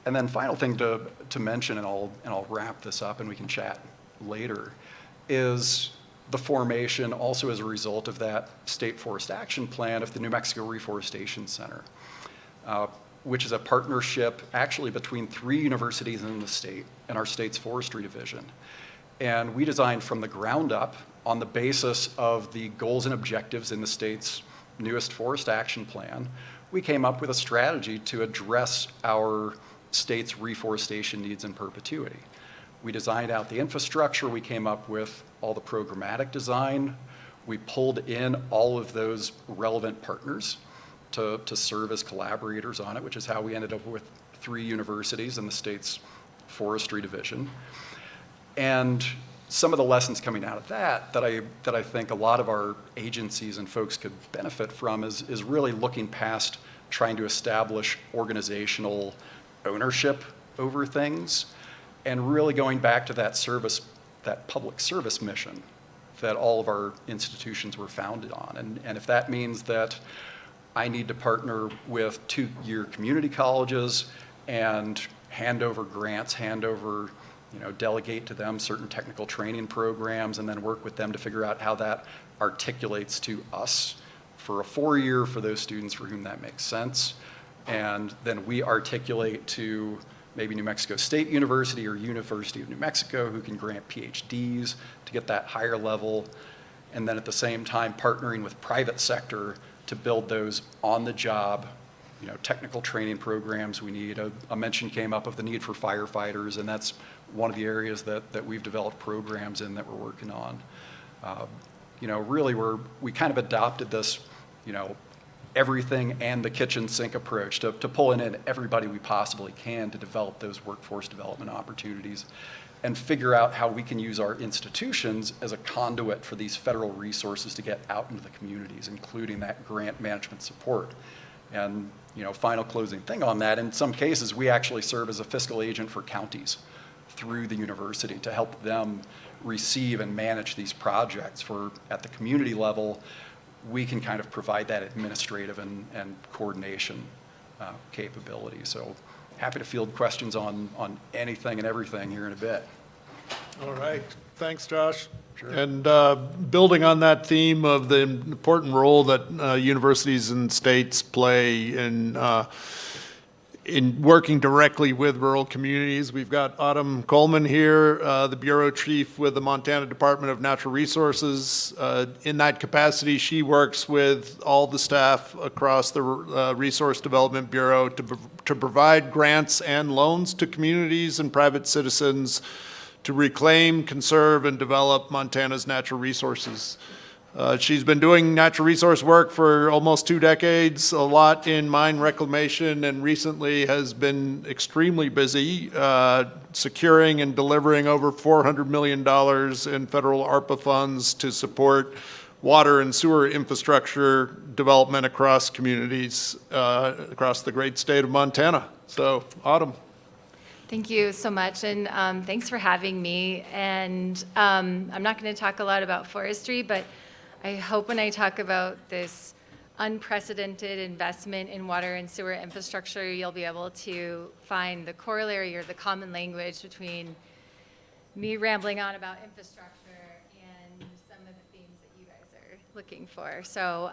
And then final thing to mention, and I'll wrap this up and we can chat later, is the formation, also as a result of that State Forest Action Plan, of the New Mexico Reforestation Center, which is a partnership actually between 3 universities in the state and our state's forestry division. And we designed from the ground up on the basis of the goals and objectives in the state's newest Forest Action Plan. We came up with a strategy to address our state's reforestation needs in perpetuity. We designed out the infrastructure, we came up with all the programmatic design, we pulled in all of those relevant partners to serve as collaborators on it, which is how we ended up with 3 universities in the state's forestry division. And some of the lessons coming out of that I think a lot of our agencies and folks could benefit from is really looking past trying to establish organizational ownership over things, and really going back to that service, that public service mission that all of our institutions were founded on. And if that means that I need to partner with 2-year community colleges and hand over grants, delegate to them certain technical training programs, and then work with them to figure out how that articulates to us for a 4-year for those students for whom that makes sense. And then we articulate to maybe New Mexico State University or University of New Mexico, who can grant PhDs to get that higher level. And then at the same time, partnering with private sector to build those on-the-job, technical training programs we need. A mention came up of the need for firefighters, and that's one of the areas that we've developed programs in that we're working on. Really we kind of adopted this, everything and the kitchen sink approach to pulling in everybody we possibly can to develop those workforce development opportunities and figure out how we can use our institutions as a conduit for these federal resources to get out into the communities, including that grant management support. And final closing thing on that, in some cases we actually serve as a fiscal agent for counties through the university to help them receive and manage these projects. For at the community level, we can kind of provide that administrative and coordination capability. So happy to field questions on anything and everything here in a bit. All right, thanks, Josh. Sure. And building on that theme of the important role that universities and states play in working directly with rural communities, we've got Autumn Coleman here, the Bureau Chief with the Montana Department of Natural Resources. In that capacity, she works with all the staff across the Resource Development Bureau to provide grants and loans to communities and private citizens to reclaim, conserve, and develop Montana's natural resources. She's been doing natural resource work for almost 2 decades, a lot in mine reclamation, and recently has been extremely busy securing and delivering over $400 million in federal ARPA funds to support water and sewer infrastructure development across communities across the great state of Montana. So, Autumn. Thank you so much, and thanks for having me. And I'm not going to talk a lot about forestry, but I hope when I talk about this unprecedented investment in water and sewer infrastructure, you'll be able to find the corollary or the common language between me rambling on about infrastructure and some of the themes that you guys are looking for. So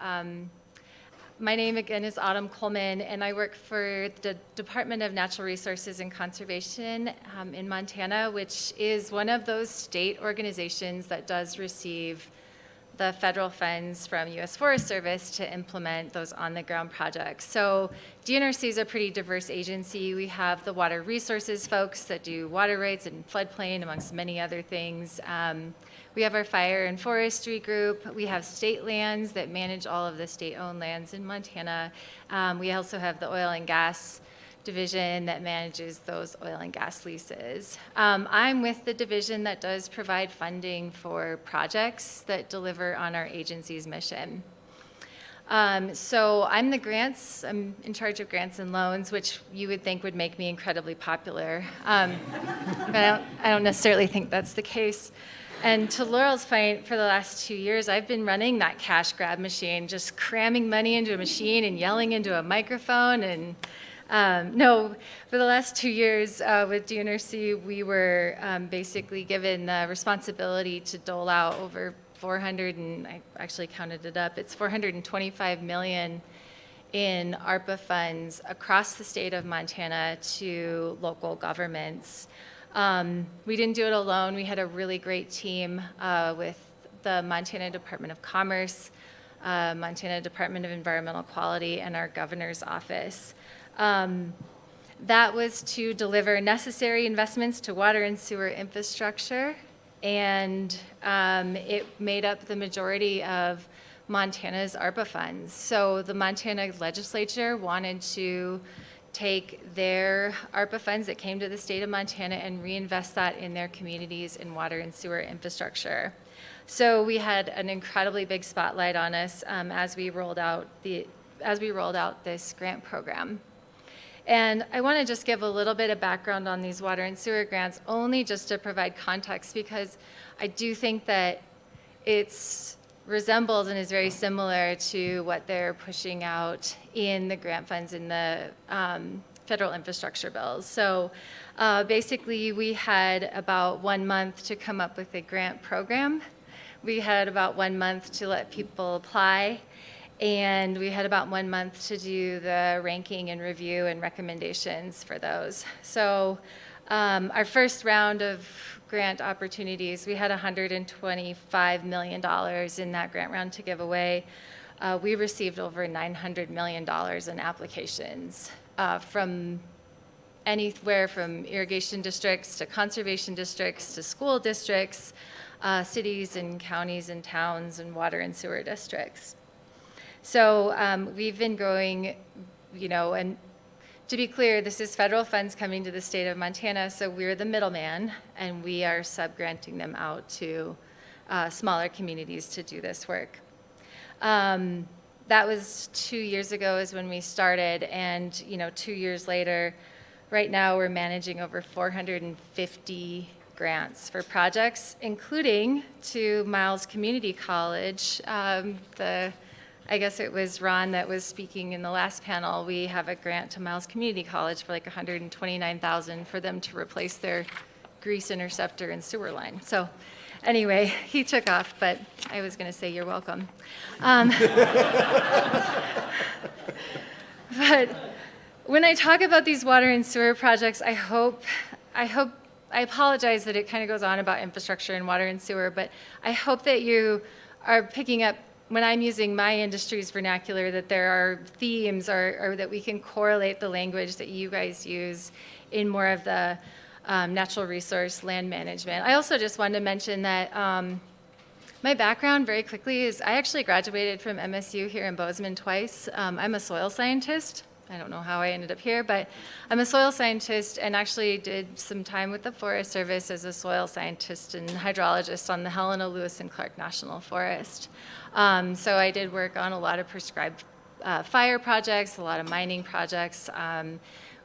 My name again is Autumn Coleman, and I work for the Department of Natural Resources and Conservation in Montana, which is one of those state organizations that does receive the federal funds from U.S. Forest Service to implement those on-the-ground projects. So DNRC is a pretty diverse agency. We have the water resources folks that do water rights and floodplain, amongst many other things. We have our fire and forestry group. We have state lands that manage all of the state-owned lands in Montana. We also have the oil and gas division that manages those oil and gas leases. I'm with the division that does provide funding for projects that deliver on our agency's mission. So I'm in charge of grants and loans, which you would think would make me incredibly popular. But I don't necessarily think that's the case. And to Laurel's point, for the last 2 years, I've been running that cash grab machine, just cramming money into a machine and yelling into a microphone. And no, for the last 2 years with DNRC, we were basically given the responsibility to dole out over I actually counted it up, it's $425 million in ARPA funds across the state of Montana to local governments. We didn't do it alone. We had a really great team with the Montana Department of Commerce, Montana Department of Environmental Quality, and our governor's office. That was to deliver necessary investments to water and sewer infrastructure, and it made up the majority of Montana's ARPA funds. So the Montana legislature wanted to take their ARPA funds that came to the state of Montana and reinvest that in their communities in water and sewer infrastructure. So we had an incredibly big spotlight on us as we rolled out this grant program. And I want to just give a little bit of background on these water and sewer grants, only just to provide context, because I do think that it's resembles and is very similar to what they're pushing out in the grant funds in the federal infrastructure bills. So basically, we had about 1 month to come up with a grant program. We had about 1 month to let people apply. And we had about 1 month to do the ranking and review and recommendations for those. So our first round of grant opportunities, we had $125 million in that grant round to give away. We received over $900 million in applications from anywhere from irrigation districts to conservation districts to school districts, cities and counties and towns and water and sewer districts. So we've been growing, and to be clear, this is federal funds coming to the state of Montana, so we're the middleman, and we are subgranting them out to smaller communities to do this work. That was 2 years ago is when we started, and 2 years later, right now we're managing over 450 grants for projects, including to Miles Community College. I guess it was Ron that was speaking in the last panel. We have a grant to Miles Community College for like $129,000 for them to replace their grease interceptor and sewer line. So anyway, he took off, but I was going to say you're welcome. But when I talk about these water and sewer projects, I apologize that it kind of goes on about infrastructure and water and sewer, but I hope that you are picking up when I'm using my industry's vernacular, that there are themes or that we can correlate the language that you guys use in more of the natural resource land management. I also just wanted to mention that my background very quickly is I actually graduated from MSU here in Bozeman twice. I'm a soil scientist. I don't know how I ended up here, but I'm a soil scientist and actually did some time with the Forest Service as a soil scientist and hydrologist on the Helena, Lewis, and Clark National Forest. So I did work on a lot of prescribed fire projects, a lot of mining projects.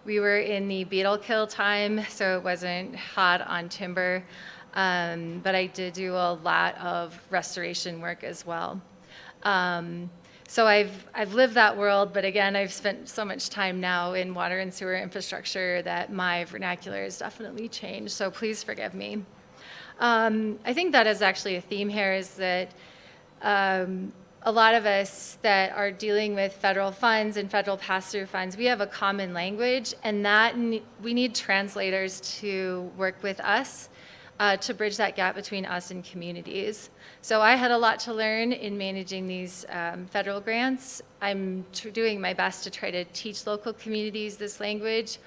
We were in the beetle kill time, so it wasn't hot on timber, but I did do a lot of restoration work as well. So I've lived that world, but again, I've spent so much time now in water and sewer infrastructure that my vernacular has definitely changed, so please forgive me. I think that is actually a theme here, is that a a lot of us that are dealing with federal funds and federal pass-through funds, we have a common language, and we need translators to work with us to bridge that gap between us and communities. So I had a lot to learn in managing these federal grants. I'm doing my best to try to teach local communities this language,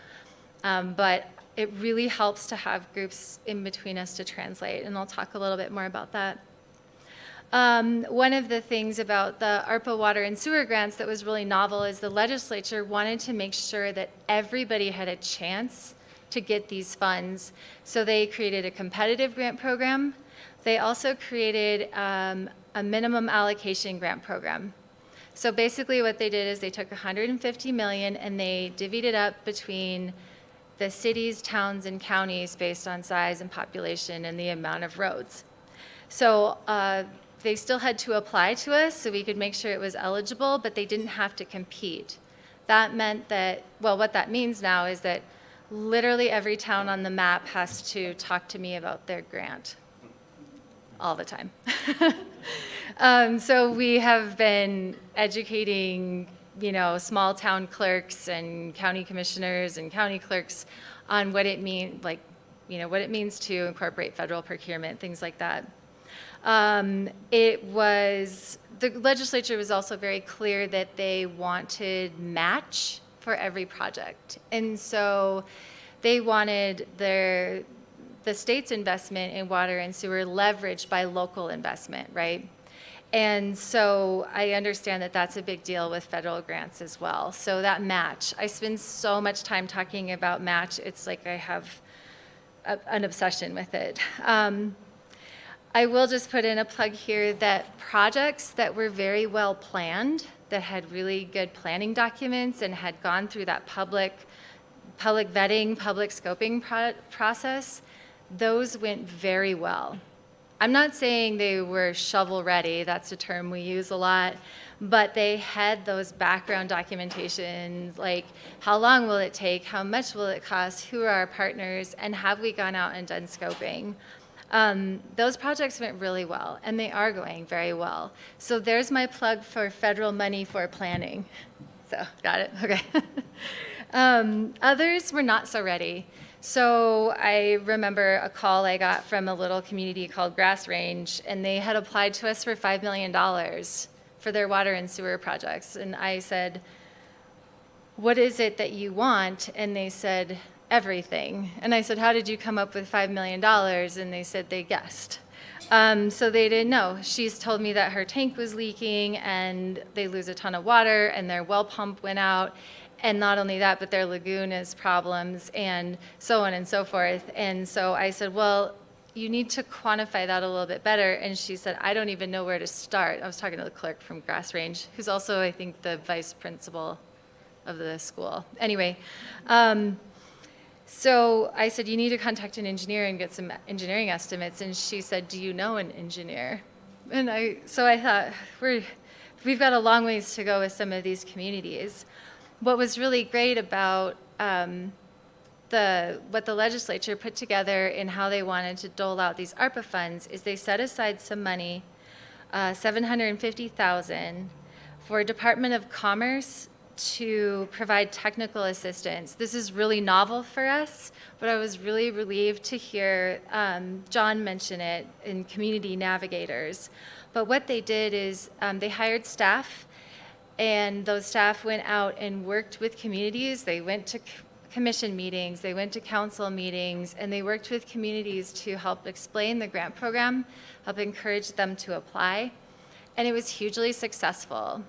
but it really helps to have groups in between us to translate, and I'll talk a little bit more about that. One of the things about the ARPA water and sewer grants that was really novel is the legislature wanted to make sure that everybody had a chance to get these funds. So they created a competitive grant program. They also created a minimum allocation grant program. So basically what they did is they took $150 million and they divvied it up between the cities, towns, and counties based on size and population and the amount of roads. So they still had to apply to us so we could make sure it was eligible, but they didn't have to compete. That meant that, well, what that means now is that literally every town on the map has to talk to me about their grant all the time. So we have been educating, small town clerks and county commissioners and county clerks on what it means, what it means to incorporate federal procurement, things like that. The legislature was also very clear that they wanted match for every project. And so they wanted the state's investment in water and sewer leveraged by local investment, right? And so I understand that that's a big deal with federal grants as well. So that match, I spend so much time talking about match, it's like I have an obsession with it. I will just put in a plug here that projects that were very well planned, that had really good planning documents and had gone through that public vetting, public scoping process, those went very well. I'm not saying they were shovel ready, that's a term we use a lot, but they had those background documentations, like how long will it take, how much will it cost, who are our partners, and have we gone out and done scoping? Those projects went really well, and they are going very well. So there's my plug for federal money for planning. So, got it? Okay. Others were not so ready. So I remember a call I got from a little community called Grass Range, and they had applied to us for $5 million for their water and sewer projects. And I said, what is it that you want? And they said, everything. And I said, how did you come up with $5 million? And they said they guessed. So they didn't know. She's told me that her tank was leaking and they lose a ton of water and their well pump went out. And not only that, but their lagoon has problems and so on and so forth. And so I said, well, you need to quantify that a little bit better. And she said, I don't even know where to start. I was talking to the clerk from Grass Range, who's also, I think, the vice principal of the school. Anyway, so I said, you need to contact an engineer and get some engineering estimates. And she said, do you know an engineer? And so I thought, we've got a long ways to go with some of these communities. What was really great about what the legislature put together in how they wanted to dole out these ARPA funds is they set aside some money, $750,000, for Department of Commerce to provide technical assistance. This is really novel for us, but I was really relieved to hear John mention it in community navigators. But what they did is they hired staff, and those staff went out and worked with communities. They went to commission meetings, they went to council meetings, and they worked with communities to help explain the grant program, help encourage them to apply. And it was hugely successful.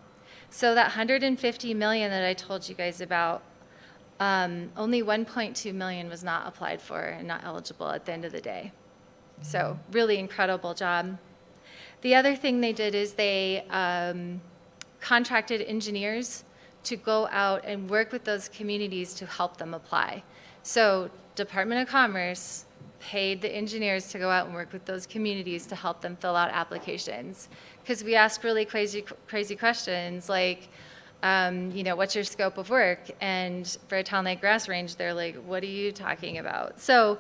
So that $150 million that I told you guys about, only $1.2 million was not applied for and not eligible at the end of the day. So really incredible job. The other thing they did is they contracted engineers to go out and work with those communities to help them apply. So Department of Commerce paid the engineers to go out and work with those communities to help them fill out applications. Because we ask really crazy questions like, what's your scope of work? And for a town like Grass Range, they're like, what are you talking about? So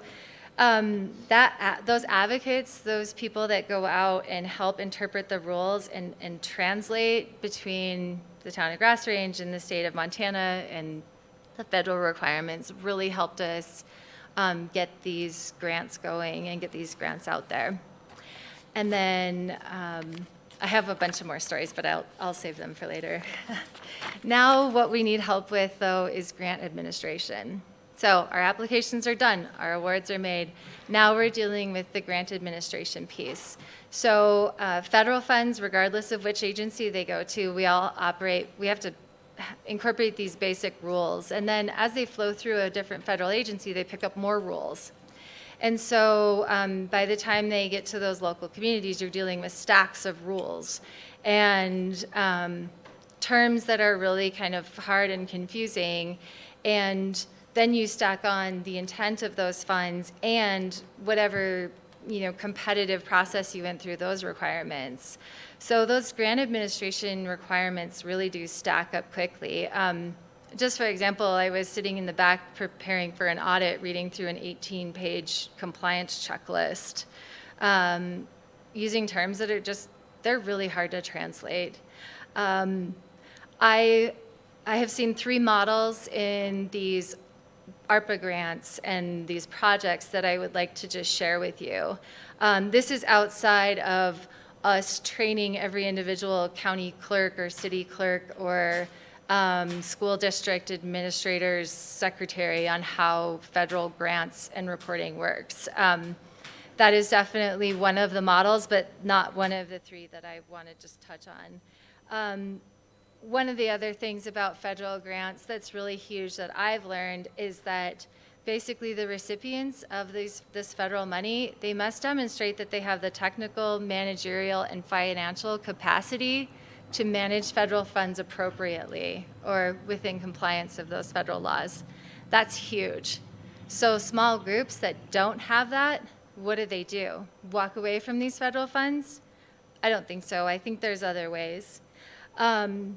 Those advocates, those people that go out and help interpret the rules and translate between the town of Grass Range and the state of Montana and the federal requirements really helped us get these grants going and get these grants out there. And then I have a bunch of more stories, but I'll save them for later. Now what we need help with, though, is grant administration. So our applications are done, our awards are made. Now we're dealing with the grant administration piece. So federal funds, regardless of which agency they go to, we have to incorporate these basic rules. And then as they flow through a different federal agency, they pick up more rules. And so by the time they get to those local communities, you're dealing with stacks of rules and terms that are really kind of hard and confusing. And then you stack on the intent of those funds and whatever competitive process you went through those requirements. So those grant administration requirements really do stack up quickly. Just for example, I was sitting in the back preparing for an audit, reading through an 18-page compliance checklist, using terms that are they're really hard to translate. I have seen 3 models in these ARPA grants and these projects that I would like to just share with you. This is outside of us training every individual county clerk or city clerk or school district administrator's secretary on how federal grants and reporting works. That is definitely one of the models, but not one of the 3 that I want to just touch on. One of the other things about federal grants that's really huge that I've learned is that basically the recipients of this federal money, they must demonstrate that they have the technical, managerial, and financial capacity to manage federal funds appropriately or within compliance of those federal laws. That's huge. So small groups that don't have that, what do? Walk away from these federal funds? I don't think so. I think there's other ways.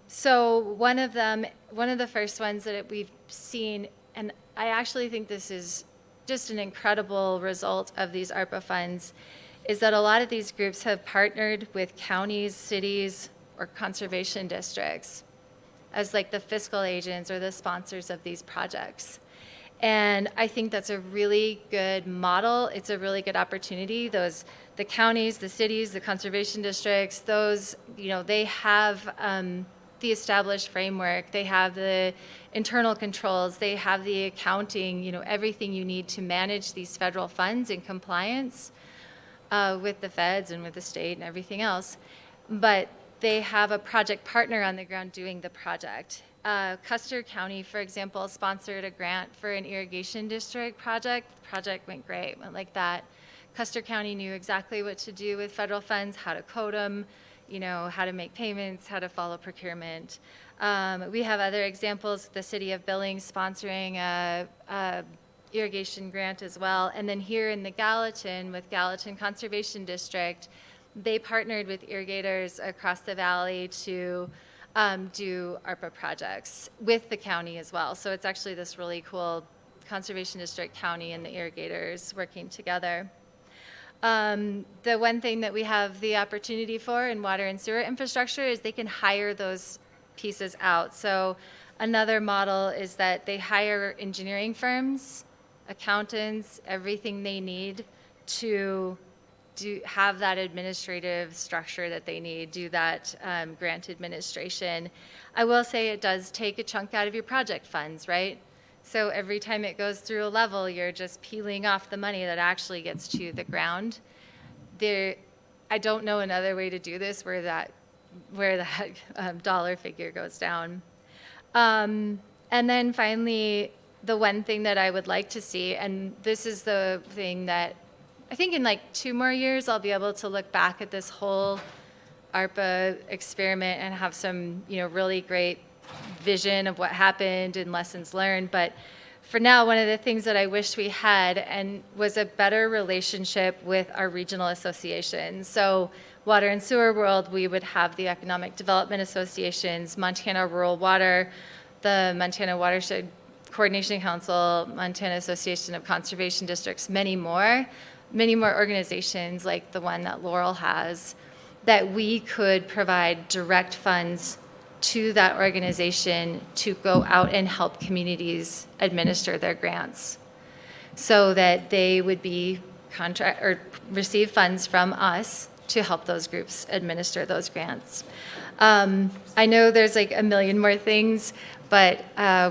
So one of the first ones that we've seen, and I actually think this is just an incredible result of these ARPA funds, is that a lot of these groups have partnered with counties, cities, or conservation districts as like the fiscal agents or the sponsors of these projects. And I think that's a really good model. It's a really good opportunity. The counties, the cities, the conservation districts, those, they have the established framework. They have the internal controls. They have the accounting, everything you need to manage these federal funds in compliance with the feds and with the state and everything else. But they have a project partner on the ground doing the project. Custer County, for example, sponsored a grant for an irrigation district project. The project went great, went like that. Custer County knew exactly what to do with federal funds, how to code them, how to make payments, how to follow procurement. We have other examples, the city of Billings sponsoring a irrigation grant as well. And then here in the Gallatin, with Gallatin Conservation District, they partnered with irrigators across the valley to do ARPA projects with the county as well. So it's actually this really cool conservation district, county, and the irrigators working together. The one thing that we have the opportunity for in water and sewer infrastructure is they can hire those pieces out. So another model is that they hire engineering firms, accountants, everything they need to have that administrative structure that they need, do that grant administration. I will say it does take a chunk out of your project funds, right? So every time it goes through a level, you're just peeling off the money that actually gets to the ground. I don't know another way to do this where that dollar figure goes down. And then finally, the one thing that I would like to see, and this is the thing that I think in like 2 more years, I'll be able to look back at this whole ARPA experiment and have some, really great vision of what happened and lessons learned. But for now, one of the things that I wish we had and was a better relationship with our regional associations. So Water and Sewer World, we would have the Economic Development Associations, Montana Rural Water, the Montana Watershed Coordination Council, Montana Association of Conservation Districts, many more organizations like the one that Laurel has, that we could provide direct funds to that organization to go out and help communities administer their grants, so that they would be receive funds from us to help those groups administer those grants. I know there's like a million more things, but I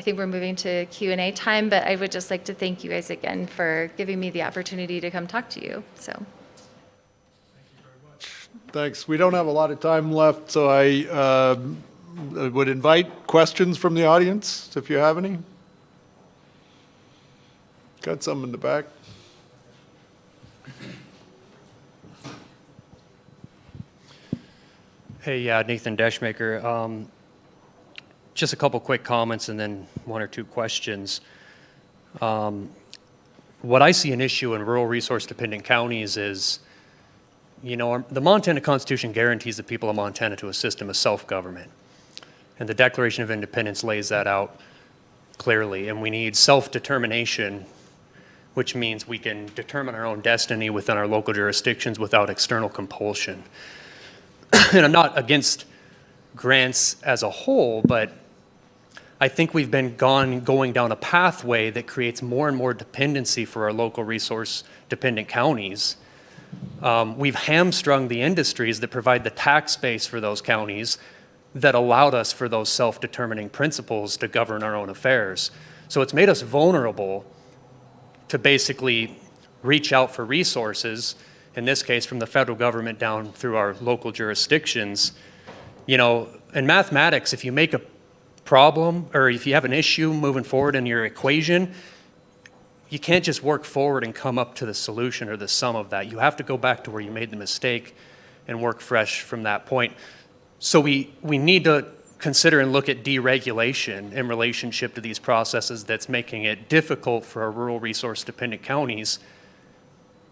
think we're moving to Q&A time, but I would just like to thank you guys again for giving me the opportunity to come talk to you. So. Thanks. We don't have a lot of time left, so I would invite questions from the audience, if you have any. Got some in the back. Hey, Nathan Deschmaker. Just a couple quick comments and then one or two questions. What I see an issue in rural resource-dependent counties is, the Montana Constitution guarantees the people of Montana to a system of self-government. And the Declaration of Independence lays that out clearly. And we need self-determination, which means we can determine our own destiny within our local jurisdictions without external compulsion. And I'm not against grants as a whole, but I think we've been going down a pathway that creates more and more dependency for our local resource-dependent counties. We've hamstrung the industries that provide the tax base for those counties that allowed us for those self-determining principles to govern our own affairs. So it's made us vulnerable to basically reach out for resources, in this case from the federal government down through our local jurisdictions. In mathematics, if you make a problem or if you have an issue moving forward in your equation, you can't just work forward and come up to the solution or the sum of that. You have to go back to where you made the mistake and work fresh from that point. So we need to consider and look at deregulation in relationship to these processes that's making it difficult for our rural resource-dependent counties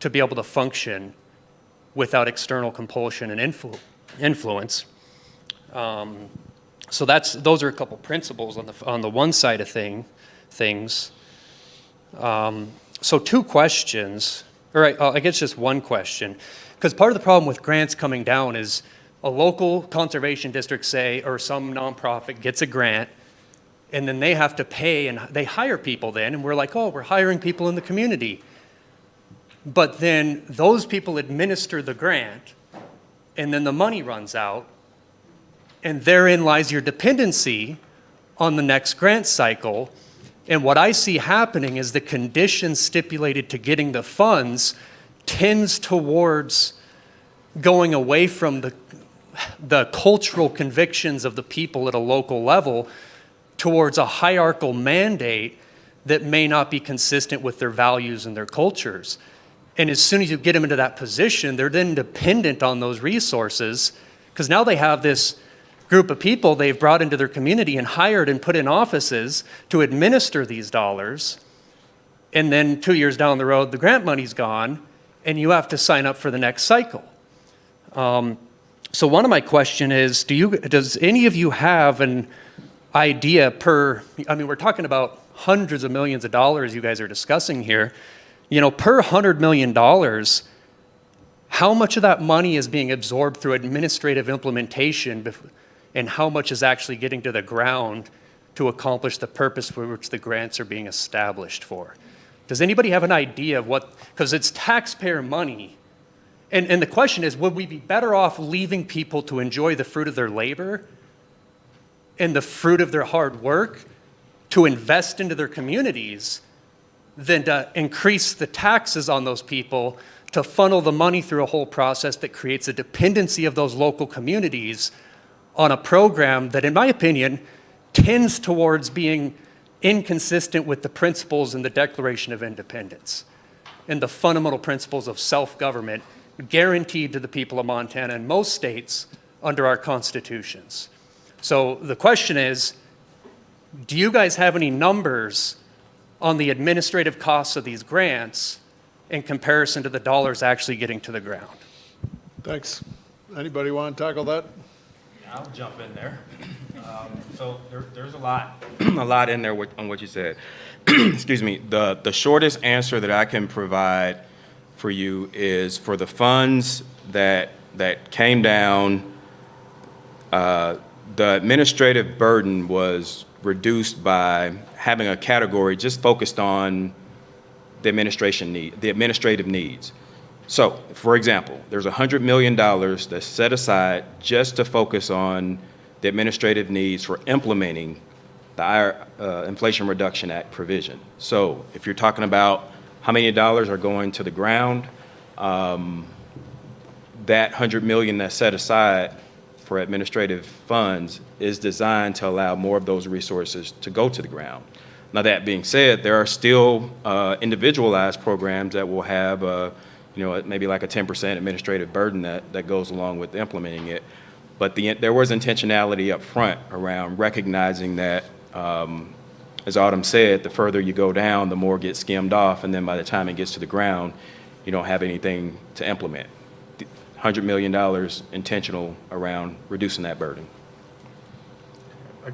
to be able to function without external compulsion and influence. So those are a couple principles on the one side of things. So two questions, or I guess just one question, because part of the problem with grants coming down is a local conservation district, say, or some nonprofit gets a grant, and then they have to pay, and they hire people then, and we're like, oh, we're hiring people in the community. But then those people administer the grant, and then the money runs out, and therein lies your dependency on the next grant cycle. And what I see happening is the conditions stipulated to getting the funds tends towards going away from the cultural convictions of the people at a local level towards a hierarchical mandate that may not be consistent with their values and their cultures. And as soon as you get them into that position, they're then dependent on those resources, because now they have this group of people they've brought into their community and hired and put in offices to administer these dollars. And then 2 years down the road, the grant money's gone, and you have to sign up for the next cycle. So one of my question is, does any of you have an idea we're talking about hundreds of millions of dollars you guys are discussing here, per $100 million, how much of that money is being absorbed through administrative implementation and how much is actually getting to the ground to accomplish the purpose for which the grants are being established for? Does anybody have an idea of because it's taxpayer money. And the question is, would we be better off leaving people to enjoy the fruit of their labor and the fruit of their hard work to invest into their communities than to increase the taxes on those people to funnel the money through a whole process that creates a dependency of those local communities on a program that, in my opinion, tends towards being inconsistent with the principles in the Declaration of Independence and the fundamental principles of self-government guaranteed to the people of Montana and most states under our constitutions. So the question is, do you guys have any numbers on the administrative costs of these grants in comparison to the dollars actually getting to the ground? Thanks. Anybody want to tackle that? I'll jump in there. So there's a lot, a lot in there on what you said. Excuse me. The shortest answer that I can provide for you is for the funds that came down. The administrative burden was reduced by having a category just focused on the administrative needs. So, for example, there's $100 million that's set aside just to focus on the administrative needs for implementing the Inflation Reduction Act provision. So, if you're talking about how many dollars are going to the ground, that $100 million that's set aside for administrative funds is designed to allow more of those resources to go to the ground. Now, that being said, there are still individualized programs that will have maybe like a 10% administrative burden that goes along with implementing it. But there was intentionality up front around recognizing that, as Autumn said, the further you go down, the more gets skimmed off, and then by the time it gets to the ground, you don't have anything to implement. $100 million intentional around reducing that burden. I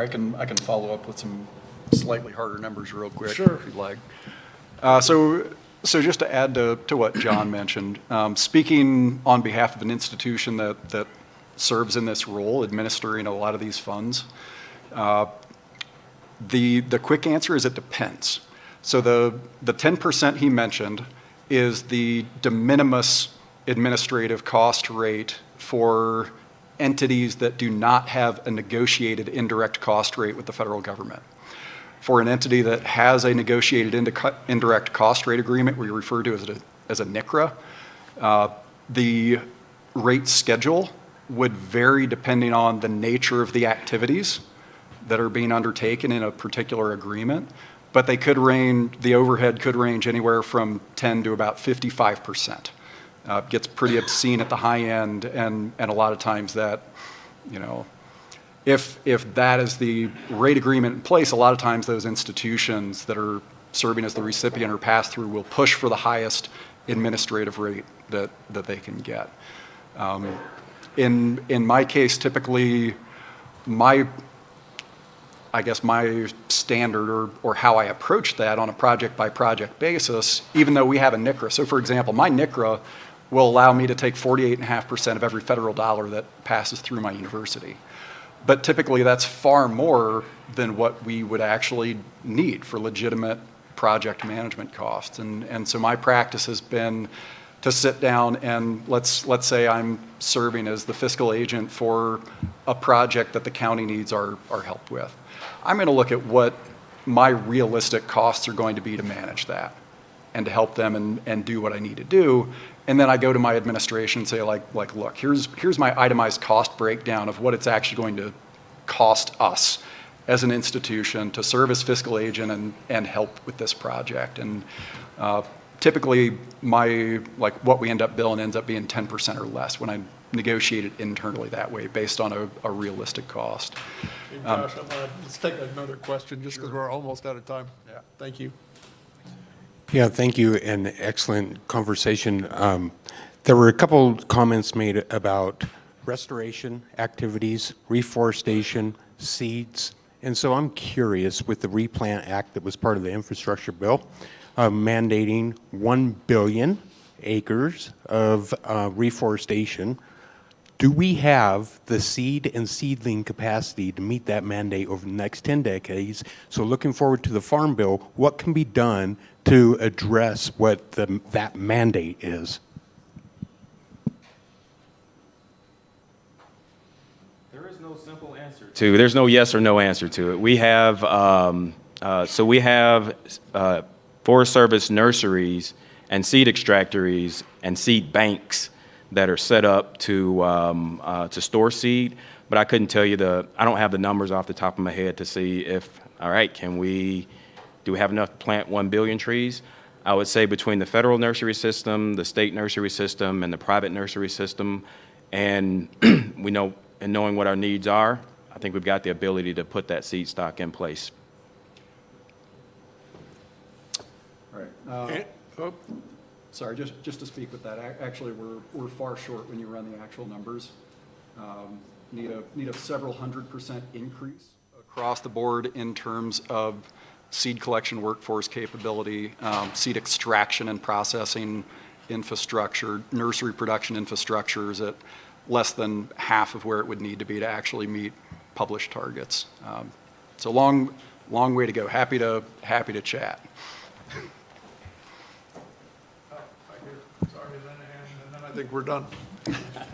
can follow up with some slightly harder numbers real quick, Sure. if you'd like. So just to add to what John mentioned, speaking on behalf of an institution that serves in this role, administering a lot of these funds, the quick answer is it depends. So the 10% he mentioned is the de minimis administrative cost rate for entities that do not have a negotiated indirect cost rate with the federal government. For an entity that has a negotiated indirect cost rate agreement, we refer to as a NICRA, the rate schedule would vary depending on the nature of the activities that are being undertaken in a particular agreement, but the overhead could range anywhere from 10 to about 55%. Gets pretty obscene at the high end, and a lot of times that, if that is the rate agreement in place, a lot of times those institutions that are serving as the recipient or pass-through will push for the highest administrative rate that they can get. In my case, typically, my standard or how I approach that on a project-by-project basis, even though we have a NICRA. So, for example, my NICRA will allow me to take 48.5% of every federal dollar that passes through my university. But typically that's far more than what we would actually need for legitimate project management costs. And so my practice has been to sit down and let's say I'm serving as the fiscal agent for a project that the county needs our help with. I'm going to look at what my realistic costs are going to be to manage that and to help them and do what I need to do. And then I go to my administration and say, look, here's my itemized cost breakdown of what it's actually going to cost us as an institution to serve as fiscal agent and help with this project. And typically, what we end up billing ends up being 10% or less when I negotiate it internally that way based on a realistic cost. Hey, Josh, let's take another question just because we're almost out of time. Yeah. Thank you. Yeah, thank you, and excellent conversation. There were a couple comments made about restoration activities, reforestation, seeds, and so I'm curious with the Replant Act that was part of the infrastructure bill, mandating 1 billion acres of reforestation. Do we have the seed and seedling capacity to meet that mandate over the next 10 decades? So looking forward to the Farm Bill, what can be done to address what that mandate is? There is no simple answer to. There's no yes or no answer to it. We have Forest Service nurseries and seed extractories and seed banks that are set up to store seed, but I couldn't tell you I don't have the numbers off the top of my head to see do we have enough to plant 1 billion trees? I would say between the federal nursery system, the state nursery system, and the private nursery system, and knowing what our needs are, I think we've got the ability to put that seed stock in place. All right. Sorry, just to speak with that. Actually, we're far short when you run the actual numbers. need a several 100% increase across the board in terms of seed collection workforce capability, seed extraction and processing infrastructure, nursery production infrastructure is at less than half of where it would need to be to actually meet published targets. It's a long way to go. Happy to chat. I think we're done.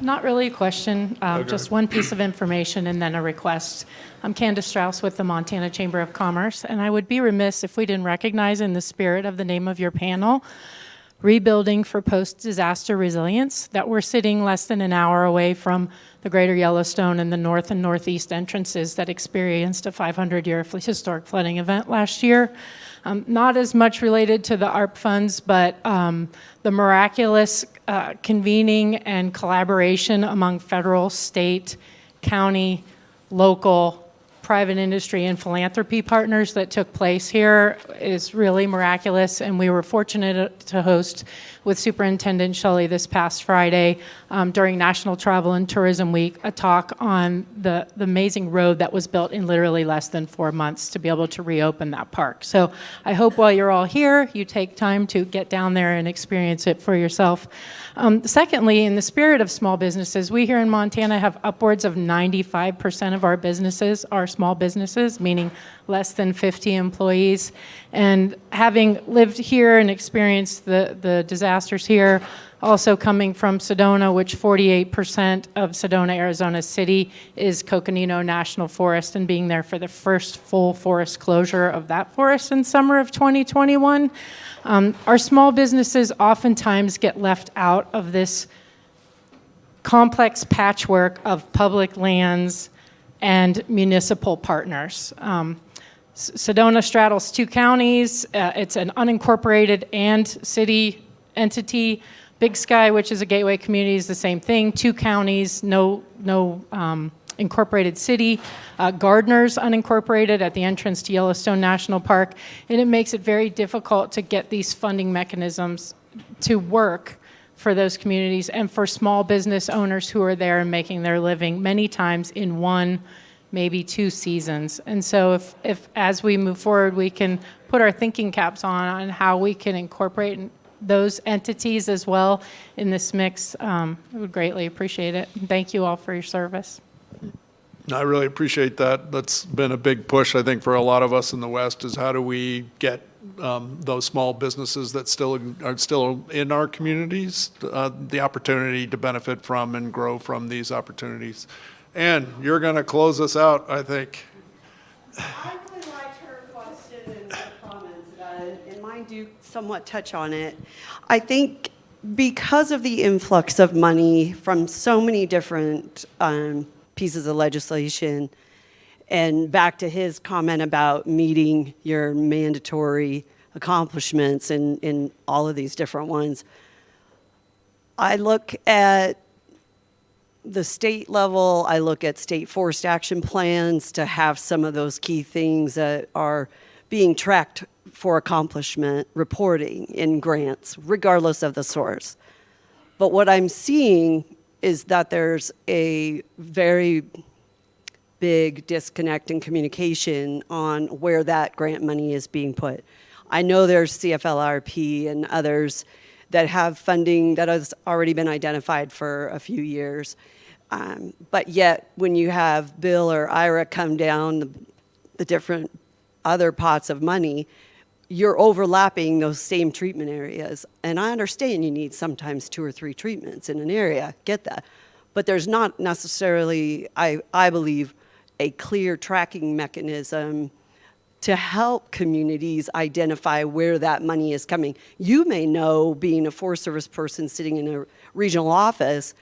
Not really a question, Okay. just one piece of information and then a request. I'm Candace Strauss with the Montana Chamber of Commerce, and I would be remiss if we didn't recognize in the spirit of the name of your panel, Rebuilding for Post-Disaster Resilience, that we're sitting less than an hour away from the Greater Yellowstone and the north and northeast entrances that experienced a 500-year historic flooding event last year. Not as much related to the ARP funds, but the miraculous convening and collaboration among federal, state, county, local, private industry, and philanthropy partners that took place here is really miraculous, and we were fortunate to host with Superintendent Shelley this past Friday during National Travel and Tourism Week a talk on the amazing road that was built in literally less than 4 months to be able to reopen that park. So I hope while you're all here, you take time to get down there and experience it for yourself. Secondly, in the spirit of small businesses, we here in Montana have upwards of 95% of our businesses are small businesses, meaning less than 50 employees. And having lived here and experienced the disasters here, also coming from Sedona, which 48% of Sedona, Arizona City is Coconino National Forest, and being there for the first full forest closure of that forest in summer of 2021. Our small businesses oftentimes get left out of this complex patchwork of public lands and municipal partners. Sedona straddles 2 counties. It's an unincorporated and city entity. Big Sky, which is a gateway community, is the same thing. 2 counties, no incorporated city. Gardner's unincorporated at the entrance to Yellowstone National Park. And it makes it very difficult to get these funding mechanisms to work for those communities and for small business owners who are there and making their living many times in 1, maybe 2 seasons. And so if as we move forward, we can put our thinking caps on how we can incorporate those entities as well in this mix, I would greatly appreciate it. Thank you all for your service. I really appreciate that. That's been a big push, I think, for a lot of us in the West, is how do we get those small businesses that are still in our communities the opportunity to benefit from and grow from these opportunities. And you're going to close us out, I think. I really liked her question and her comments about it, and mine do somewhat touch on it. I think because of the influx of money from so many different pieces of legislation, and back to his comment about meeting your mandatory accomplishments in all of these different ones, I look at the state level, I look at state forest action plans to have some of those key things that are being tracked for accomplishment, reporting in grants, regardless of the source. But what I'm seeing is that there's a very big disconnect in communication on where that grant money is being put. I know there's CFLRP and others that have funding that has already been identified for a few years. But yet, when you have Bill or Ira come down, the different other pots of money, you're overlapping those same treatment areas. And I understand you need sometimes 2 or 3 treatments in an area, get that. But there's not necessarily, I believe, a clear tracking mechanism to help communities identify where that money is coming. You may know, being a Forest Service person sitting in a regional office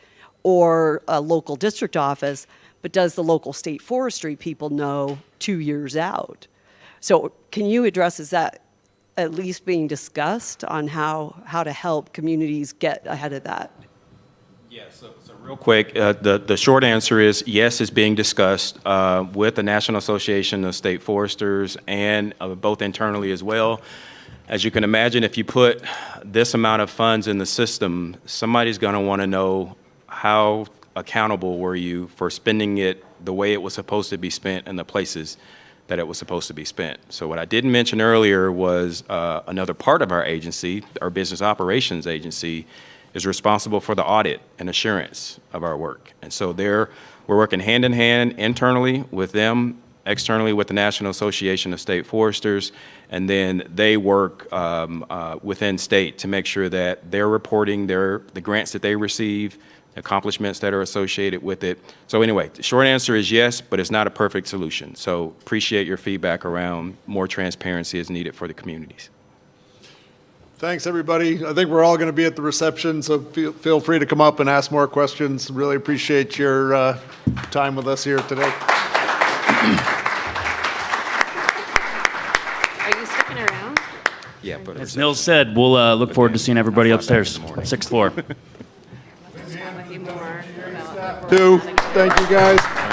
or a local district office, but does the local state forestry people know 2 years out? So can you address, is that at least being discussed on how to help communities get ahead of that? Yeah, so real quick, the short answer is yes, it's being discussed with the National Association of State Foresters and both internally as well. As you can imagine, if you put this amount of funds in the system, somebody's going to want to know how accountable were you for spending it the way it was supposed to be spent in the places that it was supposed to be spent? So what I didn't mention earlier was another part of our agency, our business operations agency, is responsible for the audit and assurance of our work. And so we're working hand in hand internally with them, externally with the National Association of State Foresters, and then they work within state to make sure that they're reporting the grants that they receive, accomplishments that are associated with it. So anyway, the short answer is yes, but it's not a perfect solution. So appreciate your feedback around more transparency is needed for the communities. Thanks, everybody. I think we're all going to be at the reception, so feel free to come up and ask more questions. Really appreciate your time with us here today. Are you sticking around? Yeah, but As Nils said, we'll look forward to seeing everybody upstairs, 6th floor. Thank you, guys.